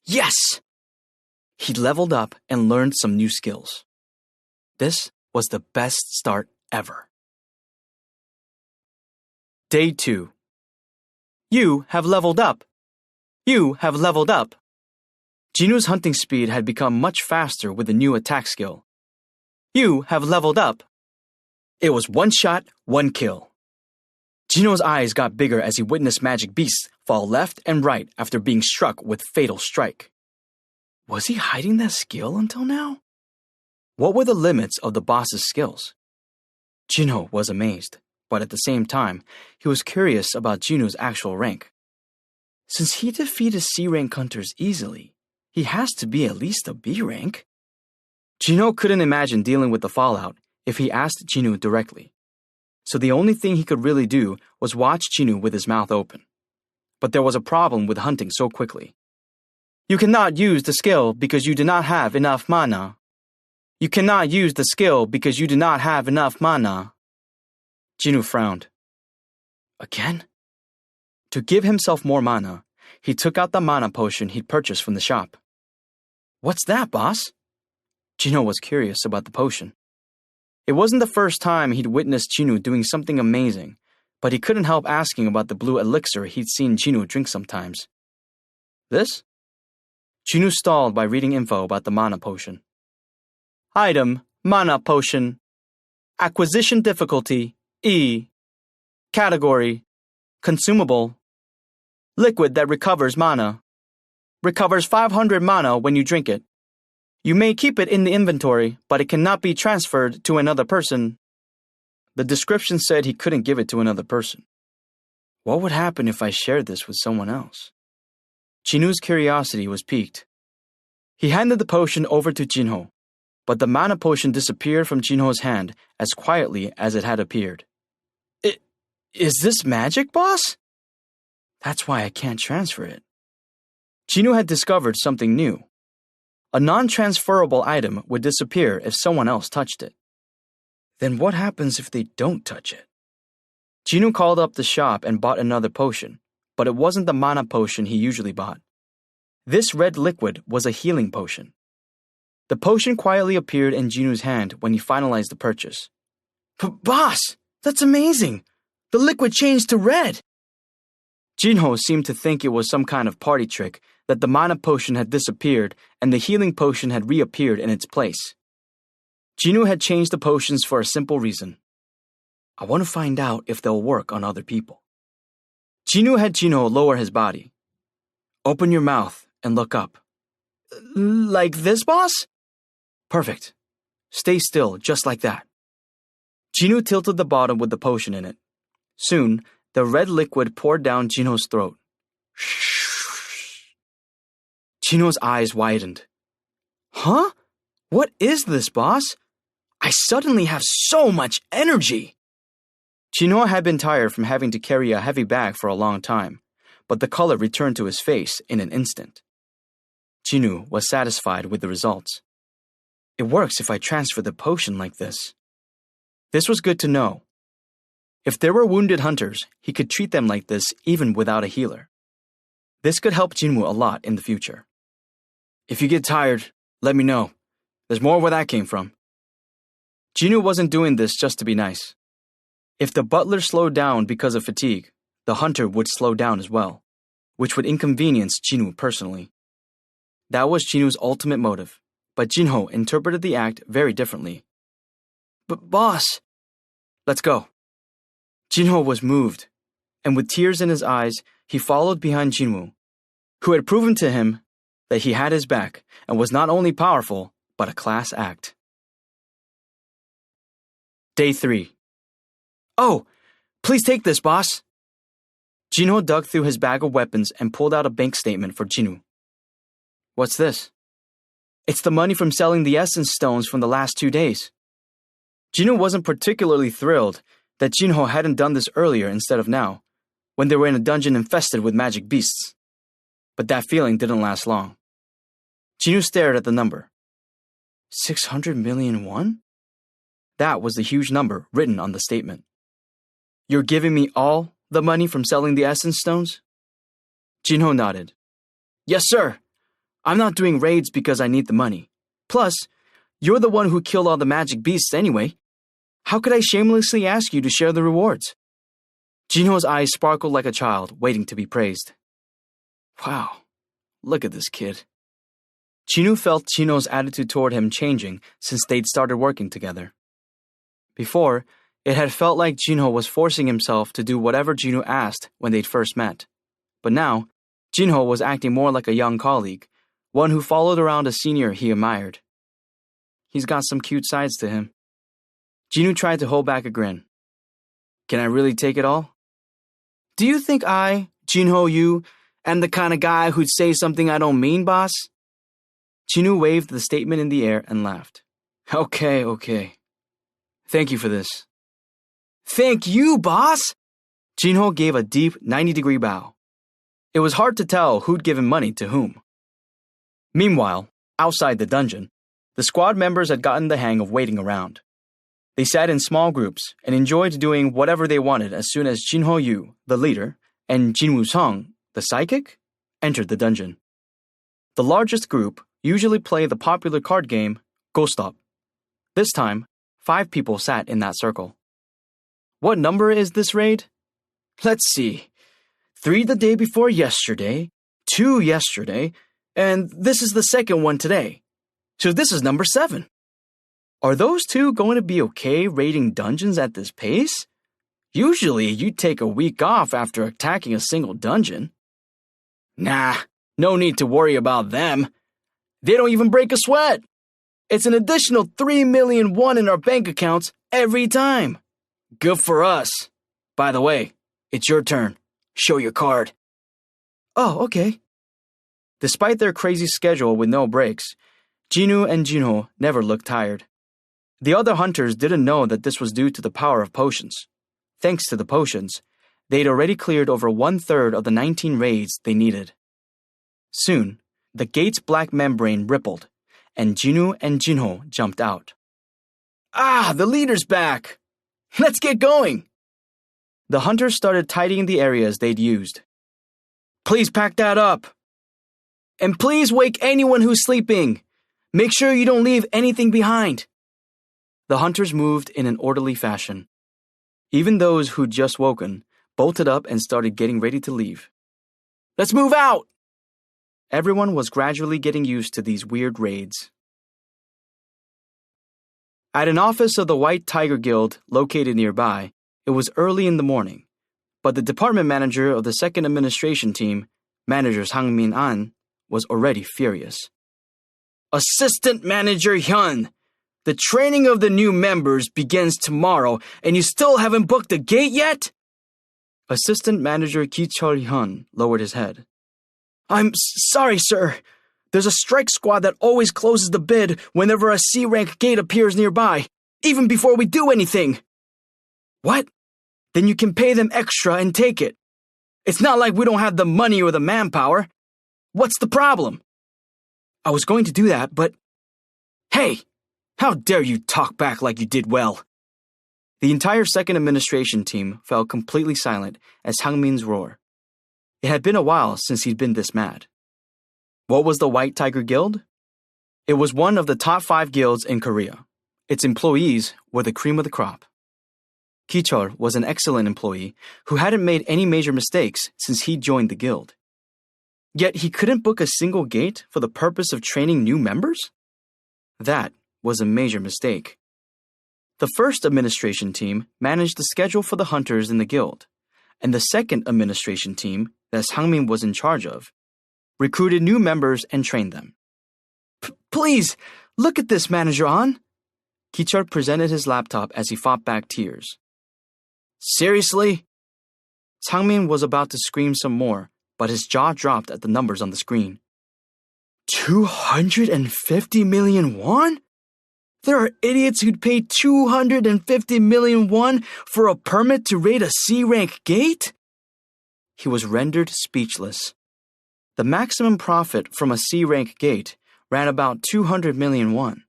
Yes! He'd leveled up and learned some new skills. This was the best start ever. Day 2. You have leveled up. You have leveled up. Jinwoo's hunting speed had become much faster with the new attack skill. You have leveled up. It was 1 shot, 1 kill. Jinwoo's eyes got bigger as he witnessed magic beasts fall left and right after being struck with Fatal Strike. Was he hiding that skill until now? What were the limits of the boss's skills? Jinwoo was amazed, but at the same time, he was curious about Jinwoo's actual rank. Since he defeated C-rank hunters easily, He has to be at least a B rank. Jinho couldn't imagine dealing with the fallout if he asked Jinwoo directly. So the only thing he could really do was watch Jinwoo with his mouth open. But there was a problem with hunting so quickly. You cannot use the skill because you do not have enough mana. You cannot use the skill because you do not have enough mana. Jinwoo frowned. Again? To give himself more mana, he took out the mana potion he'd purchased from the shop. What's that, boss? Jinho was curious about the potion. It wasn't the first time he'd witnessed Jinwoo doing something amazing, but he couldn't help asking about the blue elixir he'd seen Jinwoo drink sometimes. This? Jinwoo stalled by reading info about the mana potion. Item, mana potion. Acquisition difficulty, E. Category, consumable. Liquid that recovers mana. Recovers 500 mana when you drink it. You may keep it in the inventory, but it cannot be transferred to another person. The description said he couldn't give it to another person. What would happen if I shared this with someone else? Jinwoo's curiosity was piqued. He handed the potion over to Jinho, but the mana potion disappeared from Jinho's hand as quietly as it had appeared. Is this magic, boss? That's why I can't transfer it. Jinwoo had discovered something new. A non-transferable item would disappear if someone else touched it. Then what happens if they don't touch it? Jinwoo called up the shop and bought another potion, but it wasn't the mana potion he usually bought. This red liquid was a healing potion. The potion quietly appeared in Jinwoo's hand when he finalized the purchase. Boss, that's amazing! The liquid changed to red! Jinho seemed to think it was some kind of party trick that the mana potion had disappeared and the healing potion had reappeared in its place. Jinwoo had changed the potions for a simple reason. I want to find out if they'll work on other people. Jinwoo had Jinho lower his body. Open your mouth and look up. Like this, boss? Perfect. Stay still, just like that. Jinwoo tilted the bottle with the potion in it. Soon, the red liquid poured down Jinho's throat. Jinho's eyes widened. Huh? What is this, boss? I suddenly have so much energy! Jinho had been tired from having to carry a heavy bag for a long time, but the color returned to his face in an instant. Jinwoo was satisfied with the results. It works if I transfer the potion like this. This was good to know. If there were wounded hunters, he could treat them like this even without a healer. This could help Jinwoo a lot in the future. If you get tired, let me know. There's more where that came from. Jinwoo wasn't doing this just to be nice. If the butler slowed down because of fatigue, the hunter would slow down as well, which would inconvenience Jinwoo personally. That was Jinwoo's ultimate motive, but Jinho interpreted the act very differently. But boss... Let's go. Jinho was moved, and with tears in his eyes, he followed behind Jinwoo, who had proven to him that he had his back and was not only powerful, but a class act. Day 3. Oh, please take this, boss. Jinho dug through his bag of weapons and pulled out a bank statement for Jinwoo. What's this? It's the money from selling the essence stones from the last 2 days. Jinwoo wasn't particularly thrilled that Jinho hadn't done this earlier instead of now, when they were in a dungeon infested with magic beasts. But that feeling didn't last long. Jinwoo stared at the number. 600 million won? That was the huge number written on the statement. You're giving me all the money from selling the essence stones? Jinho nodded. Yes, sir. I'm not doing raids because I need the money. Plus, you're the one who killed all the magic beasts anyway. How could I shamelessly ask you to share the rewards? Jinho's eyes sparkled like a child waiting to be praised. Wow, look at this kid. Jinwoo felt Jinho's attitude toward him changing since they'd started working together. Before, it had felt like Jinho was forcing himself to do whatever Jinwoo asked when they'd first met. But now, Jinho was acting more like a young colleague, one who followed around a senior he admired. He's got some cute sides to him. Jinwoo tried to hold back a grin. Can I really take it all? Do you think I, Jinho Yu, am the kind of guy who'd say something I don't mean, boss? Jinwoo waved the statement in the air and laughed. Okay. Thank you for this. Thank you, boss! Jinho gave a deep 90-degree bow. It was hard to tell who'd given money to whom. Meanwhile, outside the dungeon, the squad members had gotten the hang of waiting around. They sat in small groups and enjoyed doing whatever they wanted as soon as Jinho Yu, the leader, and Jinwoo Sung, the psychic, entered the dungeon. The largest group usually play the popular card game, Ghost Stop. This time, 5 people sat in that circle. What number is this raid? Let's see. 3 the day before yesterday, 2 yesterday, and this is the second one today. So this is number 7. Are those 2 going to be okay raiding dungeons at this pace? Usually, you'd take a week off after attacking a single dungeon. Nah, no need to worry about them. They don't even break a sweat. It's an additional 3 million won in our bank accounts every time. Good for us. By the way, it's your turn. Show your card. Oh, okay. Despite their crazy schedule with no breaks, Jinwoo and Jinho never looked tired. The other hunters didn't know that this was due to the power of potions. Thanks to the potions, they'd already cleared over 1/3 of the 19 raids they needed. Soon, the gate's black membrane rippled, and Jinwoo and Jinho jumped out. Ah, the leader's back! Let's get going! The hunters started tidying the areas they'd used. Please pack that up. And please wake anyone who's sleeping. Make sure you don't leave anything behind. The hunters moved in an orderly fashion. Even those who'd just woken bolted up and started getting ready to leave. Let's move out! Everyone was gradually getting used to these weird raids. At an office of the White Tiger Guild located nearby, it was early in the morning, but the department manager of the second administration team, Manager Sang-min An, was already furious. Assistant Manager Hyun, the training of the new members begins tomorrow and you still haven't booked the gate yet? Assistant Manager Ki-chul Hyun lowered his head. I'm sorry, sir. There's a strike squad that always closes the bid whenever a C-rank gate appears nearby, even before we do anything. What? Then you can pay them extra and take it. It's not like we don't have the money or the manpower. What's the problem? I was going to do that, but... Hey! How dare you talk back like you did well? The entire second administration team fell completely silent at Sang-min's roar. It had been a while since he'd been this mad. What was the White Tiger Guild? It was one of the top 5 guilds in Korea. Its employees were the cream of the crop. Ki-chul was an excellent employee who hadn't made any major mistakes since he joined the guild. Yet he couldn't book a single gate for the purpose of training new members? That was a major mistake. The first administration team managed the schedule for the hunters in the guild, and the second administration team that Sang-min was in charge of recruited new members and trained them. Please, look at this, Manager An. Ki-chul presented his laptop as he fought back tears. Seriously? Sang-min was about to scream some more, but his jaw dropped at the numbers on the screen. 250 million won? There are idiots who'd pay 250 million won for a permit to raid a C-rank gate? He was rendered speechless. The maximum profit from a C-rank gate ran about 200 million won.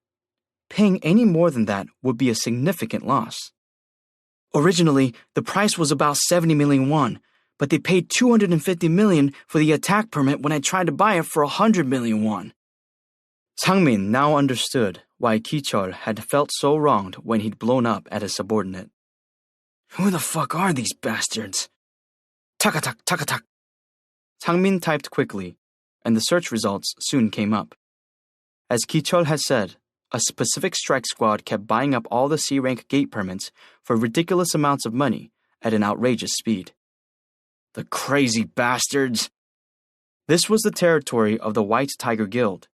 Paying any more than that would be a significant loss. Originally, the price was about 70 million won, but they paid 250 million for the attack permit when I tried to buy it for 100 million won. Sang-min now understood why Ki-chul had felt so wronged when he'd blown up at his subordinate. Who the fuck are these bastards? Takatak, takatak. Sang-min typed quickly, and the search results soon came up. As Ki-chul had said, a specific strike squad kept buying up all the C-rank gate permits for ridiculous amounts of money at an outrageous speed. The crazy bastards! This was the territory of the White Tiger Guild.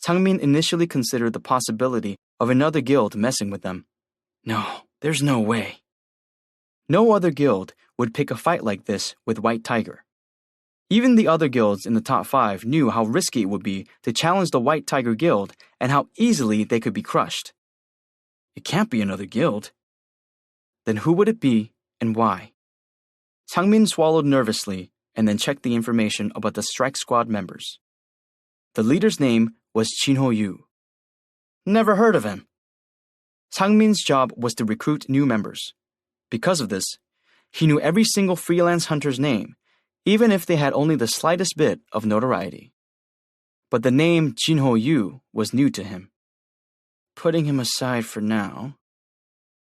Sang-min initially considered the possibility of another guild messing with them. No, there's no way. No other guild would pick a fight like this with White Tiger. Even the other guilds in the top 5 knew how risky it would be to challenge the White Tiger Guild and how easily they could be crushed. It can't be another guild. Then who would it be and why? Sang-min swallowed nervously and then checked the information about the strike squad members. The leader's name was Jinho Yu. Never heard of him. Sang-min's job was to recruit new members. Because of this, he knew every single freelance hunter's name, even if they had only the slightest bit of notoriety. But the name Jinho Yu was new to him. Putting him aside for now,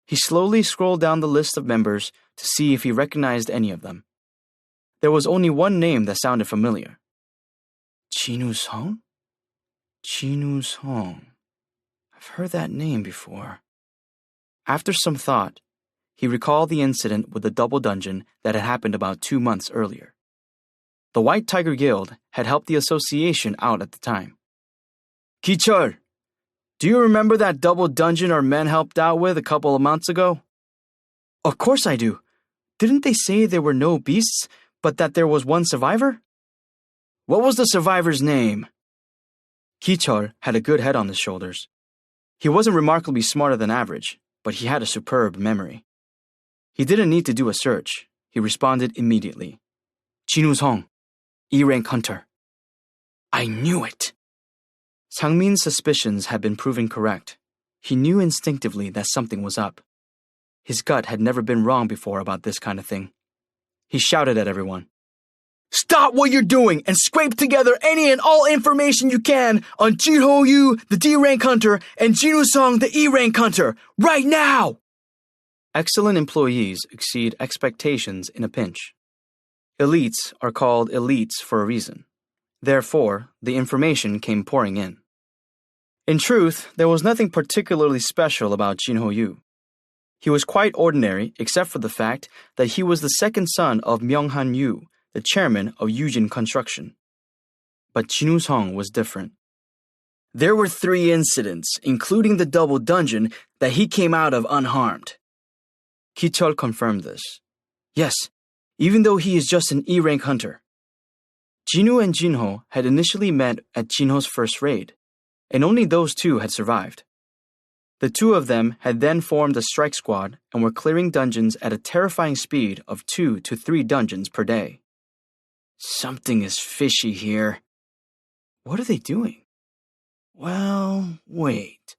he slowly scrolled down the list of members to see if he recognized any of them. There was only one name that sounded familiar. Jinwoo Song? Jinwoo Song. I've heard that name before. After some thought, he recalled the incident with the double dungeon that had happened about 2 months earlier. The White Tiger Guild had helped the association out at the time. Ki-chul, do you remember that double dungeon our men helped out with a couple of months ago? Of course I do. Didn't they say there were no beasts, but that there was one survivor? What was the survivor's name? Ki-chul had a good head on his shoulders. He wasn't remarkably smarter than average, but he had a superb memory. He didn't need to do a search. He responded immediately. Jinwoo Song, E-rank hunter. I knew it. Sang-min's suspicions had been proven correct. He knew instinctively that something was up. His gut had never been wrong before about this kind of thing. He shouted at everyone. Stop what you're doing and scrape together any and all information you can on Jinho Yu, the D-rank hunter, and Jinwoo Song, the E-rank hunter, right now! Excellent employees exceed expectations in a pinch. Elites are called elites for a reason. Therefore, the information came pouring in. In truth, there was nothing particularly special about Jinho Yu. He was quite ordinary except for the fact that he was the second son of Myung-han Yu, the chairman of Yujin Construction. But Jinwoo Song was different. There were 3 incidents, including the double dungeon, that he came out of unharmed. Ki-chul confirmed this. Yes, even though he is just an E-rank hunter. Jinwoo and Jinho had initially met at Jinho's first raid, and only those two had survived. The 2 of them had then formed a strike squad and were clearing dungeons at a terrifying speed of 2 to 3 dungeons per day. Something is fishy here. What are they doing? Well, wait.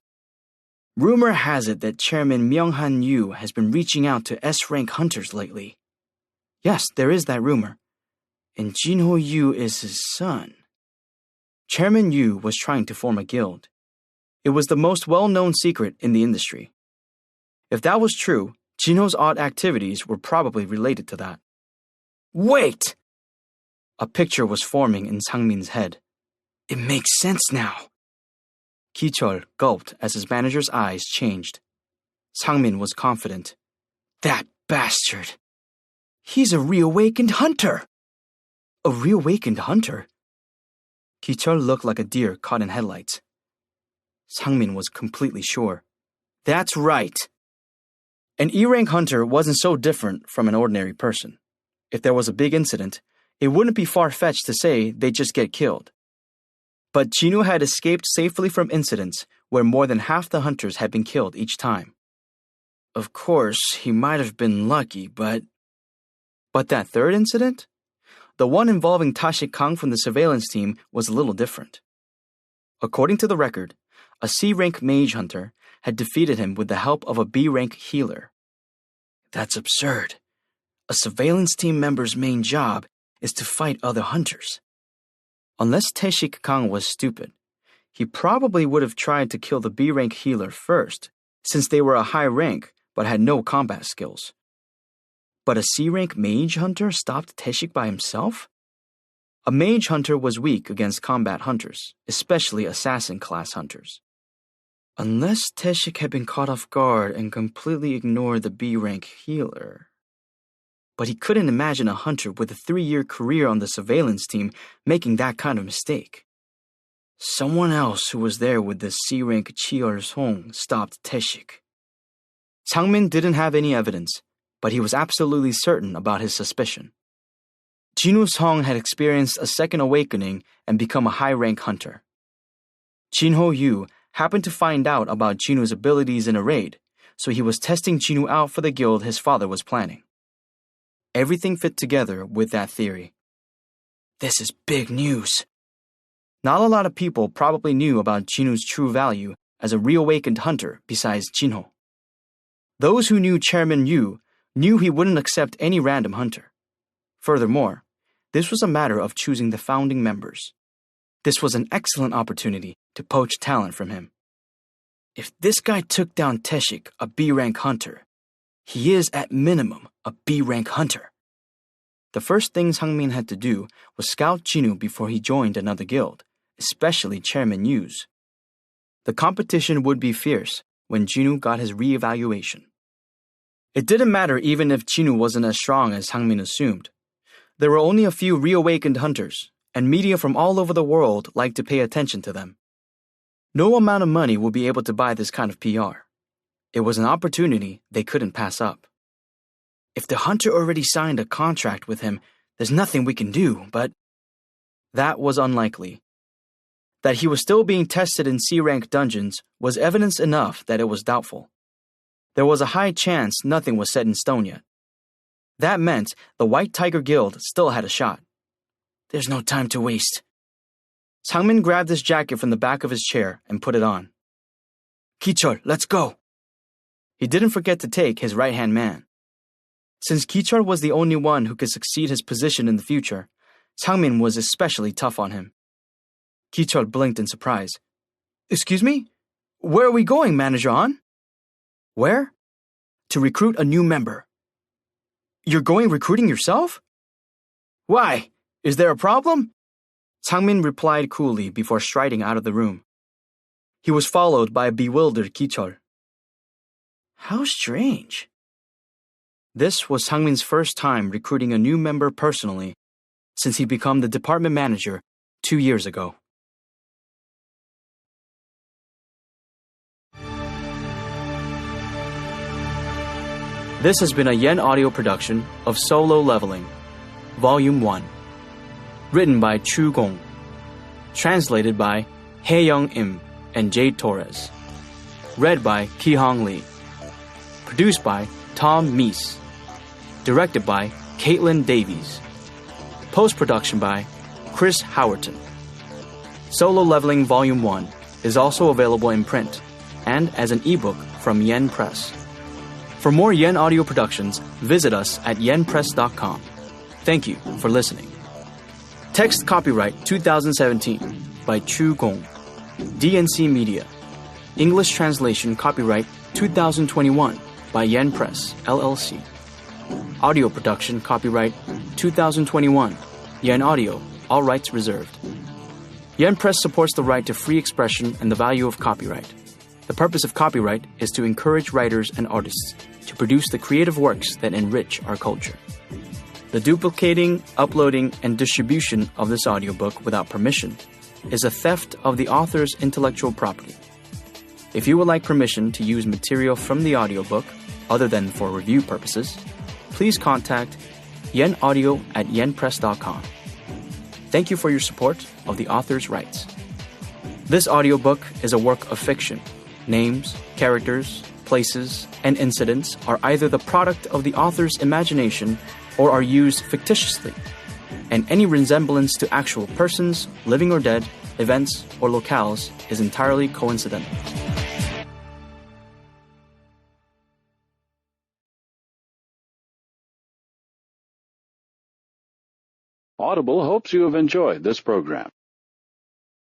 Rumor has it that Chairman Myung-han Yu has been reaching out to S-rank hunters lately. Yes, there is that rumor. And Jinho Yu is his son. Chairman Yu was trying to form a guild. It was the most well-known secret in the industry. If that was true, Jinho's odd activities were probably related to that. Wait! A picture was forming in Sang-min's head. It makes sense now. Ki-chul gulped as his manager's eyes changed. Sang-min was confident. That bastard! He's a reawakened hunter! A reawakened hunter? Ki-chul looked like a deer caught in headlights. Sang-min was completely sure. That's right. An E-rank hunter wasn't so different from an ordinary person. If there was a big incident, it wouldn't be far-fetched to say they'd just get killed. But Jinwoo had escaped safely from incidents where more than half the hunters had been killed each time. Of course, he might have been lucky, but that third incident? The one involving Tashik Kang from the surveillance team was a little different. According to the record, a C-rank mage hunter had defeated him with the help of a B-rank healer. That's absurd. A surveillance team member's main job is to fight other hunters. Unless Tashik Kang was stupid, he probably would have tried to kill the B-rank healer first, since they were a high rank but had no combat skills. But a C-rank mage hunter stopped Tashik by himself? A mage hunter was weak against combat hunters, especially assassin-class hunters. Unless Tashik had been caught off guard and completely ignored the B-rank healer. But he couldn't imagine a hunter with a 3-year career on the surveillance team making that kind of mistake. Someone else who was there with the C-rank Cheol-song stopped Tashik. Sang-min didn't have any evidence, but he was absolutely certain about his suspicion. Jinwoo Song had experienced a second awakening and become a high-rank hunter. Jinho Yu happened to find out about Jinwoo's abilities in a raid, so he was testing Jinwoo out for the guild his father was planning. Everything fit together with that theory. This is big news. Not a lot of people probably knew about Jinwoo's true value as a reawakened hunter besides Jinho. Those who knew Chairman Yu knew he wouldn't accept any random hunter. Furthermore, this was a matter of choosing the founding members. This was an excellent opportunity to poach talent from him. If this guy took down Teshik, a B-rank hunter, he is at minimum a B-rank hunter. The first thing Sangmin had to do was scout Jinwoo before he joined another guild, especially Chairman Yu's. The competition would be fierce when Jinwoo got his re-evaluation. It didn't matter even if Jinwoo wasn't as strong as Sangmin assumed. There were only a few reawakened hunters, and media from all over the world liked to pay attention to them. No amount of money would be able to buy this kind of PR. It was an opportunity they couldn't pass up. If the hunter already signed a contract with him, there's nothing we can do, but that was unlikely. That he was still being tested in C-rank dungeons was evidence enough that it was doubtful. There was a high chance nothing was set in stone yet. That meant the White Tiger Guild still had a shot. There's no time to waste. Sangmin grabbed his jacket from the back of his chair and put it on. Kichol, let's go. He didn't forget to take his right-hand man. Since Kichol was the only one who could succeed his position in the future, Sangmin was especially tough on him. Kichol blinked in surprise. Excuse me? Where are we going, Manager An? Where? To recruit a new member. You're going recruiting yourself? Why? Is there a problem? Sangmin replied coolly before striding out of the room. He was followed by a bewildered Kichol. How strange. This was Sangmin's first time recruiting a new member personally since he became the department manager 2 years ago. This has been a Yen Audio production of Solo Leveling, Volume 1. Written by Chu Gong. Translated by Hae-young Im and Jade Torres. Read by Ki-hong Lee. Produced by Tom Meese. Directed by Caitlin Davies. Post-production by Chris Howerton. Solo Leveling Volume 1 is also available in print and as an ebook from Yen Press. For more Yen Audio productions, visit us at yenpress.com. Thank you for listening. Text copyright 2017 by Chu Gong. DNC Media. English translation copyright 2021 by Yen Press, LLC. Audio production copyright 2021 Yen Audio, all rights reserved. Yen Press supports the right to free expression and the value of copyright. The purpose of copyright is to encourage writers and artists to produce the creative works that enrich our culture. The duplicating, uploading, and distribution of this audiobook without permission is a theft of the author's intellectual property. If you would like permission to use material from the audiobook, other than for review purposes, please contact yenaudio@yenpress.com. Thank you for your support of the author's rights. This audiobook is a work of fiction. Names, characters, places, and incidents are either the product of the author's imagination or are used fictitiously, and any resemblance to actual persons, living or dead, events, or locales is entirely coincidental. Audible hopes you have enjoyed this program.